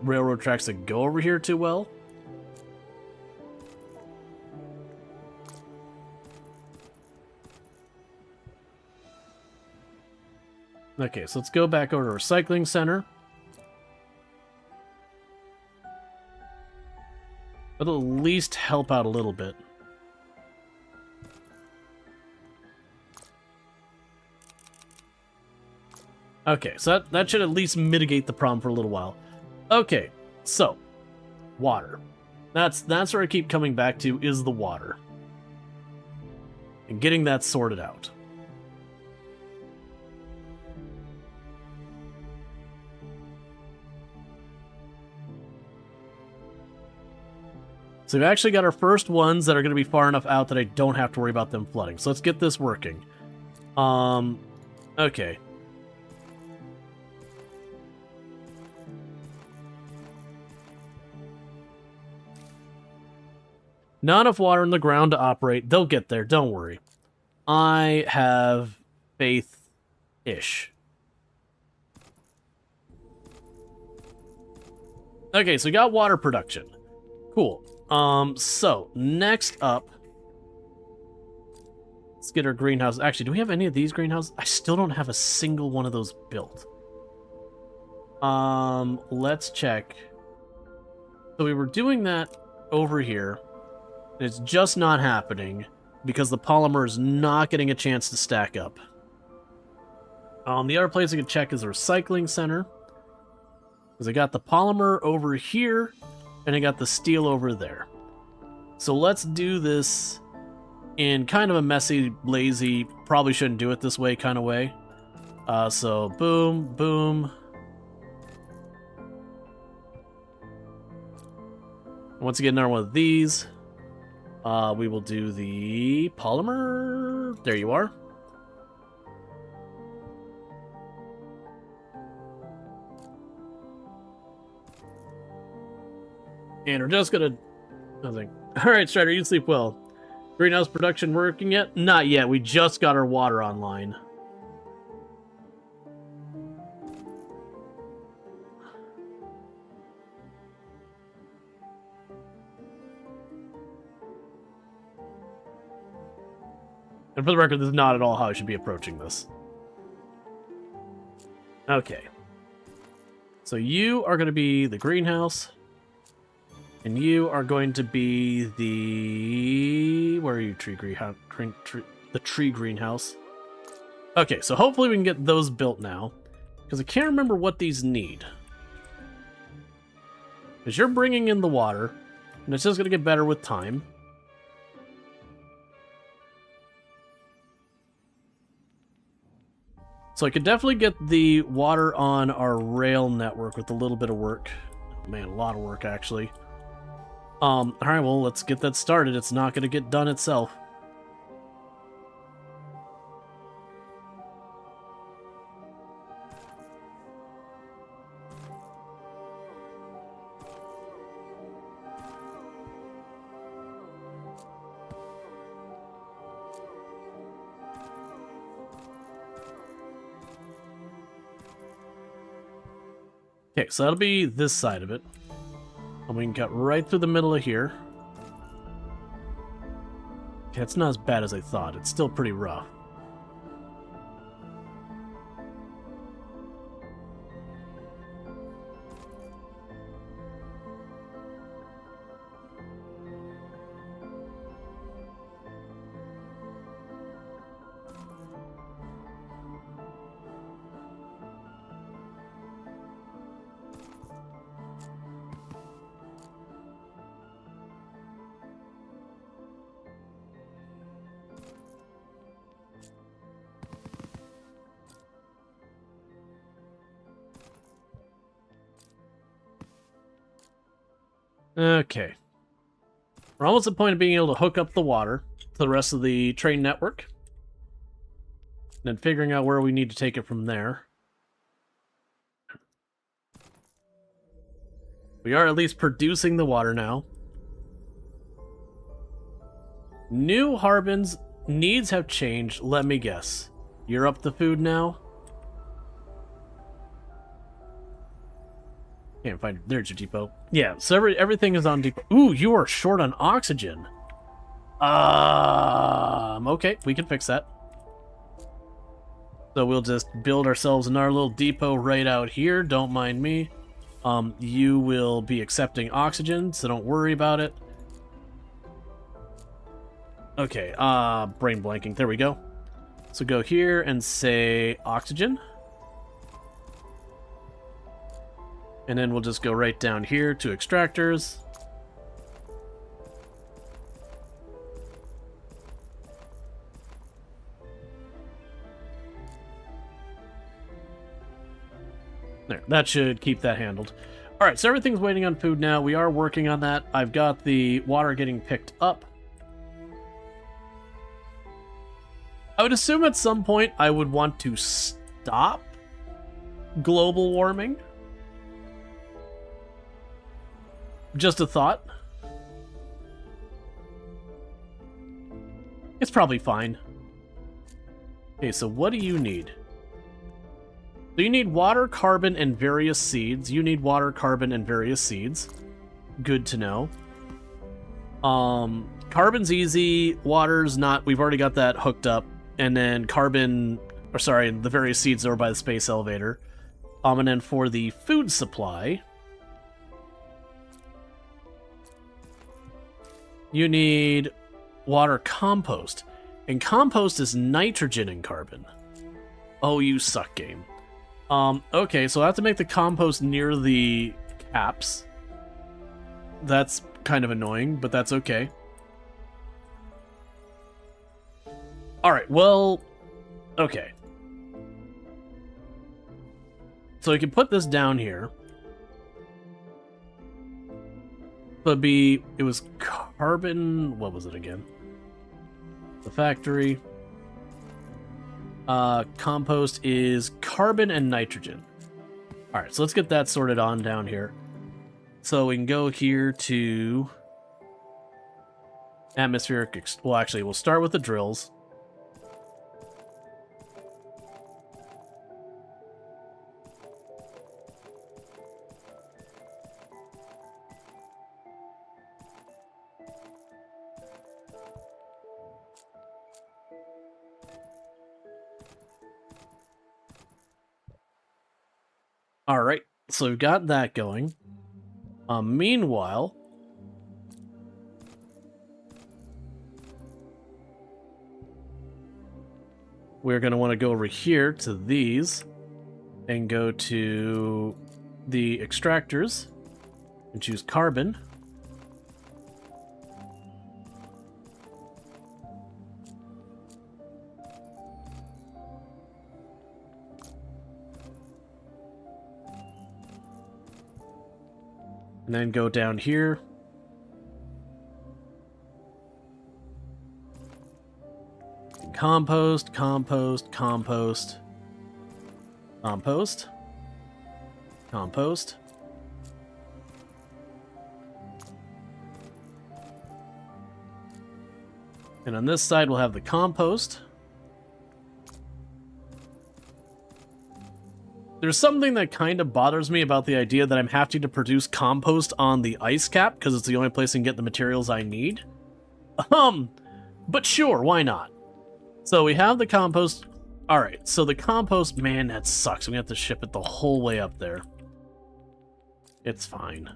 S1: railroad tracks that go over here too well. Okay, so let's go back over to Recycling Center. It'll at least help out a little bit. Okay, so that should at least mitigate the problem for a little while. Okay, so water. That's where I keep coming back to, is the water. And getting that sorted out. So we've actually got our first ones that are going to be far enough out that I don't have to worry about them flooding. So let's get this working. Okay. Not enough water in the ground to operate. They'll get there, don't worry. I have faith-ish. Okay, so we got water production. Cool. So, next up, let's get our greenhouse. Actually, do we have any of these greenhouses? I still don't have a single one of those built. Let's check. So we were doing that over here. And it's just not happening because the polymer is not getting a chance to stack up. The other place I can check is the recycling center. Because I got the polymer over here, and I got the steel over there. So let's do this in kind of a messy, lazy, probably shouldn't do it this way kind of way. So boom, boom. Once again, another one of these. We will do the polymer. There you are. And we're just gonna... Nothing. Alright, Strider, you sleep well. Greenhouse production working yet? Not yet. We just got our water online. And for the record, this is not at all how I should be approaching this. Okay. So you are going to be the greenhouse. And you are going to be the... Where are you, tree greenhouse? The tree greenhouse. Okay, so hopefully we can get those built now. Because I can't remember what these need. Because you're bringing in the water. And it's just going to get better with time. So I could definitely get the water on our rail network with a little bit of work. Oh, man, a lot of work, actually. Alright, well, let's get that started. It's not going to get done itself. Okay, so that'll be this side of it. And we can cut right through the middle of here. Okay, it's not as bad as I thought. It's still pretty rough. Okay. We're almost at the point of being able to hook up the water to the rest of the train network. And then figuring out where we need to take it from there. We are at least producing the water now. New Harbin's needs have changed. Let me guess. You're up the food now? Can't find it. There's your depot. Yeah, so everything is on depot. Ooh, you are short on oxygen. Okay, we can fix that. So we'll just build ourselves another little depot right out here. Don't mind me. You will be accepting oxygen, so don't worry about it. Okay, brain blanking. There we go. So go here and say oxygen. And then we'll just go right down here to extractors. There, that should keep that handled. Alright, so everything's waiting on food now. We are working on that. I've got the water getting picked up. I would assume at some point I would want to stop global warming. Just a thought. It's probably fine. Okay, so what do you need? So you need water, carbon, and various seeds. You need water, carbon, and various seeds. Good to know. Carbon's easy. Water's not. We've already got that hooked up. And then carbon, or sorry, the various seeds are by the space elevator. And then for the food supply, you need water compost. And compost is nitrogen and carbon. Oh, you suck, game. Okay, so I have to make the compost near the caps. That's kind of annoying, but that's okay. Alright, well... Okay. So we can put this down here. So it was carbon... What was it again? The factory. Compost is carbon and nitrogen. Alright, so let's get that sorted on down here. So we can go here to... Atmospheric... Well, actually, we'll start with the drills. Alright, so we've got that going. Meanwhile... we're going to want to go over here to these and go to the extractors and choose carbon. And then go down here. Compost, compost, compost, compost, compost. And on this side, we'll have the compost. There's something that kind of bothers me about the idea that I'm having to produce compost on the ice cap, because it's the only place I can get the materials I need. But sure, why not? So we have the compost. Alright, so the compost, man, that sucks. We have to ship it the whole way up there. It's fine.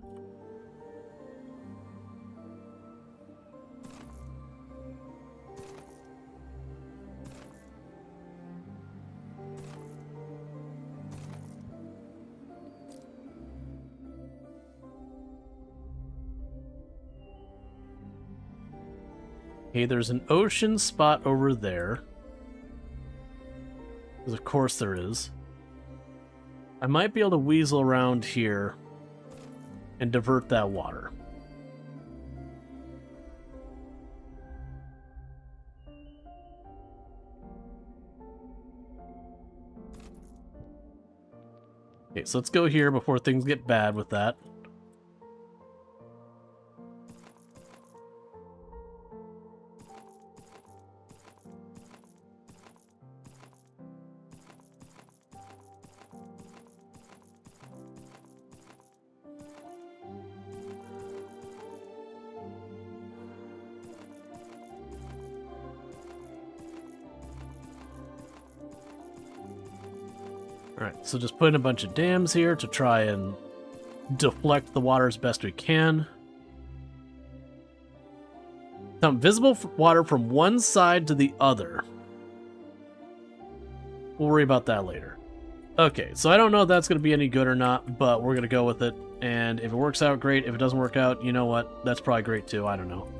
S1: Okay, there's an ocean spot over there. Because of course there is. I might be able to weasel around here and divert that water. Okay, so let's go here before things get bad with that. Alright, so just put in a bunch of dams here to try and deflect the water as best we can. Now, visible water from one side to the other. We'll worry about that later. Okay, so I don't know if that's going to be any good or not, but we're going to go with it. And if it works out, great. If it doesn't work out, you know what? That's probably great too. I don't know.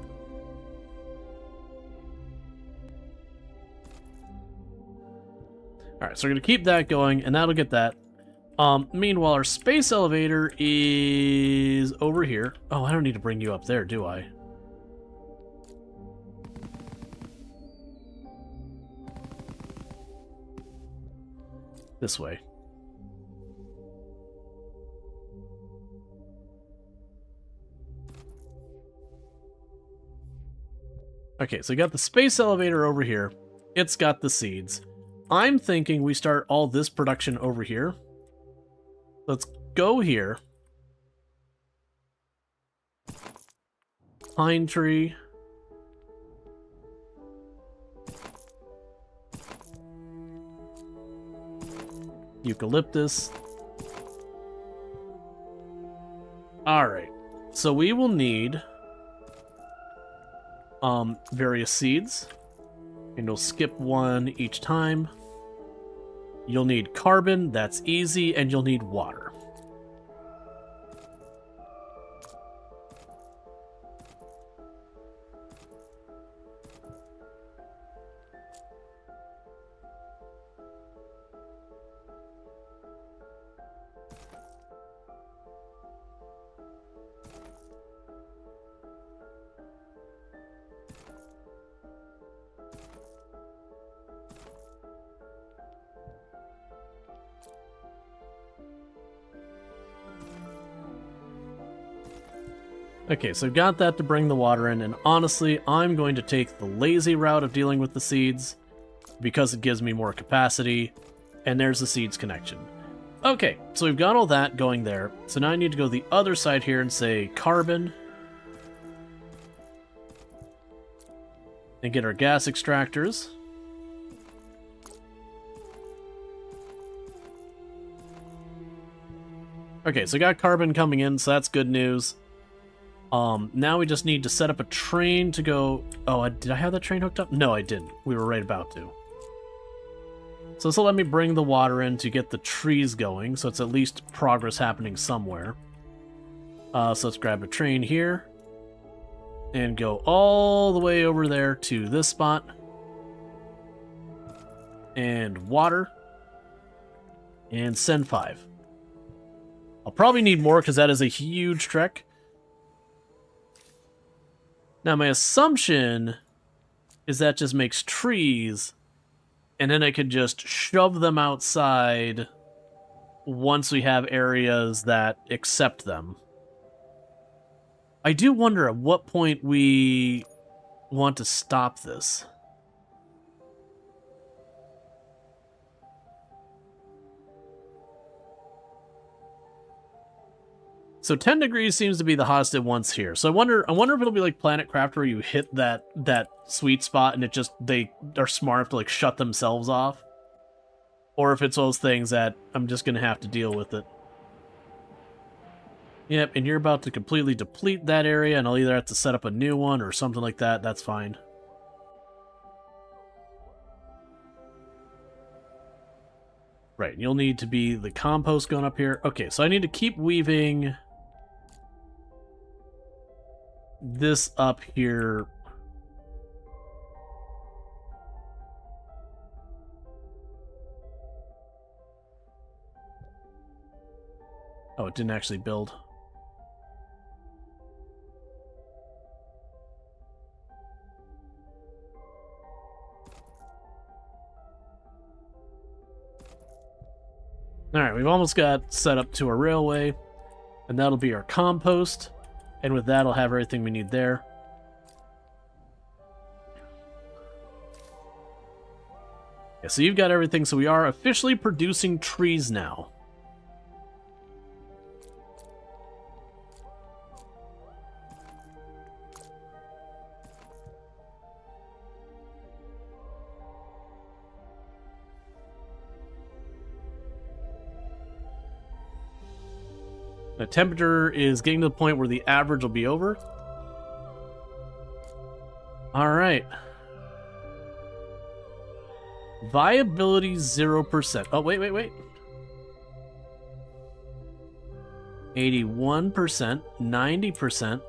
S1: Alright, so we're going to keep that going, and that'll get that. Meanwhile, our space elevator is over here. Oh, I don't need to bring you up there, do I? This way. Okay, so we got the space elevator over here. It's got the seeds. I'm thinking we start all this production over here. Let's go here. Pine tree. Eucalyptus. Alright. So we will need various seeds. And we'll skip one each time. You'll need carbon, that's easy, and you'll need water. Okay, so I've got that to bring the water in, and honestly, I'm going to take the lazy route of dealing with the seeds because it gives me more capacity, and there's the seeds connection. Okay, so we've got all that going there, so now I need to go to the other side here and say carbon, and get our gas extractors. Okay, so I got carbon coming in, so that's good news. Now we just need to set up a train to go... Oh, did I have that train hooked up? No, I didn't. We were right about to. So this will let me bring the water in to get the trees going, so it's at least progress happening somewhere. So let's grab a train here. And go all the way over there to this spot. And water. And send 5. I'll probably need more because that is a huge trek. Now, my assumption is that just makes trees, and then I could just shove them outside once we have areas that accept them. I do wonder at what point we want to stop this. So 10 degrees seems to be the hottest it wants here. So I wonder if it'll be like Planet Crafter where you hit that sweet spot and they are smart enough to like shut themselves off. Or if it's those things that I'm just gonna have to deal with it. Yep, and you're about to completely deplete that area, and I'll either have to set up a new one or something like that. That's fine. Right, and you'll need to be the compost going up here. Okay, so I need to keep weaving this up here. Oh, it didn't actually build. Alright, we've almost got set up to our railway, and that'll be our compost, and with that I'll have everything we need there. Yeah, so you've got everything, so we are officially producing trees now. The temperature is getting to the point where the average will be over. Alright. Viability 0%. Oh, wait. 81%, 90%.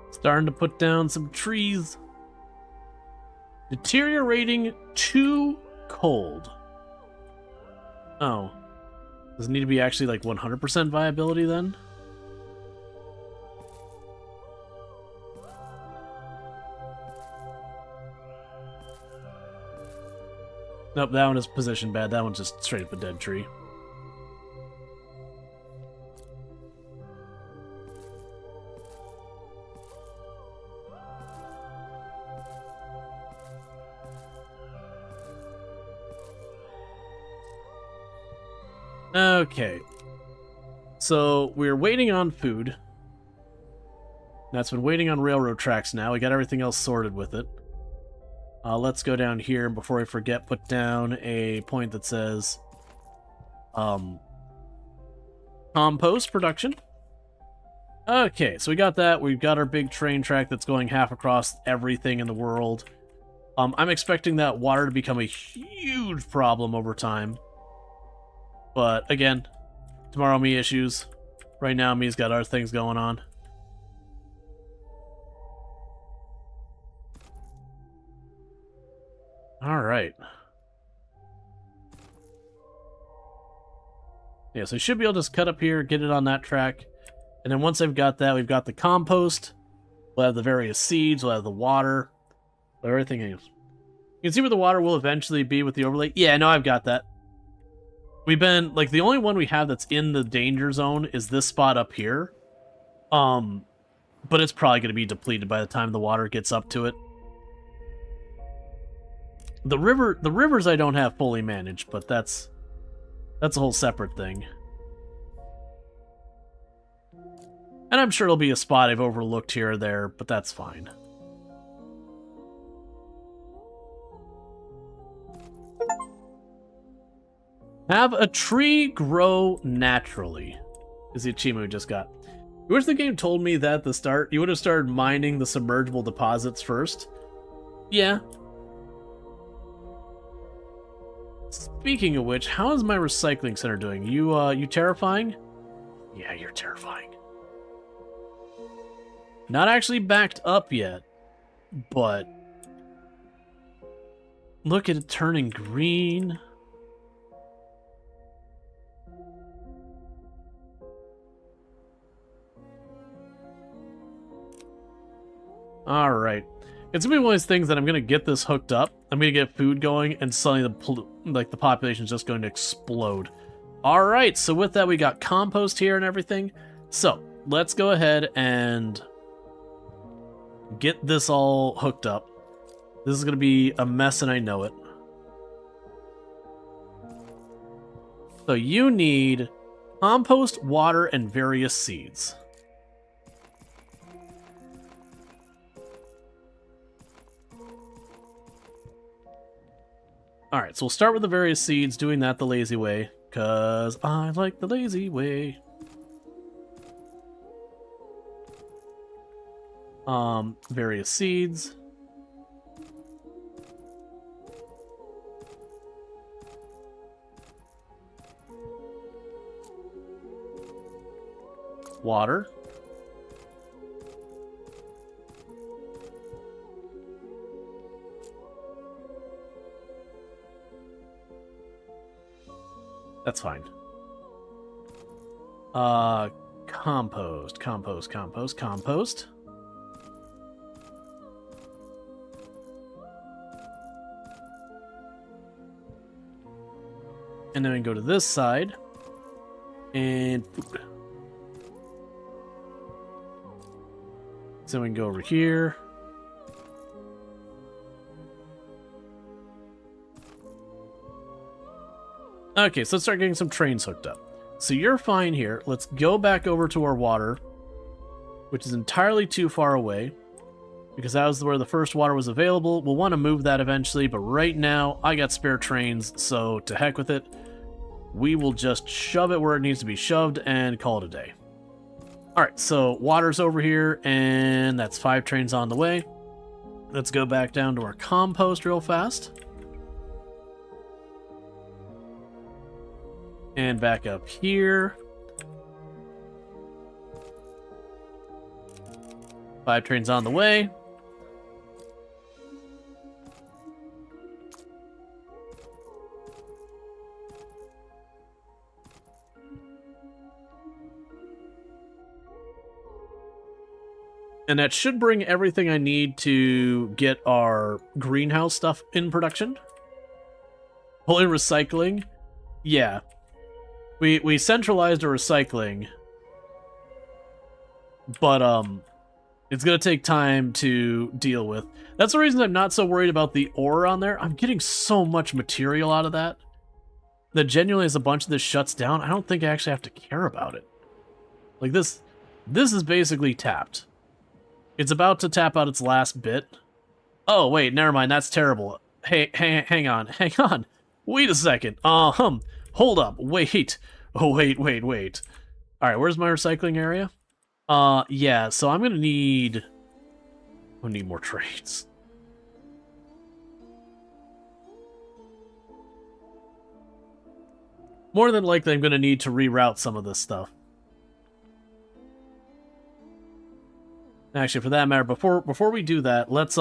S1: Starting to put down some trees. Deteriorating too cold. Oh. Does it need to be actually like 100% viability then? Nope, that one is positioned bad. That one's just straight up a dead tree. Okay. So we're waiting on food. That's been waiting on railroad tracks now. We got everything else sorted with it. Let's go down here, and before I forget, put down a point that says compost production. Okay, so we got that. We've got our big train track that's going half across everything in the world. I'm expecting that water to become a huge problem over time. But again, tomorrow me issues. Right now me's got other things going on. Alright. Yeah, so I should be able to just cut up here, get it on that track. And then once I've got that, we've got the compost. We'll have the various seeds, we'll have the water. Everything else. You can see where the water will eventually be with the overlay. Yeah, no, I've got that. We've been, like, the only one we have that's in the danger zone is this spot up here. But it's probably going to be depleted by the time the water gets up to it. The rivers I don't have fully managed, but that's a whole separate thing. And I'm sure it'll be a spot I've overlooked here or there, but that's fine. Have a tree grow naturally is the achievement we just got. I wish the game told me that at the start. You would have started mining the submergible deposits first. Yeah. Speaking of which, how is my recycling center doing? You terrifying? Yeah, you're terrifying. Not actually backed up yet, but look at it turning green. Alright. It's gonna be one of those things that I'm gonna get this hooked up. I'm gonna get food going, and suddenly the population is just going to explode. Alright, so with that we got compost here and everything. So, let's go ahead and get this all hooked up. This is gonna be a mess and I know it. So you need compost, water, and various seeds. Alright, so we'll start with the various seeds, doing that the lazy way, because I like the lazy way. Various seeds. Water. That's fine. Compost. And then we can go to this side. And food. So we can go over here. Okay, so let's start getting some trains hooked up. So you're fine here. Let's go back over to our water, which is entirely too far away, because that was where the first water was available. We'll want to move that eventually, but right now I got spare trains, so to heck with it. We will just shove it where it needs to be shoved and call it a day. Alright, so water's over here, and that's 5 trains on the way. Let's go back down to our compost real fast. And back up here. 5 trains on the way. And that should bring everything I need to get our greenhouse stuff in production. Fully recycling. Yeah. We centralized our recycling. But, it's gonna take time to deal with. That's the reason I'm not so worried about the ore on there. I'm getting so much material out of that. that genuinely as a bunch of this shuts down, I don't think I actually have to care about it. Like this is basically tapped. It's about to tap out its last bit. Oh, wait, never mind, that's terrible. Hey, hang on. Wait a second. Hold up, wait. Oh, wait. Alright, where's my recycling area? Yeah, so I'm gonna need more trades. More than likely, I'm gonna need to reroute some of this stuff. Actually, for that matter, before we do that, let's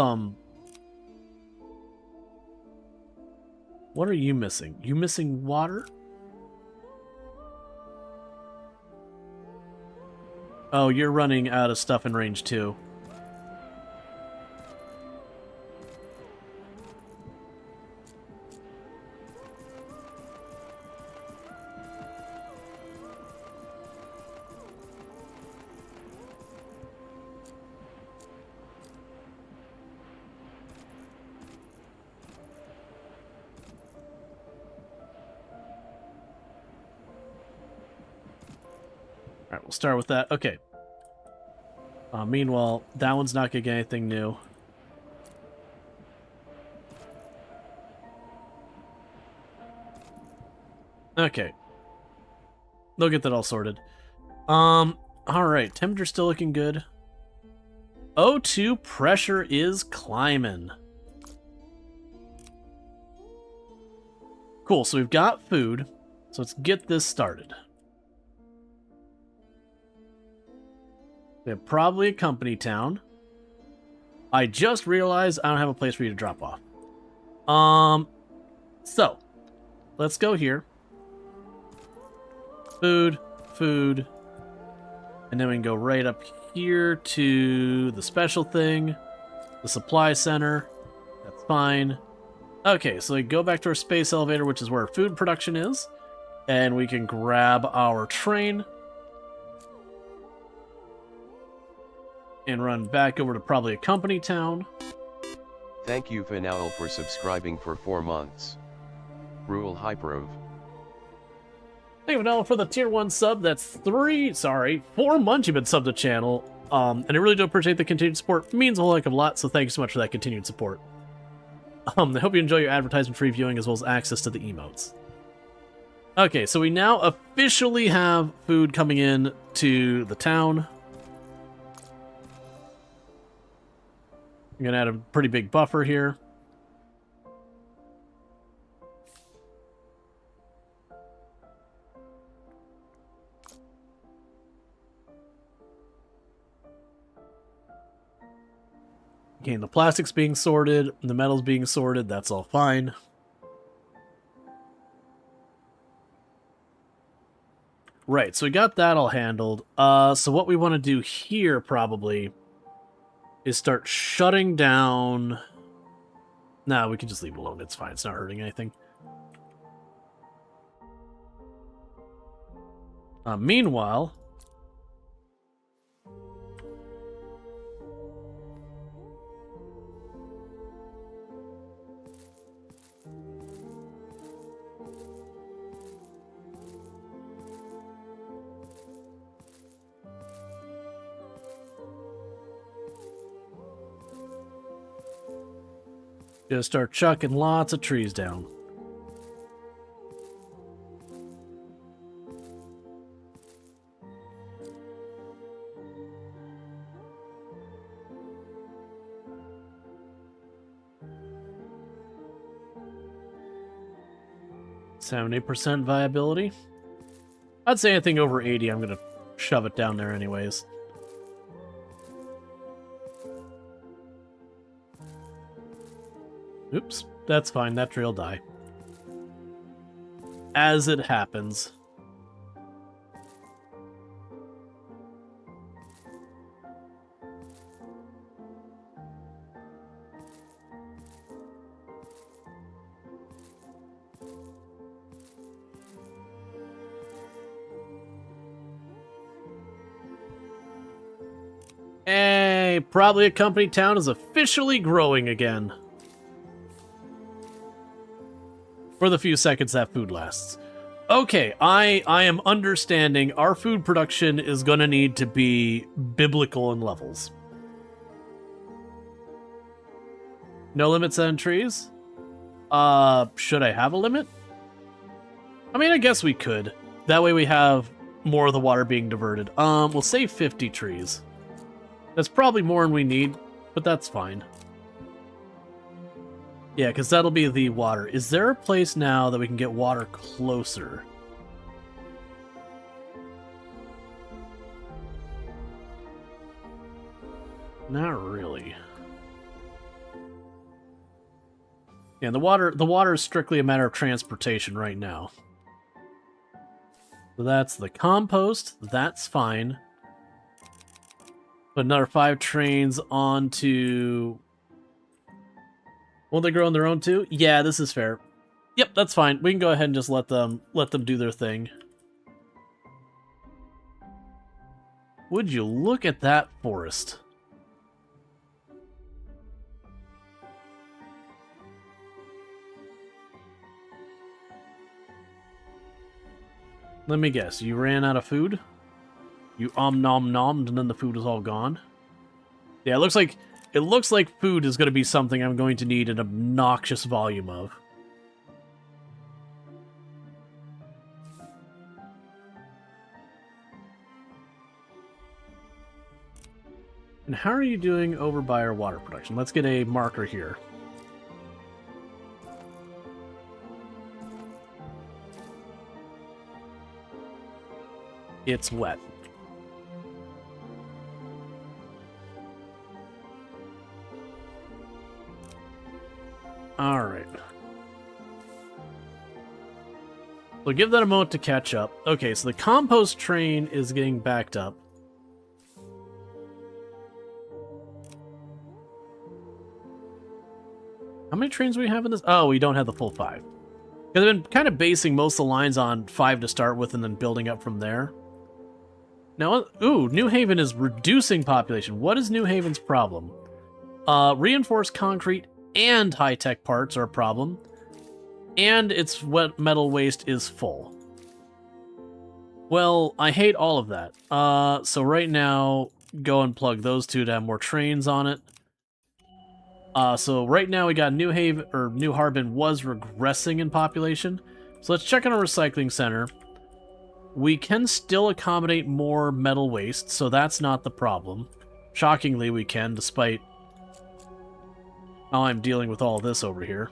S1: what are you missing? You missing water? Oh, you're running out of stuff in range 2. Alright, we'll start with that. Okay. Meanwhile, that one's not going to get anything new. Okay. They'll get that all sorted. Alright, temperature's still looking good. O2 pressure is climbing. Cool, so we've got food. So let's get this started. We have probably a company town. I just realized I don't have a place for you to drop off. So, let's go here. Food. And then we can go right up here to the special thing. The supply center. That's fine. Okay, so we go back to our space elevator, which is where our food production is. And we can grab our train. And run back over to probably a company town.
S3: Thank you Fanal for subscribing for 4 months. Rual Hyperove.
S1: Thank you Fanal for the tier 1 sub. That's 4 months you've been subbed to the channel. And I really do appreciate the continued support. It means a whole heck of a lot, so thank you so much for that continued support. I hope you enjoy your advertisement-free viewing as well as access to the emotes. Okay, so we now officially have food coming in to the town. I'm going to add a pretty big buffer here. Okay, the plastic's being sorted, the metal's being sorted, that's all fine. Right, so we got that all handled. So what we want to do here probably is start shutting down... Nah, we can just leave it alone. It's fine. It's not hurting anything. Meanwhile... just start chucking lots of trees down. %70 viability. I'd say anything over 80, I'm gonna shove it down there anyways. Oops, that's fine, that tree will die. As it happens. Hey, probably a company town is officially growing again. For for the few seconds that food lasts. Okay, I am understanding our food production is going to need to be biblical in levels. No limits on trees? Should I have a limit? I mean, I guess we could. That way we have more of the water being diverted. We'll say 50 trees. That's probably more than we need, but that's fine. Yeah, because that'll be the water. Is there a place now that we can get water closer? Not really. Yeah, the water is strictly a matter of transportation right now. So that's the compost. That's fine. Put another 5 trains onto... Won't they grow on their own too? Yeah, this is fair. Yep, that's fine. We can go ahead and just let them do their thing. Would you look at that forest? Let me guess, you ran out of food? You nom-nommed and then the food is all gone? Yeah, it looks like food is going to be something I'm going to need an obnoxious volume of. And how are you doing over by our water production? Let's get a marker here. It's wet. Alright. We'll give that a moment to catch up. Okay, so the compost train is getting backed up. How many trains do we have in this? Oh, we don't have the full 5. Because I've been kind of basing most of the lines on 5 to start with and then building up from there. Now, ooh, New Haven is reducing population. What is New Haven's problem? Reinforced concrete and high-tech parts are a problem. And its wet metal waste is full. Well, I hate all of that. So right now, go and plug those 2 to have more trains on it. So right now we got New Haven, or New Harbin was regressing in population. So let's check on our recycling center. We can still accommodate more metal waste, so that's not the problem. Shockingly, we can, despite how I'm dealing with all this over here.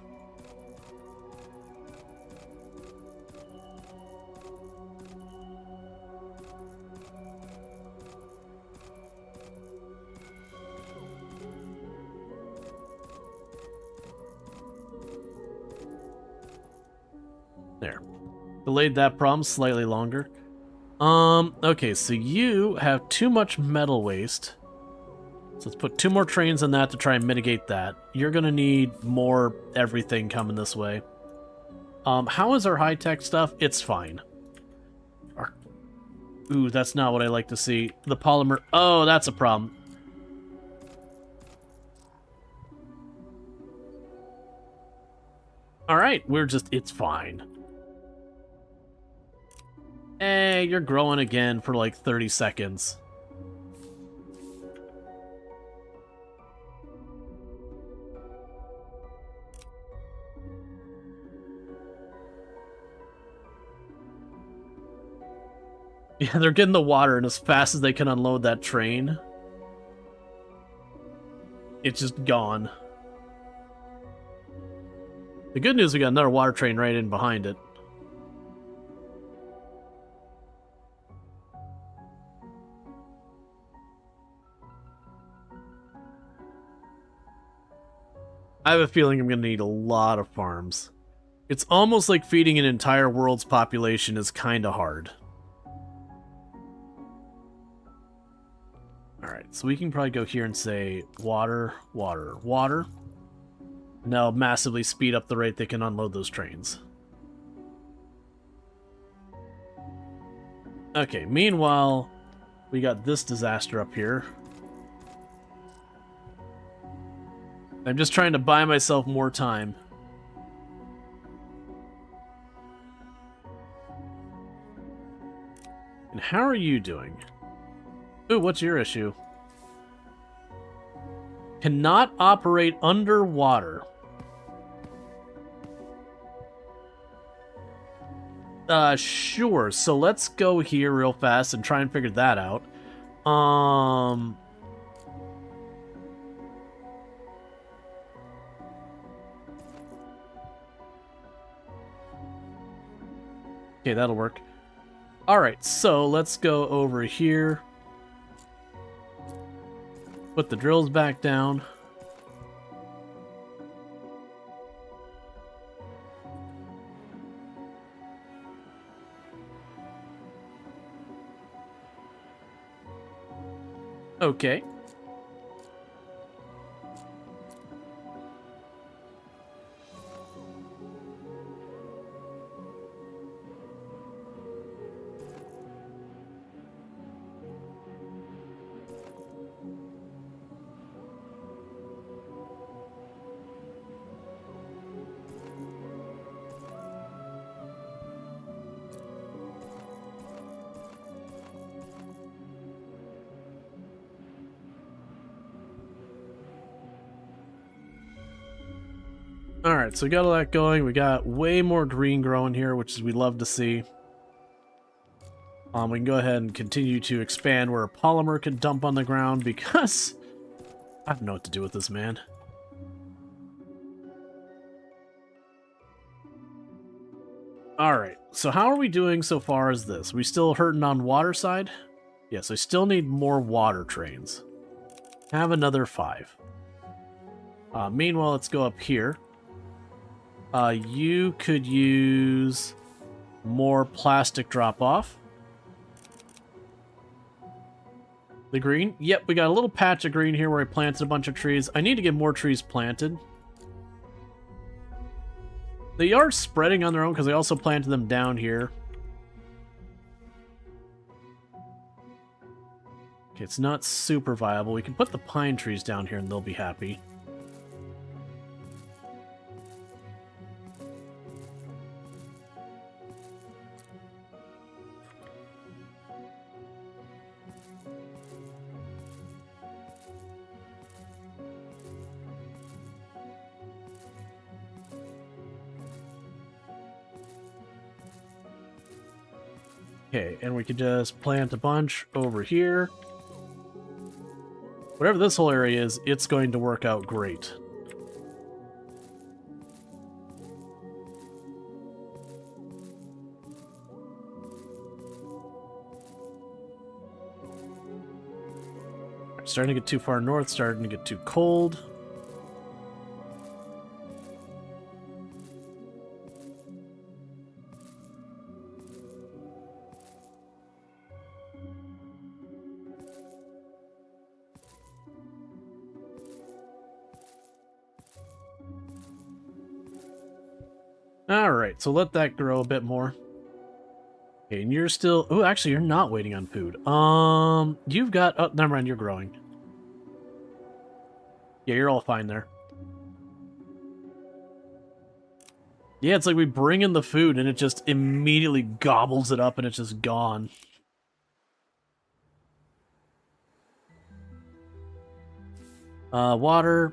S1: There. Delayed that problem slightly longer. Okay, so you have too much metal waste. So let's put 2 more trains on that to try and mitigate that. You're gonna need more everything coming this way. How is our high-tech stuff? It's fine. Ooh, that's not what I like to see. The polymer... Oh, that's a problem. Alright, it's fine. Hey, you're growing again for like 30 seconds. Yeah, they're getting the water, and as fast as they can unload that train, it's just gone. The good news, we got another water train right in behind it. I have a feeling I'm going to need a lot of farms. It's almost like feeding an entire world's population is kind of hard. Alright, so we can probably go here and say water, water, water. And that'll massively speed up the rate they can unload those trains. Okay, meanwhile, we got this disaster up here. I'm just trying to buy myself more time. And how are you doing? Ooh, what's your issue? Cannot operate underwater. Sure. So let's go here real fast and try and figure that out. Okay, that'll work. Alright, so let's go over here. Put the drills back down. Okay. Alright, so we got all that going. We got way more green growing here, which is we love to see. We can go ahead and continue to expand where a polymer can dump on the ground because I don't know what to do with this, man. Alright, so how are we doing so far as this? We still hurting on water side? Yes, I still need more water trains. Have another 5. Meanwhile, let's go up here. You could use more plastic drop-off. The green? Yep, we got a little patch of green here where I planted a bunch of trees. I need to get more trees planted. They are spreading on their own because I also planted them down here. Okay, it's not super viable. We can put the pine trees down here and they'll be happy. Okay, and we could just plant a bunch over here. Whatever this whole area is, it's going to work out great. Starting to get too far north, starting to get too cold. Alright, so let that grow a bit more. Okay, and you're still... Oh, actually, you're not waiting on food. You've got... Oh, never mind, you're growing. Yeah, you're all fine there. Yeah, it's like we bring in the food and it just immediately gobbles it up and it's just gone. Water...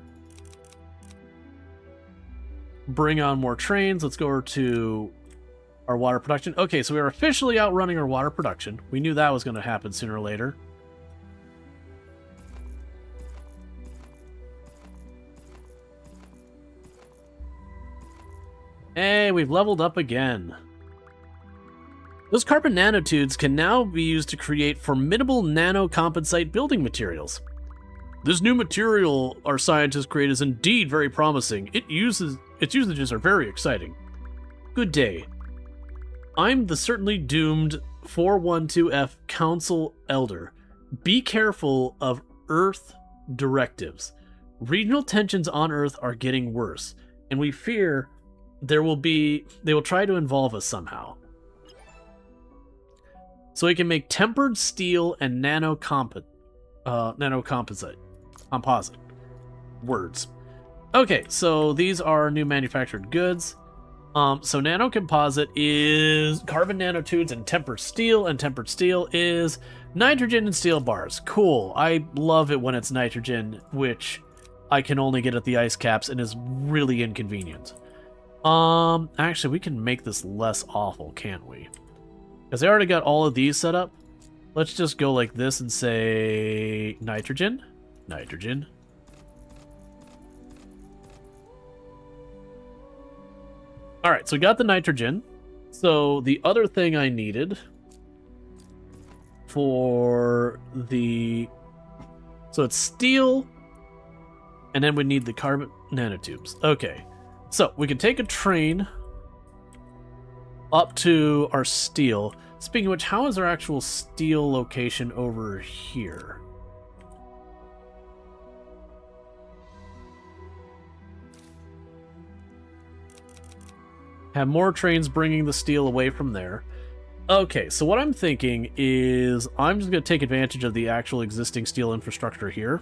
S1: Bring on more trains. Let's go over to our water production. Okay, so we are officially outrunning our water production. We knew that was going to happen sooner or later. Hey, we've leveled up again. Those carbon nanotubes can now be used to create formidable nano-compensite building materials. This new material our scientists create is indeed very promising. Its usages are very exciting. Good day. I'm the certainly doomed 412F Council Elder. Be careful of Earth directives. Regional tensions on Earth are getting worse, and we fear they will try to involve us somehow. So we can make tempered steel and composite words. Okay, so these are new manufactured goods. So nanocomposite is carbon nanotubes and tempered steel is nitrogen and steel bars. Cool. I love it when it's nitrogen, which I can only get at the ice caps and is really inconvenient. Actually, we can make this less awful, can't we? Because I already got all of these set up. Let's just go like this and say nitrogen. Nitrogen. Alright, so we got the nitrogen. So the other thing I needed for the... So it's steel, and then we need the carbon nanotubes. Okay, so we can take a train up to our steel. Speaking of which, how is our actual steel location over here? Have more trains bringing the steel away from there. Okay, so what I'm thinking is I'm just going to take advantage of the actual existing steel infrastructure here.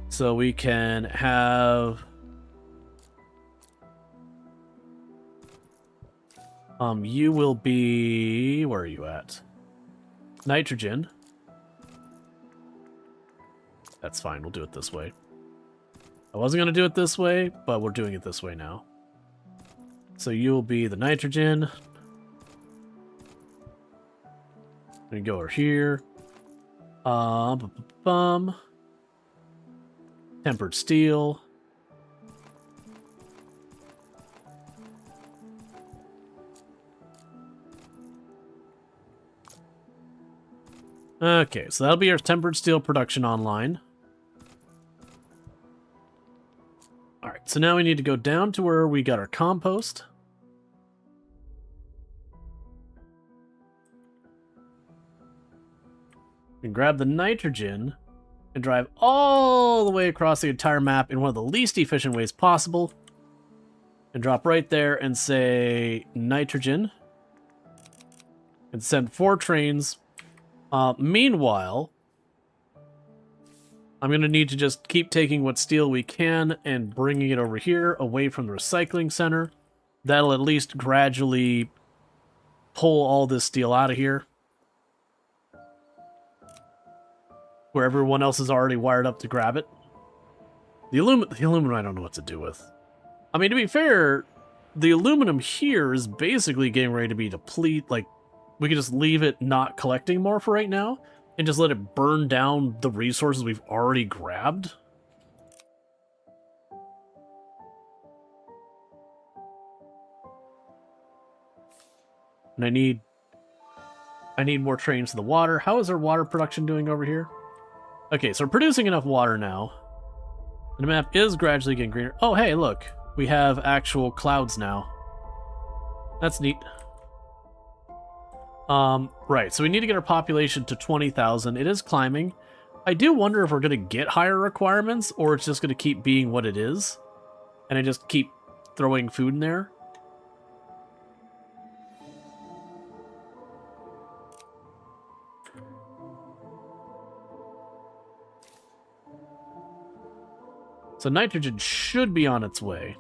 S1: So we can have... you will be... Where are you at? Nitrogen. That's fine, we'll do it this way. I wasn't going to do it this way, but we're doing it this way now. So you'll be the nitrogen. We go over here. Tempered steel. Okay, so that'll be our tempered steel production online. Alright, so now we need to go down to where we got our compost. And grab the nitrogen and drive all the way across the entire map in one of the least efficient ways possible. And drop right there and say nitrogen. And send 4 trains. Meanwhile, I'm going to need to just keep taking what steel we can and bringing it over here away from the recycling center. That'll at least gradually pull all this steel out of here. Where everyone else is already wired up to grab it. The aluminum I don't know what to do with. I mean, to be fair, the aluminum here is basically getting ready to be depleted. Like, we can just leave it not collecting more for right now. And just let it burn down the resources we've already grabbed. And I need more trains to the water. How is our water production doing over here? Okay, so we're producing enough water now. And the map is gradually getting greener. Oh, hey, look. We have actual clouds now. That's neat. Right, so we need to get our population to 20,000. It is climbing. I do wonder if we're going to get higher requirements, or it's just going to keep being what it is. And I just keep throwing food in there. So nitrogen should be on its way.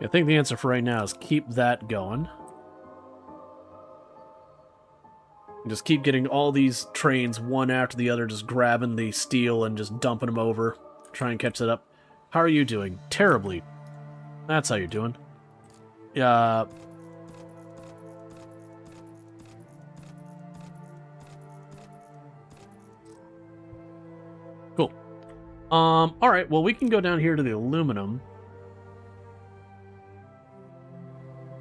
S1: I think the answer for right now is keep that going. And just keep getting all these trains one after the other, just grabbing the steel and just dumping them over. Try and catch that up. How are you doing? Terribly. That's how you're doing. Yeah. Cool. Alright, well we can go down here to the aluminum.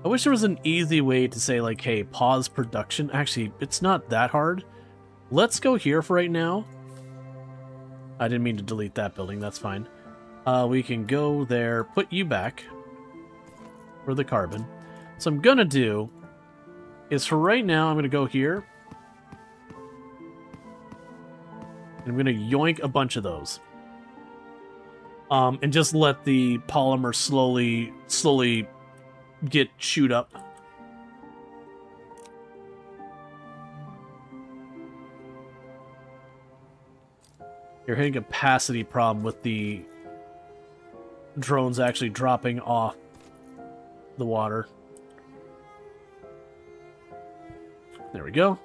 S1: I wish there was an easy way to say, like, hey, pause production. Actually, it's not that hard. Let's go here for right now. I didn't mean to delete that building. That's fine. We can go there, put you back for the carbon. So I'm going to do is for right now, I'm going to go here. And I'm going to yoink a bunch of those. And just let the polymer slowly get chewed up. You're hitting a capacity problem with the drones actually dropping off the water. There we go.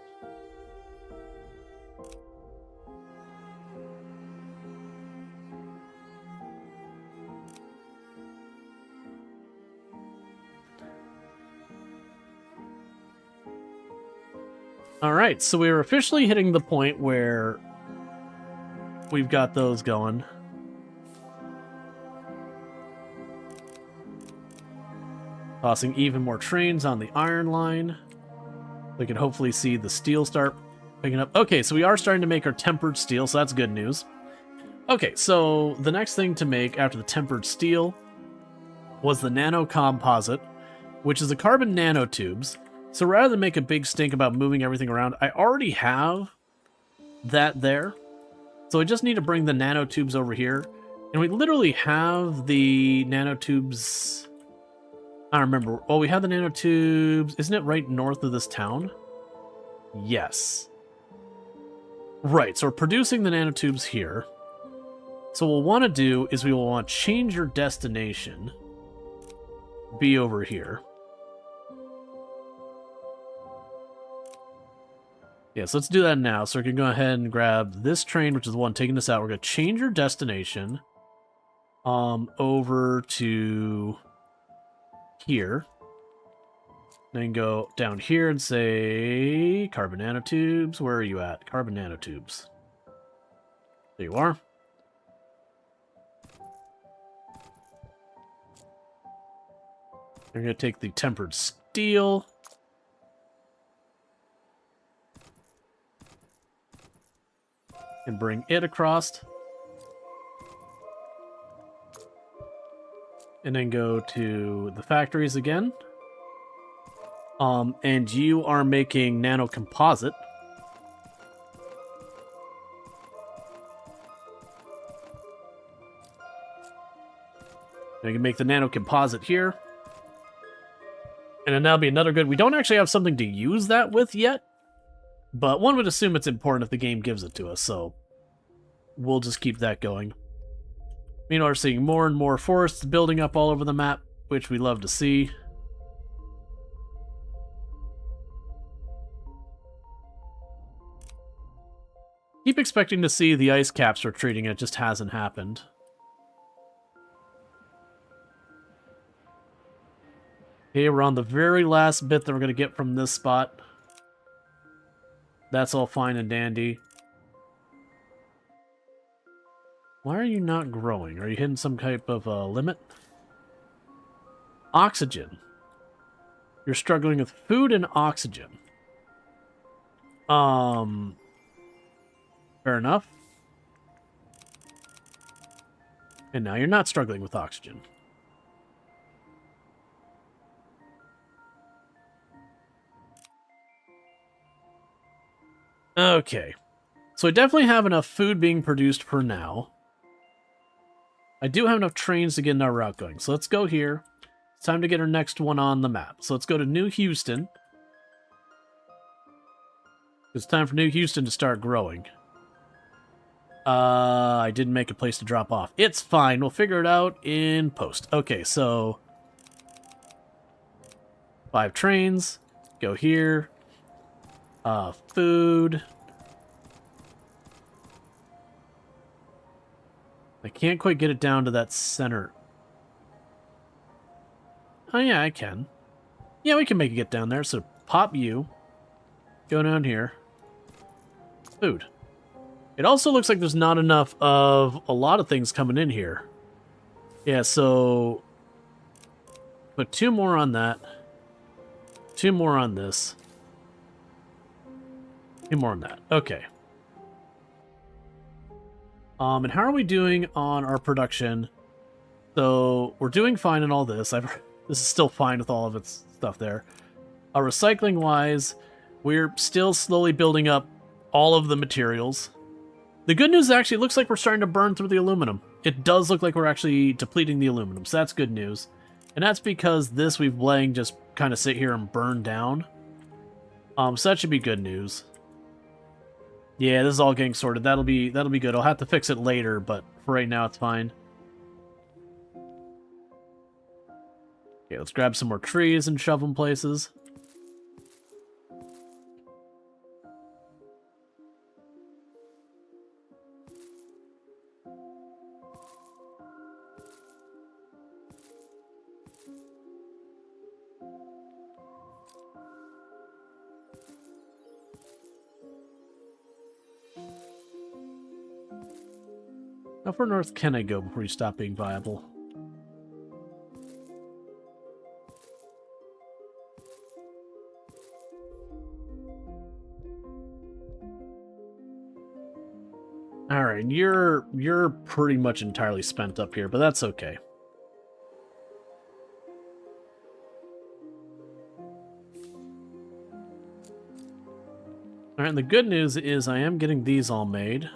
S1: Alright, so we are officially hitting the point where we've got those going. Tossing even more trains on the iron line. We can hopefully see the steel start picking up. Okay, so we are starting to make our tempered steel, so that's good news. Okay, so the next thing to make after the tempered steel was the nano composite, which is the carbon nanotubes. So rather than make a big stink about moving everything around, I already have that there. So I just need to bring the nanotubes over here. And we literally have the nanotubes... I don't remember. Oh, we have the nanotubes. Isn't it right north of this town? Yes. Right, so we're producing the nanotubes here. So what we'll want to do is we will want to change your destination. Be over here. Yeah, so let's do that now. So we can go ahead and grab this train, which is the one taking us out. We're going to change your destination over to here. Then go down here and say carbon nanotubes. Where are you at? Carbon nanotubes. There you are. We're going to take the tempered steel. And bring it across. And then go to the factories again. And you are making nano composite. I can make the nano composite here. And then that'll be another good. We don't actually have something to use that with yet. But one would assume it's important if the game gives it to us, so we'll just keep that going. Meanwhile, we're seeing more and more forests building up all over the map, which we love to see. Keep expecting to see the ice caps retreating, it just hasn't happened. Okay, we're on the very last bit that we're going to get from this spot. That's all fine and dandy. Why are you not growing? Are you hitting some type of limit? Oxygen. You're struggling with food and oxygen. Fair enough. And now you're not struggling with oxygen. Okay. So I definitely have enough food being produced for now. I do have enough trains to get in our route going. So let's go here. It's time to get our next one on the map. So let's go to New Houston. It's time for New Houston to start growing. I didn't make a place to drop off. It's fine. We'll figure it out in post. Okay, so 5 trains. Go here. Food. I can't quite get it down to that center. Oh yeah, I can. Yeah, we can make it get down there. So pop you. Go down here. Food. It also looks like there's not enough of a lot of things coming in here. Yeah, so put 2 more on that. 2 more on this. 2 more on that. Okay. And how are we doing on our production? So we're doing fine in all this. This is still fine with all of its stuff there. Recycling wise, we're still slowly building up all of the materials. The good news is actually it looks like we're starting to burn through the aluminum. It does look like we're actually depleting the aluminum, so that's good news. And that's because this we've letting just kind of sit here and burn down. So that should be good news. Yeah, this is all getting sorted. That'll be good. I'll have to fix it later, but for right now it's fine. Okay, let's grab some more trees and shove them places. How far north can I go before you stop being viable? Alright, you're pretty much entirely spent up here, but that's okay. Alright, and the good news is I am getting these all made.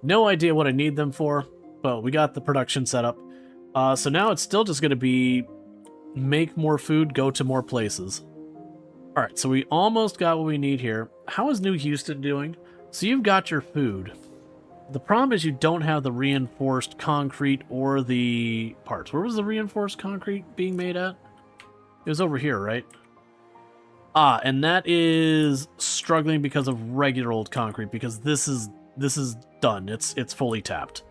S1: No idea what I need them for, but we got the production set up. So now it's still just going to be make more food, go to more places. Alright, so we almost got what we need here. How is New Houston doing? So you've got your food. The problem is you don't have the reinforced concrete or the parts. Where was the reinforced concrete being made at? It was over here, right? Ah, and that is struggling because of regular old concrete, because this is done. It's fully tapped.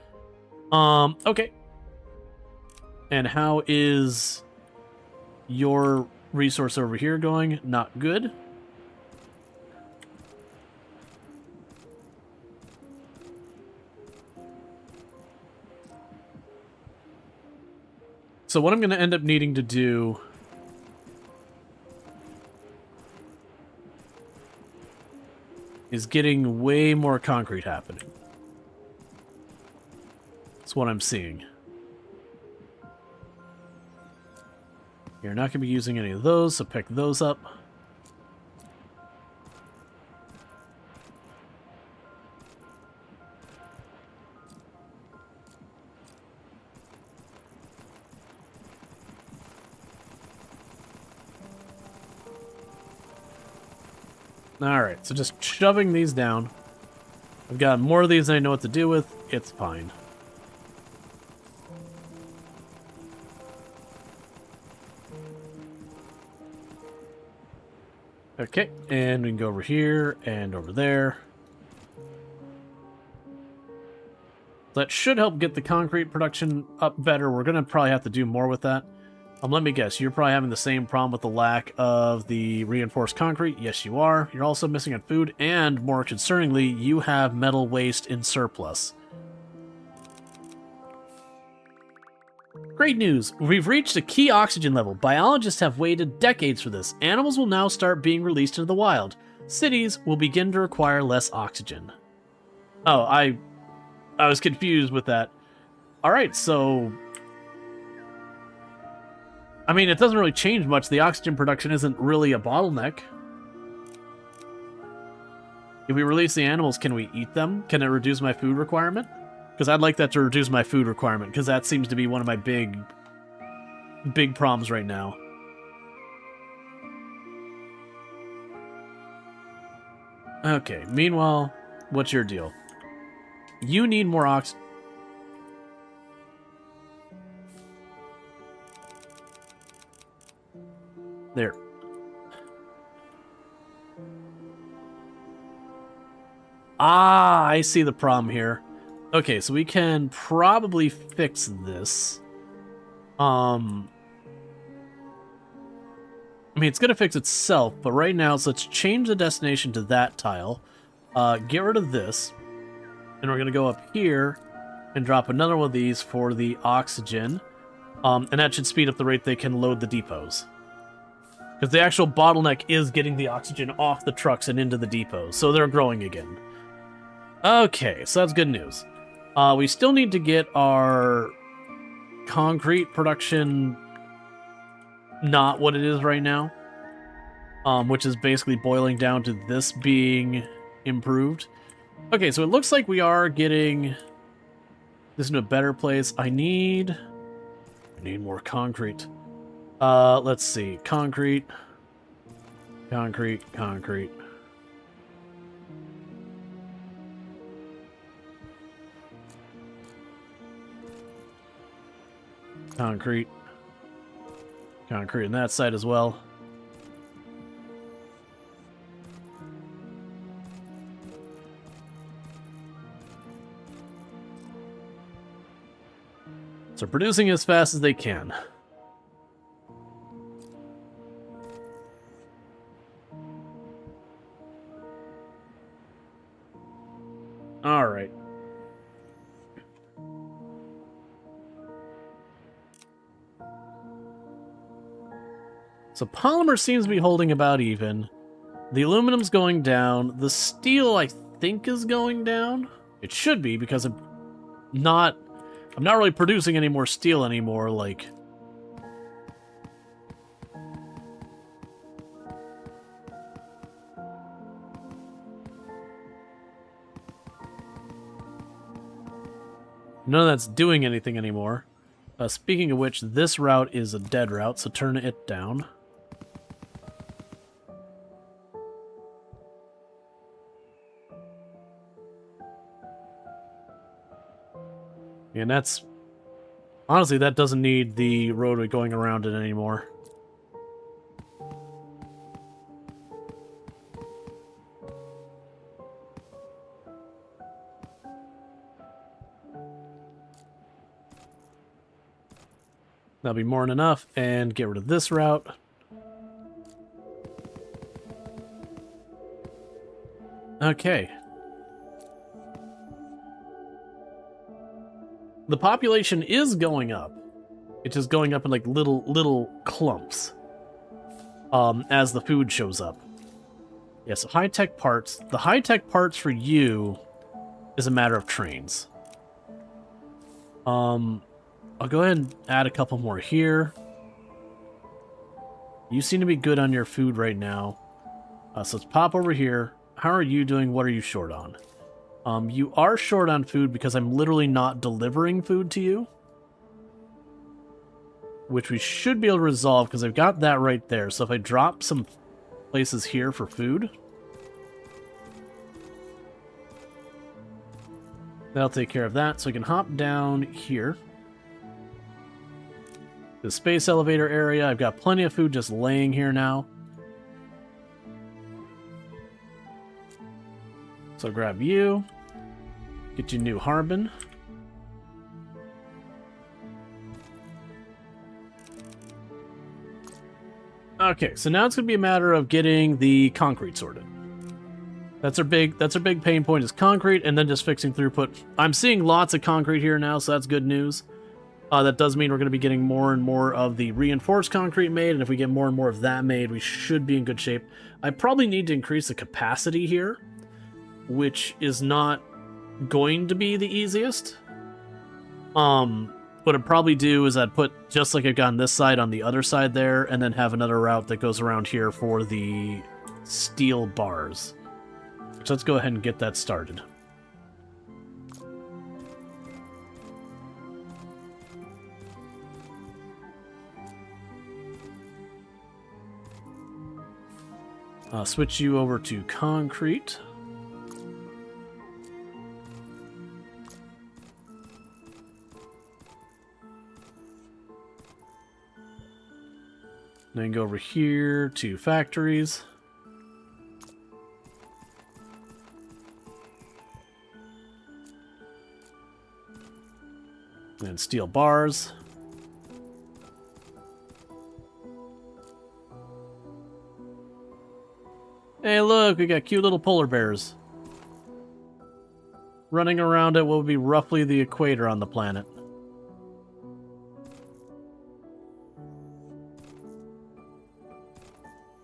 S1: Okay. And how is your resource over here going? Not good. So what I'm going to end up needing to do is getting way more concrete happening. That's what I'm seeing. You're not going to be using any of those, so pick those up. Alright, so just shoving these down. I've got more of these than I know what to do with. It's fine. Okay, and we can go over here and over there. That should help get the concrete production up better. We're going to probably have to do more with that. Let me guess, you're probably having the same problem with the lack of the reinforced concrete. Yes, you are. You're also missing on food, and more concerningly, you have metal waste in surplus. Great news! We've reached a key oxygen level. Biologists have waited decades for this. Animals will now start being released into the wild. Cities will begin to require less oxygen. Oh, I was confused with that. Alright, so I mean, it doesn't really change much. The oxygen production isn't really a bottleneck. If we release the animals, can we eat them? Can it reduce my food requirement? Because I'd like that to reduce my food requirement, because that seems to be one of my big problems right now. Okay, meanwhile, what's your deal? You need more oxygen. There. Ah, I see the problem here. Okay, so we can probably fix this. I mean, it's going to fix itself, but right now, so let's change the destination to that tile. Get rid of this. And we're going to go up here and drop another one of these for the oxygen. And that should speed up the rate they can load the depots. Because the actual bottleneck is getting the oxygen off the trucks and into the depots, so they're growing again. Okay, so that's good news. We still need to get our concrete production not what it is right now, which is basically boiling down to this being improved. Okay, so it looks like we are getting this into a better place. I need more concrete. Let's see. Concrete. Concrete, concrete. Concrete. Concrete on that side as well. So producing as fast as they can. All right. So polymer seems to be holding about even. The aluminum's going down. The steel, I think, is going down. It should be, because I'm not really producing any more steel anymore, like... None of that's doing anything anymore. Speaking of which, this route is a dead route, so turn it down. And that's... Honestly, that doesn't need the roadway going around it anymore. That'll be more than enough, and get rid of this route. Okay. The population is going up. It's just going up in like little clumps. As the food shows up. Yeah, so high-tech parts. The high-tech parts for you is a matter of trains. I'll go ahead and add a couple more here. You seem to be good on your food right now. So let's pop over here. How are you doing? What are you short on? You are short on food because I'm literally not delivering food to you. Which we should be able to resolve because I've got that right there. So if I drop some places here for food, that'll take care of that. So I can hop down here. The space elevator area. I've got plenty of food just laying here now. So grab you. Get you new Harbin. Okay, so now it's going to be a matter of getting the concrete sorted. That's our big pain point is concrete, and then just fixing throughput. I'm seeing lots of concrete here now, so that's good news. That does mean we're going to be getting more and more of the reinforced concrete made, and if we get more and more of that made, we should be in good shape. I probably need to increase the capacity here, which is not going to be the easiest. What I'd probably do is I'd put, just like I've got on this side, on the other side there, and then have another route that goes around here for the steel bars. So let's go ahead and get that started. Switch you over to concrete. Then go over here to factories. And steel bars. Hey, look, we got cute little polar bears running around at what would be roughly the equator on the planet.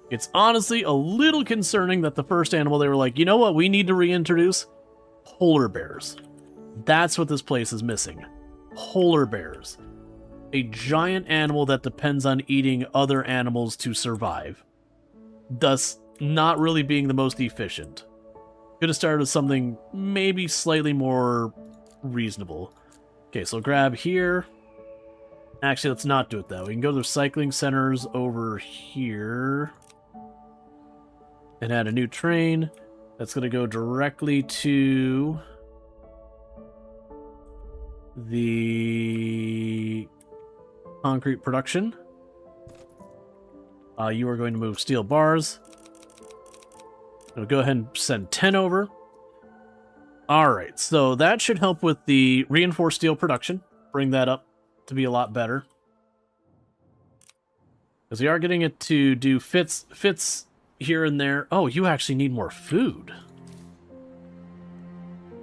S1: It's honestly a little concerning that the first animal, they were like, you know what we need to reintroduce? Polar bears. That's what this place is missing. Polar bears. A giant animal that depends on eating other animals to survive. Thus, not really being the most efficient. Could have started with something maybe slightly more reasonable. Okay, so grab here. Actually, let's not do it that way. We can go to the recycling centers over here. and add a new train. That's going to go directly to the concrete production. You are going to move steel bars. I'll go ahead and send 10 over. Alright, so that should help with the reinforced steel production. Bring that up to be a lot better. Because we are getting it to do fits here and there. Oh, you actually need more food.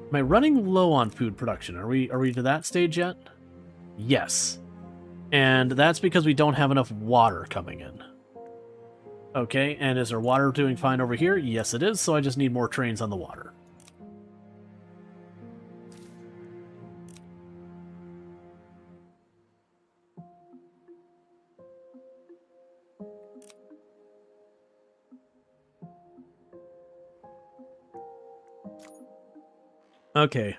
S1: Am I running low on food production? Are we to that stage yet? Yes. And that's because we don't have enough water coming in. Okay, and is our water doing fine over here? Yes, it is, so I just need more trains on the water. Okay.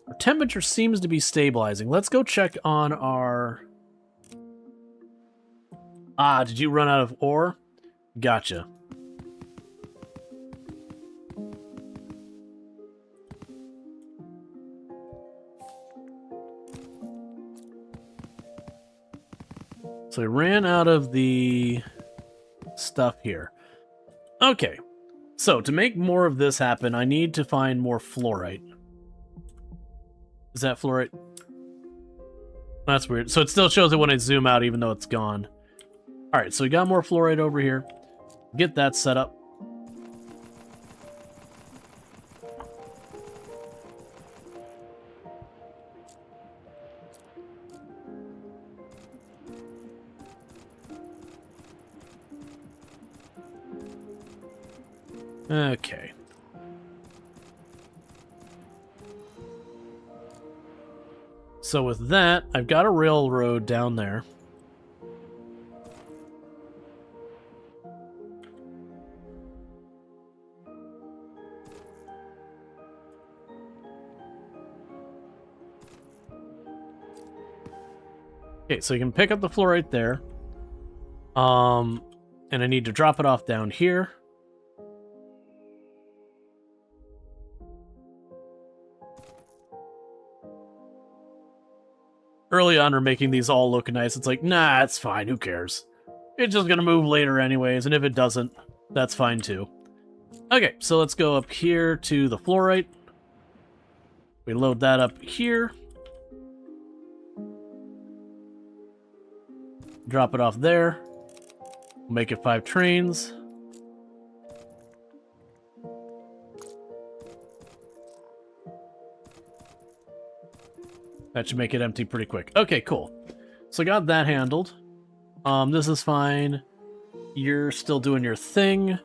S1: Our temperature seems to be stabilizing. Let's go check on our... Ah, did you run out of ore? Gotcha. So we ran out of the stuff here. Okay. So, to make more of this happen, I need to find more fluorite. Is that fluorite? That's weird. So it still shows it when I zoom out, even though it's gone. Alright, so we got more fluorite over here. Get that set up. Okay. So with that, I've got a railroad down there. Okay, so you can pick up the fluorite there. And I need to drop it off down here. Early on, we're making these all look nice. It's like, nah, it's fine. Who cares? It's just gonna move later anyways, and if it doesn't, that's fine too. Okay, so let's go up here to the fluorite. We load that up here. Drop it off there. Make it 5 trains. That should make it empty pretty quick. Okay, cool. So I got that handled. This is fine. You're still doing your thing.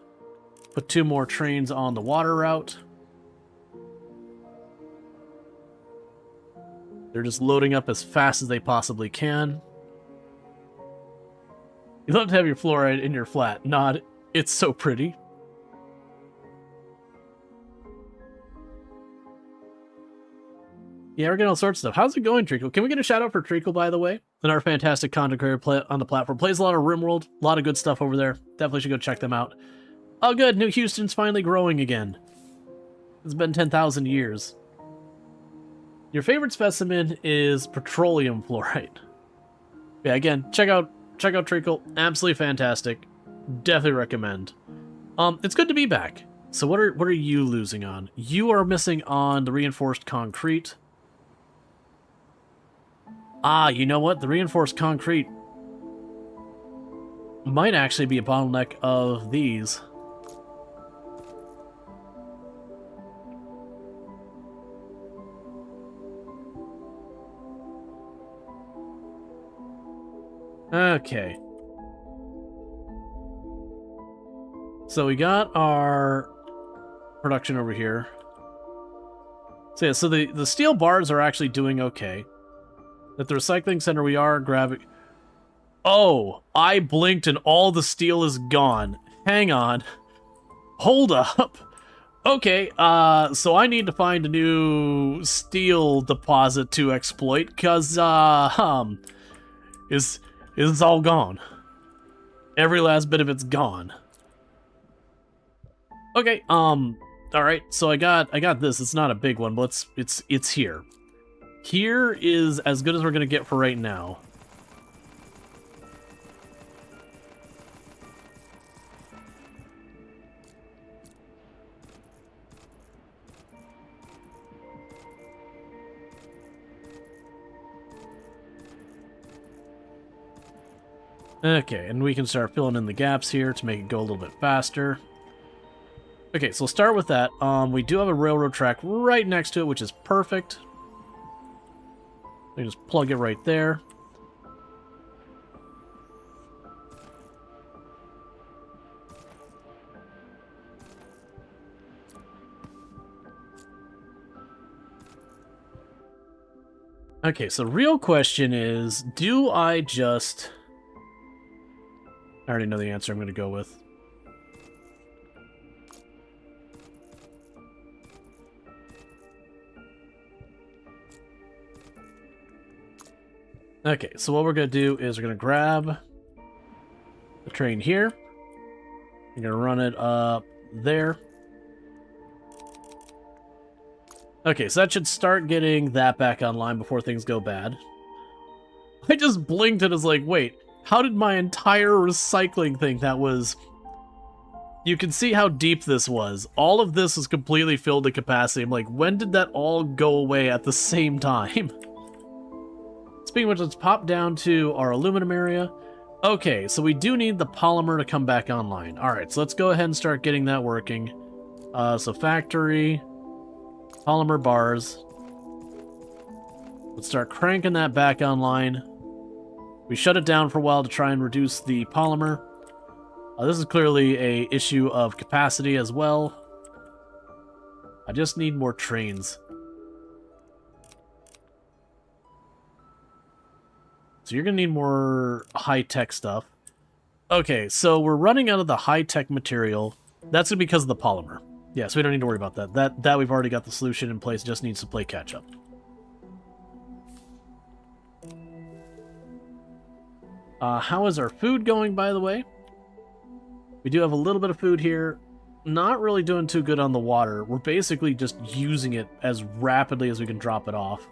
S1: Put 2 more trains on the water route. They're just loading up as fast as they possibly can. You love to have your fluoride in your flat. Nod. It's so pretty. Yeah, we're getting all sorts of stuff. How's it going, Treacle? Can we get a shout out for Treacle, by the way? And our fantastic content creator on the platform. Plays a lot of RimWorld. A lot of good stuff over there. Definitely should go check them out. Oh, good. New Houston's finally growing again. It's been 10,000 years. Your favorite specimen is petroleum fluorite. Yeah, again, check out Treacle. Absolutely fantastic. Definitely recommend. It's good to be back. So what are you losing on? You are missing on the reinforced concrete. Ah, you know what? The reinforced concrete might actually be a bottleneck of these. Okay. So we got our production over here. So yeah, so the steel bars are actually doing okay. At the recycling center, we are grabbing... Oh, I blinked and all the steel is gone. Hang on. Hold up. Okay, so I need to find a new steel deposit to exploit, because, it's all gone. Every last bit of it's gone. Okay, alright, so I got this. It's not a big one, but it's here. Here is as good as we're gonna get for right now. Okay, and we can start filling in the gaps here to make it go a little bit faster. Okay, so we'll start with that. We do have a railroad track right next to it, which is perfect. We just plug it right there. Okay, so real question is, do I just... I already know the answer I'm going to go with. Okay, so what we're going to do is we're going to grab the train here. We're going to run it up there. Okay, so that should start getting that back online before things go bad. I just blinked and was like, wait, how did my entire recycling thing that was... You can see how deep this was. All of this was completely filled to capacity. I'm like, when did that all go away at the same time? Speaking of which, let's pop down to our aluminum area. Okay, so we do need the polymer to come back online. Alright, so let's go ahead and start getting that working. So factory, polymer bars. Let's start cranking that back online. We shut it down for a while to try and reduce the polymer. This is clearly an issue of capacity as well. I just need more trains. So you're going to need more high-tech stuff. Okay, so we're running out of the high-tech material. That's going to be because of the polymer. Yeah, so we don't need to worry about that. That we've already got the solution in place. Just needs to play catch-up. How is our food going, by the way? We do have a little bit of food here. Not really doing too good on the water. We're basically just using it as rapidly as we can drop it off.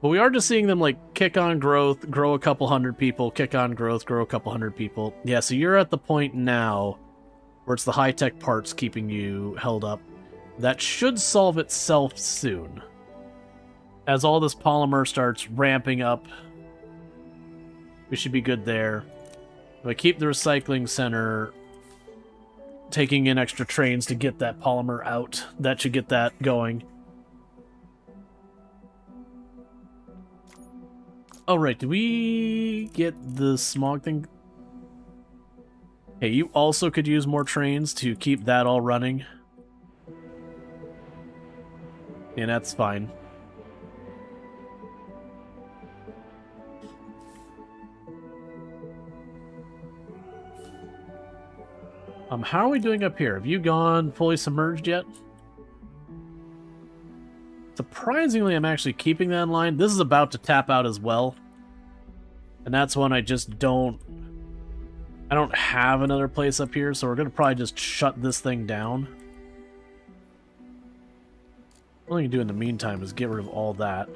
S1: But we are just seeing them, like, kick on growth, grow a couple hundred people, kick on growth, grow a couple hundred people. Yeah, so you're at the point now where it's the high-tech parts keeping you held up. That should solve itself soon. As all this polymer starts ramping up, we should be good there. If I keep the recycling center taking in extra trains to get that polymer out, that should get that going. Oh, right. Did we get the smog thing? Hey, you also could use more trains to keep that all running. Yeah, that's fine. How are we doing up here? Have you gone fully submerged yet? Surprisingly, I'm actually keeping that in line. This is about to tap out as well. And that's when I just don't... I don't have another place up here, so we're going to probably just shut this thing down. What we can do in the meantime is get rid of all that.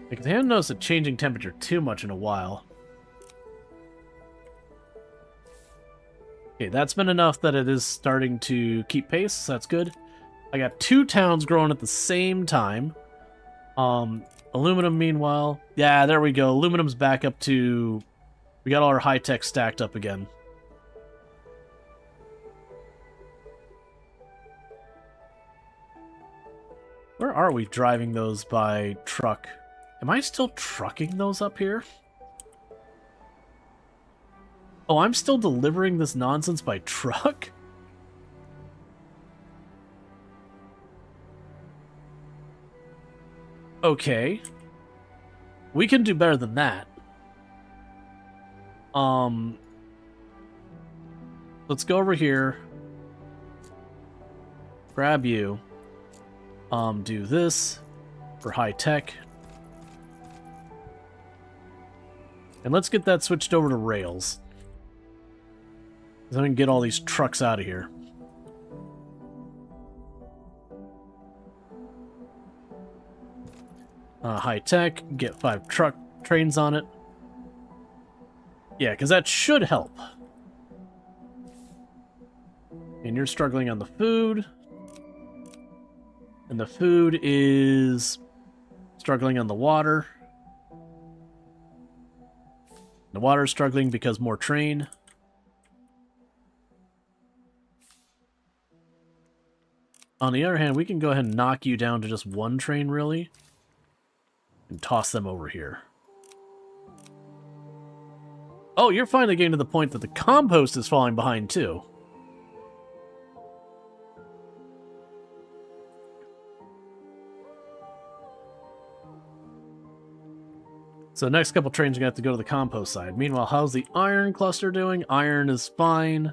S1: Because I haven't noticed a changing temperature too much in a while. Okay, that's been enough that it is starting to keep pace, so that's good. I got 2 towns growing at the same time. Aluminum, meanwhile. Yeah, there we go. Aluminum's back up to... We got all our high-tech stacked up again. Where are we driving those by truck? Am I still trucking those up here? Oh, I'm still delivering this nonsense by truck? Okay. We can do better than that. Let's go over here. Grab you. Do this for high tech. And let's get that switched over to rails. So we can get all these trucks out of here. High tech, get 5 truck trains on it. Yeah, because that should help. And you're struggling on the food. And the food is struggling on the water. The water is struggling because more train. On the other hand, we can go ahead and knock you down to just 1 train, really. And toss them over here. Oh, you're finally getting to the point that the compost is falling behind, too. So the next couple trains are going to have to go to the compost side. Meanwhile, how's the iron cluster doing? Iron is fine.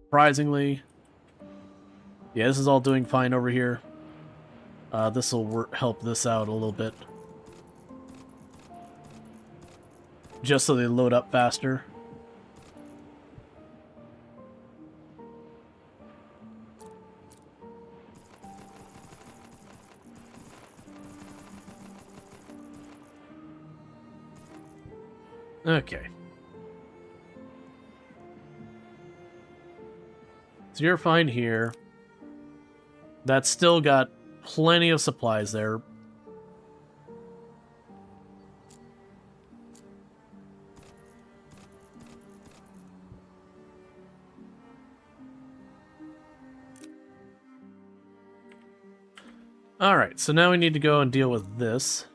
S1: Surprisingly. Yeah, this is all doing fine over here. This will help this out a little bit. Just so they load up faster. Okay. So you're fine here. That's still got plenty of supplies there. Alright, so now we need to go and deal with this.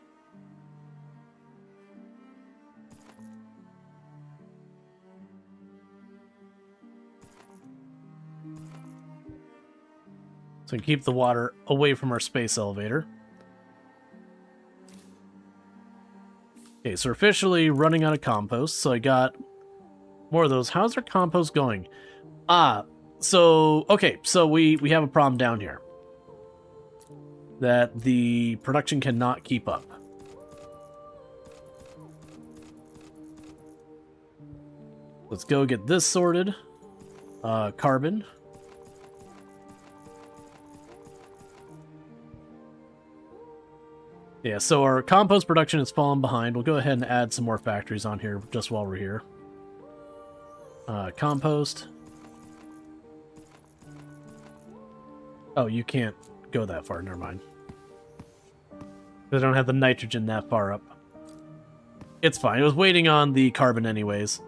S1: So we can keep the water away from our space elevator. Okay, so we're officially running out of compost, so I got more of those. How's our compost going? Okay, so we have a problem down here. That the production cannot keep up. Let's go get this sorted. Carbon. Yeah, so our compost production has fallen behind. We'll go ahead and add some more factories on here just while we're here. Compost. Oh, you can't go that far. Never mind. They don't have the nitrogen that far up. It's fine. It was waiting on the carbon anyways.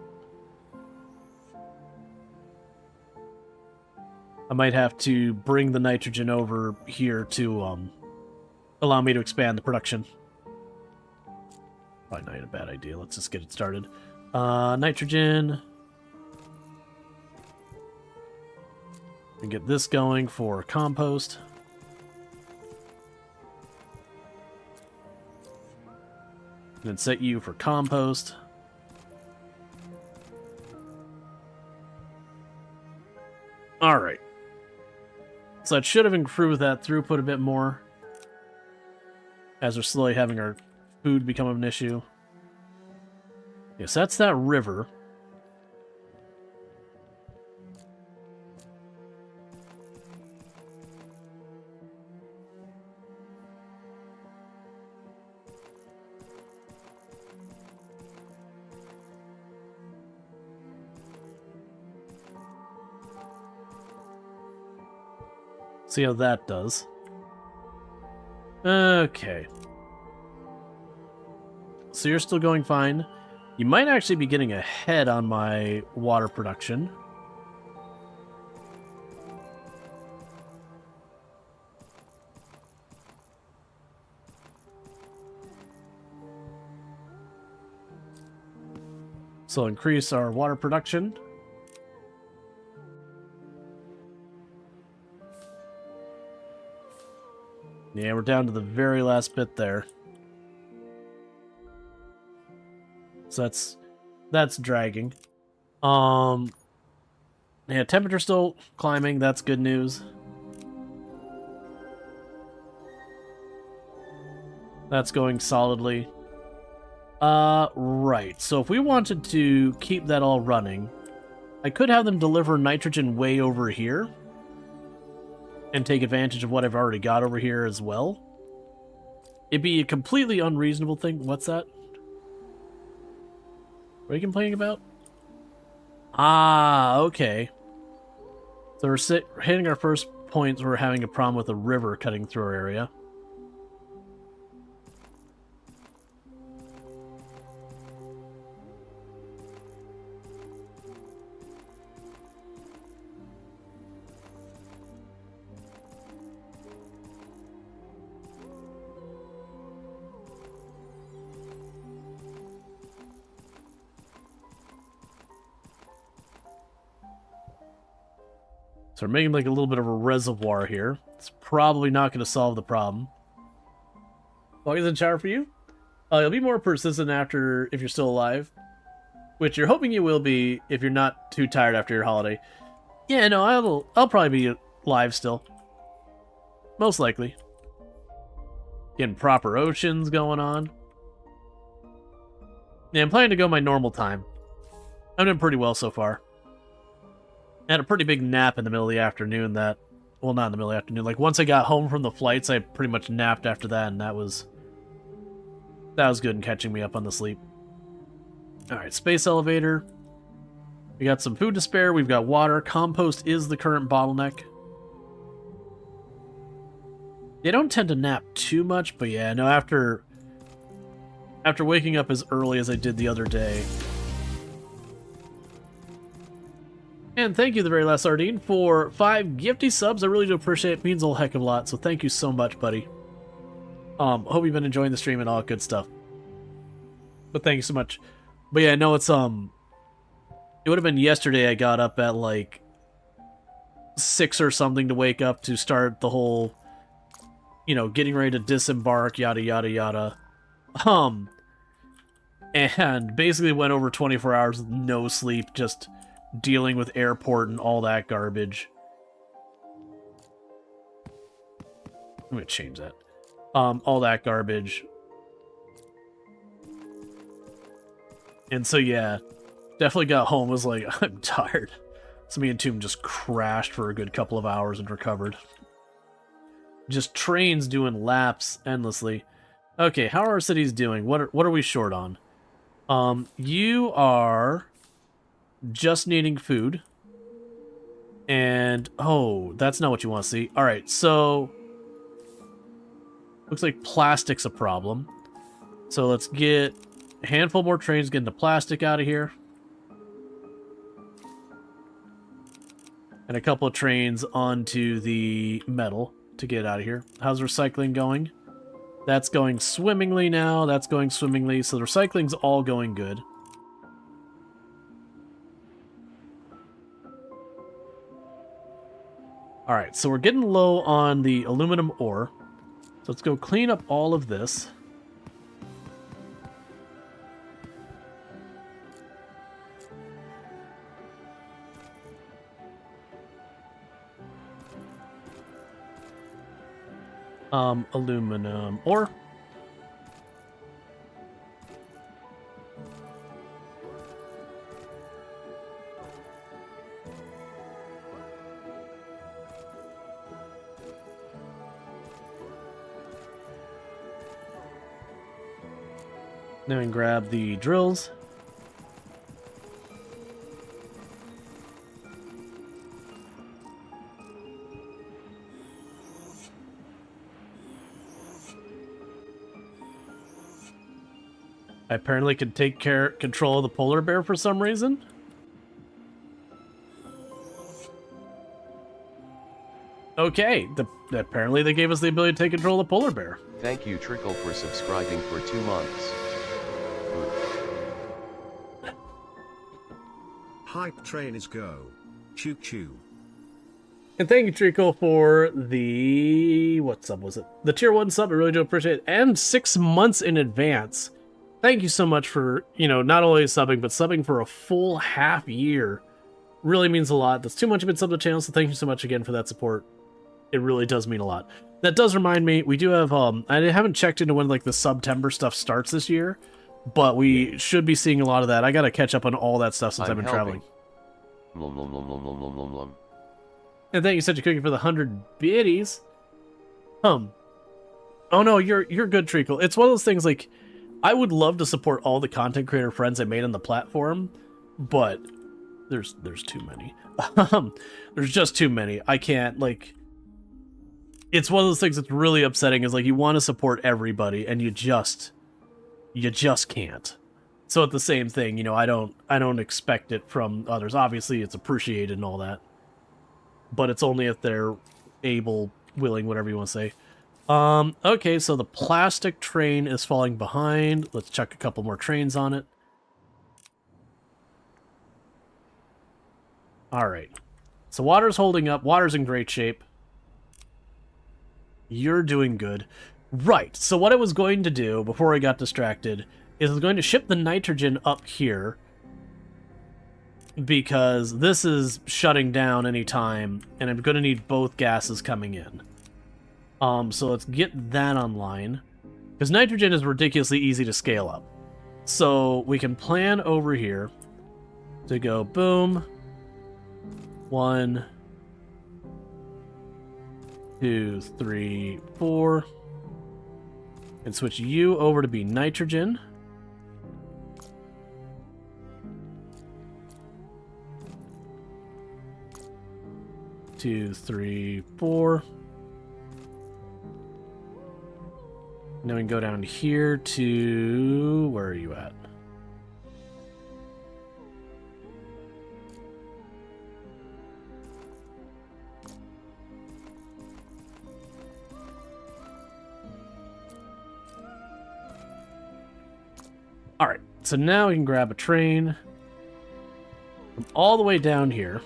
S1: I might have to bring the nitrogen over here to allow me to expand the production. Probably not a bad idea. Let's just get it started. Nitrogen. And get this going for compost. And then set you for compost. Alright. So that should have improved that throughput a bit more. As we're slowly having our food become an issue. Yes, that's that river. See how that does. Okay. So you're still going fine. You might actually be getting ahead on my water production. So increase our water production. Yeah, we're down to the very last bit there. So that's dragging. Yeah, temperature still climbing. That's good news. That's going solidly. Right. So if we wanted to keep that all running, I could have them deliver nitrogen way over here and take advantage of what I've already got over here as well. It'd be a completely unreasonable thing. What's that? What are you complaining about? Ah, okay. So we're hitting our first points. We're having a problem with a river cutting through our area. So we're making like a little bit of a reservoir here. It's probably not going to solve the problem. Long as it's shower for you? You'll be more persistent after if you're still alive. Which you're hoping you will be if you're not too tired after your holiday. Yeah, no, I'll probably be alive still. Most likely. Getting proper oceans going on. Yeah, I'm planning to go my normal time. I'm doing pretty well so far. I had a pretty big nap in the middle of the afternoon that... Well, not in the middle of the afternoon. Like, once I got home from the flights, I pretty much napped after that, and that was good in catching me up on the sleep. Alright, space elevator. We got some food to spare. We've got water. Compost is the current bottleneck. They don't tend to nap too much, but yeah, no, after waking up as early as I did the other day... And thank you, the very last Sardine, for 5 gifty subs. I really do appreciate it. It means a whole heck of a lot, so thank you so much, buddy. Hope you've been enjoying the stream and all that good stuff. But thank you so much. But yeah, no, it's, it would have been yesterday I got up at, like, 6 or something to wake up to start the whole, you know, getting ready to disembark, yada, yada, yada. And basically went over 24 hours with no sleep, just... dealing with airport and all that garbage. I'm gonna change that. All that garbage. And so yeah, definitely got home, was like, I'm tired. So me and Tomb just crashed for a good couple of hours and recovered. Just trains doing laps endlessly. Okay, how are our cities doing? What are we short on? You are... just needing food. And, oh, that's not what you want to see. Alright, so... looks like plastic's a problem. So let's get a handful more trains getting the plastic out of here. And a couple of trains onto the metal to get out of here. How's recycling going? That's going swimmingly now. That's going swimmingly. So the recycling's all going good. Alright, so we're getting low on the aluminum ore. So let's go clean up all of this. Aluminum ore. Now we can grab the drills. I apparently can take control of the polar bear for some reason. Okay, apparently they gave us the ability to take control of the polar bear.
S3: Thank you, Trickle, for subscribing for 2 months.
S7: Hype train is go. Choo choo.
S1: And thank you, Trico, for the... what sub was it? The tier 1 sub, I really do appreciate it. And 6 months in advance. thank you so much for, not only subbing, but subbing for a full half year. Really means a lot. That's too much of it sub the channel, so thank you so much again for that support. It really does mean a lot. That does remind me, we do have, I haven't checked into when, like, the September stuff starts this year, but we should be seeing a lot of that. I gotta catch up on all that stuff since I've been traveling.
S3: Lum, lum, lum, lum, lum, lum, lum, lum.
S1: And thank you such a cookie for the 100 biddies. Oh no, you're good, Treacle. It's one of those things, like, I would love to support all the content creator friends I made on the platform, but there's too many. There's just too many. I can't, like, it's one of those things that's really upsetting, is like, you want to support everybody and you just can't. So it's the same thing, I don't expect it from others. Obviously it's appreciated and all that, but it's only if they're able, willing, whatever you want to say. Okay, so the plastic train is falling behind. Let's chuck a couple more trains on it. Alright. So water's holding up. Water's in great shape. You're doing good. Right, so what I was going to do before I got distracted is I was going to ship the nitrogen up here, because this is shutting down anytime, and I'm going to need both gases coming in. So let's get that online, because nitrogen is ridiculously easy to scale up. So we can plan over here to go boom, 1, 2, 3, 4, and switch you over to be nitrogen. Two, 3, 4. Now we can go down here to... where are you at? Alright, so now we can grab a train from all the way down here.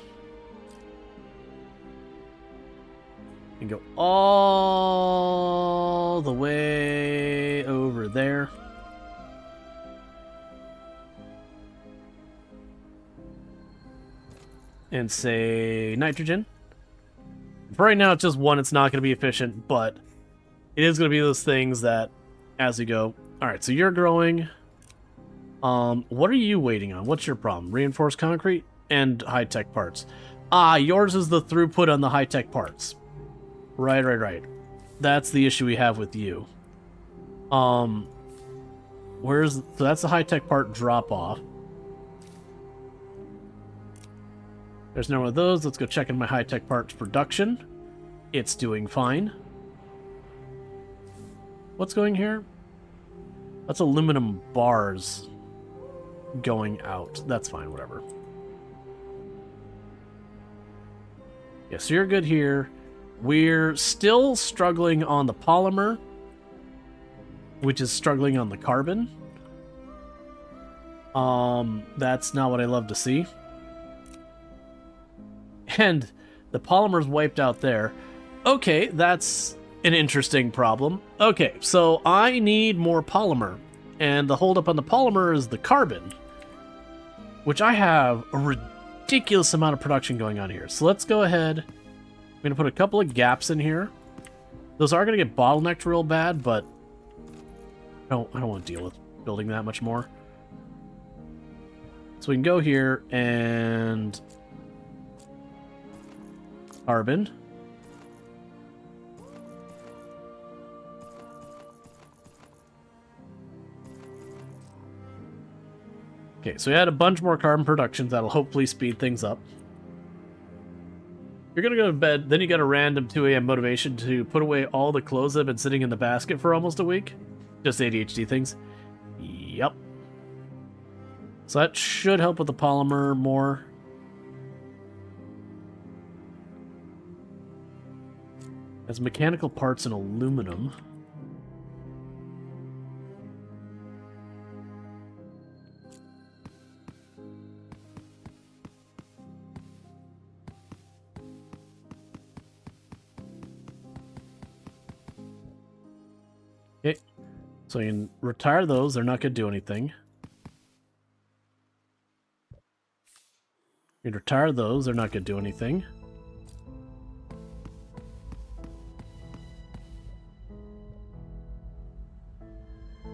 S1: And go all the way over there. And say nitrogen. For right now, it's just one. It's not going to be efficient, but it is going to be those things that as you go. Alright, so you're growing. What are you waiting on? What's your problem? Reinforced concrete and high-tech parts. Yours is the throughput on the high-tech parts. Right. That's the issue we have with you. So that's the high-tech part drop-off. There's no one of those. Let's go check in my high-tech parts production. It's doing fine. What's going here? That's aluminum bars going out. That's fine, whatever. Yeah, so you're good here. We're still struggling on the polymer, which is struggling on the carbon. That's not what I love to see. And the polymer's wiped out there. Okay, that's an interesting problem. Okay, so I need more polymer. And the holdup on the polymer is the carbon, which I have a ridiculous amount of production going on here. So let's go ahead. I'm going to put a couple of gaps in here. Those are going to get bottlenecked real bad, but I don't want to deal with building that much more. So we can go here and carbon. Okay, so we had a bunch more carbon productions that'll hopefully speed things up. You're gonna go to bed, then you got a random 2 a.m. motivation to put away all the clothes that have been sitting in the basket for almost a week. Just ADHD things. Yep. So that should help with the polymer more. As mechanical parts and aluminum. Okay. So you can retire those. They're not going to do anything. You can retire those. They're not going to do anything.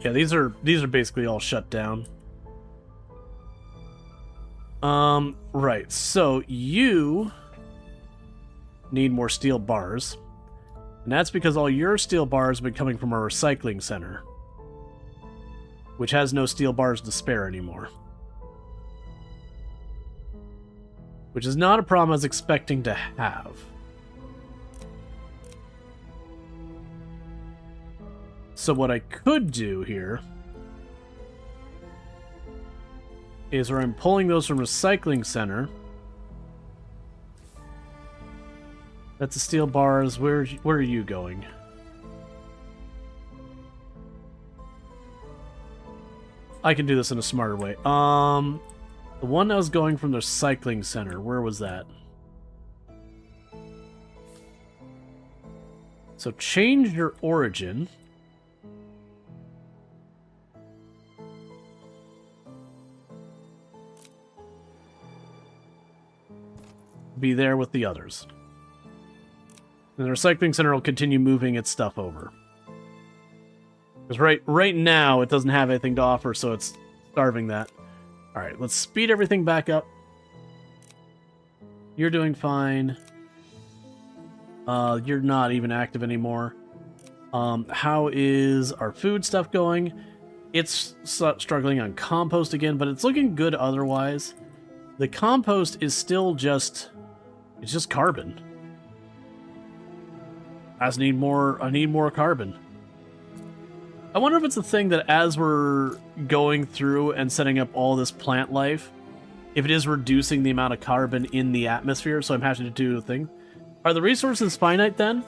S1: Yeah, these are basically all shut down. Right. So you need more steel bars. And that's because all your steel bars have been coming from a recycling center, which has no steel bars to spare anymore. Which is not a problem I was expecting to have. So what I could do here is where I'm pulling those from recycling center. That's the steel bars. Where are you going? I can do this in a smarter way. The one that was going from the recycling center, where was that? So change your origin. Be there with the others. And the recycling center will continue moving its stuff over. Because right now, it doesn't have anything to offer, so it's starving that. Alright, let's speed everything back up. You're doing fine. You're not even active anymore. How is our food stuff going? It's struggling on compost again, but it's looking good otherwise. The compost is still just... It's just carbon. I need more carbon. I wonder if it's a thing that as we're going through and setting up all this plant life, if it is reducing the amount of carbon in the atmosphere, so I'm having to do a thing. Are the resources finite then?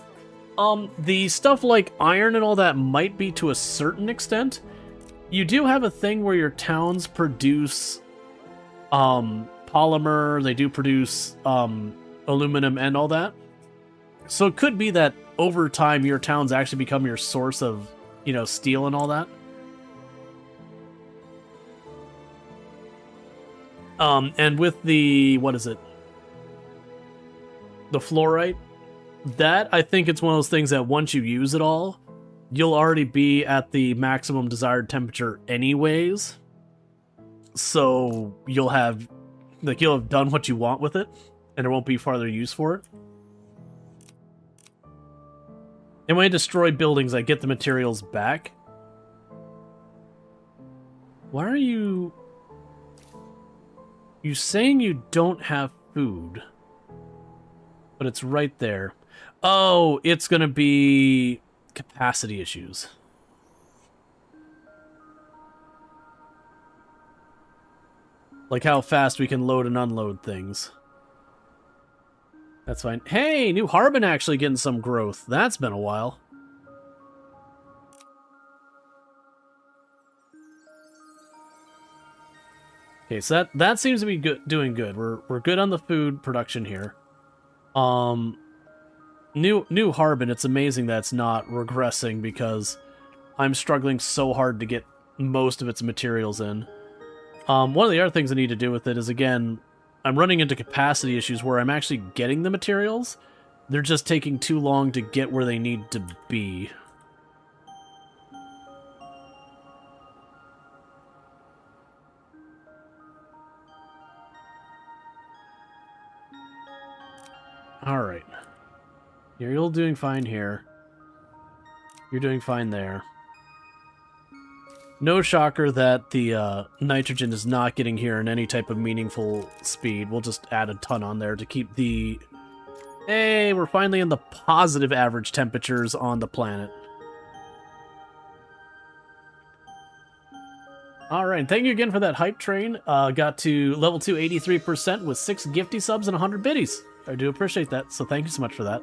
S1: The stuff like iron and all that might be to a certain extent. You do have a thing where your towns produce polymer, they do produce aluminum and all that. So it could be that over time your towns actually become your source of, you know, steel and all that. And with the, what is it? The fluorite, that I think it's one of those things that once you use it all, you'll already be at the maximum desired temperature anyways. So you'll have done what you want with it, and there won't be farther use for it. And when I destroy buildings, I get the materials back. Why are you... You saying you don't have food, but it's right there. Oh, it's gonna be capacity issues. Like how fast we can load and unload things. That's fine. Hey, New Harbin actually getting some growth. That's been a while. Okay, so that seems to be doing good. We're good on the food production here. New Harbin, it's amazing that it's not regressing because I'm struggling so hard to get most of its materials in. One of the other things I need to do with it is, again, I'm running into capacity issues where I'm actually getting the materials. They're just taking too long to get where they need to be. Alright. You're all doing fine here. You're doing fine there. No shocker that the nitrogen is not getting here in any type of meaningful speed. We'll just add a ton on there to keep the... Hey, we're finally in the positive average temperatures on the planet. Alright, thank you again for that hype train. Got to level 2, 83% with 6 gifty subs and 100 biddies. I do appreciate that, so thank you so much for that.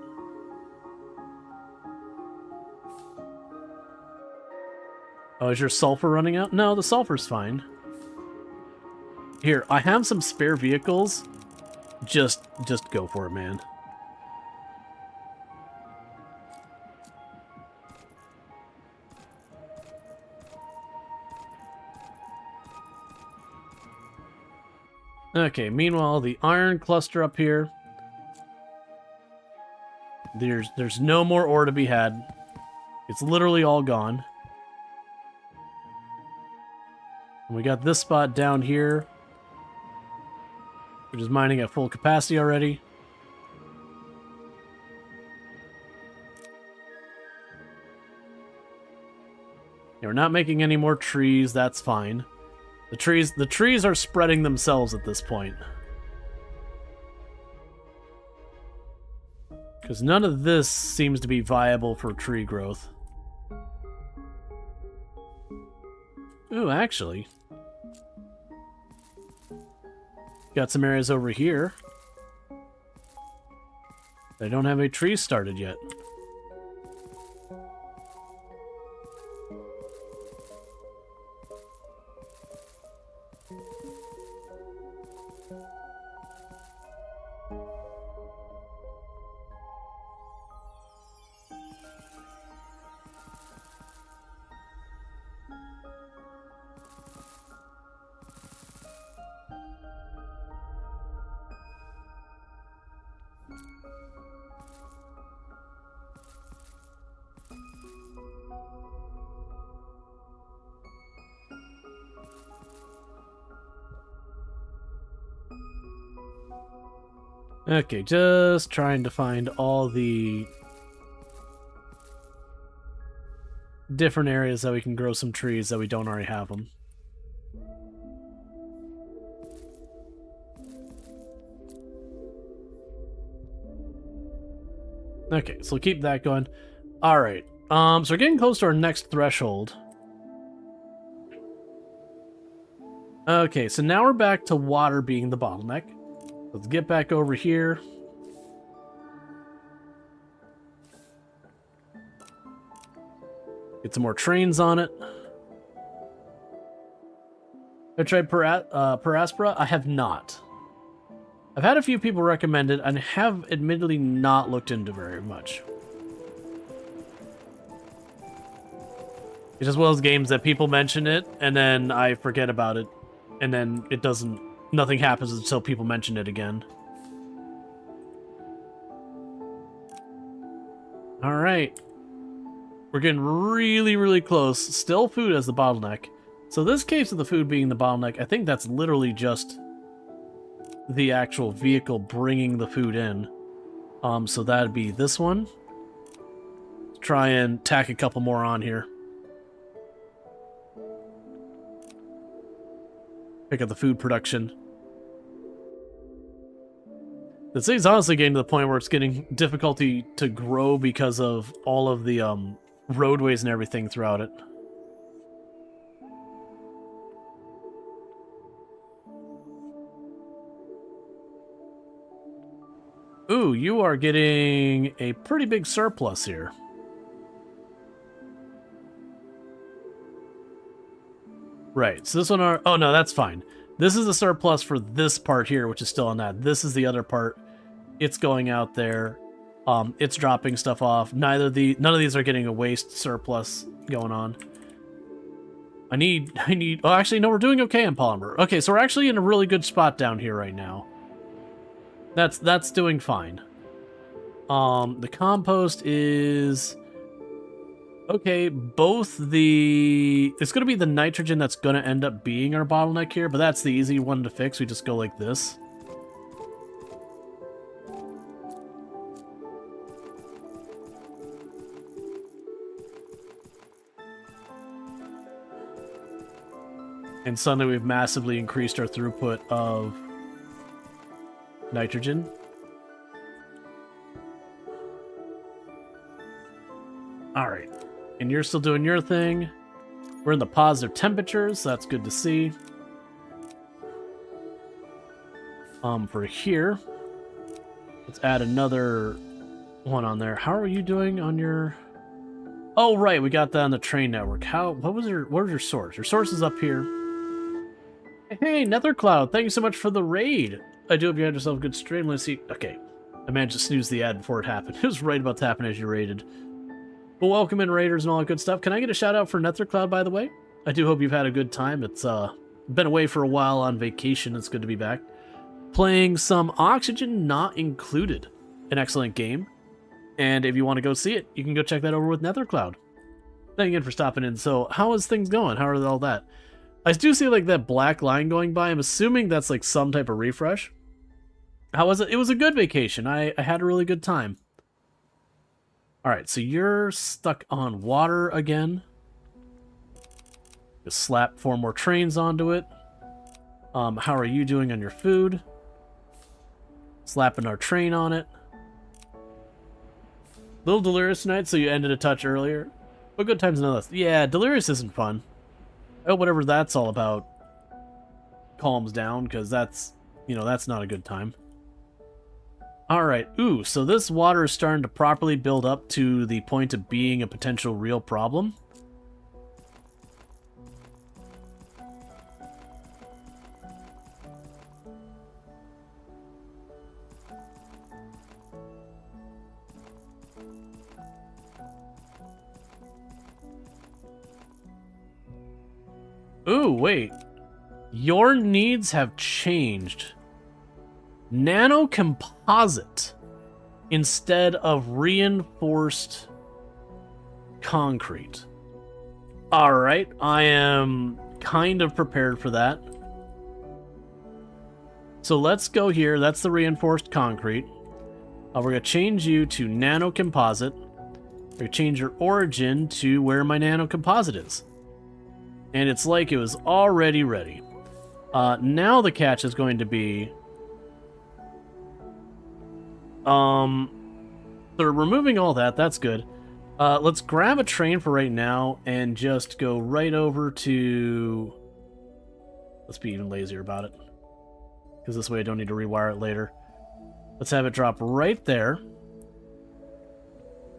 S1: Oh, is your sulfur running out? No, the sulfur's fine. Here, I have some spare vehicles. Just go for it, man. Okay, meanwhile, the iron cluster up here. There's no more ore to be had. It's literally all gone. And we got this spot down here, which is mining at full capacity already. Yeah, we're not making any more trees, that's fine. The trees are spreading themselves at this point. Because none of this seems to be viable for tree growth. Ooh, actually. Got some areas over here. They don't have any trees started yet. Okay, just trying to find all the different areas that we can grow some trees that we don't already have them. Okay, so we'll keep that going. Alright, so we're getting close to our next threshold. Okay, so now we're back to water being the bottleneck. Let's get back over here. Get some more trains on it. I tried Paraspora? I have not. I've had a few people recommend it and have admittedly not looked into very much. It's just one of those games that people mention it and then I forget about it and then it doesn't, nothing happens until people mention it again. Alright. We're getting really, really close. Still food as the bottleneck. So this case of the food being the bottleneck, I think that's literally just the actual vehicle bringing the food in. So that'd be this one. Try and tack a couple more on here. Pick up the food production. The thing's honestly getting to the point where it's getting difficulty to grow because of all of the roadways and everything throughout it. Ooh, you are getting a pretty big surplus here. Right, so this one are... Oh, no, that's fine. This is the surplus for this part here, which is still on that. This is the other part. It's going out there. It's dropping stuff off. None of these are getting a waste surplus going on. I need... Oh, actually, no, we're doing okay in polymer. Okay, so we're actually in a really good spot down here right now. That's doing fine. The compost is... Okay, both the... It's going to be the nitrogen that's going to end up being our bottleneck here, but that's the easy one to fix. We just go like this. And suddenly we've massively increased our throughput of nitrogen. Alright. And you're still doing your thing. We're in the positive temperatures, so that's good to see. For here, let's add another one on there. How are you doing on your... Oh, right, we got that on the train network. What was your source? Your source is up here. Hey, Nethercloud, thank you so much for the raid. I do hope you had yourself a good stream. Let's see. Okay, I managed to snooze the ad before it happened. It was right about to happen as you raided. Well, welcome in, raiders and all that good stuff. Can I get a shout out for Nethercloud, by the way? I do hope you've had a good time. It's been away for a while on vacation. It's good to be back. playing some Oxygen Not Included. An excellent game. And if you want to go see it, you can go check that over with Nethercloud. Thank you again for stopping in. So, how is things going? How are all that? I do see like that black line going by. I'm assuming that's like some type of refresh. How was it? It was a good vacation. I had a really good time. Alright, so you're stuck on water again. Just slap 4 more trains onto it. How are you doing on your food? Slapping our train on it. Little delirious tonight, so you ended a touch earlier. But good times nonetheless. Yeah, delirious isn't fun. I hope whatever that's all about calms down, because that's, you know, that's not a good time. Alright, ooh, so this water is starting to properly build up to the point of being a potential real problem. Ooh, wait. Your needs have changed. Nano composite instead of reinforced concrete. Alright, I am kind of prepared for that. So let's go here. That's the reinforced concrete. We're going to change you to nano composite. We're going to change your origin to where my nano composite is. And it's like it was already ready. Now the catch is going to be... So we're removing all that. That's good. Let's grab a train for right now and just go right over to... Let's be even lazier about it. Because this way I don't need to rewire it later. Let's have it drop right there.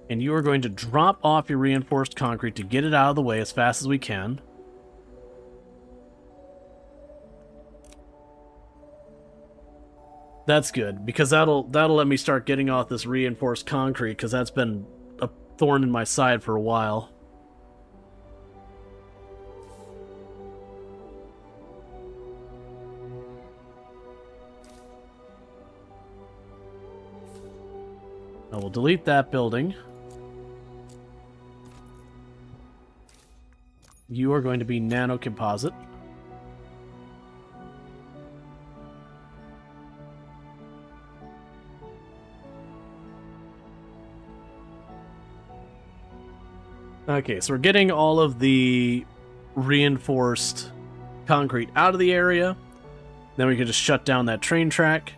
S1: And you are going to drop off your reinforced concrete to get it out of the way as fast as we can. That's good, because that'll let me start getting off this reinforced concrete, because that's been a thorn in my side for a while. I will delete that building. You are going to be nano composite. Okay, so we're getting all of the reinforced concrete out of the area. Then we can just shut down that train track.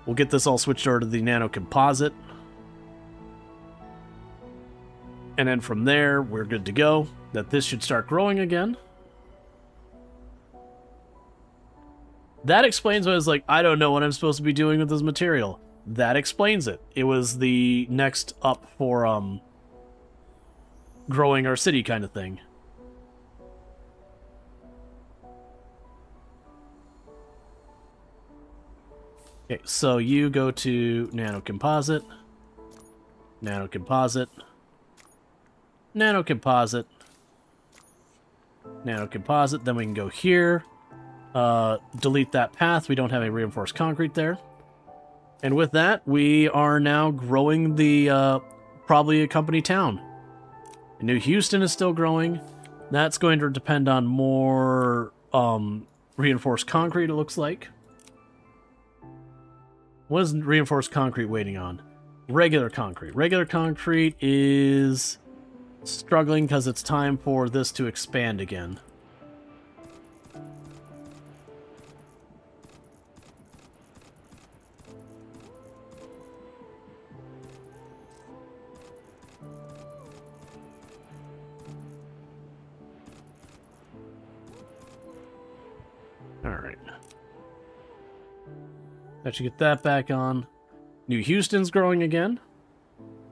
S1: We'll get this all switched over to the nano composite. And then from there, we're good to go. That this should start growing again. That explains why I was like, I don't know what I'm supposed to be doing with this material. That explains it. It was the next up for, growing our city kind of thing. Okay, so you go to nano composite, nano composite, nano composite, nano composite. Then we can go here, delete that path. We don't have any reinforced concrete there. And with that, we are now growing the probably a company town. New Houston is still growing. That's going to depend on more reinforced concrete, it looks like. What is reinforced concrete waiting on? Regular concrete. Regular concrete is struggling because it's time for this to expand again. Alright. That should get that back on. New Houston's growing again.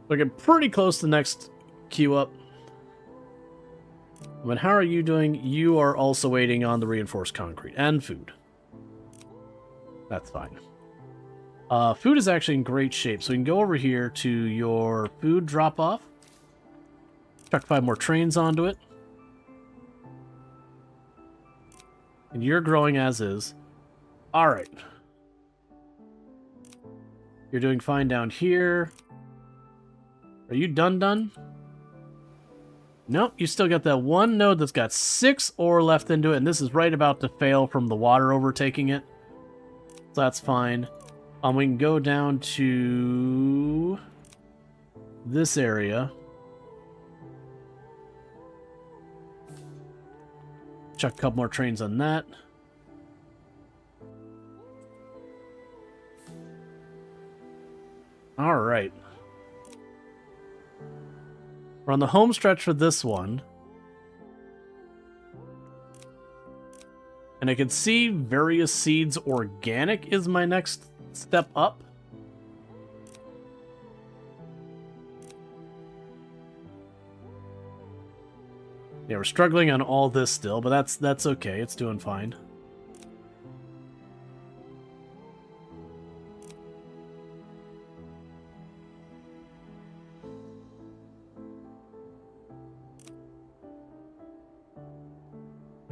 S1: Looking pretty close to the next queue up. But how are you doing? You are also waiting on the reinforced concrete and food. That's fine. Food is actually in great shape, so we can go over here to your food drop-off. Chuck 5 more trains onto it. And you're growing as is. Alright. You're doing fine down here. Are you done? Nope, you still got that one node that's got 6 ore left into it, and this is right about to fail from the water overtaking it. So that's fine. We can go down to this area. Chuck a couple more trains on that. All right. We're on the home stretch for this one. And I can see various seeds organic is my next step up. Yeah, we're struggling on all this still, but that's okay. It's doing fine.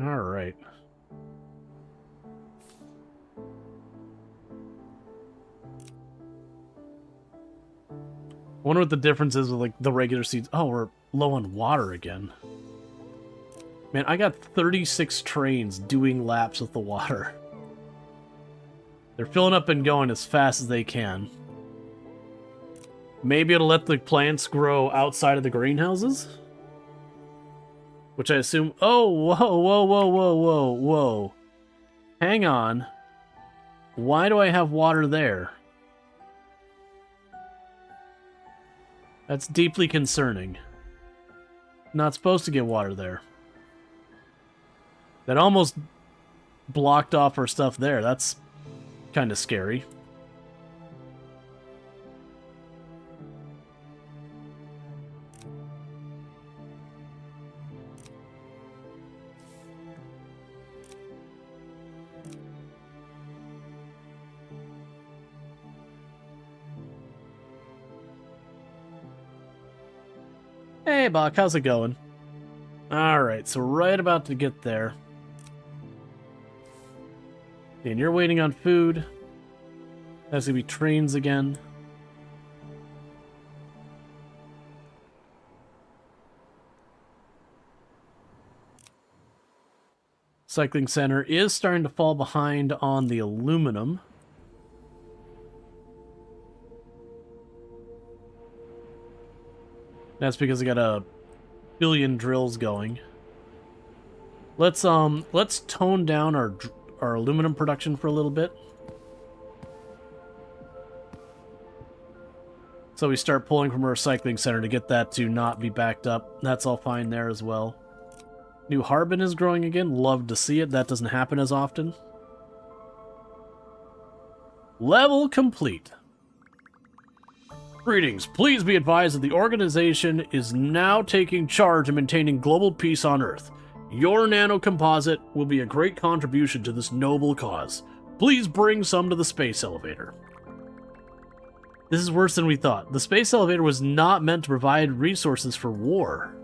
S1: All right. I wonder what the difference is with like the regular seeds. Oh, we're low on water again. Man, I got 36 trains doing laps with the water. They're filling up and going as fast as they can. Maybe it'll let the plants grow outside of the greenhouses? Which I assume... Oh, whoa. Hang on. Why do I have water there? That's deeply concerning. Not supposed to get water there. That almost blocked off our stuff there. That's kind of scary. Hey, Bach, how's it going? Alright, so right about to get there. And you're waiting on food. That's gonna be trains again. Cycling center is starting to fall behind on the aluminum. That's because I got a billion drills going. Let's tone down our aluminum production for a little bit. So we start pulling from our recycling center to get that to not be backed up. That's all fine there as well. New Harbin is growing again. Love to see it. That doesn't happen as often. Level complete. Greetings. Please be advised that the organization is now taking charge of maintaining global peace on Earth. Your nanocomposite will be a great contribution to this noble cause. Please bring some to the space elevator. This is worse than we thought. The space elevator was not meant to provide resources for war.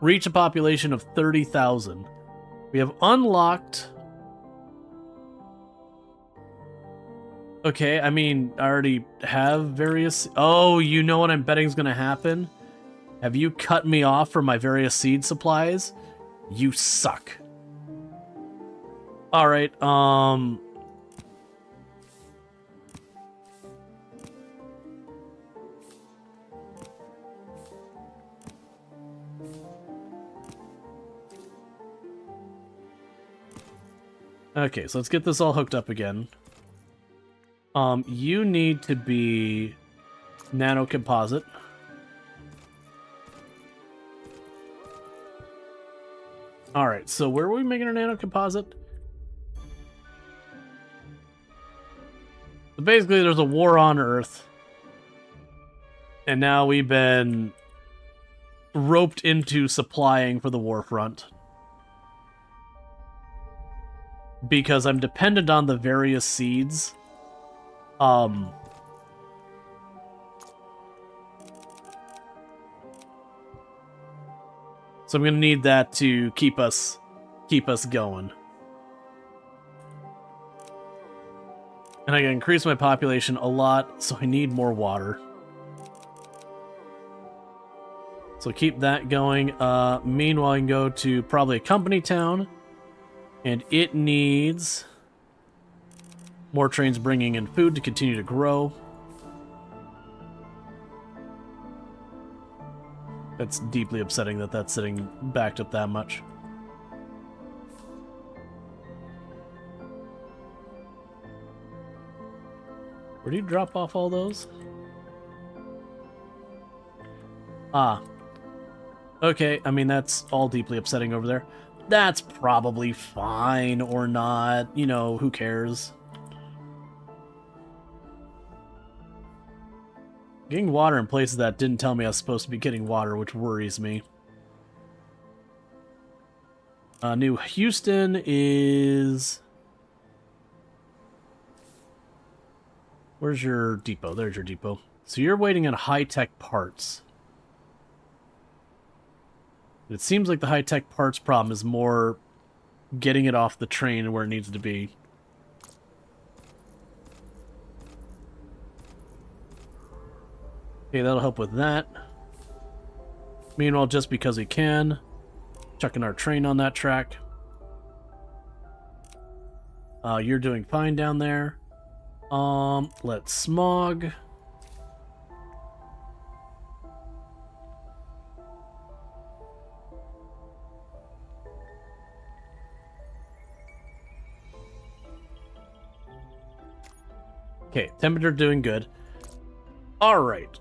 S1: Reach a population of 30,000. We have unlocked... Okay, I mean, I already have various... Oh, you know what I'm betting is going to happen? Have you cut me off from my various seed supplies? You suck. Alright, Okay, so let's get this all hooked up again. You need to be nanocomposite. Alright, so where are we making our nanocomposite? So basically, there's a war on Earth. And now we've been roped into supplying for the war front. Because I'm dependent on the various seeds. So I'm gonna need that to keep us going. And I can increase my population a lot, so I need more water. So keep that going. Meanwhile, I can go to probably a company town. And it needs more trains bringing in food to continue to grow. That's deeply upsetting that that's sitting backed up that much. Where do you drop off all those? Ah. Okay, I mean, that's all deeply upsetting over there. That's probably fine or not. You know, who cares? Getting water in places that didn't tell me I was supposed to be getting water, which worries me. New Houston is... Where's your depot? There's your depot. So you're waiting on high-tech parts. It seems like the high-tech parts problem is more getting it off the train where it needs to be. Okay, that'll help with that. Meanwhile, just because we can, chucking our train on that track. You're doing fine down there. Let's smog. Okay, temperature doing good. Alright.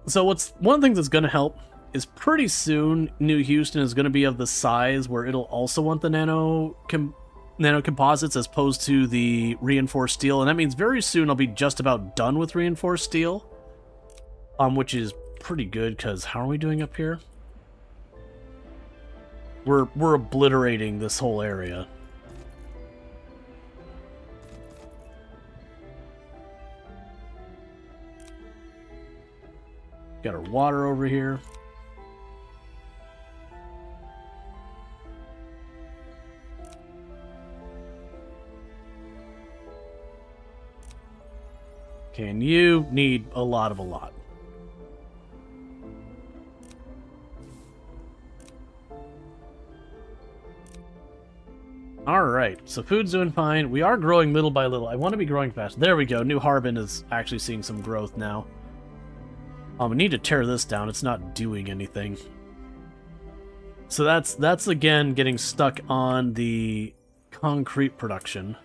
S1: So one of the things that's going to help is pretty soon New Houston is going to be of the size where it'll also want the nano composites as opposed to the reinforced steel, and that means very soon I'll be just about done with reinforced steel, which is pretty good because how are we doing up here? We're obliterating this whole area. Got our water over here. Okay, and you need a lot. Alright, so food's doing fine. We are growing little by little. I want to be growing fast. There we go. New Harbin is actually seeing some growth now. I need to tear this down. It's not doing anything. So that's again getting stuck on the concrete production.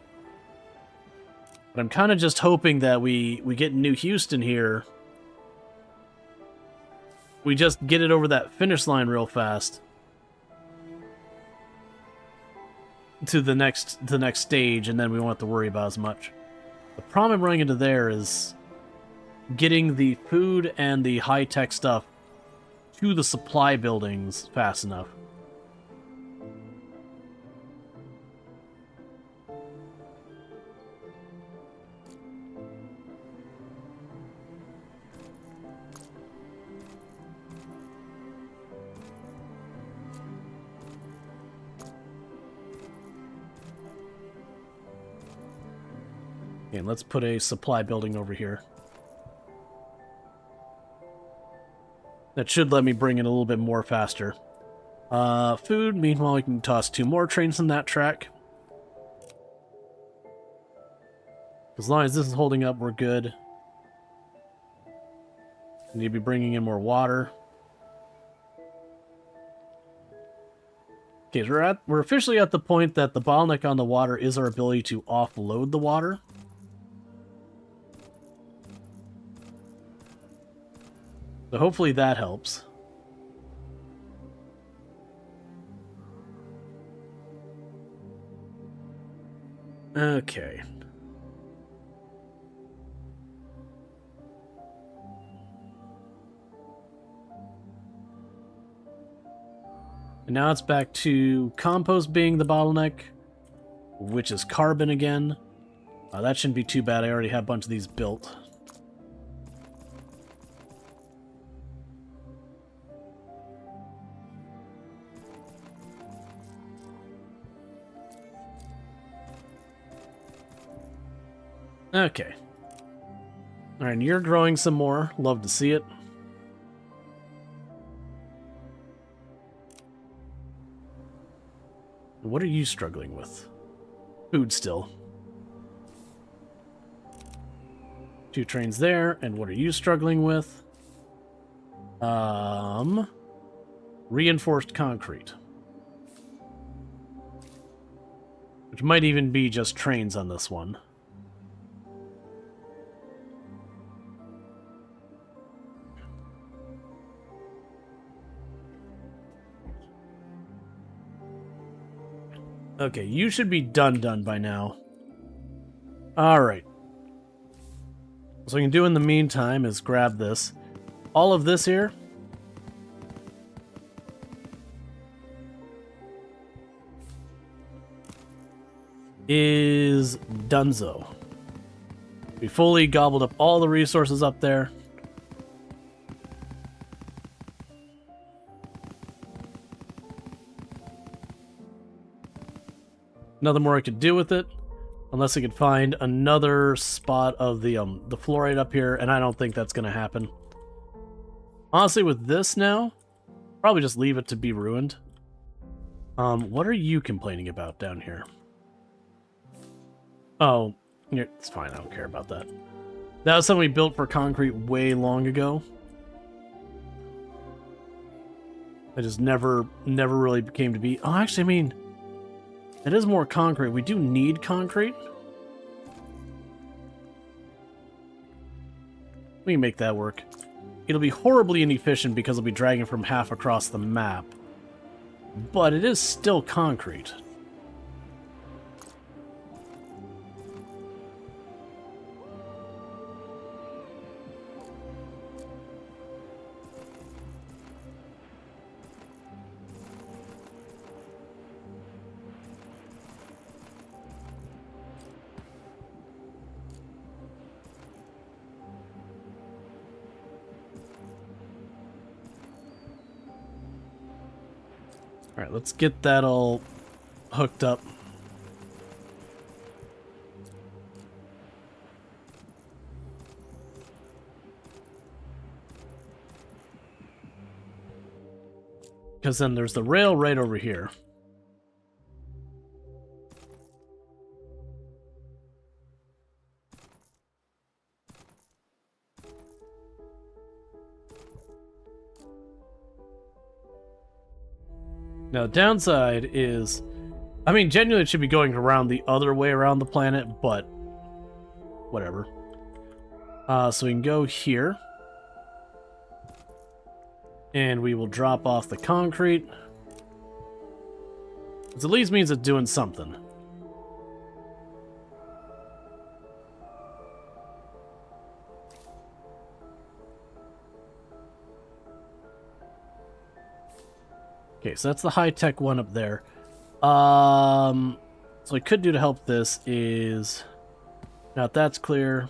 S1: But I'm kind of just hoping that we get New Houston here. We just get it over that finish line real fast. To the next stage, and then we won't have to worry about as much. The problem I'm running into there is getting the food and the high-tech stuff to the supply buildings fast enough. And let's put a supply building over here. That should let me bring in a little bit more faster. Food, meanwhile, we can toss 2 more trains on that track. As long as this is holding up, we're good. Need to be bringing in more water. Okay, so we're officially at the point that the bottleneck on the water is our ability to offload the water. So hopefully that helps. Okay. And now it's back to compost being the bottleneck, which is carbon again. That shouldn't be too bad. I already have a bunch of these built. Okay. Alright, and you're growing some more. Love to see it. What are you struggling with? Food still. 2 trains there, and what are you struggling with? Reinforced concrete. Which might even be just trains on this one. Okay, you should be done by now. Alright. So what we can do in the meantime is grab this. All of this here is Dunzo. We fully gobbled up all the resources up there. Nothing more I could do with it, unless I could find another spot of the fluorite up here, and I don't think that's going to happen. Honestly, with this now, probably just leave it to be ruined. What are you complaining about down here? Oh, it's fine. I don't care about that. That was something we built for concrete way long ago. It just never really came to be. Oh, actually, I mean, it is more concrete. We do need concrete. We can make that work. It'll be horribly inefficient because it'll be dragging from half across the map. But it is still concrete. Alright, let's get that all hooked up. Because then there's the rail right over here. Now, the downside is, I mean, genuinely it should be going around the other way around the planet, but whatever. So we can go here. And we will drop off the concrete. Which at least means it's doing something. Okay, so that's the high-tech one up there. So what I could do to help this is... Now that that's clear...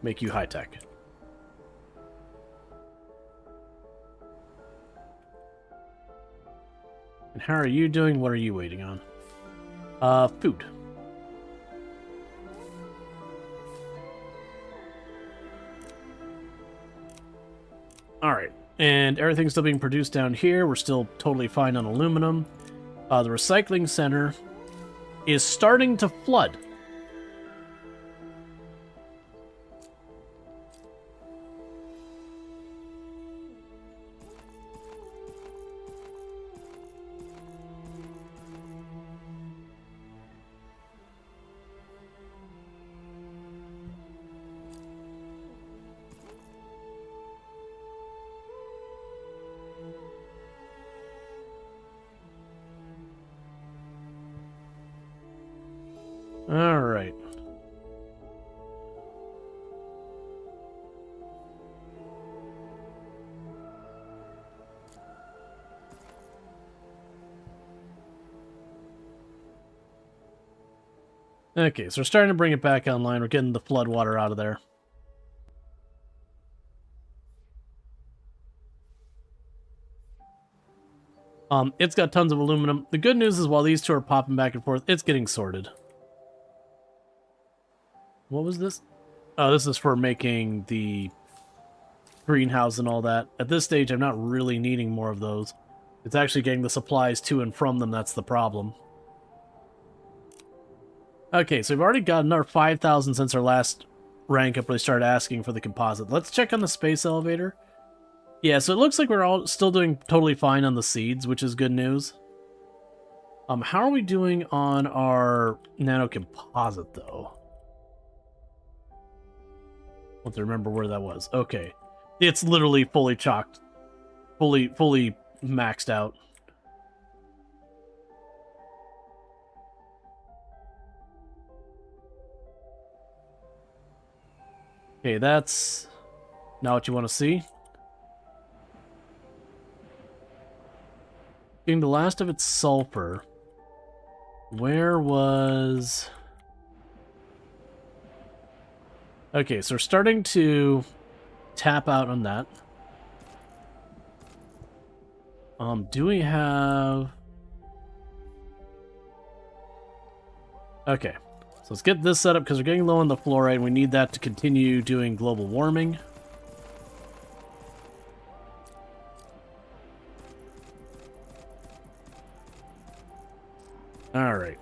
S1: Make you high-tech. And how are you doing? What are you waiting on? Food. Alright. And everything's still being produced down here. We're still totally fine on aluminum. The recycling center is starting to flood. All right. Okay, so we're starting to bring it back online. We're getting the flood water out of there. It's got tons of aluminum. The good news is while these two are popping back and forth, it's getting sorted. What was this? Oh, this is for making the greenhouse and all that. At this stage, I'm not really needing more of those. It's actually getting the supplies to and from them that's the problem. Okay, so we've already got another 5,000 since our last rank up where they started asking for the composite. Let's check on the space elevator. Yeah, so it looks like we're all still doing totally fine on the seeds, which is good news. How are we doing on our nano composite, though? I want to remember where that was. Okay. It's literally fully chalked. Fully maxed out. Okay, that's not what you want to see. Getting the last of its sulfur. Where was... Okay, so we're starting to tap out on that. Do we have... Okay, so let's get this set up because we're getting low on the fluoride and we need that to continue doing global warming. All right.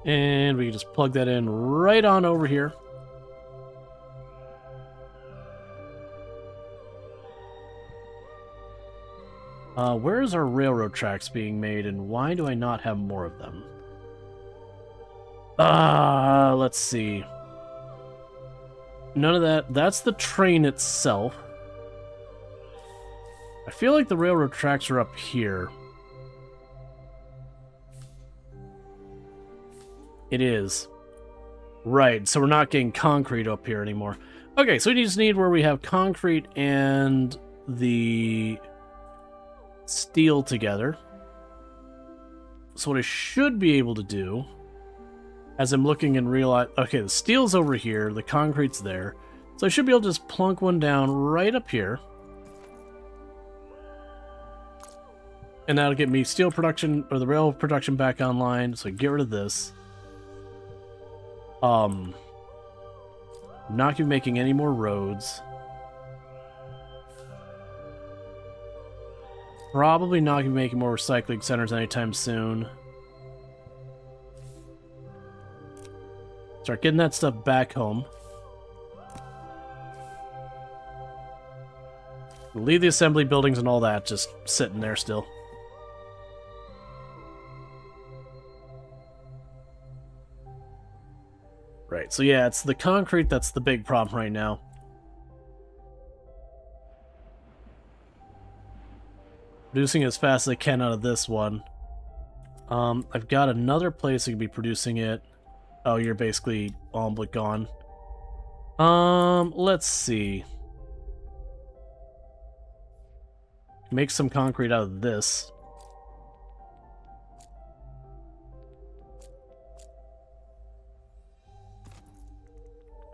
S1: And we can just plug that in right on over here. Where is our railroad tracks being made, and why do I not have more of them? Let's see. None of that. That's the train itself. I feel like the railroad tracks are up here. It is. Right, so we're not getting concrete up here anymore. Okay, so we just need where we have concrete and the steel together. So what I should be able to do, as I'm looking and realize... Okay, the steel's over here, the concrete's there. So I should be able to just plunk one down right up here. And that'll get me steel production, or the rail production back online, so I get rid of this. Not gonna be making any more roads. Probably not gonna be making more recycling centers anytime soon. Start getting that stuff back home. Leave the assembly buildings and all that just sitting there still. Right, so yeah, it's the concrete that's the big problem right now. Producing as fast as I can out of this one. I've got another place I could be producing it. Oh, you're basically all but gone. Let's see. Make some concrete out of this.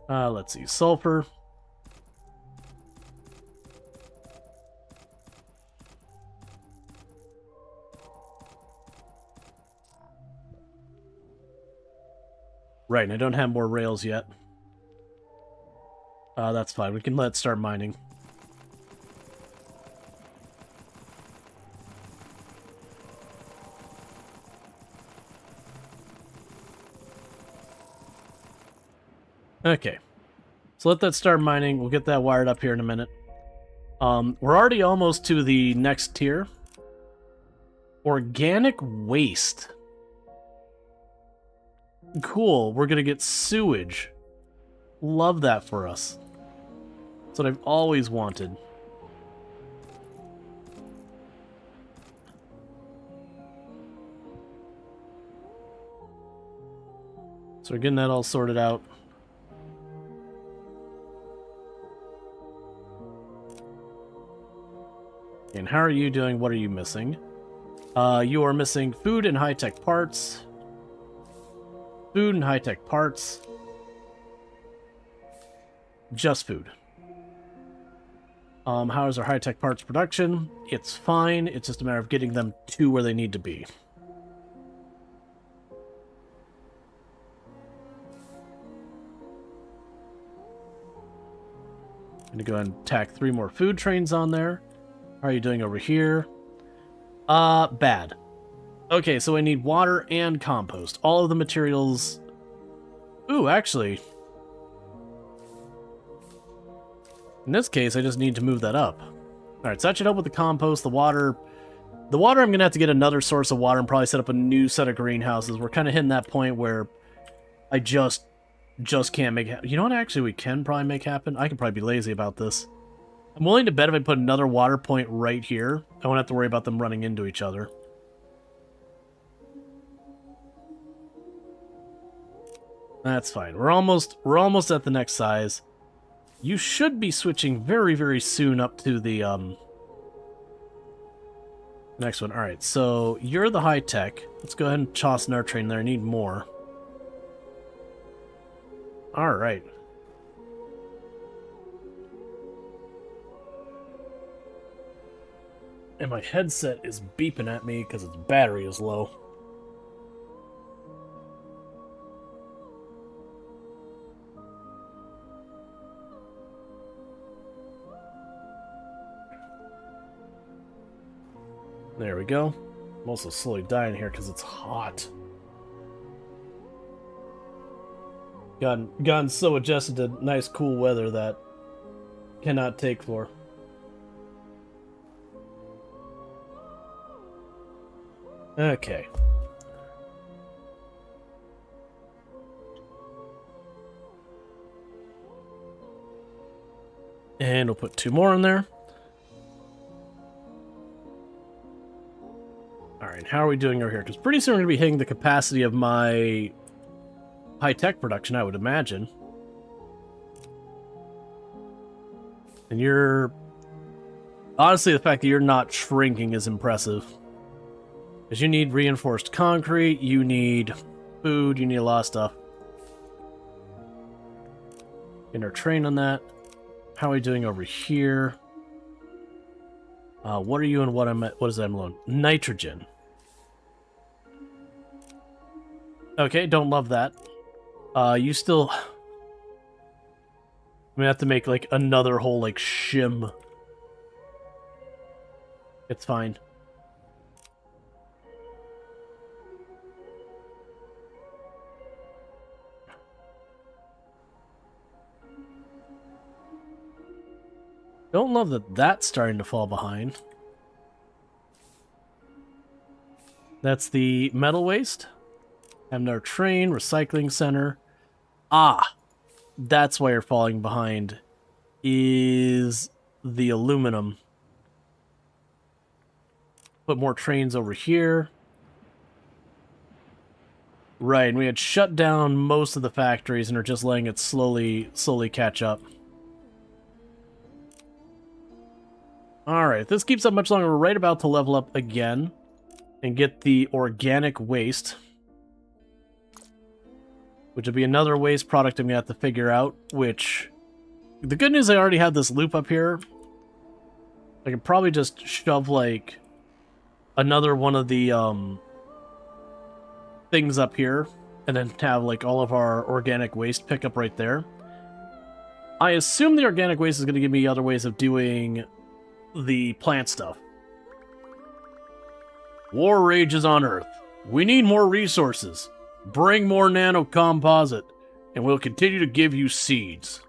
S1: Let's see, sulfur. Right, and I don't have more rails yet. That's fine, we can let's start mining. Okay, so let that start mining. We'll get that wired up here in a minute. We're already almost to the next tier. Organic waste. Cool, we're gonna get sewage. Love that for us. That's what I've always wanted. So we're getting that all sorted out. And how are you doing? What are you missing? You are missing food and high-tech parts. Food and high-tech parts. just food. How is our high-tech parts production? It's fine. It's just a matter of getting them to where they need to be. I'm going to go ahead and tack 3 more food trains on there. How are you doing over here? Bad. Okay, so I need water and compost. All of the materials... Ooh, actually... In this case, I just need to move that up. Alright, so that should help with the compost, the water. The water, I'm going to have to get another source of water and probably set up a new set of greenhouses. We're kind of hitting that point where I just can't make it happen. You know what actually we can probably make happen? I can probably be lazy about this. I'm willing to bet if I put another water point right here, I won't have to worry about them running into each other. That's fine. We're almost at the next size. You should be switching very, very soon up to the next one. Alright, so you're the high-tech. Let's go ahead and toss an air train there. I need more. Alright. And my headset is beeping at me because its battery is low. There we go. I'm also slowly dying here because it's hot. Gotten so adjusted to nice cool weather that cannot take for. Okay. And we'll put 2 more in there. Alright, how are we doing over here? Because pretty soon we're going to be hitting the capacity of my high-tech production, I would imagine. And you're... Honestly, the fact that you're not shrinking is impressive. Because you need reinforced concrete, you need food, you need a lot of stuff. Get our train on that. How are we doing over here? What are you and what is that alone? Nitrogen. Okay, don't love that. You still... I'm gonna have to make, like, another whole, like, shim. It's fine. Don't love that that's starting to fall behind. That's the metal waste. Have another train, recycling center. Ah, that's why you're falling behind. Is the aluminum. Put more trains over here. Right, and we had shut down most of the factories and are just letting it slowly catch up. Alright, if this keeps up much longer, we're right about to level up again and get the organic waste, which will be another waste product I'm going to have to figure out, which... The good news, I already have this loop up here. I can probably just shove, like, another one of the things up here and then have, like, all of our organic waste pick up right there. I assume the organic waste is going to give me other ways of doing the plant stuff. War rages on Earth. We need more resources. Bring more nanocomposite, and we'll continue to give you seeds.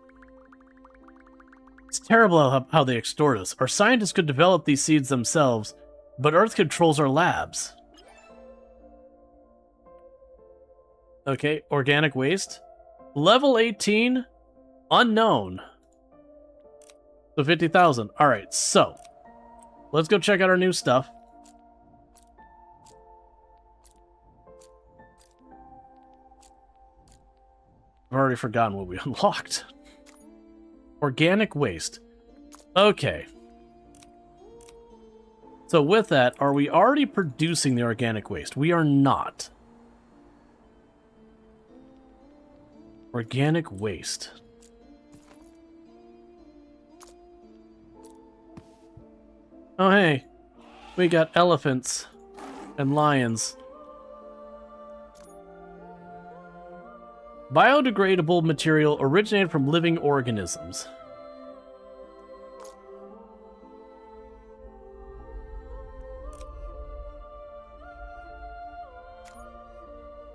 S1: It's terrible how they extort us. Our scientists could develop these seeds themselves, but Earth controls our labs. Okay, organic waste. Level 18, unknown. So 50,000. Alright, so let's go check out our new stuff. I've already forgotten what we unlocked. Organic waste. Okay. So with that, are we already producing the organic waste? We are not. Organic waste. Oh, hey. We got elephants and lions. Biodegradable material originated from living organisms.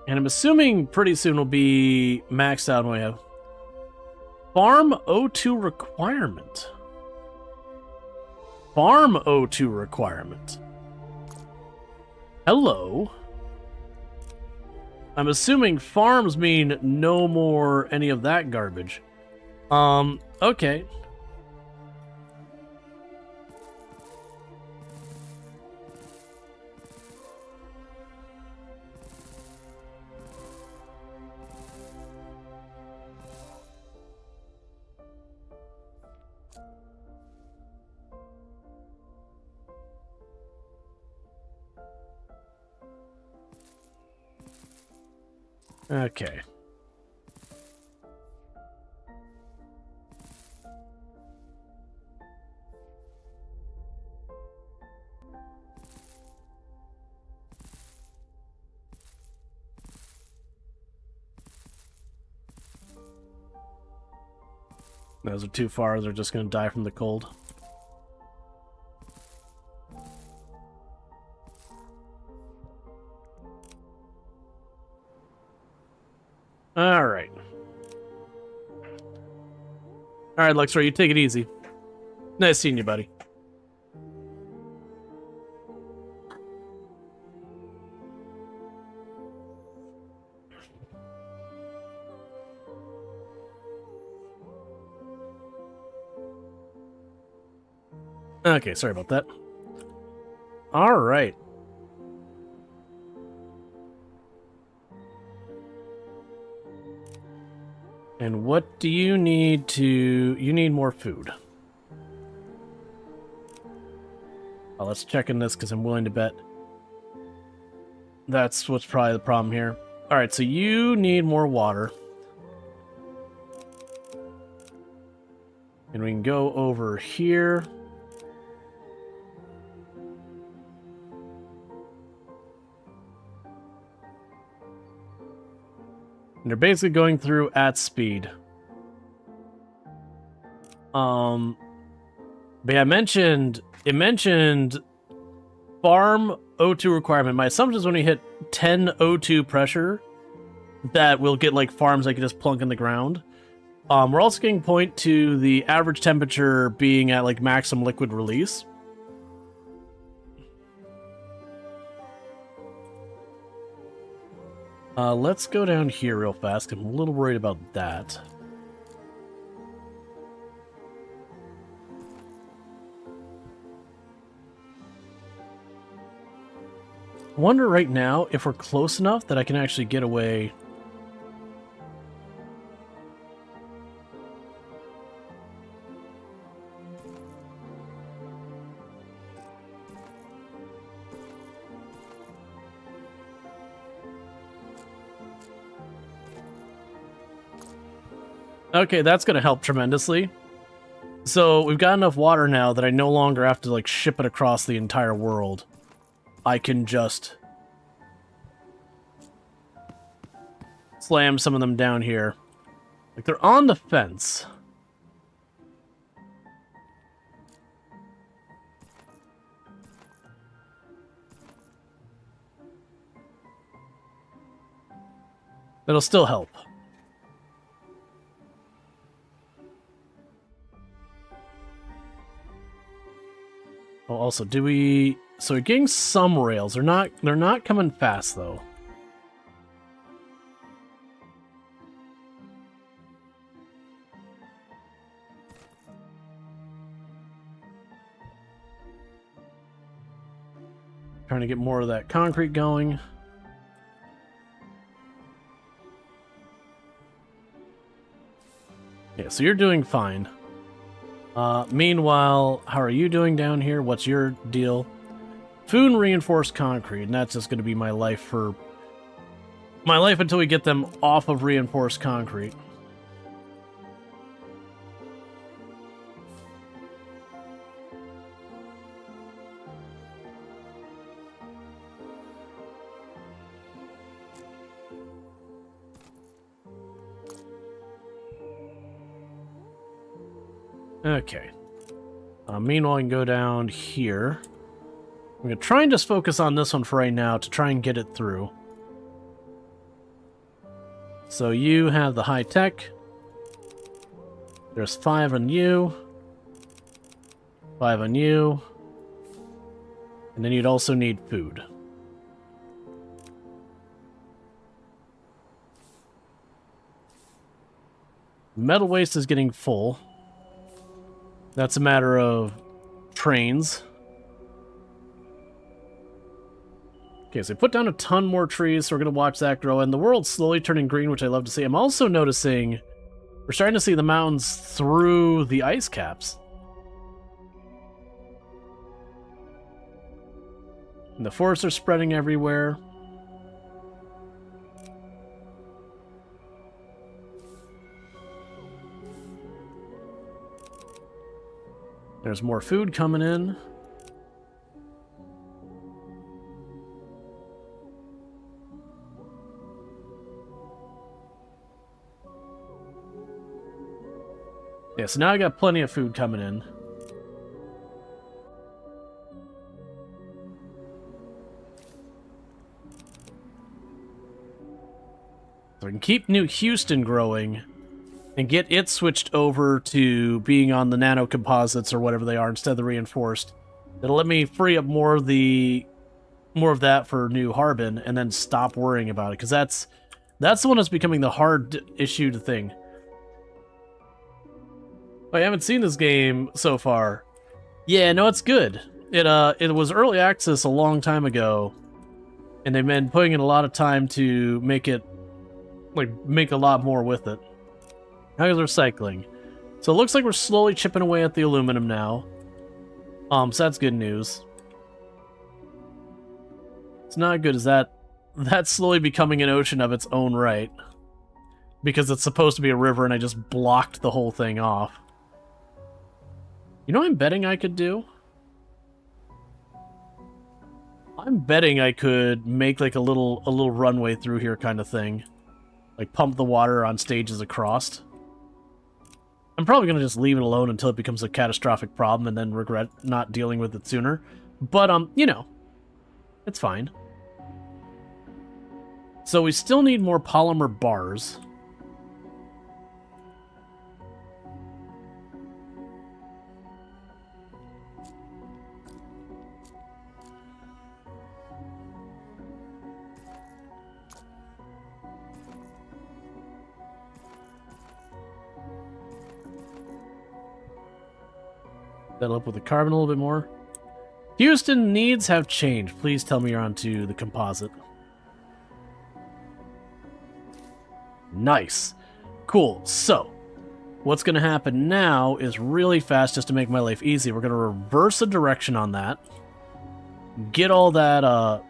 S1: And I'm assuming pretty soon will be maxed out when we have farm O2 requirement. Farm O2 requirement. Hello. I'm assuming farms mean no more any of that garbage. Okay. Okay. Those are too far. They're just going to die from the cold. All right. All right, Luxor, you take it easy. Nice seeing you, buddy. Okay, sorry about that. All right. And what do you need to... You need more food. Oh, let's check in this because I'm willing to bet that's what's probably the problem here. All right, so you need more water. And we can go over here. And they're basically going through at speed. But yeah, it mentioned farm O2 requirement. My assumption is when we hit 10 O2 pressure, that we'll get like farms that can just plunk in the ground. We're also getting point to the average temperature being at like maximum liquid release. Let's go down here real fast. I'm a little worried about that. I wonder right now if we're close enough that I can actually get away. Okay, that's going to help tremendously. So we've got enough water now that I no longer have to like ship it across the entire world. I can just slam some of them down here. Like they're on the fence. That'll still help. Oh, also, do we... So we're getting some rails. They're not coming fast, though. Trying to get more of that concrete going. Yeah, so you're doing fine. Meanwhile, how are you doing down here? What's your deal? Food and reinforced concrete, and that's just going to be my life for... My life until we get them off of reinforced concrete. Okay. Meanwhile, I can go down here. I'm going to try and just focus on this one for right now to try and get it through. So you have the high tech. There's 5 on you. 5 on you. And then you'd also need food. Metal waste is getting full. That's a matter of trains. Okay, so I put down a ton more trees, so we're going to watch that grow. And the world's slowly turning green, which I love to see. I'm also noticing we're starting to see the mountains through the ice caps. And the forests are spreading everywhere. There's more food coming in. Yeah, so now I got plenty of food coming in. So I can keep New Houston growing and get it switched over to being on the nano composites or whatever they are instead of the reinforced. It'll let me free up more of that for New Harbin and then stop worrying about it, because that's the one that's becoming the hard issue to thing. I haven't seen this game so far. Yeah, no, it's good. It was early access a long time ago, and they've been putting in a lot of time to make it, make a lot more with it. How's recycling? So it looks like we're slowly chipping away at the aluminum now. So that's good news. It's not good as that's slowly becoming an ocean of its own right. Because it's supposed to be a river and I just blocked the whole thing off. You know what I'm betting I could do? I'm betting I could make like a little runway through here kind of thing. Like pump the water on stages across. I'm probably going to just leave it alone until it becomes a catastrophic problem and then regret not dealing with it sooner. But, you know, it's fine. So we still need more polymer bars. That'll up with the carbon a little bit more. Houston needs have changed. Please tell me you're onto the composite. Nice. Cool. So, what's going to happen now is really fast, just to make my life easy. We're going to reverse the direction on that. Get all that,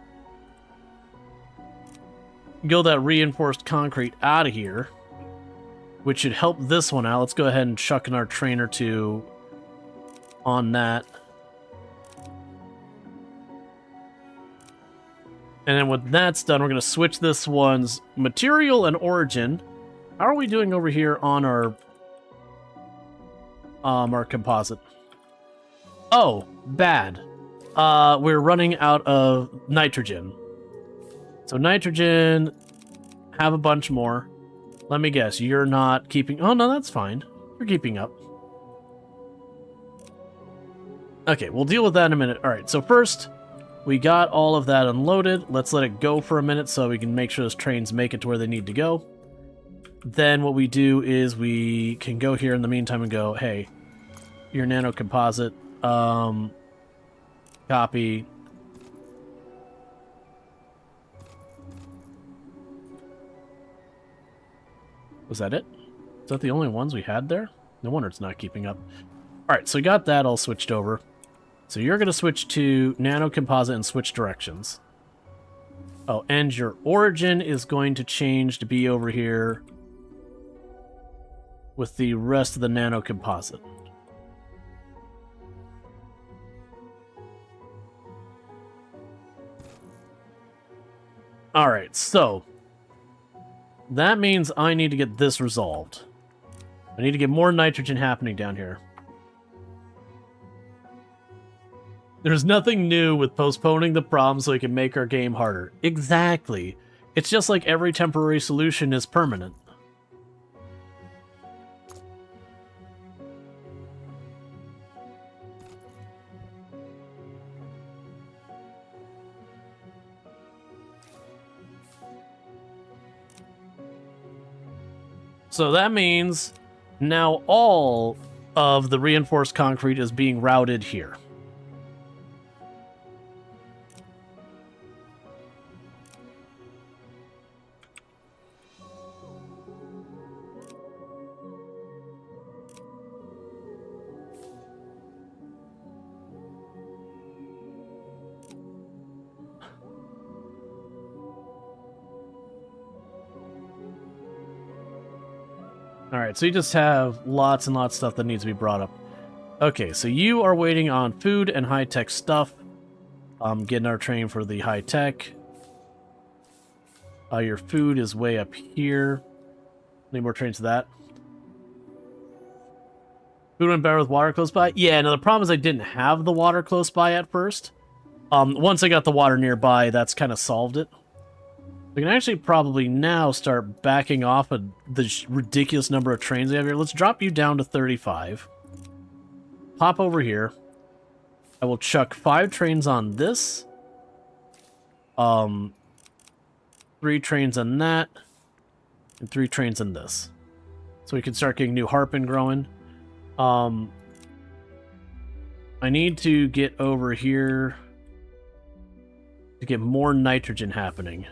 S1: get all that reinforced concrete out of here. Which should help this one out. Let's go ahead and chuck in our train or two on that. And then when that's done, we're going to switch this one's material and origin. How are we doing over here on our composite? Oh, bad. We're running out of nitrogen. So nitrogen, have a bunch more. Let me guess, you're not keeping... Oh, no, that's fine. You're keeping up. Okay, we'll deal with that in a minute. Alright, so first, we got all of that unloaded. Let's let it go for a minute so we can make sure those trains make it to where they need to go. Then what we do is we can go here in the meantime and go, hey, your nano composite, copy. Was that it? Is that the only ones we had there? No wonder it's not keeping up. Alright, so we got that all switched over. So you're going to switch to nano composite and switch directions. Oh, and your origin is going to change to be over here with the rest of the nano composite. Alright, so that means I need to get this resolved. I need to get more nitrogen happening down here. There's nothing new with postponing the problem so we can make our game harder. Exactly. It's just like every temporary solution is permanent. So that means now all of the reinforced concrete is being routed here. Alright, so you just have lots and lots of stuff that needs to be brought up. Okay, so you are waiting on food and high-tech stuff. Getting our train for the high-tech. Your food is way up here. Need more trains to that. Food went better with water close by? Yeah, no, the problem is I didn't have the water close by at first. Once I got the water nearby, that's kind of solved it. We can actually probably now start backing off of the ridiculous number of trains we have here. Let's drop you down to 35. Pop over here. I will chuck 5 trains on this. 3 trains on that. And 3 trains on this. So we can start getting new Harpin growing. I need to get over here to get more nitrogen happening.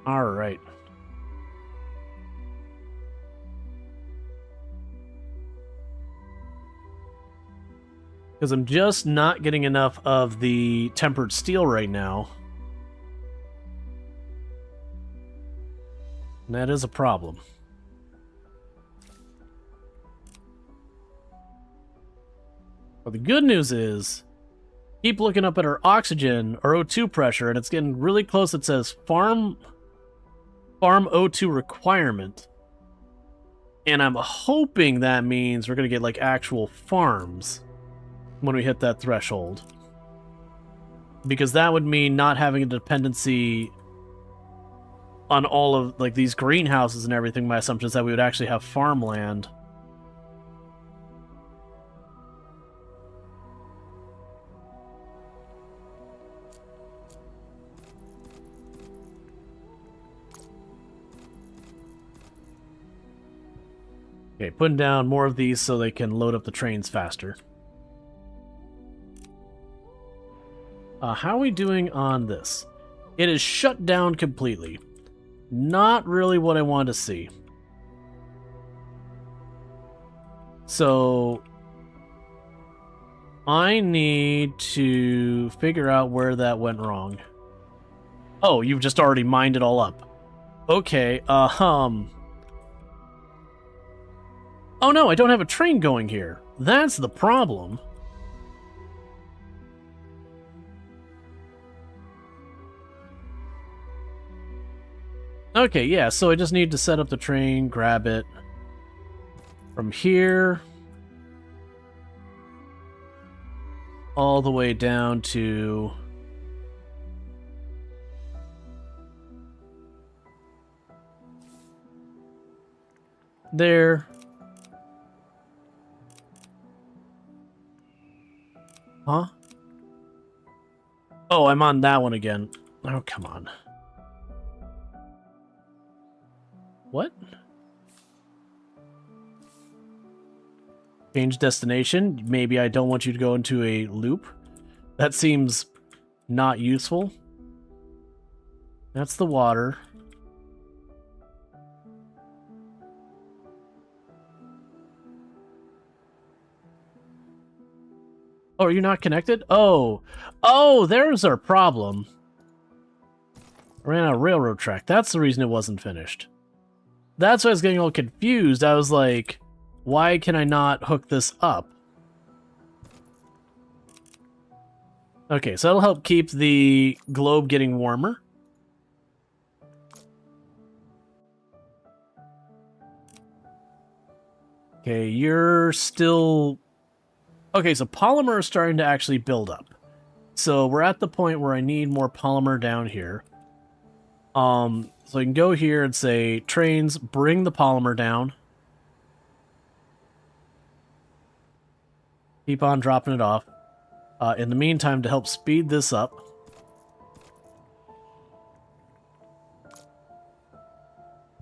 S1: All right. Because I'm just not getting enough of the tempered steel right now. And that is a problem. But the good news is, keep looking up at our oxygen, our O2 pressure, and it's getting really close. It says farm O2 requirement. And I'm hoping that means we're going to get like actual farms when we hit that threshold. Because that would mean not having a dependency on all of like these greenhouses and everything. My assumption is that we would actually have farmland. Okay, putting down more of these so they can load up the trains faster. How are we doing on this? It is shut down completely. Not really what I want to see. So I need to figure out where that went wrong. Oh, you've just already mined it all up. Okay, Oh no, I don't have a train going here. That's the problem. Okay, yeah, so I just need to set up the train, grab it from here all the way down to there. Huh? Oh, I'm on that one again. Oh, come on. What? Change destination? Maybe I don't want you to go into a loop. That seems not useful. That's the water. Oh, are you not connected? Oh. Oh, there's our problem. I ran out of railroad track. That's the reason it wasn't finished. That's why I was getting all confused. I was like, why can I not hook this up? Okay, so that'll help keep the globe getting warmer. Okay, you're still... Okay, so polymer is starting to actually build up. So we're at the point where I need more polymer down here. So I can go here and say, trains, bring the polymer down. Keep on dropping it off. In the meantime, to help speed this up,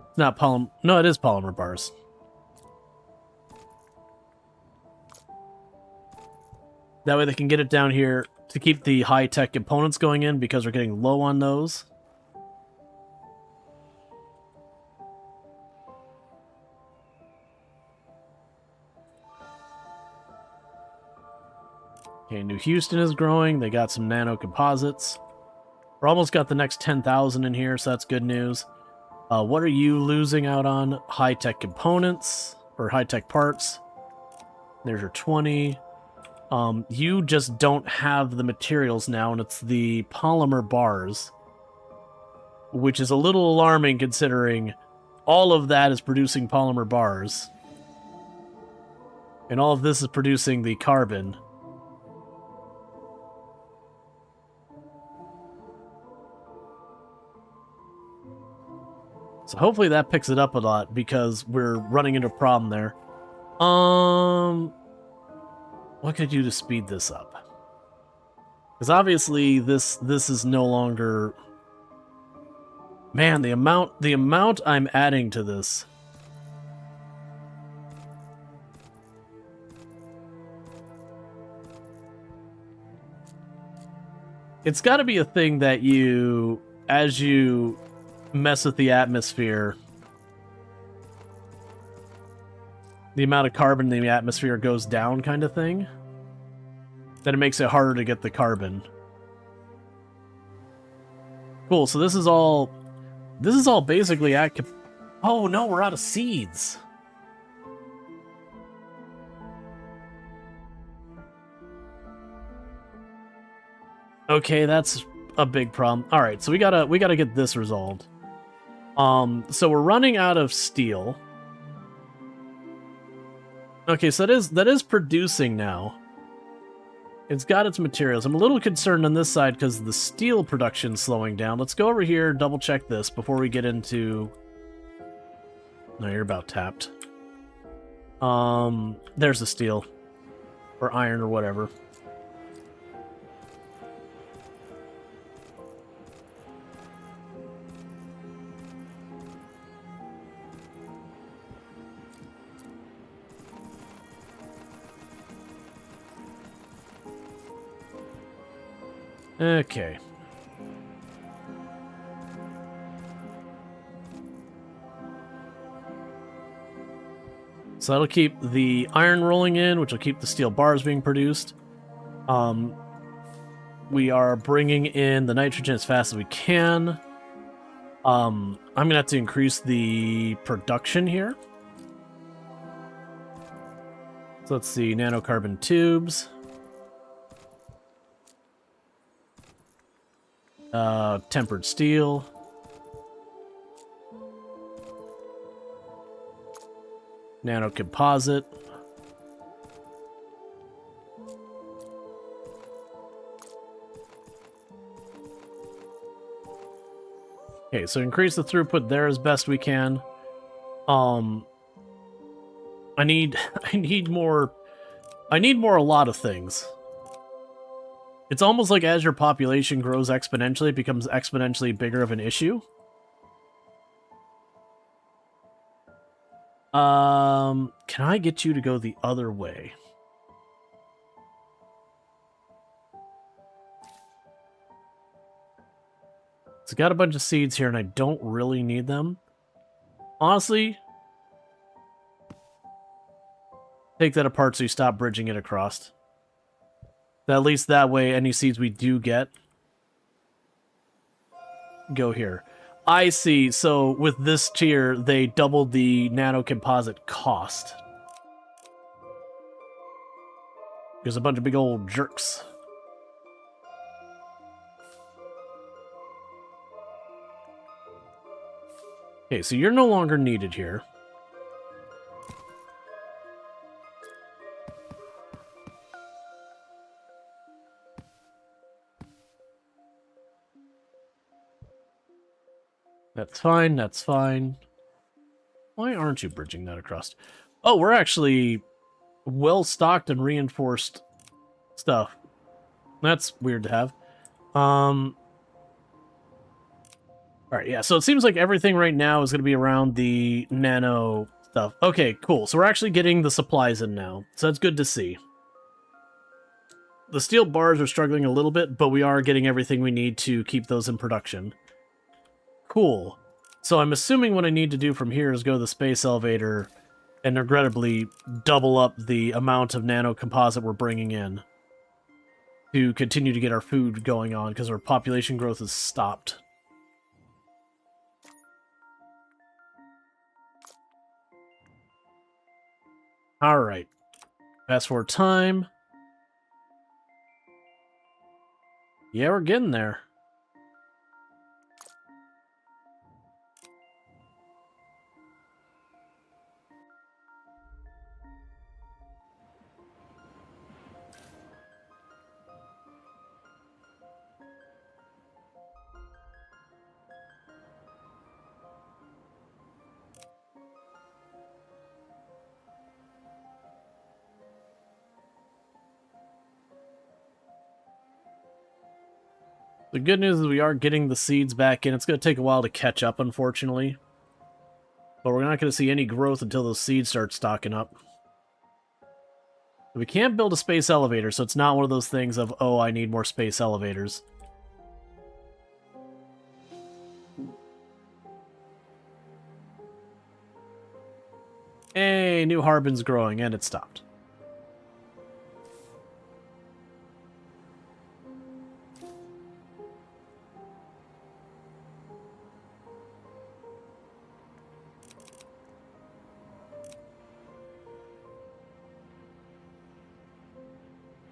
S1: it's not polymer. No, it is polymer bars. That way they can get it down here to keep the high-tech components going in because we're getting low on those. Okay, New Houston is growing. They got some nano composites. We're almost got the next 10,000 in here, so that's good news. What are you losing out on? High-tech components, or high-tech parts. There's your 20. You just don't have the materials now, and it's the polymer bars. Which is a little alarming considering all of that is producing polymer bars. And all of this is producing the carbon. So hopefully that picks it up a lot because we're running into a problem there. What could I do to speed this up? Because obviously this is no longer... Man, the amount I'm adding to this. It's got to be a thing that you, as you mess with the atmosphere, the amount of carbon in the atmosphere goes down kind of thing. Then it makes it harder to get the carbon. Cool, so this is all basically at... Oh no, we're out of seeds. Okay, that's a big problem. All right, so we gotta get this resolved. So we're running out of steel. Okay, so that is producing now. It's got its materials. I'm a little concerned on this side because the steel production's slowing down. Let's go over here, double check this before we get into... No, you're about tapped. There's the steel. Or iron or whatever. Okay. So that'll keep the iron rolling in, which will keep the steel bars being produced. We are bringing in the nitrogen as fast as we can. I'm going to have to increase the production here. So let's see, nanocarbon tubes. Tempered steel. Nano composite. Okay, so increase the throughput there as best we can. I need more a lot of things. It's almost like as your population grows exponentially, it becomes exponentially bigger of an issue. Can I get you to go the other way? It's got a bunch of seeds here, and I don't really need them. Honestly, take that apart so you stop bridging it across. At least that way, any seeds we do get go here. I see. So with this tier, they doubled the nano composite cost. There's a bunch of big old jerks. Okay, so you're no longer needed here. That's fine, that's fine. Why aren't you bridging that across? Oh, we're actually well-stocked and reinforced stuff. That's weird to have. Alright, yeah, so it seems like everything right now is going to be around the nano stuff. Okay, cool. So we're actually getting the supplies in now. So that's good to see. The steel bars are struggling a little bit, but we are getting everything we need to keep those in production. Cool. So I'm assuming what I need to do from here is go to the space elevator and regrettably double up the amount of nano composite we're bringing in to continue to get our food going on, because our population growth has stopped. Alright. Fast forward time. Yeah, we're getting there. The good news is we are getting the seeds back in. It's going to take a while to catch up, unfortunately. But we're not going to see any growth until those seeds start stocking up. We can't build a space elevator, so it's not one of those things of, oh, I need more space elevators. Hey, New Harbin's growing, and it stopped.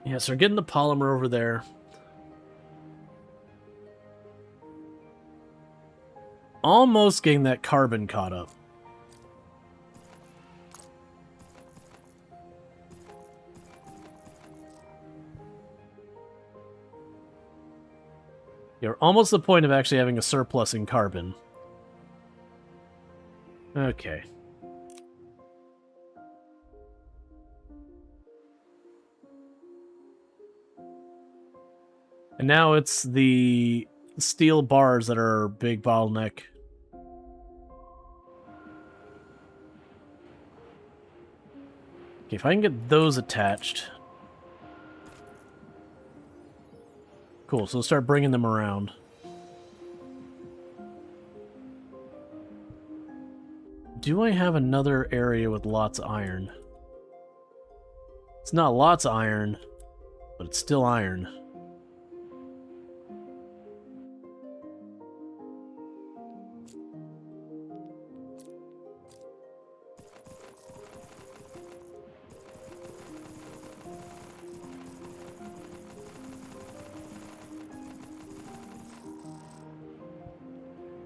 S1: Yes, we're getting the polymer over there. Almost getting that carbon caught up. You're almost to the point of actually having a surplus in carbon. Okay. And now it's the steel bars that are big bottleneck. Okay, if I can get those attached. Cool, so we'll start bringing them around. Do I have another area with lots of iron? It's not lots of iron, but it's still iron.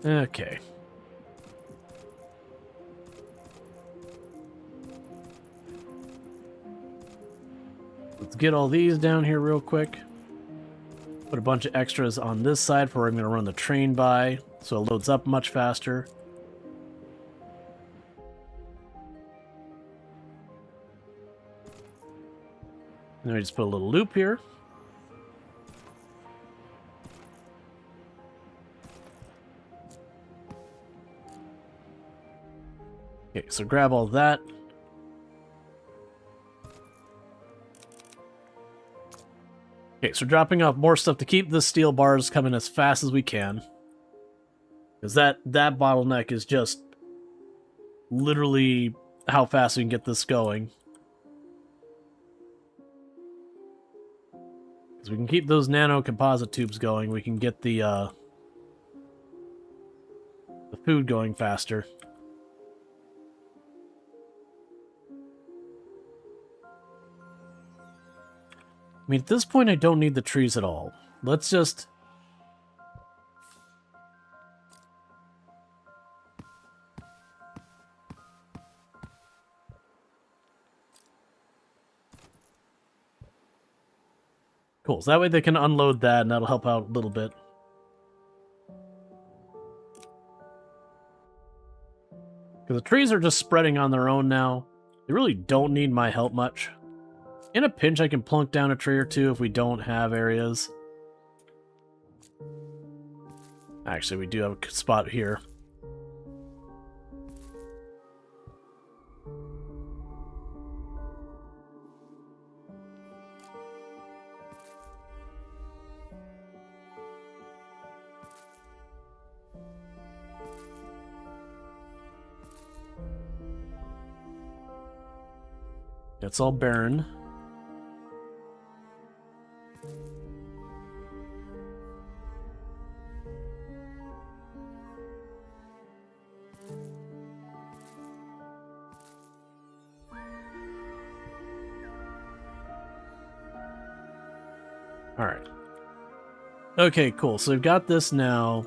S1: Okay. Let's get all these down here real quick. Put a bunch of extras on this side for where I'm going to run the train by, so it loads up much faster. Then we just put a little loop here. Okay, so grab all that. Okay, so dropping off more stuff to keep the steel bars coming as fast as we can. Because that bottleneck is just literally how fast we can get this going. Because we can keep those nano composite tubes going, we can get the food going faster. I mean, at this point, I don't need the trees at all. Let's just... Cool. So that way they can unload that, and that'll help out a little bit. Because the trees are just spreading on their own now. They really don't need my help much. In a pinch, I can plunk down a tree or two if we don't have areas. Actually, we do have a spot here. It's all barren. Alright. Okay, cool. So we've got this now,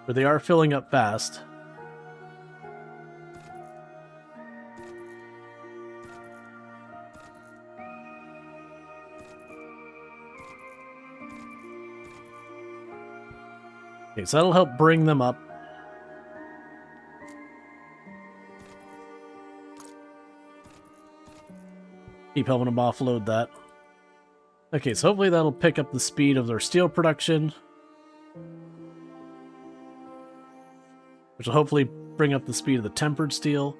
S1: but they are filling up fast. Okay, so that'll help bring them up. Keep helping them offload that. Okay, so hopefully that'll pick up the speed of their steel production. Which will hopefully bring up the speed of the tempered steel.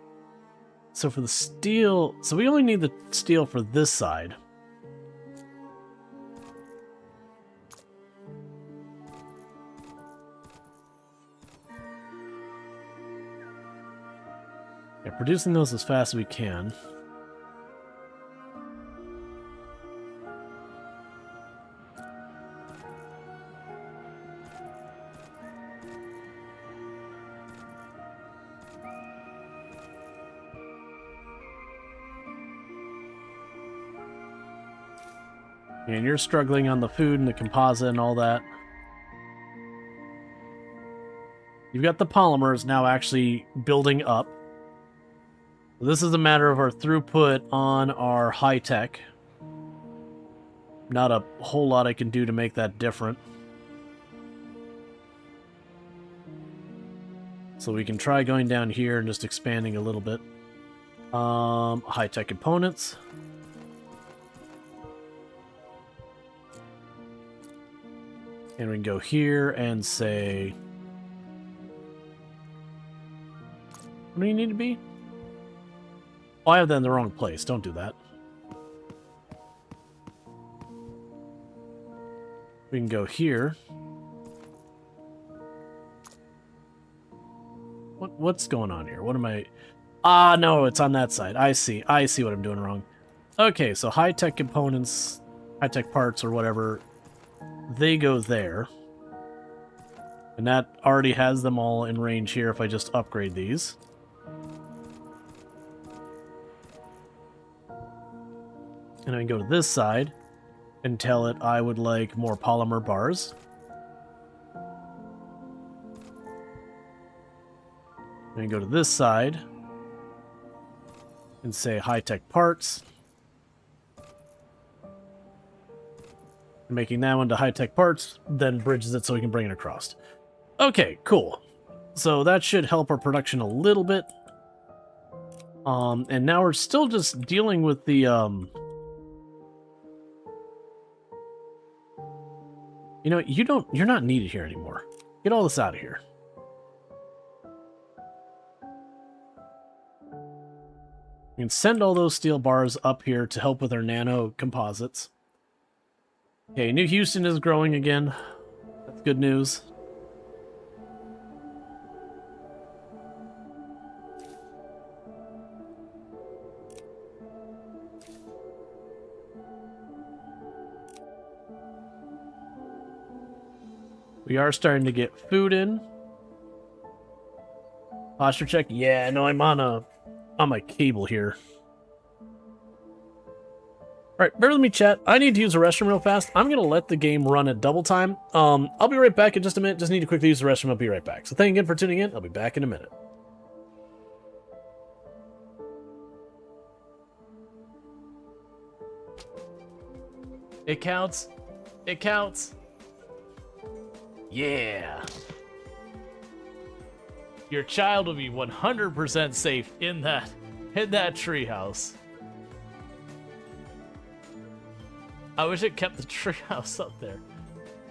S1: So for the steel... So we only need the steel for this side. Yeah, producing those as fast as we can. And you're struggling on the food and the composite and all that. You've got the polymers now actually building up. This is a matter of our throughput on our high-tech. Not a whole lot I can do to make that different. So we can try going down here and just expanding a little bit. High-tech components. And we can go here and say... What do you need to be? Oh, I have that in the wrong place. Don't do that. We can go here. What's going on here? What am I... Ah, no, it's on that side. I see. I see what I'm doing wrong. Okay, so high-tech components, high-tech parts or whatever, they go there. And that already has them all in range here if I just upgrade these. And I can go to this side and tell it I would like more polymer bars. And go to this side and say high-tech parts. Making that one to high-tech parts, then bridges it so we can bring it across. Okay, cool. So that should help our production a little bit. And now we're still just dealing with the... You know, you're not needed here anymore. Get all this out of here. You can send all those steel bars up here to help with our nano composites. Okay, New Houston is growing again. That's good news. We are starting to get food in. Posture check. Yeah, no, I'm on my cable here. Alright, bear with me, chat. I need to use the restroom real fast. I'm gonna let the game run at double time. I'll be right back in just a minute. Just need to quickly use the restroom. I'll be right back. So thank you again for tuning in. I'll be back in a minute. It counts. It counts. Yeah. Your child will be 100% safe in that treehouse. I wish it kept the treehouse up there,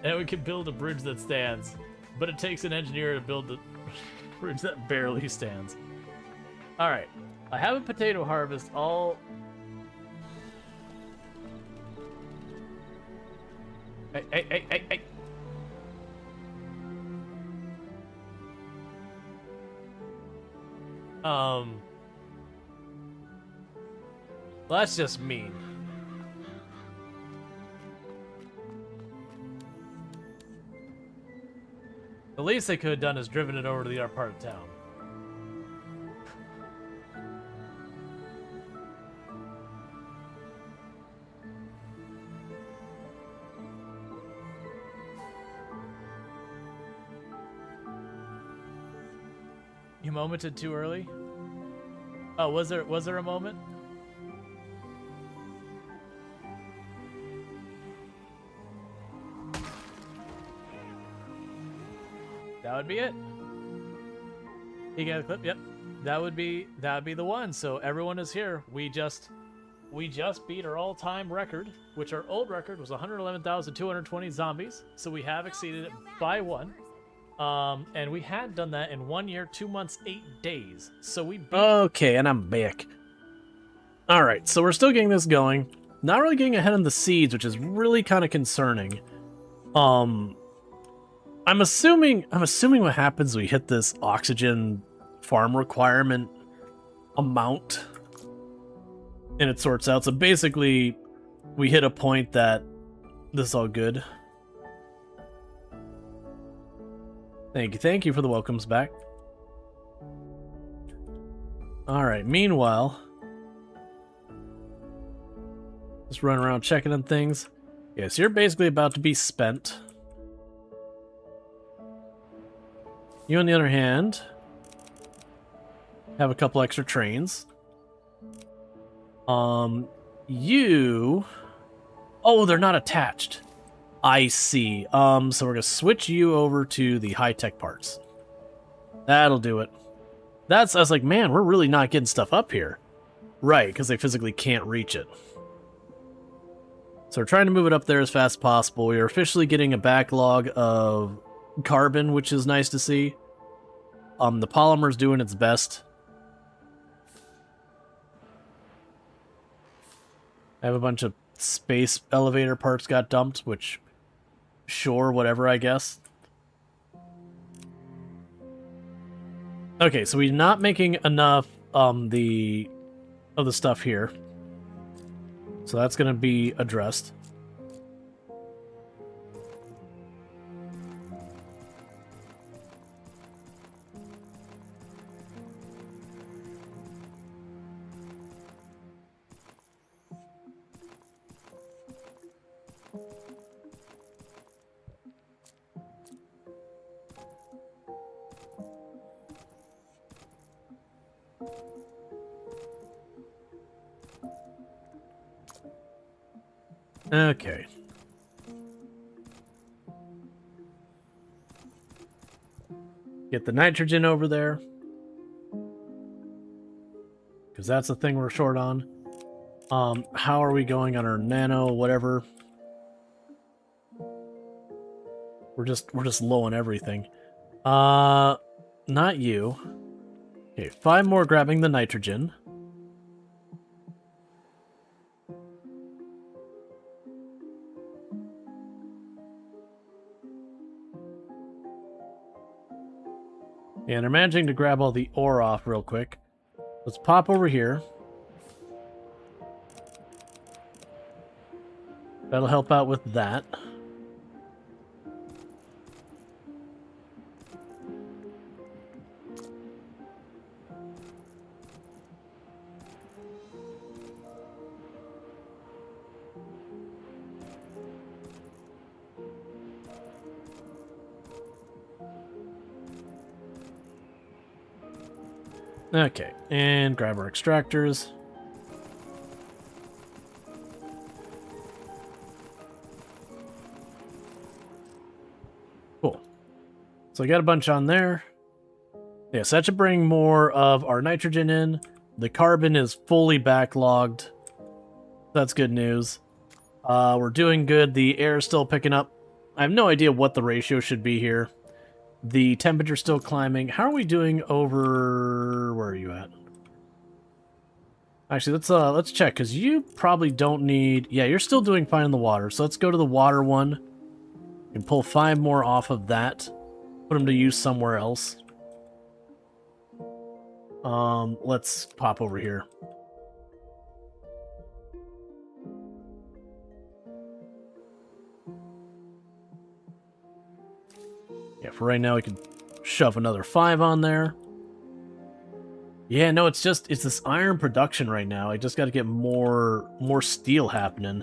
S1: and we could build a bridge that stands. But it takes an engineer to build the bridge that barely stands. All right, I have a potato harvest all. Hey. Well, that's just mean. The least they could have done is driven it over to the other part of town. You momented too early? Oh, was there a moment? That would be it. You got a clip? Yep. That would be the one. So everyone is here. We just beat our all-time record, which our old record was 111,220 zombies. So we have exceeded it by one. And we had done that in 1 year, 2 months, 8 days. So we beat. Okay, and I'm back. All right, so we're still getting this going. Not really getting ahead on the seeds, which is really kind of concerning. I'm assuming what happens, we hit this oxygen farm requirement amount, and it sorts out. So basically, we hit a point that this is all good. Thank you for the welcomes back. All right. Meanwhile, just running around checking on things. Yes, you're basically about to be spent. You, on the other hand, have a couple extra trains. You... Oh, they're not attached. I see. So we're gonna switch you over to the high-tech parts. That'll do it. I was like, man, we're really not getting stuff up here. Right, because they physically can't reach it. So we're trying to move it up there as fast as possible. We are officially getting a backlog of carbon, which is nice to see. The polymer's doing its best. I have a bunch of space elevator parts got dumped, which, sure, whatever, I guess. Okay, so we're not making enough of the stuff here. So that's going to be addressed. Okay. Get the nitrogen over there. Because that's the thing we're short on. How are we going on our nano, whatever? We're just low on everything. Not you. Okay, 5 more grabbing the nitrogen. And they're managing to grab all the ore off real quick. Let's pop over here. That'll help out with that. Okay, and grab our extractors. So I got a bunch on there. Yeah, so that should bring more of our nitrogen in. The carbon is fully backlogged. That's good news. We're doing good. The air is still picking up. I have no idea what the ratio should be here. The temperature's still climbing. How are we doing over... Where are you at? Actually, let's check, because you probably don't need... Yeah, you're still doing fine in the water. So let's go to the water one and pull 5 more off of that. Put them to use somewhere else. Let's pop over here. Yeah, for right now we can shove another 5 on there. Yeah, no, it's this iron production right now. I just got to get more steel happening.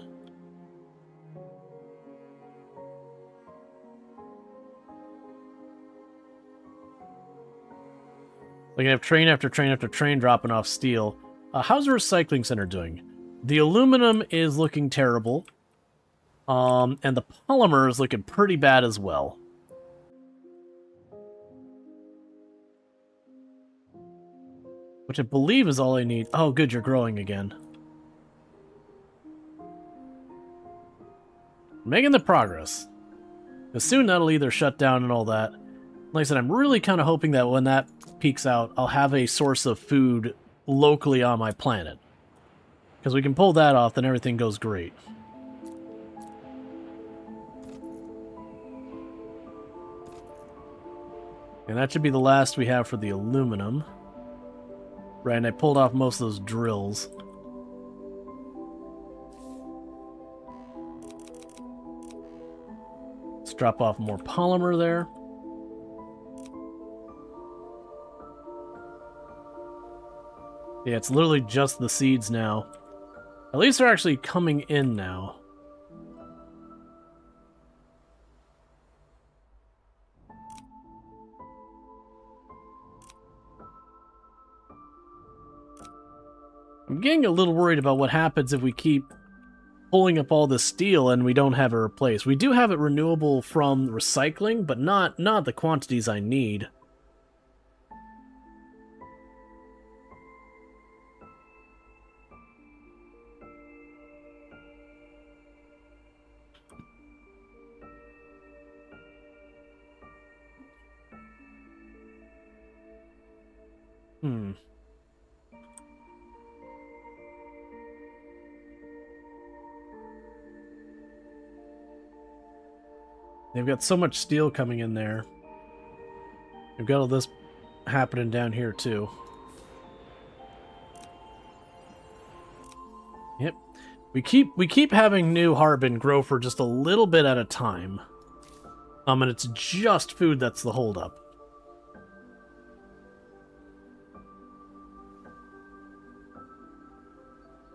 S1: Like I have train after train after train dropping off steel. How's the recycling center doing? The aluminum is looking terrible. And the polymer is looking pretty bad as well. Which I believe is all I need. Oh, good, you're growing again. Making the progress. Because soon that'll either shut down and all that. Like I said, I'm really kind of hoping that when that peaks out, I'll have a source of food locally on my planet. Because we can pull that off, then everything goes great. And that should be the last we have for the aluminum. Right, and I pulled off most of those drills. Let's drop off more polymer there. Yeah, it's literally just the seeds now. At least they're actually coming in now. I'm getting a little worried about what happens if we keep pulling up all this steel and we don't have it replaced. We do have it renewable from recycling, but not the quantities I need. They've got so much steel coming in there. They've got all this happening down here too. Yep. We keep having new Harbin grow for just a little bit at a time. And it's just food that's the holdup.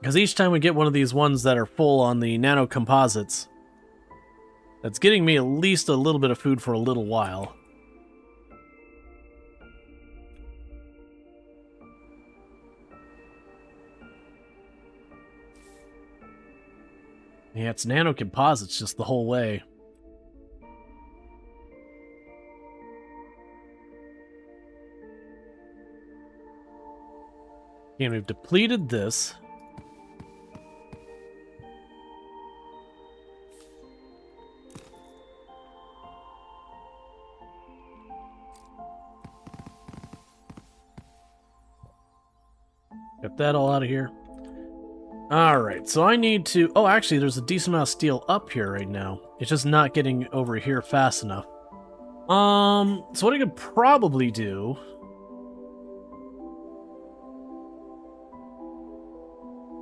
S1: Because each time we get one of these ones that are full on the nano composites, that's getting me at least a little bit of food for a little while. Yeah, it's nano composites just the whole way. And we've depleted this. Get that all out of here. Alright, so I need to... Oh, actually, there's a decent amount of steel up here right now. It's just not getting over here fast enough. So what I could probably do...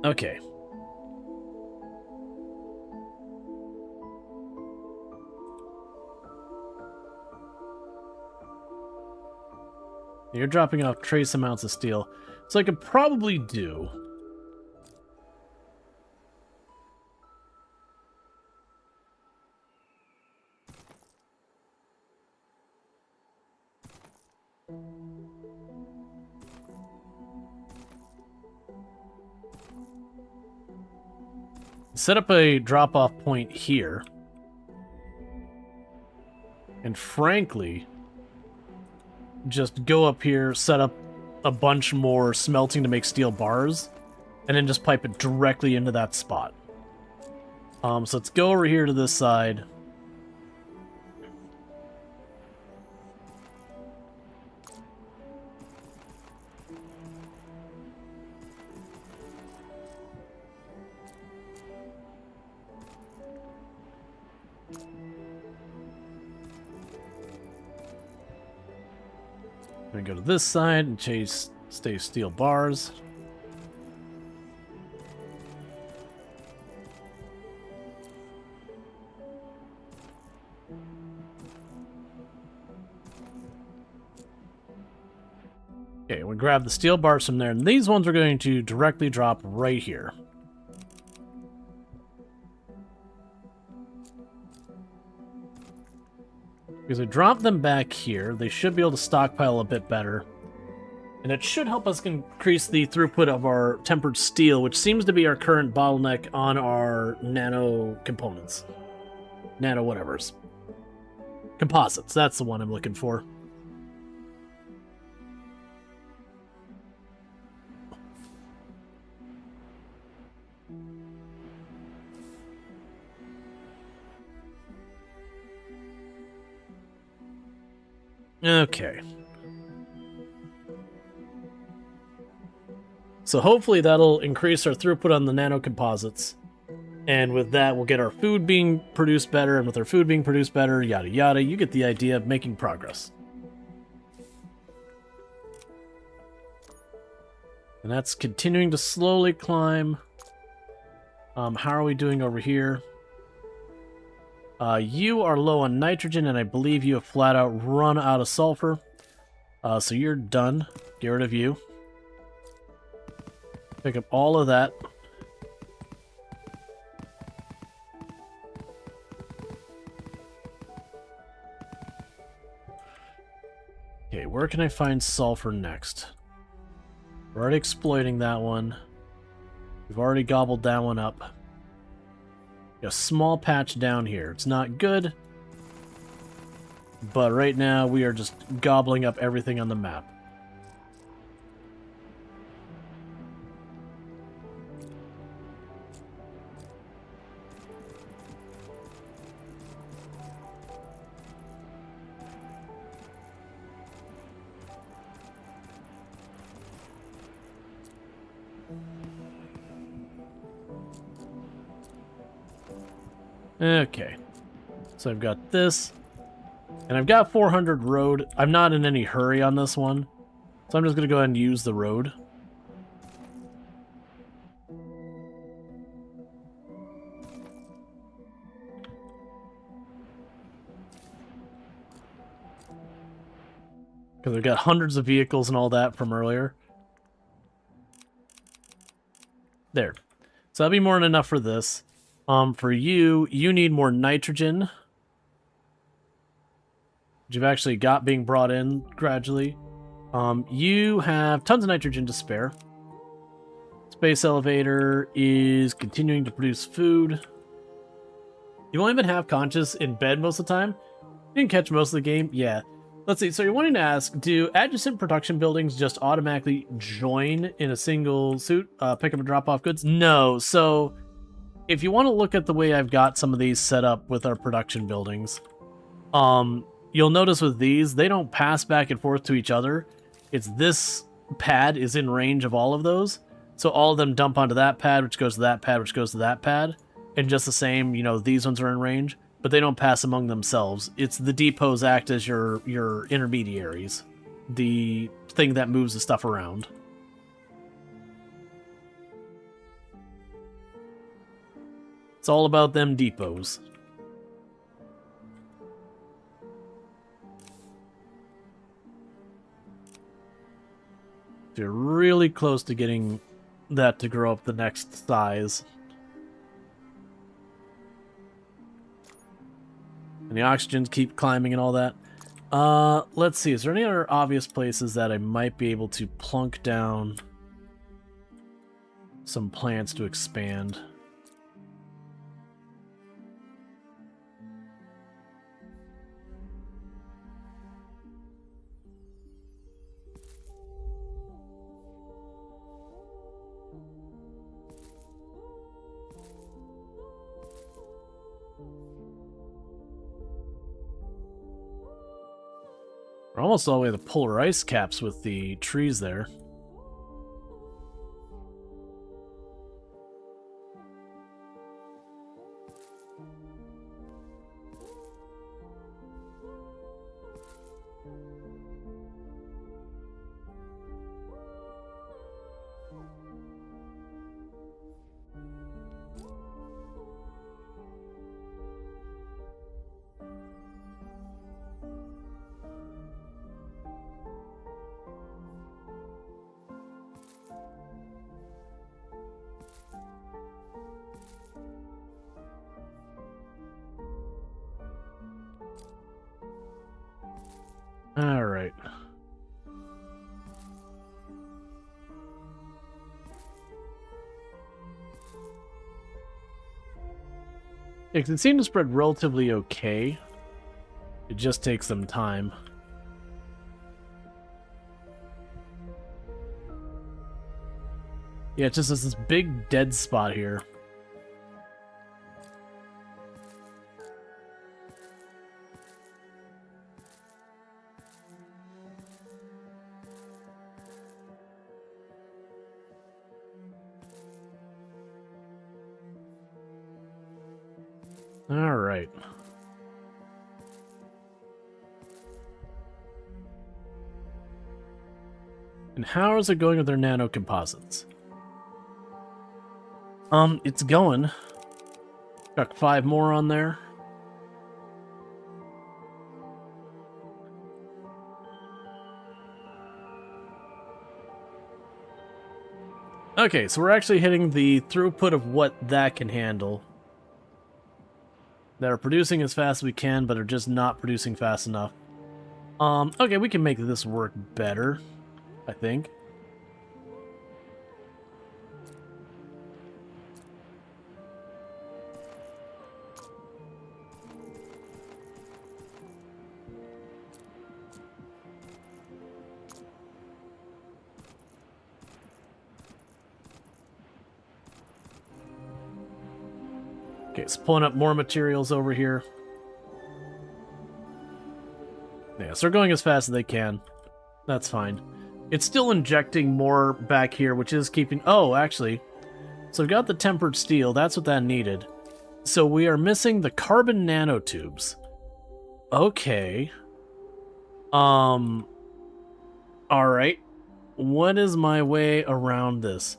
S1: Okay. You're dropping off trace amounts of steel. So I could probably do... set up a drop-off point here. And frankly, just go up here, set up a bunch more smelting to make steel bars, and then just pipe it directly into that spot. So let's go over here to this side. I'm gonna go to this side and stay steel bars. Okay, we grab the steel bars from there, and these ones are going to directly drop right here. Because I drop them back here, they should be able to stockpile a bit better. And it should help us increase the throughput of our tempered steel, which seems to be our current bottleneck on our nano components. Nano whatevers. Composites, that's the one I'm looking for. Okay. So hopefully that'll increase our throughput on the nano composites. And with that, we'll get our food being produced better, and with our food being produced better, yada yada, you get the idea of making progress. And that's continuing to slowly climb. How are we doing over here? You are low on nitrogen, and I believe you have flat out run out of sulfur. So you're done. Get rid of you. Pick up all of that. Okay, where can I find sulfur next? We're already exploiting that one. We've already gobbled that one up. A small patch down here. It's not good, but right now we are just gobbling up everything on the map. Okay, so I've got this, and I've got 400 road. I'm not in any hurry on this one, so I'm just going to go ahead and use the road. Because I've got hundreds of vehicles and all that from earlier. There. So that'll be more than enough for this. For you, you need more nitrogen. Which you've actually got being brought in gradually. You have tons of nitrogen to spare. Space elevator is continuing to produce food. You've only been half conscious in bed most of the time. You didn't catch most of the game? Yeah. Let's see, so you're wanting to ask, do adjacent production buildings just automatically join in a single suit, pick up and drop off goods? No, so if you want to look at the way I've got some of these set up with our production buildings, you'll notice with these, they don't pass back and forth to each other. It's this pad is in range of all of those, so all of them dump onto that pad, which goes to that pad, which goes to that pad, and just the same, you know, these ones are in range. But they don't pass among themselves. It's the depots act as your intermediaries. The thing that moves the stuff around. It's all about them depots. You're really close to getting that to grow up the next size. And the oxygens keep climbing and all that. Let's see. Is there any other obvious places that I might be able to plunk down some plants to expand? We're almost all the way to polar ice caps with the trees there. All right. It can seem to spread relatively okay. It just takes some time. Yeah, it's just this big dead spot here. All right. And how is it going with their nano composites? It's going. Got 5 more on there. Okay, so we're actually hitting the throughput of what that can handle. That are producing as fast as we can, but are just not producing fast enough. Okay, we can make this work better, I think. Okay, so pulling up more materials over here. Yeah, so they're going as fast as they can. That's fine. It's still injecting more back here, which is keeping... Oh, actually. So we've got the tempered steel. That's what that needed. So we are missing the carbon nanotubes. Okay. Alright. What is my way around this?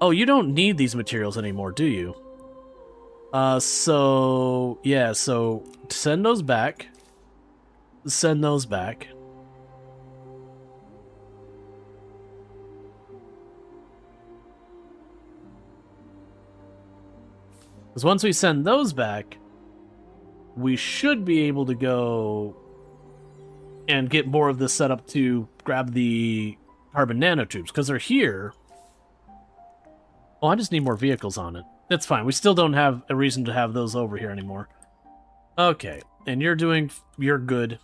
S1: Oh, you don't need these materials anymore, do you? So send those back. Send those back. Because once we send those back, we should be able to go and get more of this set up to grab the carbon nanotubes, because they're here. Oh, I just need more vehicles on it. That's fine. We still don't have a reason to have those over here anymore. Okay, and you're good.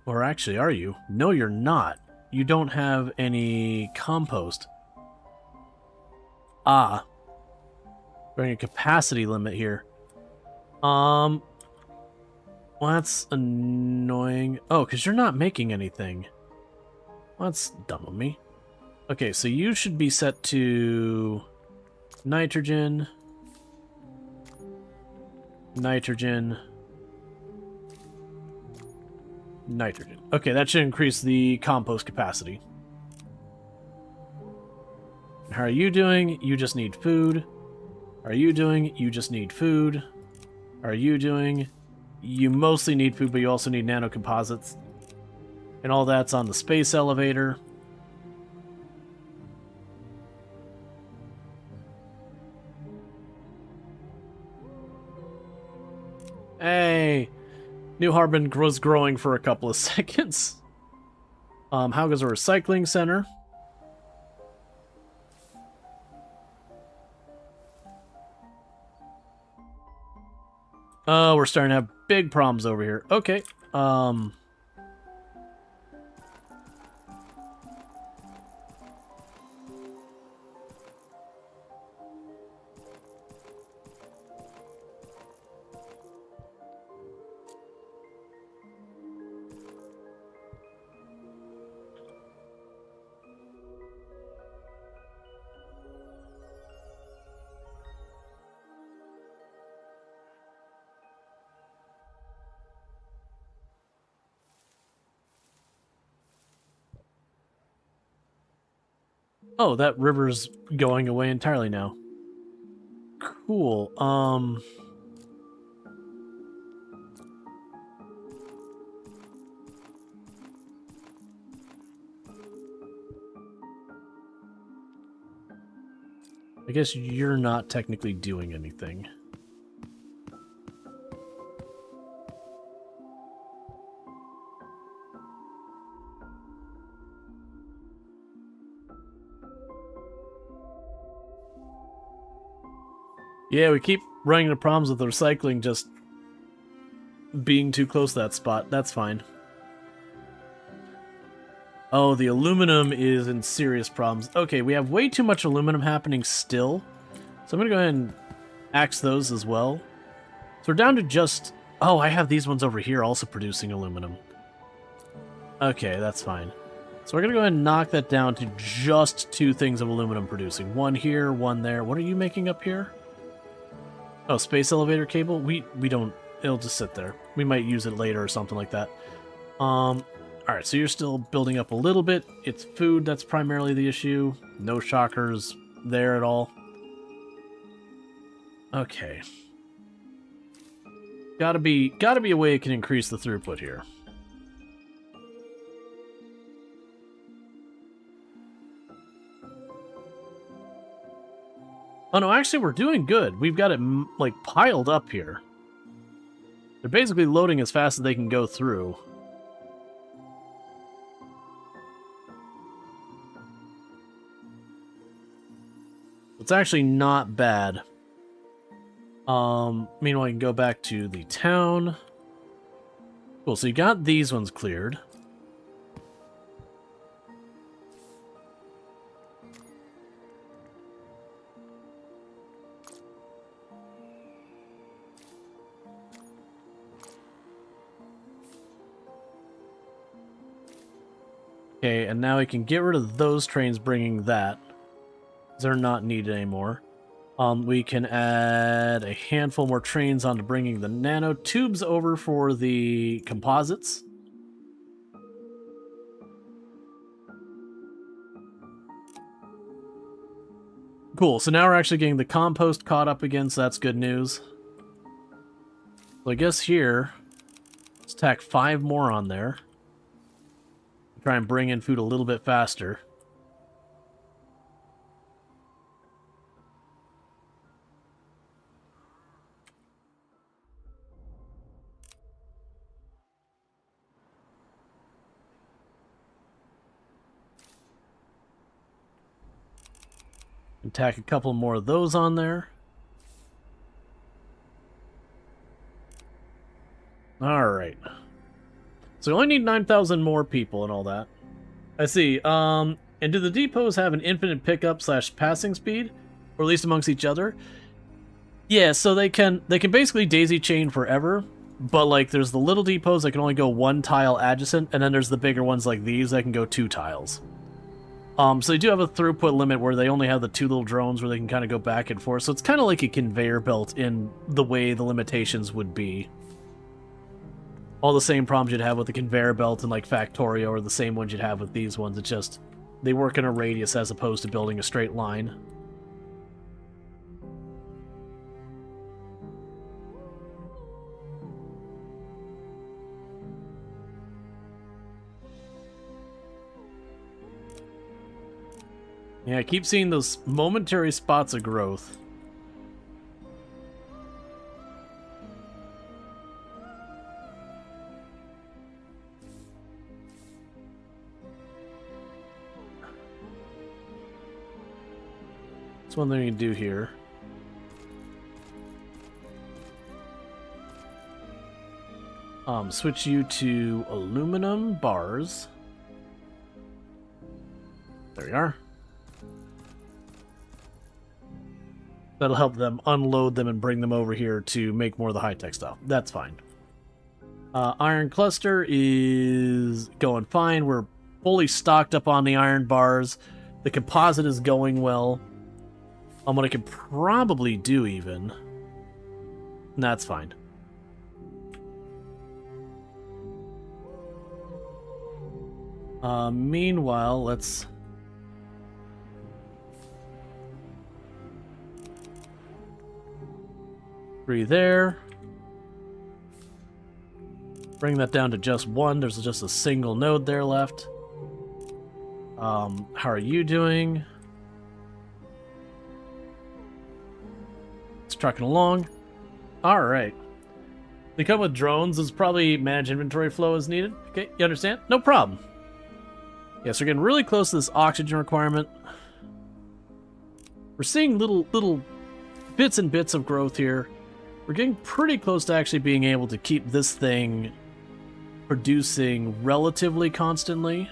S1: Or actually, are you? No, you're not. You don't have any compost. Ah. We're in a capacity limit here. Well, that's annoying. Oh, because you're not making anything. Well, that's dumb of me. Okay, so you should be set to... nitrogen, nitrogen, nitrogen. Okay, that should increase the compost capacity. How are you doing? You just need food. How are you doing? You just need food. How are you doing? You mostly need food, but you also need nanocomposites. And all that's on the space elevator. Hey, New Harbin was growing for a couple of seconds. How goes our recycling center? Oh, we're starting to have big problems over here. Okay. Oh, that river's going away entirely now. Cool. I guess you're not technically doing anything. Yeah, we keep running into problems with the recycling just being too close to that spot. That's fine. Oh, the aluminum is in serious problems. Okay, we have way too much aluminum happening still. So I'm going to go ahead and axe those as well. So we're down to just... Oh, I have these ones over here also producing aluminum. Okay, that's fine. So we're going to go ahead and knock that down to just 2 things of aluminum producing. One here, one there. What are you making up here? Oh, space elevator cable? We don't... It'll just sit there. We might use it later or something like that. Alright, so you're still building up a little bit. It's food that's primarily the issue. No shockers there at all. Okay. Gotta be a way it can increase the throughput here. Oh no, actually we're doing good. We've got it, like, piled up here. They're basically loading as fast as they can go through. It's actually not bad. Meanwhile, I can go back to the town. Cool, so you got these ones cleared. Okay, and now we can get rid of those trains bringing that. They're not needed anymore. We can add a handful more trains onto bringing the nanotubes over for the composites. Cool, so now we're actually getting the compost caught up again, so that's good news. So I guess here, let's tack 5 more on there. Try and bring in food a little bit faster. And tack a couple more of those on there. Alright. So we only need 9,000 more people and all that. I see. And do the depots have an infinite pickup / passing speed? Or at least amongst each other? Yeah, so they can basically daisy chain forever. But like there's the little depots that can only go 1 tile adjacent, and then there's the bigger ones like these that can go 2 tiles. So they do have a throughput limit where they only have the 2 little drones where they can kind of go back and forth. So it's kind of like a conveyor belt in the way the limitations would be. All the same problems you'd have with the conveyor belt and like Factorio are the same ones you'd have with these ones. It's just they work in a radius as opposed to building a straight line. Yeah, I keep seeing those momentary spots of growth. That's one thing you can do here. Switch you to aluminum bars. There we are. That'll help them unload them and bring them over here to make more of the high-tech stuff. That's fine. Iron cluster is going fine. We're fully stocked up on the iron bars. The composite is going well. What I could probably do even... That's fine. Meanwhile, let's 3 there. Bring that down to just 1. There's just a single node there left. How are you doing? It's trucking along. All right. They come with drones. It's probably manage inventory flow as needed. Okay, you understand? No problem. Yes, we're getting really close to this oxygen requirement. We're seeing little bits and bits of growth here. We're getting pretty close to actually being able to keep this thing producing relatively constantly.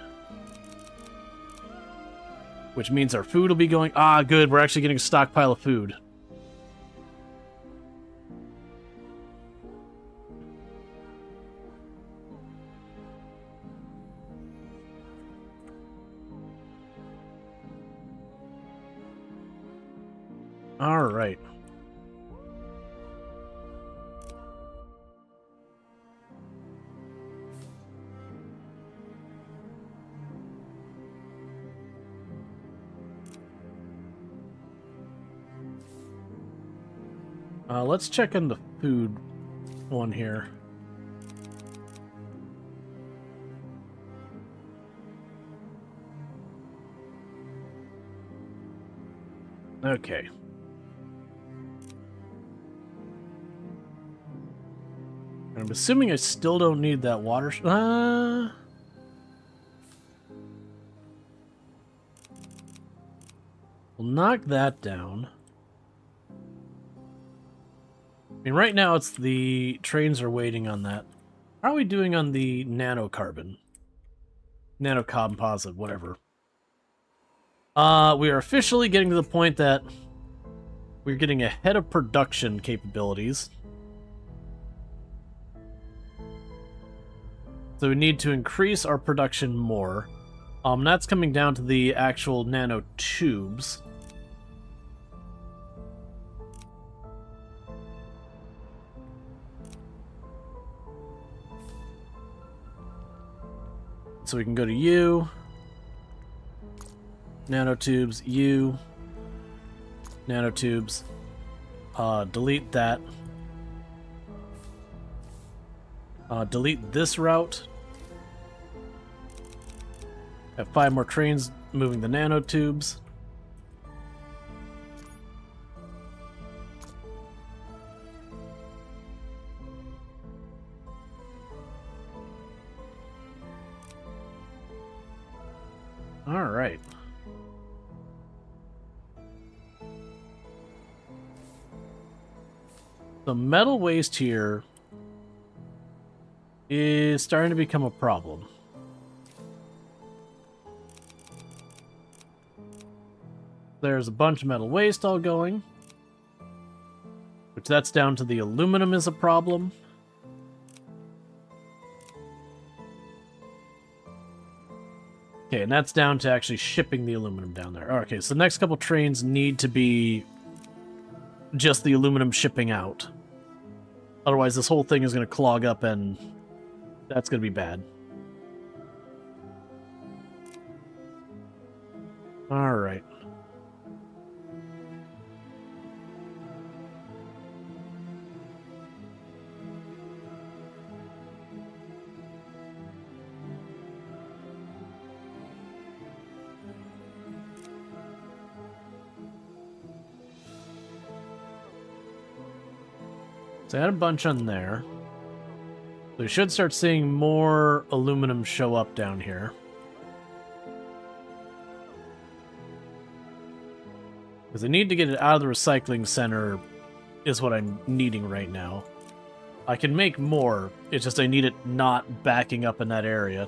S1: Which means our food will be going... Ah, good. We're actually getting a stockpile of food. All right. Let's check on the food one here. Okay. I'm assuming I still don't need that water. We'll knock that down. I mean, right now it's the trains are waiting on that. How are we doing on the nanocarbon? Nanocomposite, whatever. We are officially getting to the point that we're getting ahead of production capabilities. So we need to increase our production more. That's coming down to the actual nanotubes. So we can go to U, nanotubes, U, nanotubes, delete that, delete this route, have 5 more trains moving the nanotubes. All right. The metal waste here is starting to become a problem. There's a bunch of metal waste all going, which that's down to the aluminum is a problem. Okay, and that's down to actually shipping the aluminum down there. Okay, so the next couple trains need to be just the aluminum shipping out. Otherwise, this whole thing is going to clog up, and that's going to be bad. All right. So I had a bunch on there. So we should start seeing more aluminum show up down here. Because I need to get it out of the recycling center is what I'm needing right now. I can make more, it's just I need it not backing up in that area.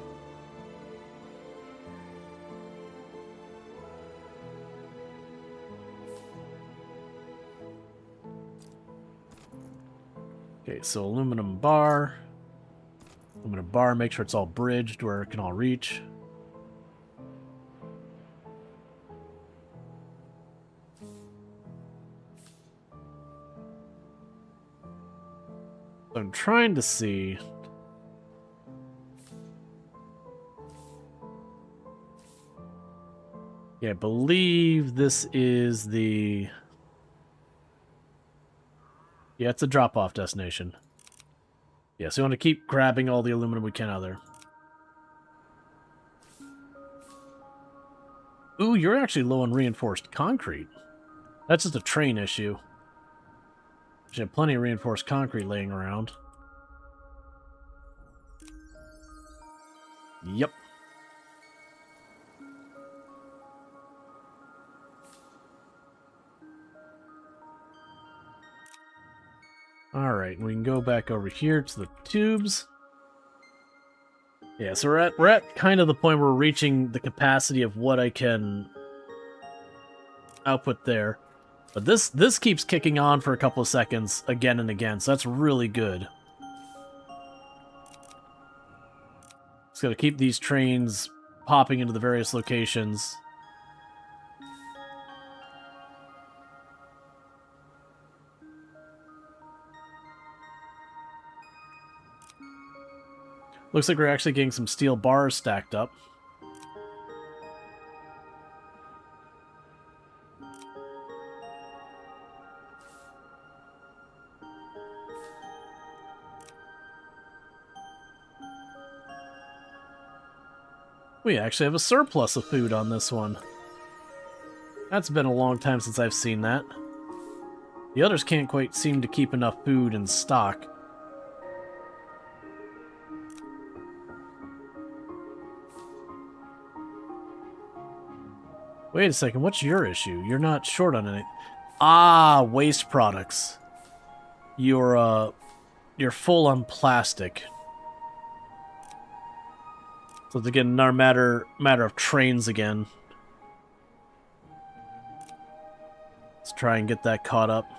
S1: Okay, so aluminum bar, make sure it's all bridged where it can all reach. So I'm trying to see. Yeah, I believe this is the... Yeah, it's a drop-off destination. Yeah, so we want to keep grabbing all the aluminum we can out of there. Ooh, you're actually low on reinforced concrete. That's just a train issue. You have plenty of reinforced concrete laying around. Yep. Alright, we can go back over here to the tubes. Yeah, so we're at kind of the point where we're reaching the capacity of what I can output there. But this keeps kicking on for a couple of seconds again and again, so that's really good. Just gotta keep these trains popping into the various locations. Looks like we're actually getting some steel bars stacked up. We actually have a surplus of food on this one. That's been a long time since I've seen that. The others can't quite seem to keep enough food in stock. Wait a second, what's your issue? You're not short on any... Ah, waste products. You're full on plastic. So it's again another matter of trains again. Let's try and get that caught up.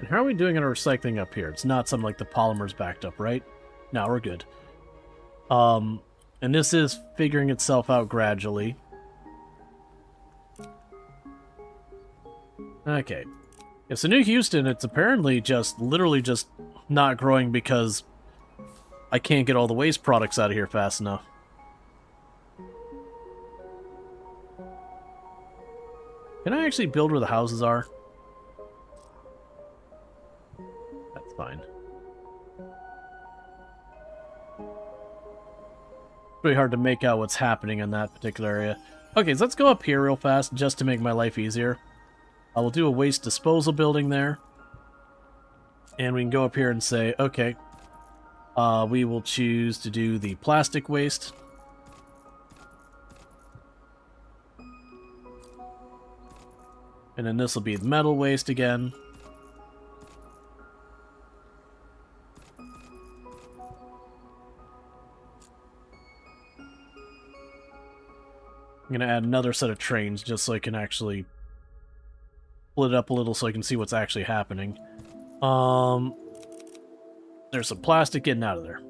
S1: And how are we doing on our recycling up here? It's not something like the polymers backed up, right? No, we're good. And this is figuring itself out gradually. Okay. Yeah, so New Houston, it's apparently just, literally just not growing because I can't get all the waste products out of here fast enough. Can I actually build where the houses are? That's fine. Pretty hard to make out what's happening in that particular area. Okay, so let's go up here real fast just to make my life easier. I will do a waste disposal building there. And we can go up here and say, okay, we will choose to do the plastic waste. And then this will be the metal waste again. I'm going to add another set of trains just so I can actually split it up a little so I can see what's actually happening. There's some plastic getting out of there.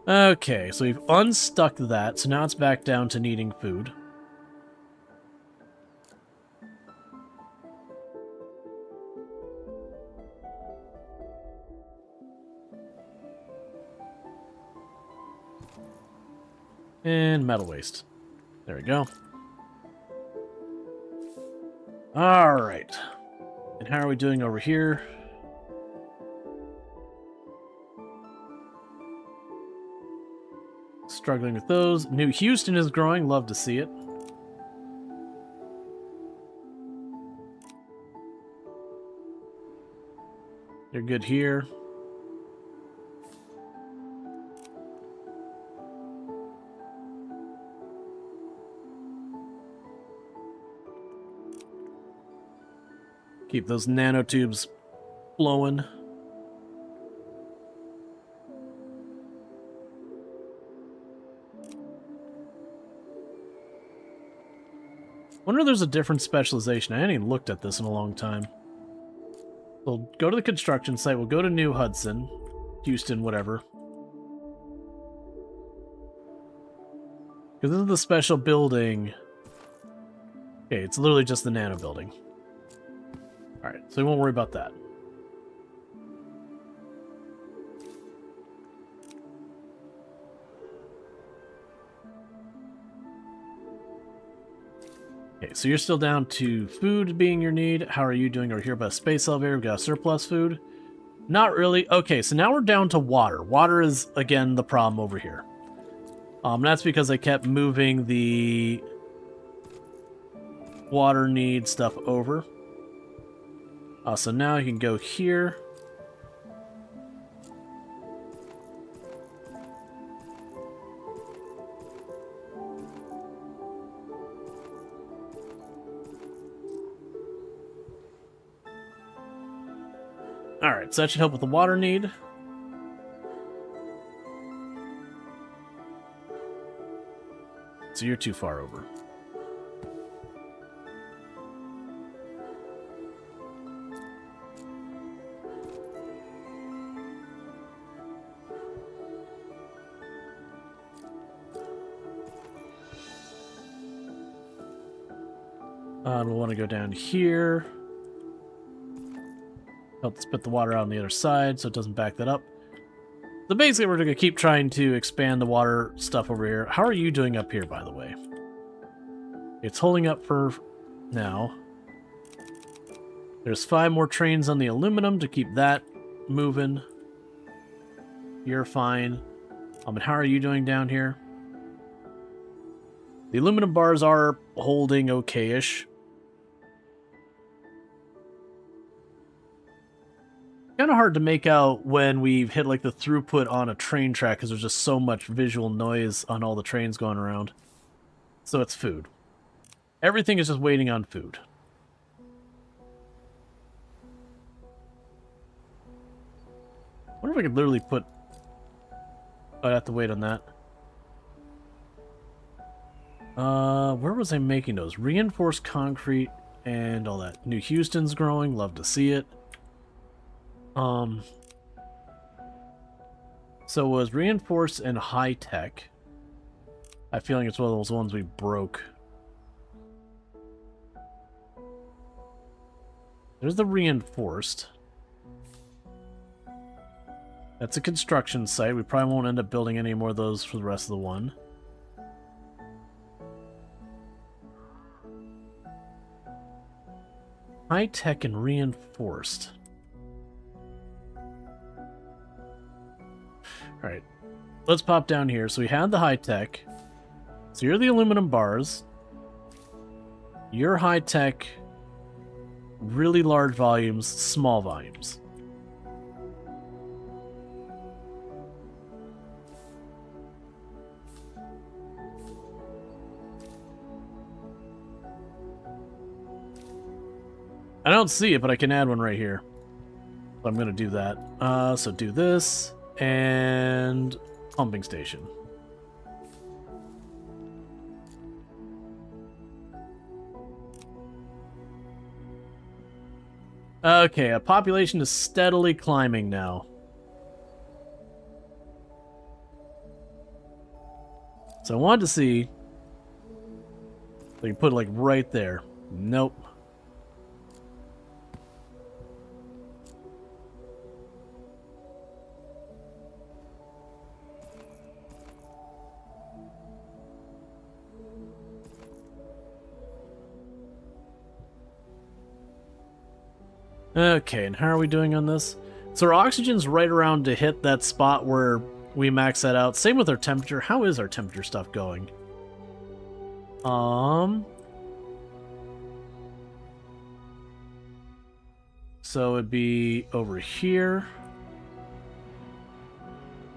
S1: Okay, so we've unstuck that, so now it's back down to needing food. And metal waste. There we go. Alright. And how are we doing over here? Struggling with those. New Houston is growing. Love to see it. You're good here. Keep those nanotubes flowing. Wonder if there's a different specialization. I hadn't even looked at this in a long time. We'll go to the construction site. We'll go to New Hudson, Houston, whatever. Because this is the special building. Okay, it's literally just the nano building. Alright, so we won't worry about that. Okay, so you're still down to food being your need. How are you doing over here about space elevator? We've got surplus food. Not really. Okay, so now we're down to water. Water is, again, the problem over here. That's because I kept moving the water need stuff over. So now you can go here. Alright, so that should help with the water need. So you're too far over. We'll want to go down here. Help spit the water out on the other side so it doesn't back that up. So basically we're going to keep trying to expand the water stuff over here. How are you doing up here, by the way? It's holding up for now. There's 5 more trains on the aluminum to keep that moving. You're fine. And how are you doing down here? The aluminum bars are holding okay-ish. Kind of hard to make out when we've hit like the throughput on a train track because there's just so much visual noise on all the trains going around. So it's food. Everything is just waiting on food. I wonder if I could literally put... I'd have to wait on that. Where was I making those? Reinforced concrete and all that. New Houston's growing. Love to see it. So it was reinforced and high tech. I have a feeling it's one of those ones we broke. There's the reinforced. That's a construction site. We probably won't end up building any more of those for the rest of the one. High tech and reinforced. Alright, let's pop down here. So we had the high-tech. So you're the aluminum bars. You're high-tech, really large volumes, small volumes. I don't see it, but I can add one right here. So I'm going to do that. So do this. And pumping station. Okay, a population is steadily climbing now. So I wanted to see if I can put it like right there. Nope. Okay, and how are we doing on this? So our oxygen's right around to hit that spot where we max that out. Same with our temperature. How is our temperature stuff going? So it'd be over here.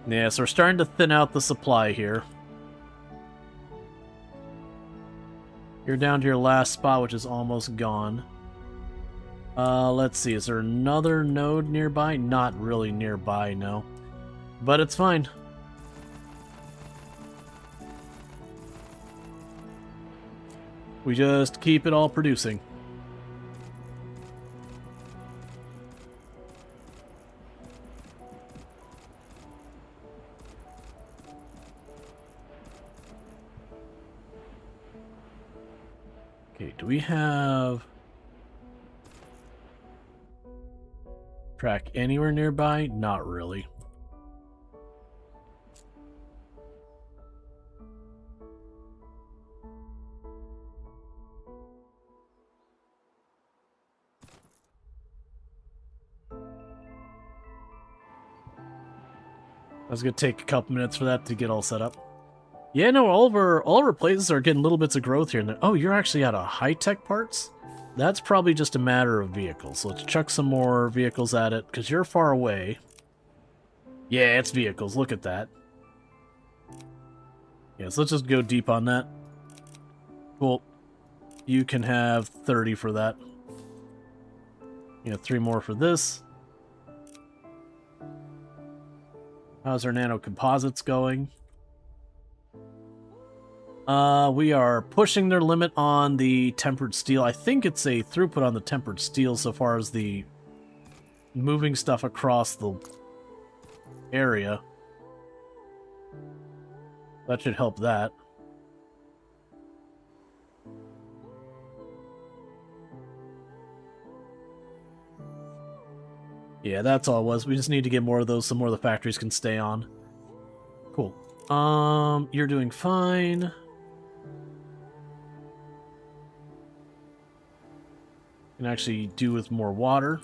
S1: Yeah, so we're starting to thin out the supply here. You're down to your last spot, which is almost gone. Let's see, is there another node nearby? Not really nearby, no. But it's fine. We just keep it all producing. Okay, do we have track anywhere nearby? Not really. That's gonna take a couple minutes for that to get all set up. Yeah, no, all of our places are getting little bits of growth here and there. Oh, you're actually out of high-tech parts? That's probably just a matter of vehicles. So let's chuck some more vehicles at it, because you're far away. Yeah, it's vehicles. Look at that. Yeah, so let's just go deep on that. Cool. You can have 30 for that. You know, 3 more for this. How's our nano composites going? We are pushing their limit on the tempered steel. I think it's a throughput on the tempered steel so far as the moving stuff across the area. That should help that. Yeah, that's all it was. We just need to get more of those so more of the factories can stay on. Cool. You're doing fine. Can actually do with more water.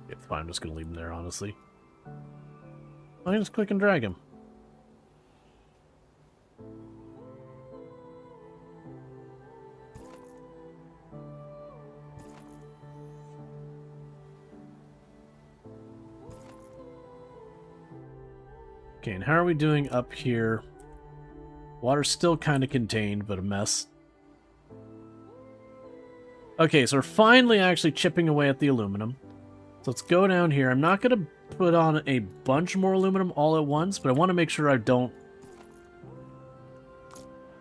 S1: It's fine, I'm just gonna leave him there, honestly. I can just click and drag him. Okay, and how are we doing up here? Water's still kind of contained, but a mess. Okay, so we're finally actually chipping away at the aluminum. So let's go down here. I'm not going to put on a bunch more aluminum all at once, but I want to make sure I don't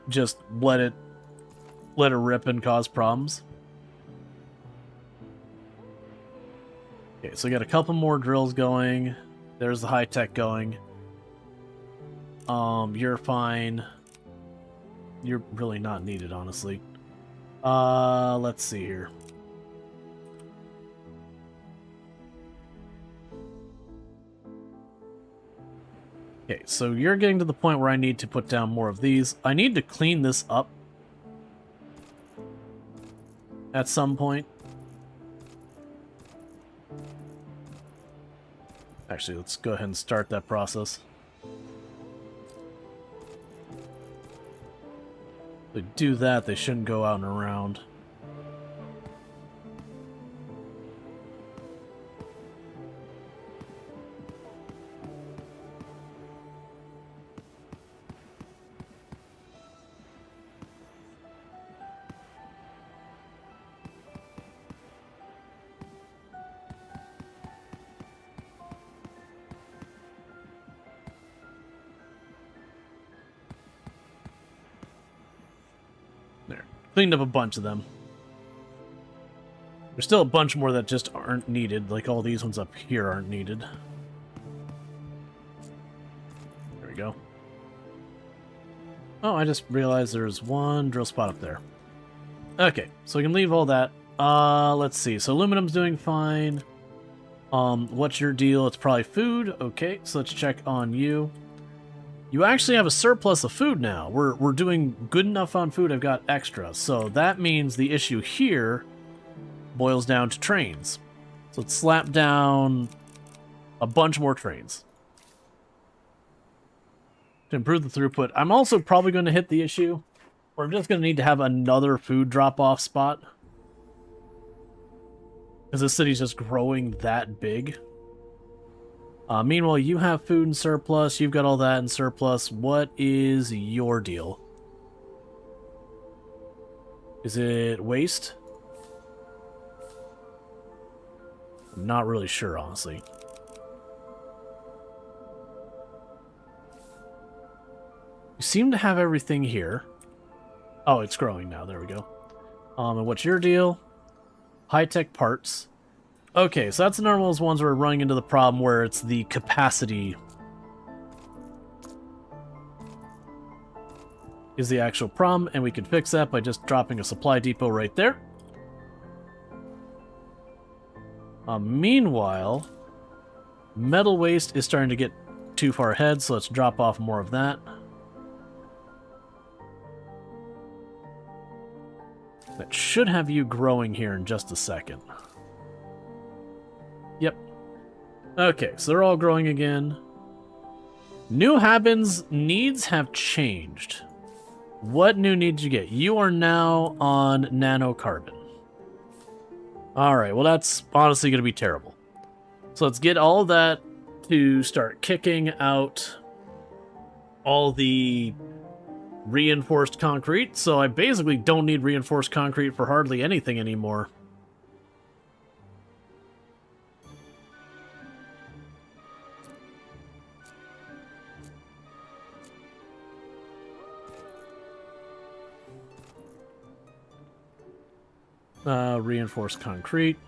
S1: just let it rip and cause problems. Okay, so we got a couple more drills going. There's the high-tech going. You're fine. You're really not needed, honestly. Let's see here. Okay, so you're getting to the point where I need to put down more of these. I need to clean this up at some point. Actually, let's go ahead and start that process. If they do that, they shouldn't go out and around. There. Cleaned up a bunch of them. There's still a bunch more that just aren't needed, like all these ones up here aren't needed. There we go. Oh, I just realized there's one drill spot up there. Okay, so we can leave all that. Let's see. So aluminum's doing fine. What's your deal? It's probably food. Okay, so let's check on you. You actually have a surplus of food now. We're doing good enough on food. I've got extra. So that means the issue here boils down to trains. So let's slap down a bunch more trains to improve the throughput. I'm also probably going to hit the issue where I'm just going to need to have another food drop-off spot, because the city's just growing that big. Meanwhile, you have food in surplus. You've got all that in surplus. What is your deal? Is it waste? I'm not really sure, honestly. You seem to have everything here. Oh, it's growing now. There we go. And what's your deal? High-tech parts. Okay, so that's another one of those ones where we're running into the problem where it's the capacity is the actual problem, and we can fix that by just dropping a supply depot right there. Meanwhile, metal waste is starting to get too far ahead, so let's drop off more of that. That should have you growing here in just a second. Yep. Okay, so they're all growing again. New Habins needs have changed. What new need did you get? You are now on nanocarbon. Alright, well that's honestly going to be terrible. So let's get all of that to start kicking out all the reinforced concrete. So I basically don't need reinforced concrete for hardly anything anymore. Reinforced concrete.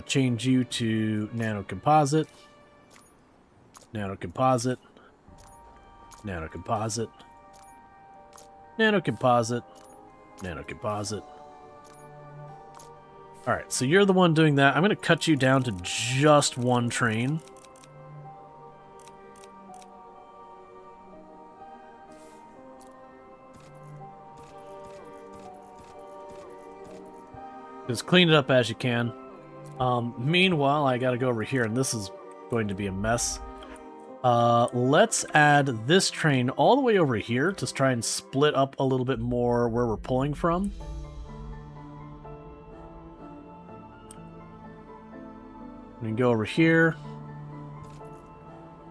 S1: Change you to nanocomposite. Nanocomposite. Nanocomposite. Nanocomposite. Nanocomposite. Alright, so you're the one doing that. I'm going to cut you down to just one train. Just clean it up as you can. Meanwhile, I gotta go over here, and this is going to be a mess. Let's add this train all the way over here to try and split up a little bit more where we're pulling from. We can go over here.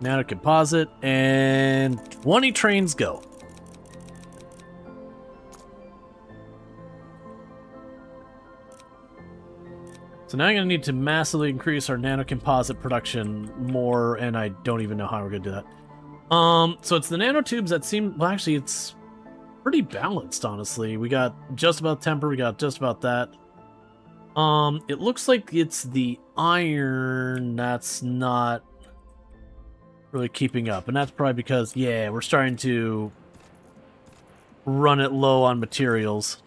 S1: Nanocomposite, and 20 trains go. So now I'm going to need to massively increase our nanocomposite production more, and I don't even know how we're going to do that. So it's the nanotubes that seem... Well, actually, it's pretty balanced, honestly. We got just about temper, we got just about that. It looks like it's the iron that's not really keeping up, and that's probably because, yeah, we're starting to run it low on materials.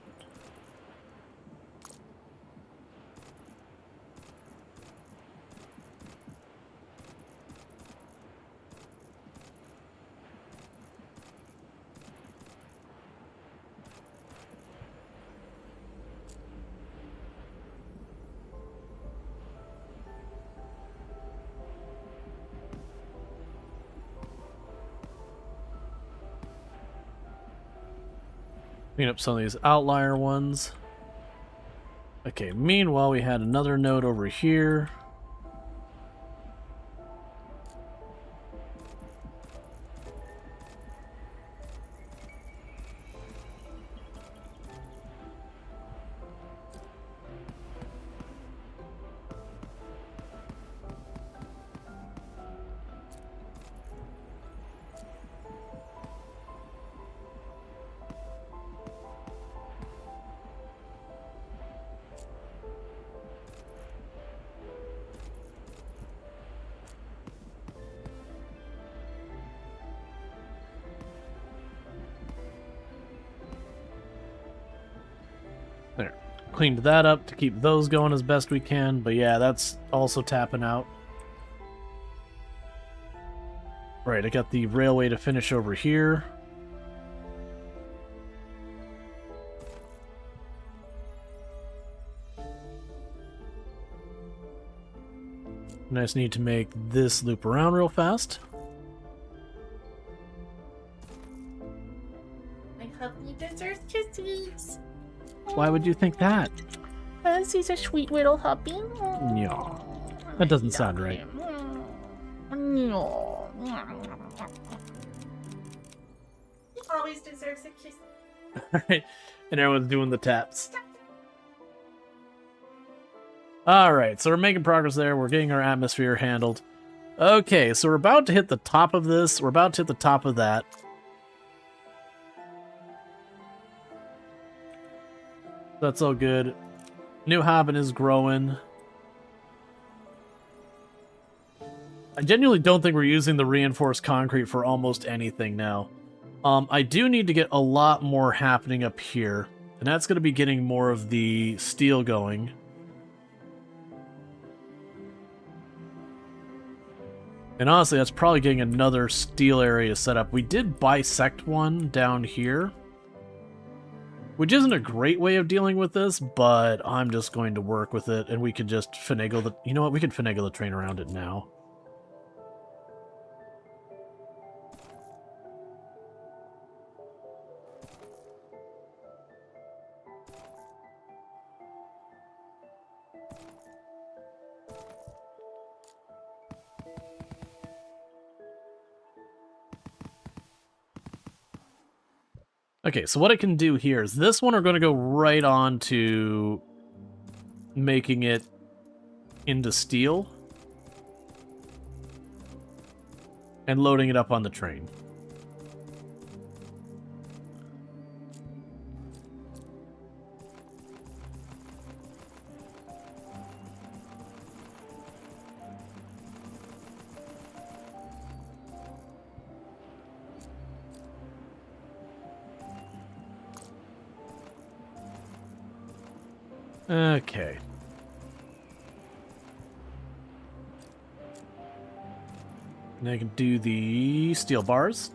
S1: Clean up some of these outlier ones. Okay, meanwhile, we had another node over here. There. Cleaned that up to keep those going as best we can, but yeah, that's also tapping out. Right, I got the railway to finish over here. And I just need to make this loop around real fast.
S6: I hope he deserves kisses.
S1: Why would you think that?
S6: Because he's a sweet little puppy.
S1: No, that doesn't sound right.
S6: No. He always deserves a kiss.
S1: Alright, and everyone's doing the taps. Alright, so we're making progress there. We're getting our atmosphere handled. Okay, so we're about to hit the top of this. We're about to hit the top of that. That's all good. New Haben is growing. I genuinely don't think we're using the reinforced concrete for almost anything now. I do need to get a lot more happening up here. And that's going to be getting more of the steel going. And honestly, that's probably getting another steel area set up. We did bisect one down here, which isn't a great way of dealing with this, but I'm just going to work with it, and we can just finagle the... You know what? We can finagle the train around it now. Okay, so what I can do here is this one we're going to go right on to making it into steel and loading it up on the train. Okay. Now I can do the steel bars.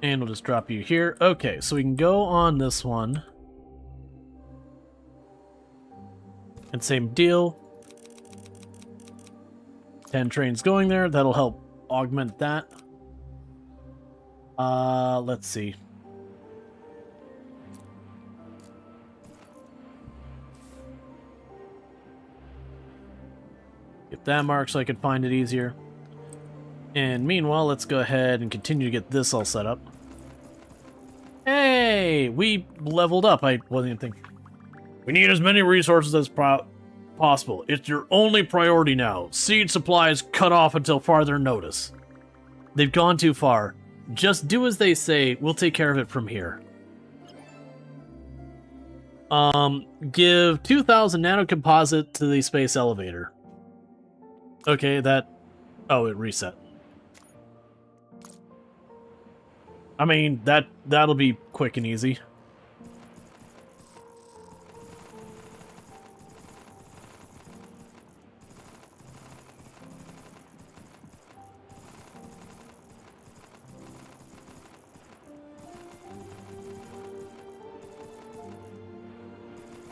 S1: And we'll just drop you here. Okay, so we can go on this one. And same deal. 10 trains going there. That'll help augment that. Let's see. Get that marked so I can find it easier. And meanwhile, let's go ahead and continue to get this all set up. Hey! We leveled up. I wasn't even thinking. We need as many resources as possible. It's your only priority now. Seed supplies cut off until farther notice. They've gone too far. Just do as they say. We'll take care of it from here. Give 2,000 nanocomposite to the space elevator. Okay, that... Oh, it reset. I mean, that'll be quick and easy.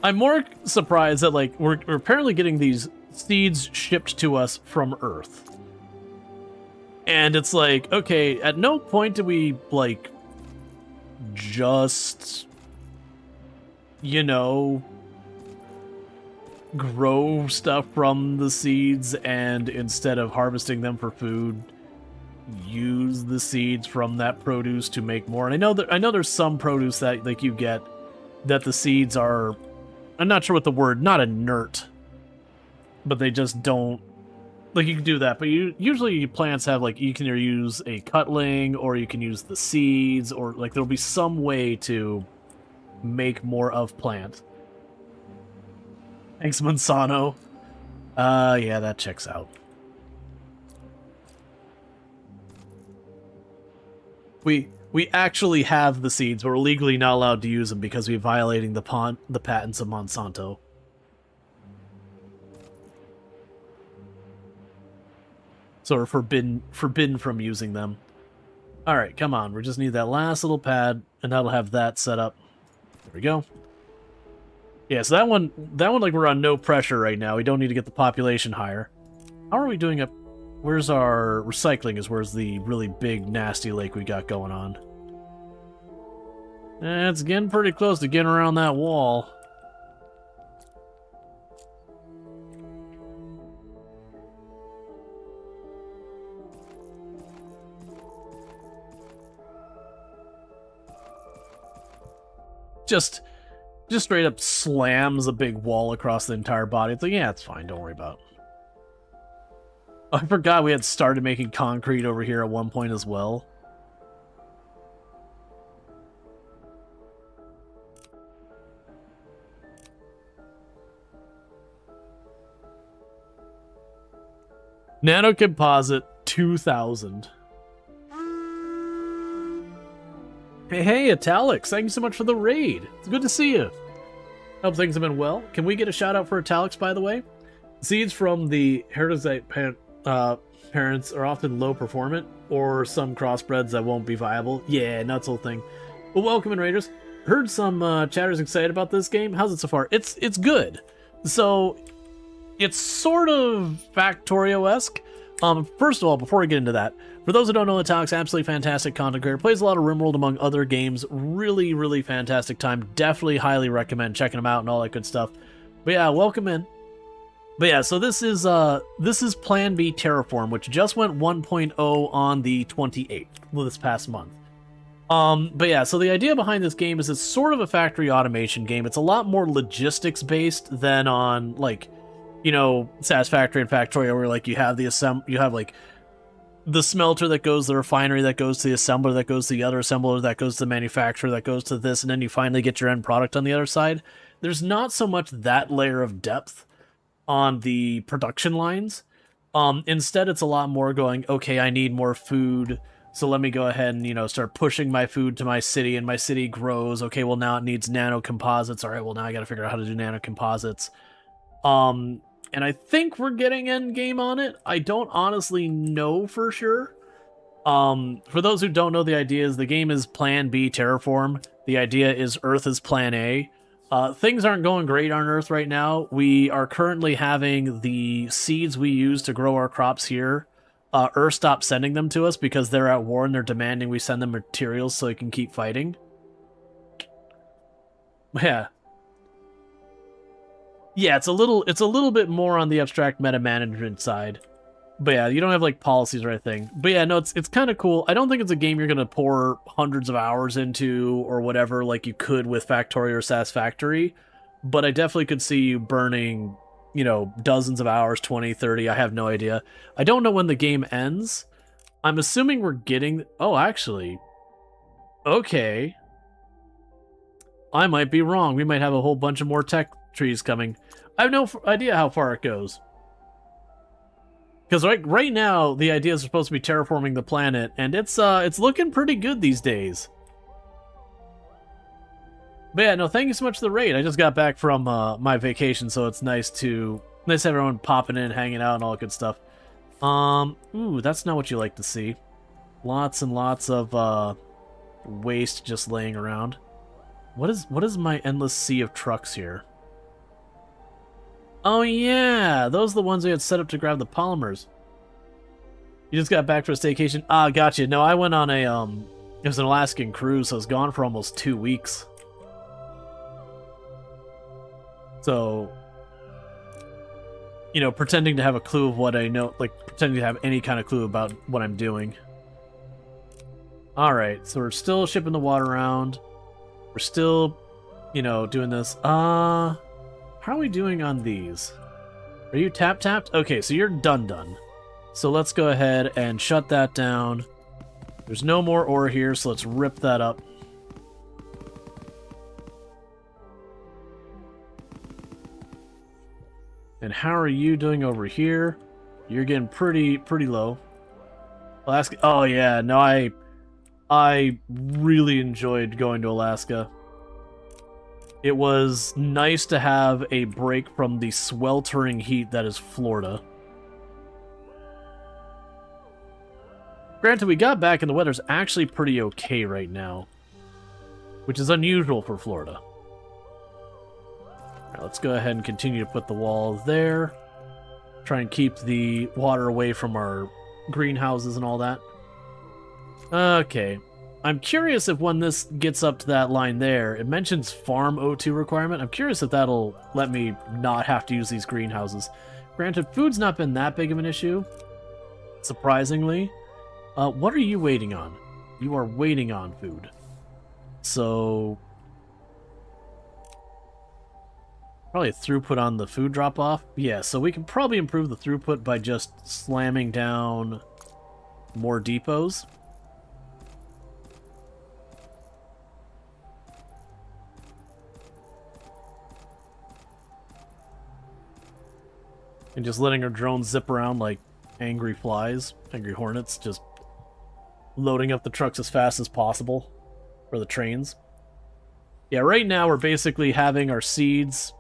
S1: I'm more surprised that, like, we're apparently getting these seeds shipped to us from Earth. And it's like, okay, at no point do we, like, just, you know, grow stuff from the seeds and instead of harvesting them for food, use the seeds from that produce to make more. And I know there's some produce that, like, you get that the seeds are, I'm not sure what the word, not inert, but they just don't. Like, you can do that, but usually plants have, like, you can either use a cutling, or you can use the seeds, or, like, there'll be some way to make more of plant. Thanks, Monsanto. Yeah, that checks out. We actually have the seeds, but we're legally not allowed to use them because we're violating the patents of Monsanto. So we're forbidden from using them. Alright, come on. We just need that last little pad, and that'll have that set up. There we go. Yeah, so that one, like, we're on no pressure right now. We don't need to get the population higher. How are we doing up? Where's our recycling? Where's the really big, nasty lake we got going on? It's getting pretty close to getting around that wall. just straight up slams a big wall across the entire body. It's like, yeah, it's fine. Don't worry about it. I forgot we had started making concrete over here at one point as well. Nanocomposite 2000. Hey, Italics, thank you so much for the raid. It's good to see you. Hope things have been well. Can we get a shout out for Italics, by the way? Seeds from the hereditary parents are often low performant, or some crossbreds that won't be viable. Yeah, nuts whole thing. Well, welcome in, Raiders. Heard some chatters excited about this game. How's it so far? It's good. So, it's sort of Factorio-esque. First of all, before we get into that, for those who don't know, Italic's absolutely fantastic content creator. Plays a lot of RimWorld among other games. Really, really fantastic time. Definitely highly recommend checking them out and all that good stuff. But yeah, welcome in. But yeah, so this is Plan B Terraform, which just went 1.0 on the 28th, this past month. But yeah, so the idea behind this game is it's sort of a factory automation game. It's a lot more logistics based than on, like, you know, Satisfactory and Factorio, where like you have like the smelter that goes to the refinery, that goes to the assembler, that goes to the other assembler, that goes to the manufacturer, that goes to this, and then you finally get your end product on the other side. There's not so much that layer of depth on the production lines. Instead, it's a lot more going, okay, I need more food, so let me go ahead and, you know, start pushing my food to my city, and my city grows. Okay, well, now it needs nanocomposites. All right, well, now I got to figure out how to do nanocomposites. And I think we're getting end game on it. I don't honestly know for sure. For those who don't know, the idea is the game is Plan B Terraform. The idea is Earth is Plan A. Things aren't going great on Earth right now. We are currently having the seeds we use to grow our crops here. Earth stopped sending them to us because they're at war and they're demanding we send them materials so they can keep fighting. Yeah. Yeah, it's a little bit more on the abstract meta management side. But yeah, you don't have like policies or anything. But yeah, no, it's kind of cool. I don't think it's a game you're going to pour hundreds of hours into or whatever like you could with Factorio or Satisfactory. But I definitely could see you burning, you know, dozens of hours, 20, 30, I have no idea. I don't know when the game ends. I'm assuming we're getting... Oh, actually. Okay. I might be wrong. We might have a whole bunch of more tech trees coming. I have no idea how far it goes. Because right now, the idea is supposed to be terraforming the planet, and it's looking pretty good these days. But yeah, no, thank you so much for the raid. I just got back from my vacation, so it's nice to have everyone popping in, hanging out, and all that good stuff. Ooh, that's not what you like to see. Lots and lots of waste just laying around. What is my endless sea of trucks here? Oh yeah, those are the ones we had set up to grab the polymers. You just got back for a staycation? Ah, gotcha. No, I went on a it was an Alaskan cruise, so I was gone for almost 2 weeks. So, you know, pretending to have a clue of what I know, like pretending to have any kind of clue about what I'm doing. Alright, so we're still shipping the water around. We're still, you know, doing this. How are we doing on these? Are you tapped? Okay, so you're done. So let's go ahead and shut that down. There's no more ore here, so let's rip that up. And how are you doing over here? You're getting pretty low. Alaska. Oh yeah, no, I really enjoyed going to Alaska. It was nice to have a break from the sweltering heat that is Florida. Granted, we got back and the weather's actually pretty okay right now, which is unusual for Florida. Alright, let's go ahead and continue to put the wall there. Try and keep the water away from our greenhouses and all that. Okay. I'm curious if when this gets up to that line there, it mentions farm O2 requirement. I'm curious if that'll let me not have to use these greenhouses. Granted, food's not been that big of an issue, surprisingly. What are you waiting on? You are waiting on food. So, Probably a throughput on the food drop-off. Yeah, so we can probably improve the throughput by just slamming down more depots. And just letting our drones zip around like angry flies, angry hornets, just loading up the trucks as fast as possible. Or the trains. Yeah, right now we're basically having our seeds.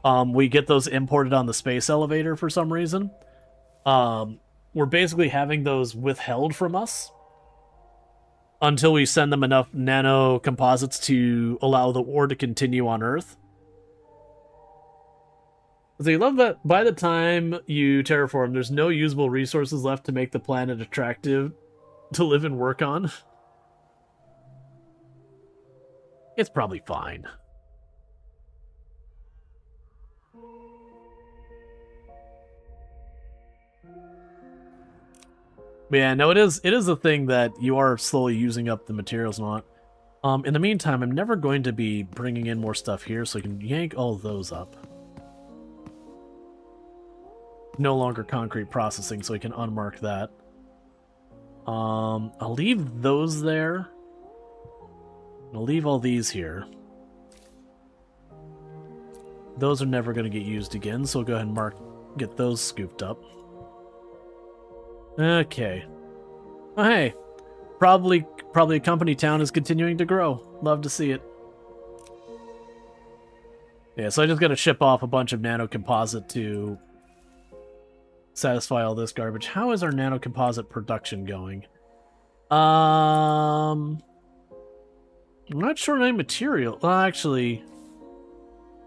S1: We get those imported on the space elevator for some reason. We're basically having those withheld from us until we send them enough nano composites to allow the war to continue on Earth. So you love that by the time you terraform, there's no usable resources left to make the planet attractive to live and work on. It's probably fine. But yeah, no, it is a thing that you are slowly using up the materials and all. In the meantime, I'm never going to be bringing in more stuff here, so I can yank all those up. No longer concrete processing, so I can unmark that. I'll leave those there. I'll leave all these here. Those are never going to get used again, so we'll go ahead and get those scooped up. Okay. Oh, hey. Probably a company town is continuing to grow. Love to see it. Yeah, so I just got to ship off a bunch of nano composite to satisfy all this garbage. How is our nano composite production going? I'm not sure any material. Well, actually,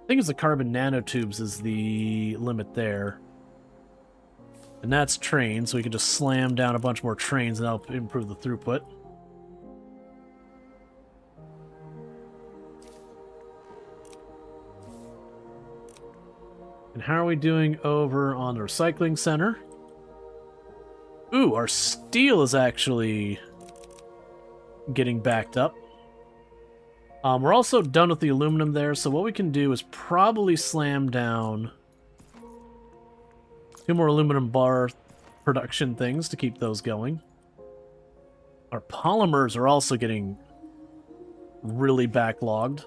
S1: I think it's the carbon nanotubes is the limit there. And that's trains, so we can just slam down a bunch more trains and that'll improve the throughput. And how are we doing over on the recycling center? Ooh, our steel is actually getting backed up. We're also done with the aluminum there, so what we can do is probably slam down 2 more aluminum bar production things to keep those going. Our polymers are also getting really backlogged.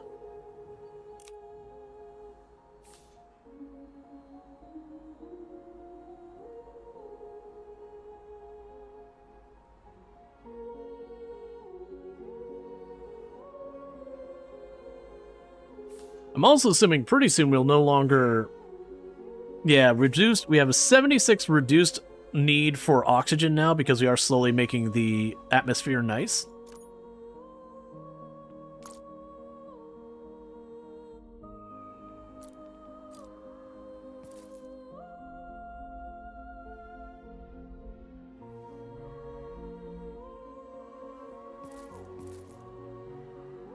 S1: I'm also assuming pretty soon we'll no longer... Yeah, reduced. We have a 76 reduced need for oxygen now because we are slowly making the atmosphere nice.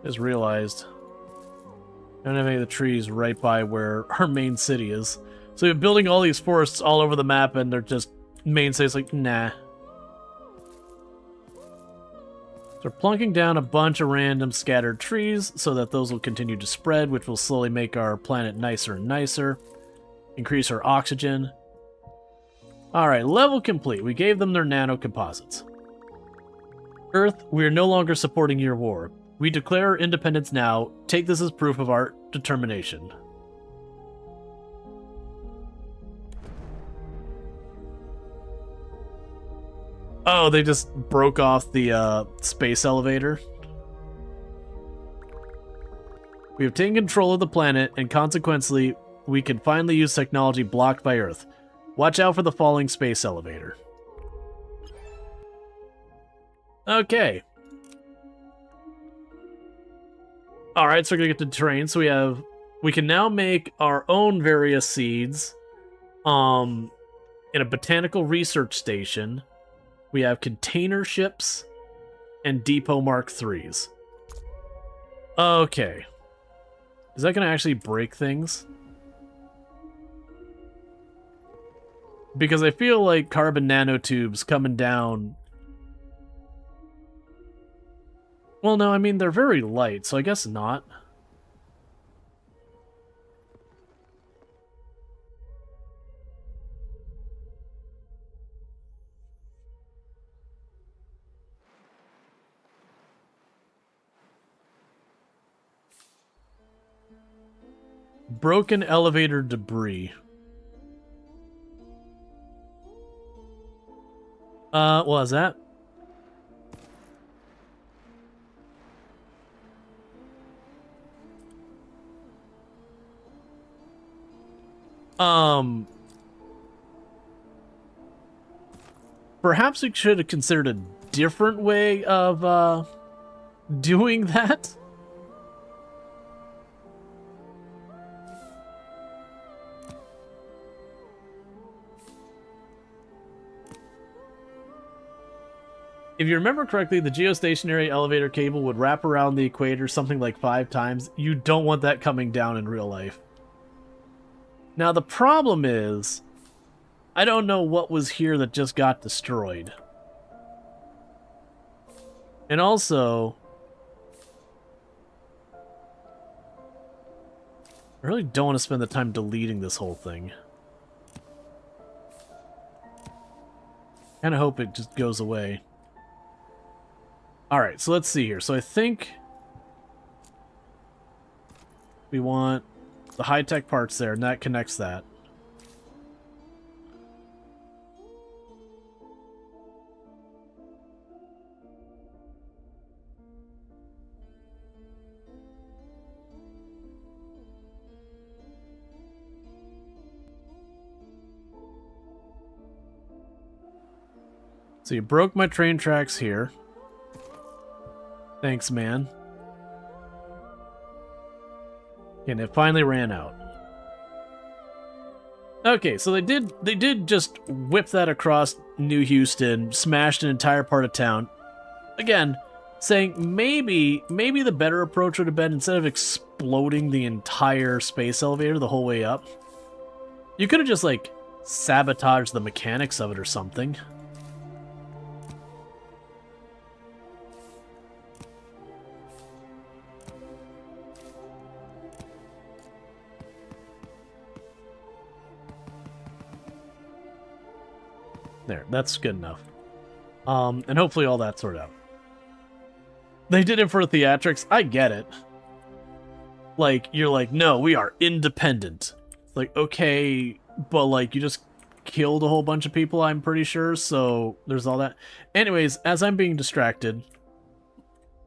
S1: Just realized I don't have any of the trees right by where our main city is. So we're building all these forests all over the map, and they're just main city's like, nah. So we're plunking down a bunch of random scattered trees so that those will continue to spread, which will slowly make our planet nicer and nicer. Increase our oxygen. Alright, level complete. We gave them their nano composites. Earth, we are no longer supporting your war. We declare our independence now. Take this as proof of our determination. Oh, they just broke off the space elevator. We have taken control of the planet, and consequently, we can finally use technology blocked by Earth. Watch out for the falling space elevator. Okay. Alright, so we're gonna get to terrain. So we can now make our own various seeds in a botanical research station. We have container ships and depot Mark IIIs. Okay. Is that gonna actually break things? Because I feel like carbon nanotubes coming down... Well, no, I mean, they're very light, so I guess not. Broken elevator debris. What was that? Perhaps we should have considered a different way of, doing that. If you remember correctly, the geostationary elevator cable would wrap around the equator something like 5 times. You don't want that coming down in real life. Now, the problem is, I don't know what was here that just got destroyed. And also, I really don't want to spend the time deleting this whole thing. Kind of hope it just goes away. Alright, so let's see here. So I think we want the high-tech parts there, and that connects that. So you broke my train tracks here. Thanks, man. And it finally ran out. Okay, so they did just whip that across New Houston, smashed an entire part of town. Again, saying maybe the better approach would have been, instead of exploding the entire space elevator the whole way up, you could have just, like, sabotaged the mechanics of it or something. There, that's good enough. And hopefully all that's sorted out. They did it for theatrics. I get it. Like, you're like, no, we are independent. Like, okay, but like, you just killed a whole bunch of people, I'm pretty sure, so there's all that. Anyways, as I'm being distracted,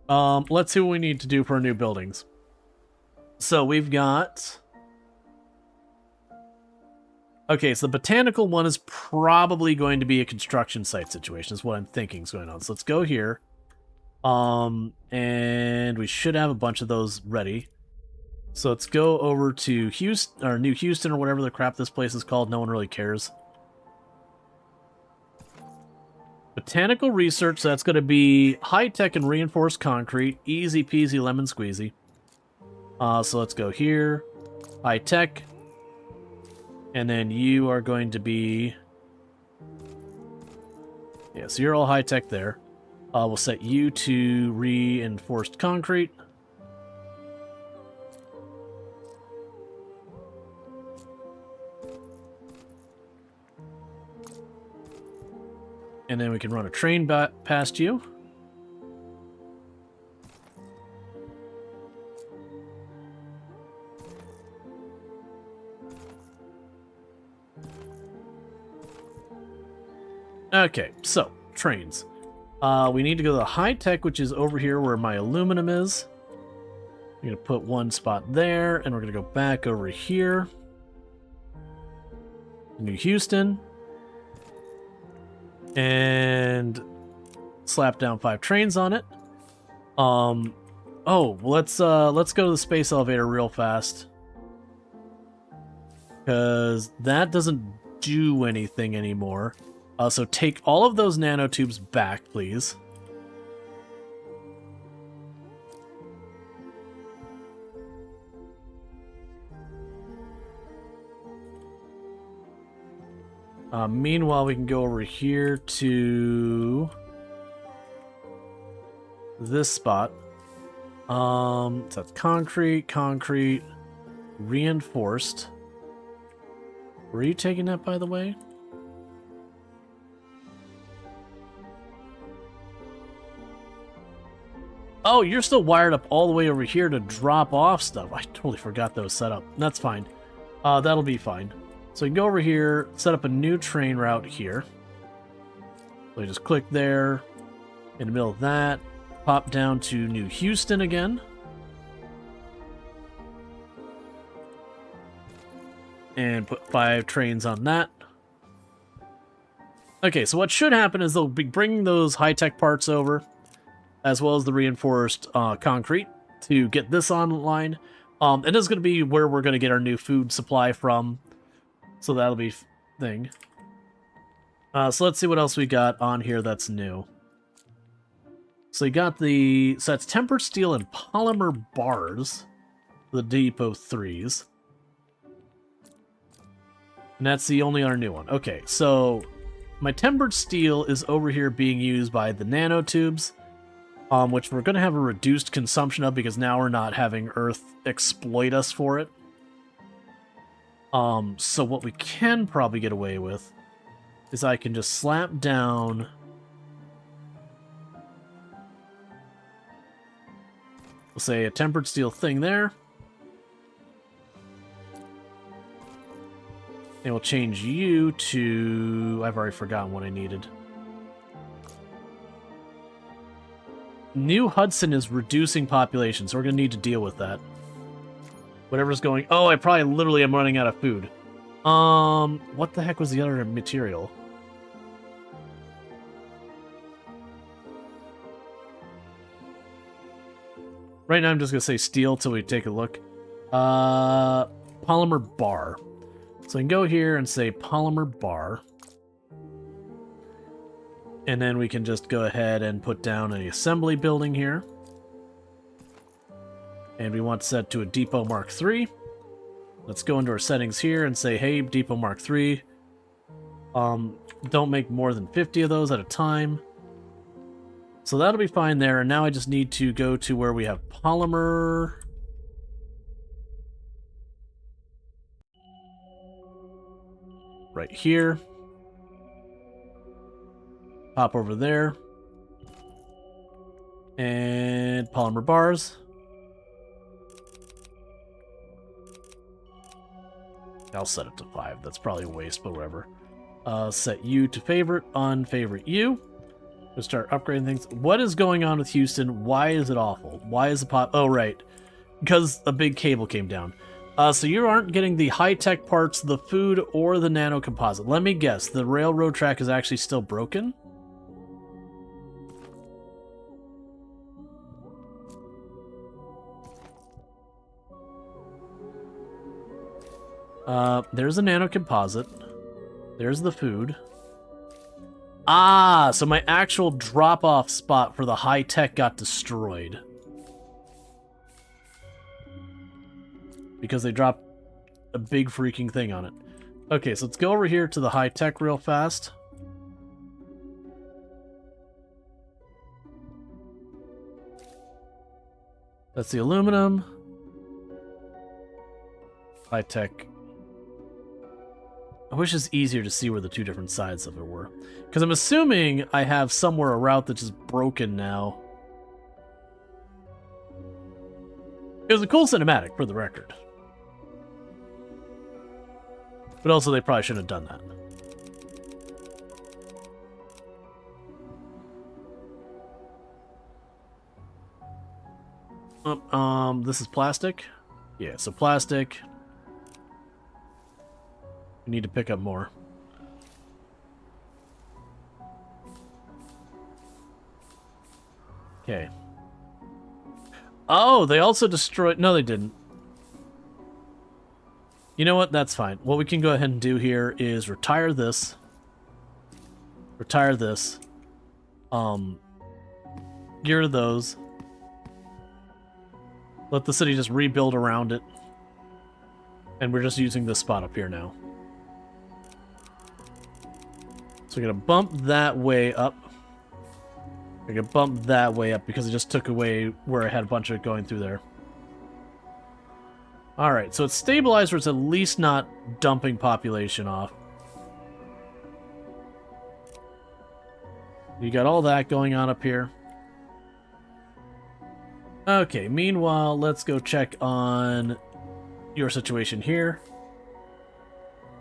S1: let's see what we need to do for our new buildings. So we've got... Okay, so the botanical one is probably going to be a construction site situation, is what I'm thinking is going on. So let's go here. And we should have a bunch of those ready. So let's go over to Houston, or New Houston, or whatever the crap this place is called. No one really cares. Botanical research, so that's going to be high-tech and reinforced concrete. Easy peasy lemon squeezy. So let's go here. High-tech. And then you are going to be... Yeah, so you're all high-tech there. We'll set you to reinforced concrete. And then we can run a train past you. Okay, so, trains. We need to go to the high-tech, which is over here where my aluminum is. We're going to put one spot there, and we're going to go back over here. New Houston. And slap down 5 trains on it. Oh, let's go to the space elevator real fast. Because that doesn't do anything anymore. So take all of those nanotubes back, please. Meanwhile, we can go over here to this spot. So that's concrete, reinforced. Were you taking that, by the way? Oh, you're still wired up all the way over here to drop off stuff. I totally forgot that was set up. That's fine. That'll be fine. So you can go over here, set up a new train route here. So you just click there, in the middle of that, pop down to New Houston again. And put 5 trains on that. Okay, so what should happen is they'll be bringing those high-tech parts over, as well as the reinforced concrete, to get this online. And this is going to be where we're going to get our new food supply from. So that'll be thing. So let's see what else we got on here that's new. So you got the... So that's tempered steel and polymer bars. The Depot 3s. And that's the only other new one. Okay, so... My tempered steel is over here being used by the nanotubes, which we're going to have a reduced consumption of because now we're not having Earth exploit us for it. So what we can probably get away with is I can just slap down... We'll say a tempered steel thing there. And we'll change you to... I've already forgotten what I needed. New Hudson is reducing population, so we're going to need to deal with that. Whatever's going... Oh, I probably literally am running out of food. What the heck was the other material? Right now I'm just going to say steel till we take a look. Polymer bar. So I can go here and say polymer bar. And then we can just go ahead and put down an assembly building here. And we want to set to a Depot Mark III. Let's go into our settings here and say, hey, Depot Mark III. Don't make more than 50 of those at a time. So that'll be fine there. And now I just need to go to where we have polymer... right here. Pop over there. And polymer bars. I'll set it to 5. That's probably a waste, but whatever. Set you to favorite, unfavorite you. We'll start upgrading things. What is going on with Houston? Why is it awful? Why is the pop... Oh, right. Because a big cable came down. So you aren't getting the high-tech parts, the food, or the nano composite. Let me guess, the railroad track is actually still broken? There's a nano composite. There's the food. Ah, so my actual drop-off spot for the high-tech got destroyed. Because they dropped a big freaking thing on it. Okay, so let's go over here to the high-tech real fast. That's the aluminum. High-tech. I wish it's easier to see where the two different sides of it were. Because I'm assuming I have somewhere a route that's just broken now. It was a cool cinematic, for the record. But also, they probably shouldn't have done that. This is plastic? Yeah, so plastic. We need to pick up more. Okay. Oh, they also destroyed... No, they didn't. You know what? That's fine. What we can go ahead and do here is retire this. Retire this. Get rid of those. Let the city just rebuild around it. And we're just using this spot up here now. So we're going to bump that way up. We're going to bump that way up because it just took away where I had a bunch of it going through there. Alright, so it's stabilized where it's at least not dumping population off. You got all that going on up here. Okay, meanwhile, let's go check on your situation here.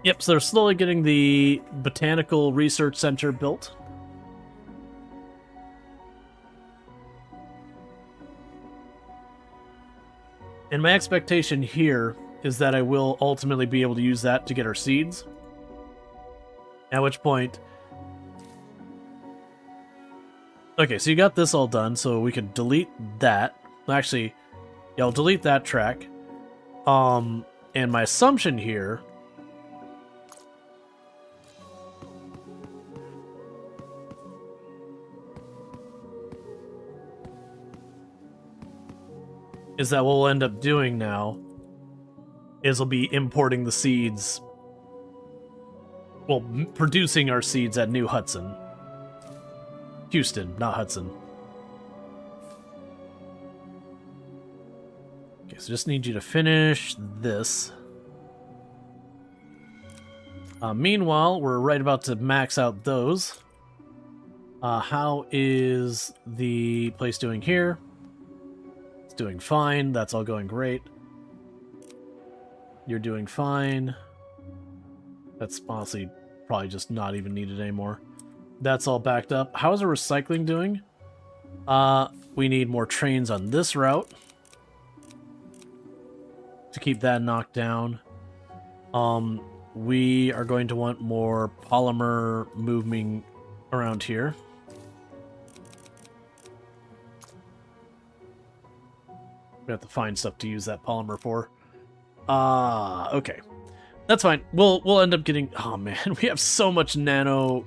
S1: Yep, so they're slowly getting the Botanical Research Center built. And my expectation here is that I will ultimately be able to use that to get our seeds. At which point... Okay, so you got this all done, so we can delete that. Actually, yeah, I'll delete that track. And my assumption here... is that what we'll end up doing now is we'll be importing the seeds, well, producing our seeds at New Hudson. Houston, not Hudson. Okay, so just need you to finish this. Meanwhile, we're right about to max out those. How is the place doing here? Doing fine. That's all going great. You're doing fine. That's honestly probably just not even needed anymore. That's all backed up. How's our recycling doing? We need more trains on this route to keep that knocked down. We are going to want more polymer moving around here. We have to find stuff to use that polymer for. Okay. That's fine. We'll end up getting... Oh, man. We have so much nanocarbon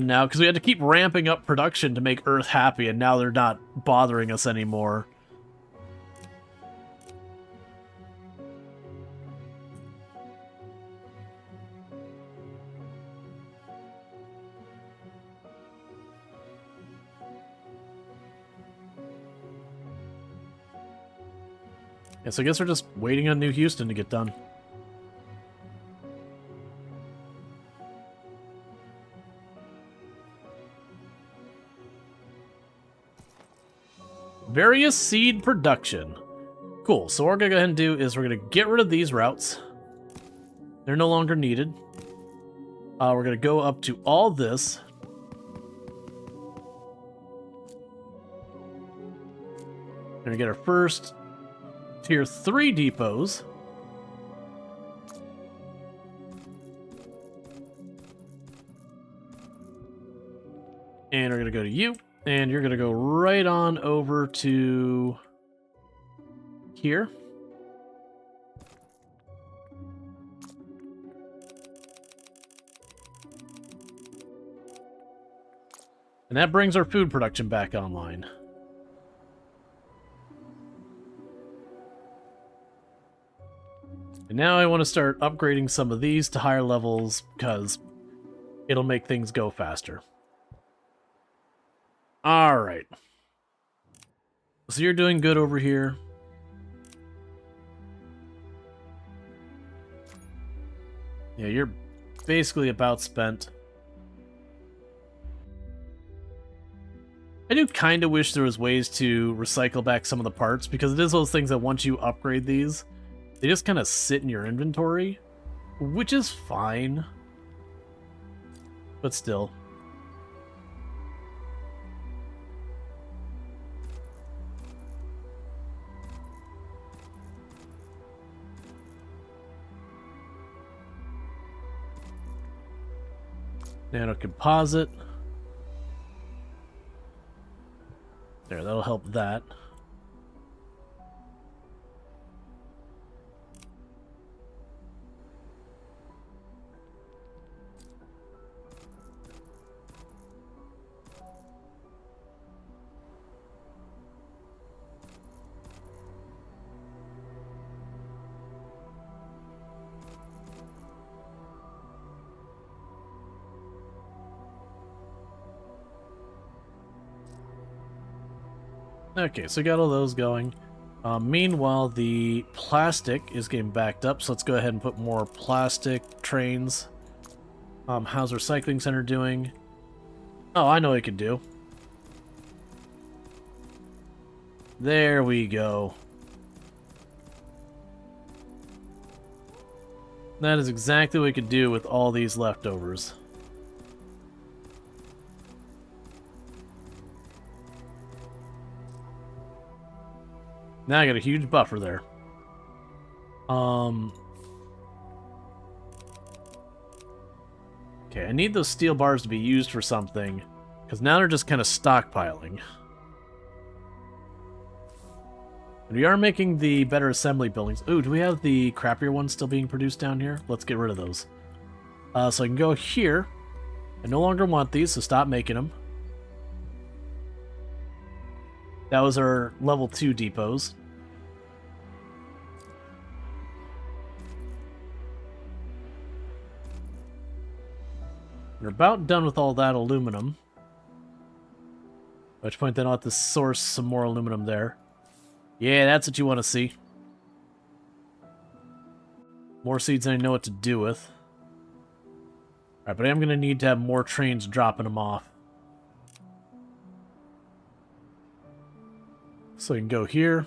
S1: now, because we had to keep ramping up production to make Earth happy, and now they're not bothering us anymore. Yeah, so I guess we're just waiting on New Houston to get done. Various seed production. Cool, so what we're going to go ahead and do is we're going to get rid of these routes. They're no longer needed. We're going to go up to all this. We're going to get our first Tier 3 depots. And we're going to go to you. And you're going to go right on over to here. And that brings our food production back online. And now I want to start upgrading some of these to higher levels because it'll make things go faster. Alright. So you're doing good over here. Yeah, you're basically about spent. I do kind of wish there was ways to recycle back some of the parts, because it is those things that once you upgrade these, they just kind of sit in your inventory, which is fine. But still. Nano composite. There, that'll help that. Okay, so we got all those going. Meanwhile, the plastic is getting backed up, so let's go ahead and put more plastic trains. How's our recycling center doing? Oh, I know what it can do. There we go. That is exactly what we could do with all these leftovers. Now I got a huge buffer there. Okay, I need those steel bars to be used for something, because now they're just kind of stockpiling. And we are making the better assembly buildings. Ooh, do we have the crappier ones still being produced down here? Let's get rid of those. So I can go here. I no longer want these, so stop making them. That was our level 2 depots. We're about done with all that aluminum. At which point then I'll have to source some more aluminum there. Yeah, that's what you want to see. More seeds than I know what to do with. Alright, but I am going to need to have more trains dropping them off. So we can go here.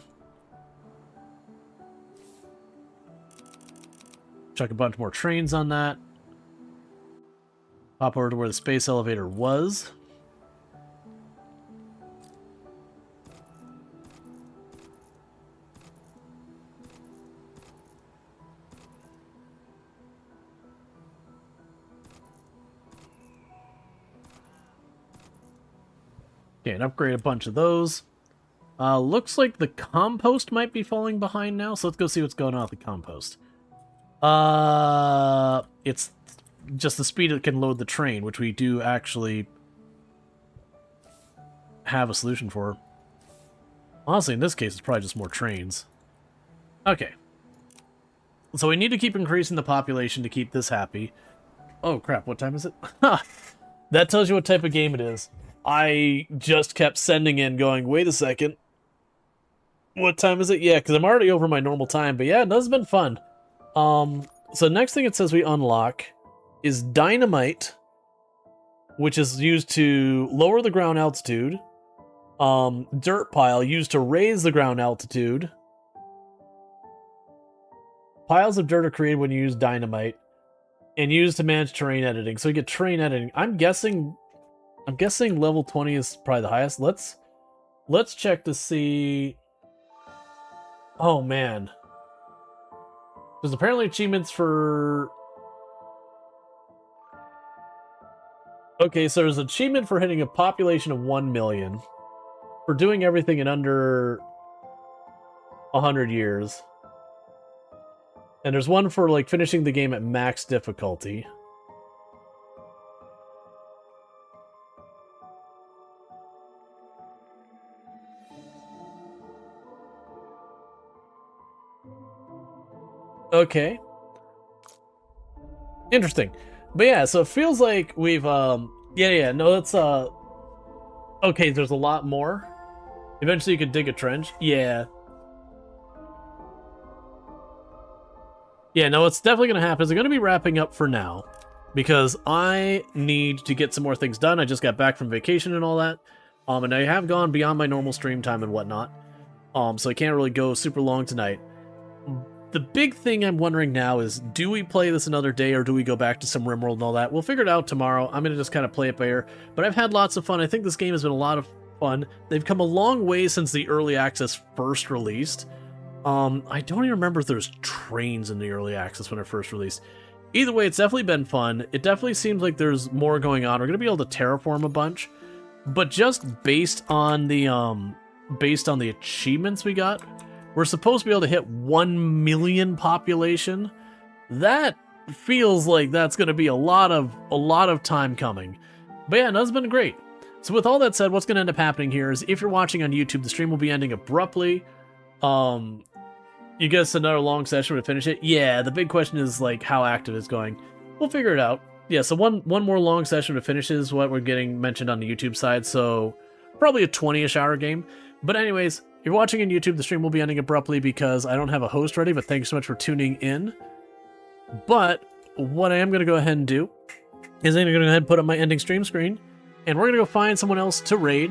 S1: Chuck a bunch more trains on that. Pop over to where the space elevator was. Okay, and upgrade a bunch of those. Looks like the compost might be falling behind now, so let's go see what's going on with the compost. It's just the speed it can load the train, which we do actually have a solution for. Honestly, in this case, it's probably just more trains. Okay. So we need to keep increasing the population to keep this happy. Oh, crap, what time is it? That tells you what type of game it is. I just kept sending in going, wait a second. What time is it? Yeah, because I'm already over my normal time. But yeah, that's been fun. So next thing it says we unlock is dynamite, which is used to lower the ground altitude. Dirt pile, used to raise the ground altitude. Piles of dirt are created when you use dynamite. And used to manage terrain editing. So you get terrain editing. I'm guessing level 20 is probably the highest. Let's check to see. Oh man. There's apparently achievements for. Okay, so there's an achievement for hitting a population of 1 million. For doing everything in under 100 years. And there's one for like finishing the game at max difficulty. Okay. Interesting. But yeah, so it feels like we've yeah, no, that's okay, there's a lot more. Eventually you could dig a trench. Yeah. Yeah, no, it's definitely going to happen. It's going to be wrapping up for now because I need to get some more things done. I just got back from vacation and all that. And I have gone beyond my normal stream time and whatnot. So I can't really go super long tonight. The big thing I'm wondering now is, do we play this another day or do we go back to some RimWorld and all that? We'll figure it out tomorrow. I'm going to just kind of play it by ear. But I've had lots of fun. I think this game has been a lot of fun. They've come a long way since the early access first released. I don't even remember if there's trains in the early access when it first released. Either way, it's definitely been fun. It definitely seems like there's more going on. We're going to be able to terraform a bunch. But just based on the achievements we got, we're supposed to be able to hit 1 million population. That feels like that's going to be a lot of time coming. But yeah, that's been great. So with all that said, what's going to end up happening here is if you're watching on YouTube, the stream will be ending abruptly. You guess another long session to finish it? Yeah, the big question is like how active it's going. We'll figure it out. Yeah, so one more long session to finish is what we're getting mentioned on the YouTube side, so probably a 20-ish hour game. But anyways, if you're watching on YouTube, the stream will be ending abruptly because I don't have a host ready, but thanks so much for tuning in. But what I am going to go ahead and do is I'm going to go ahead and put up my ending stream screen, and we're going to go find someone else to raid.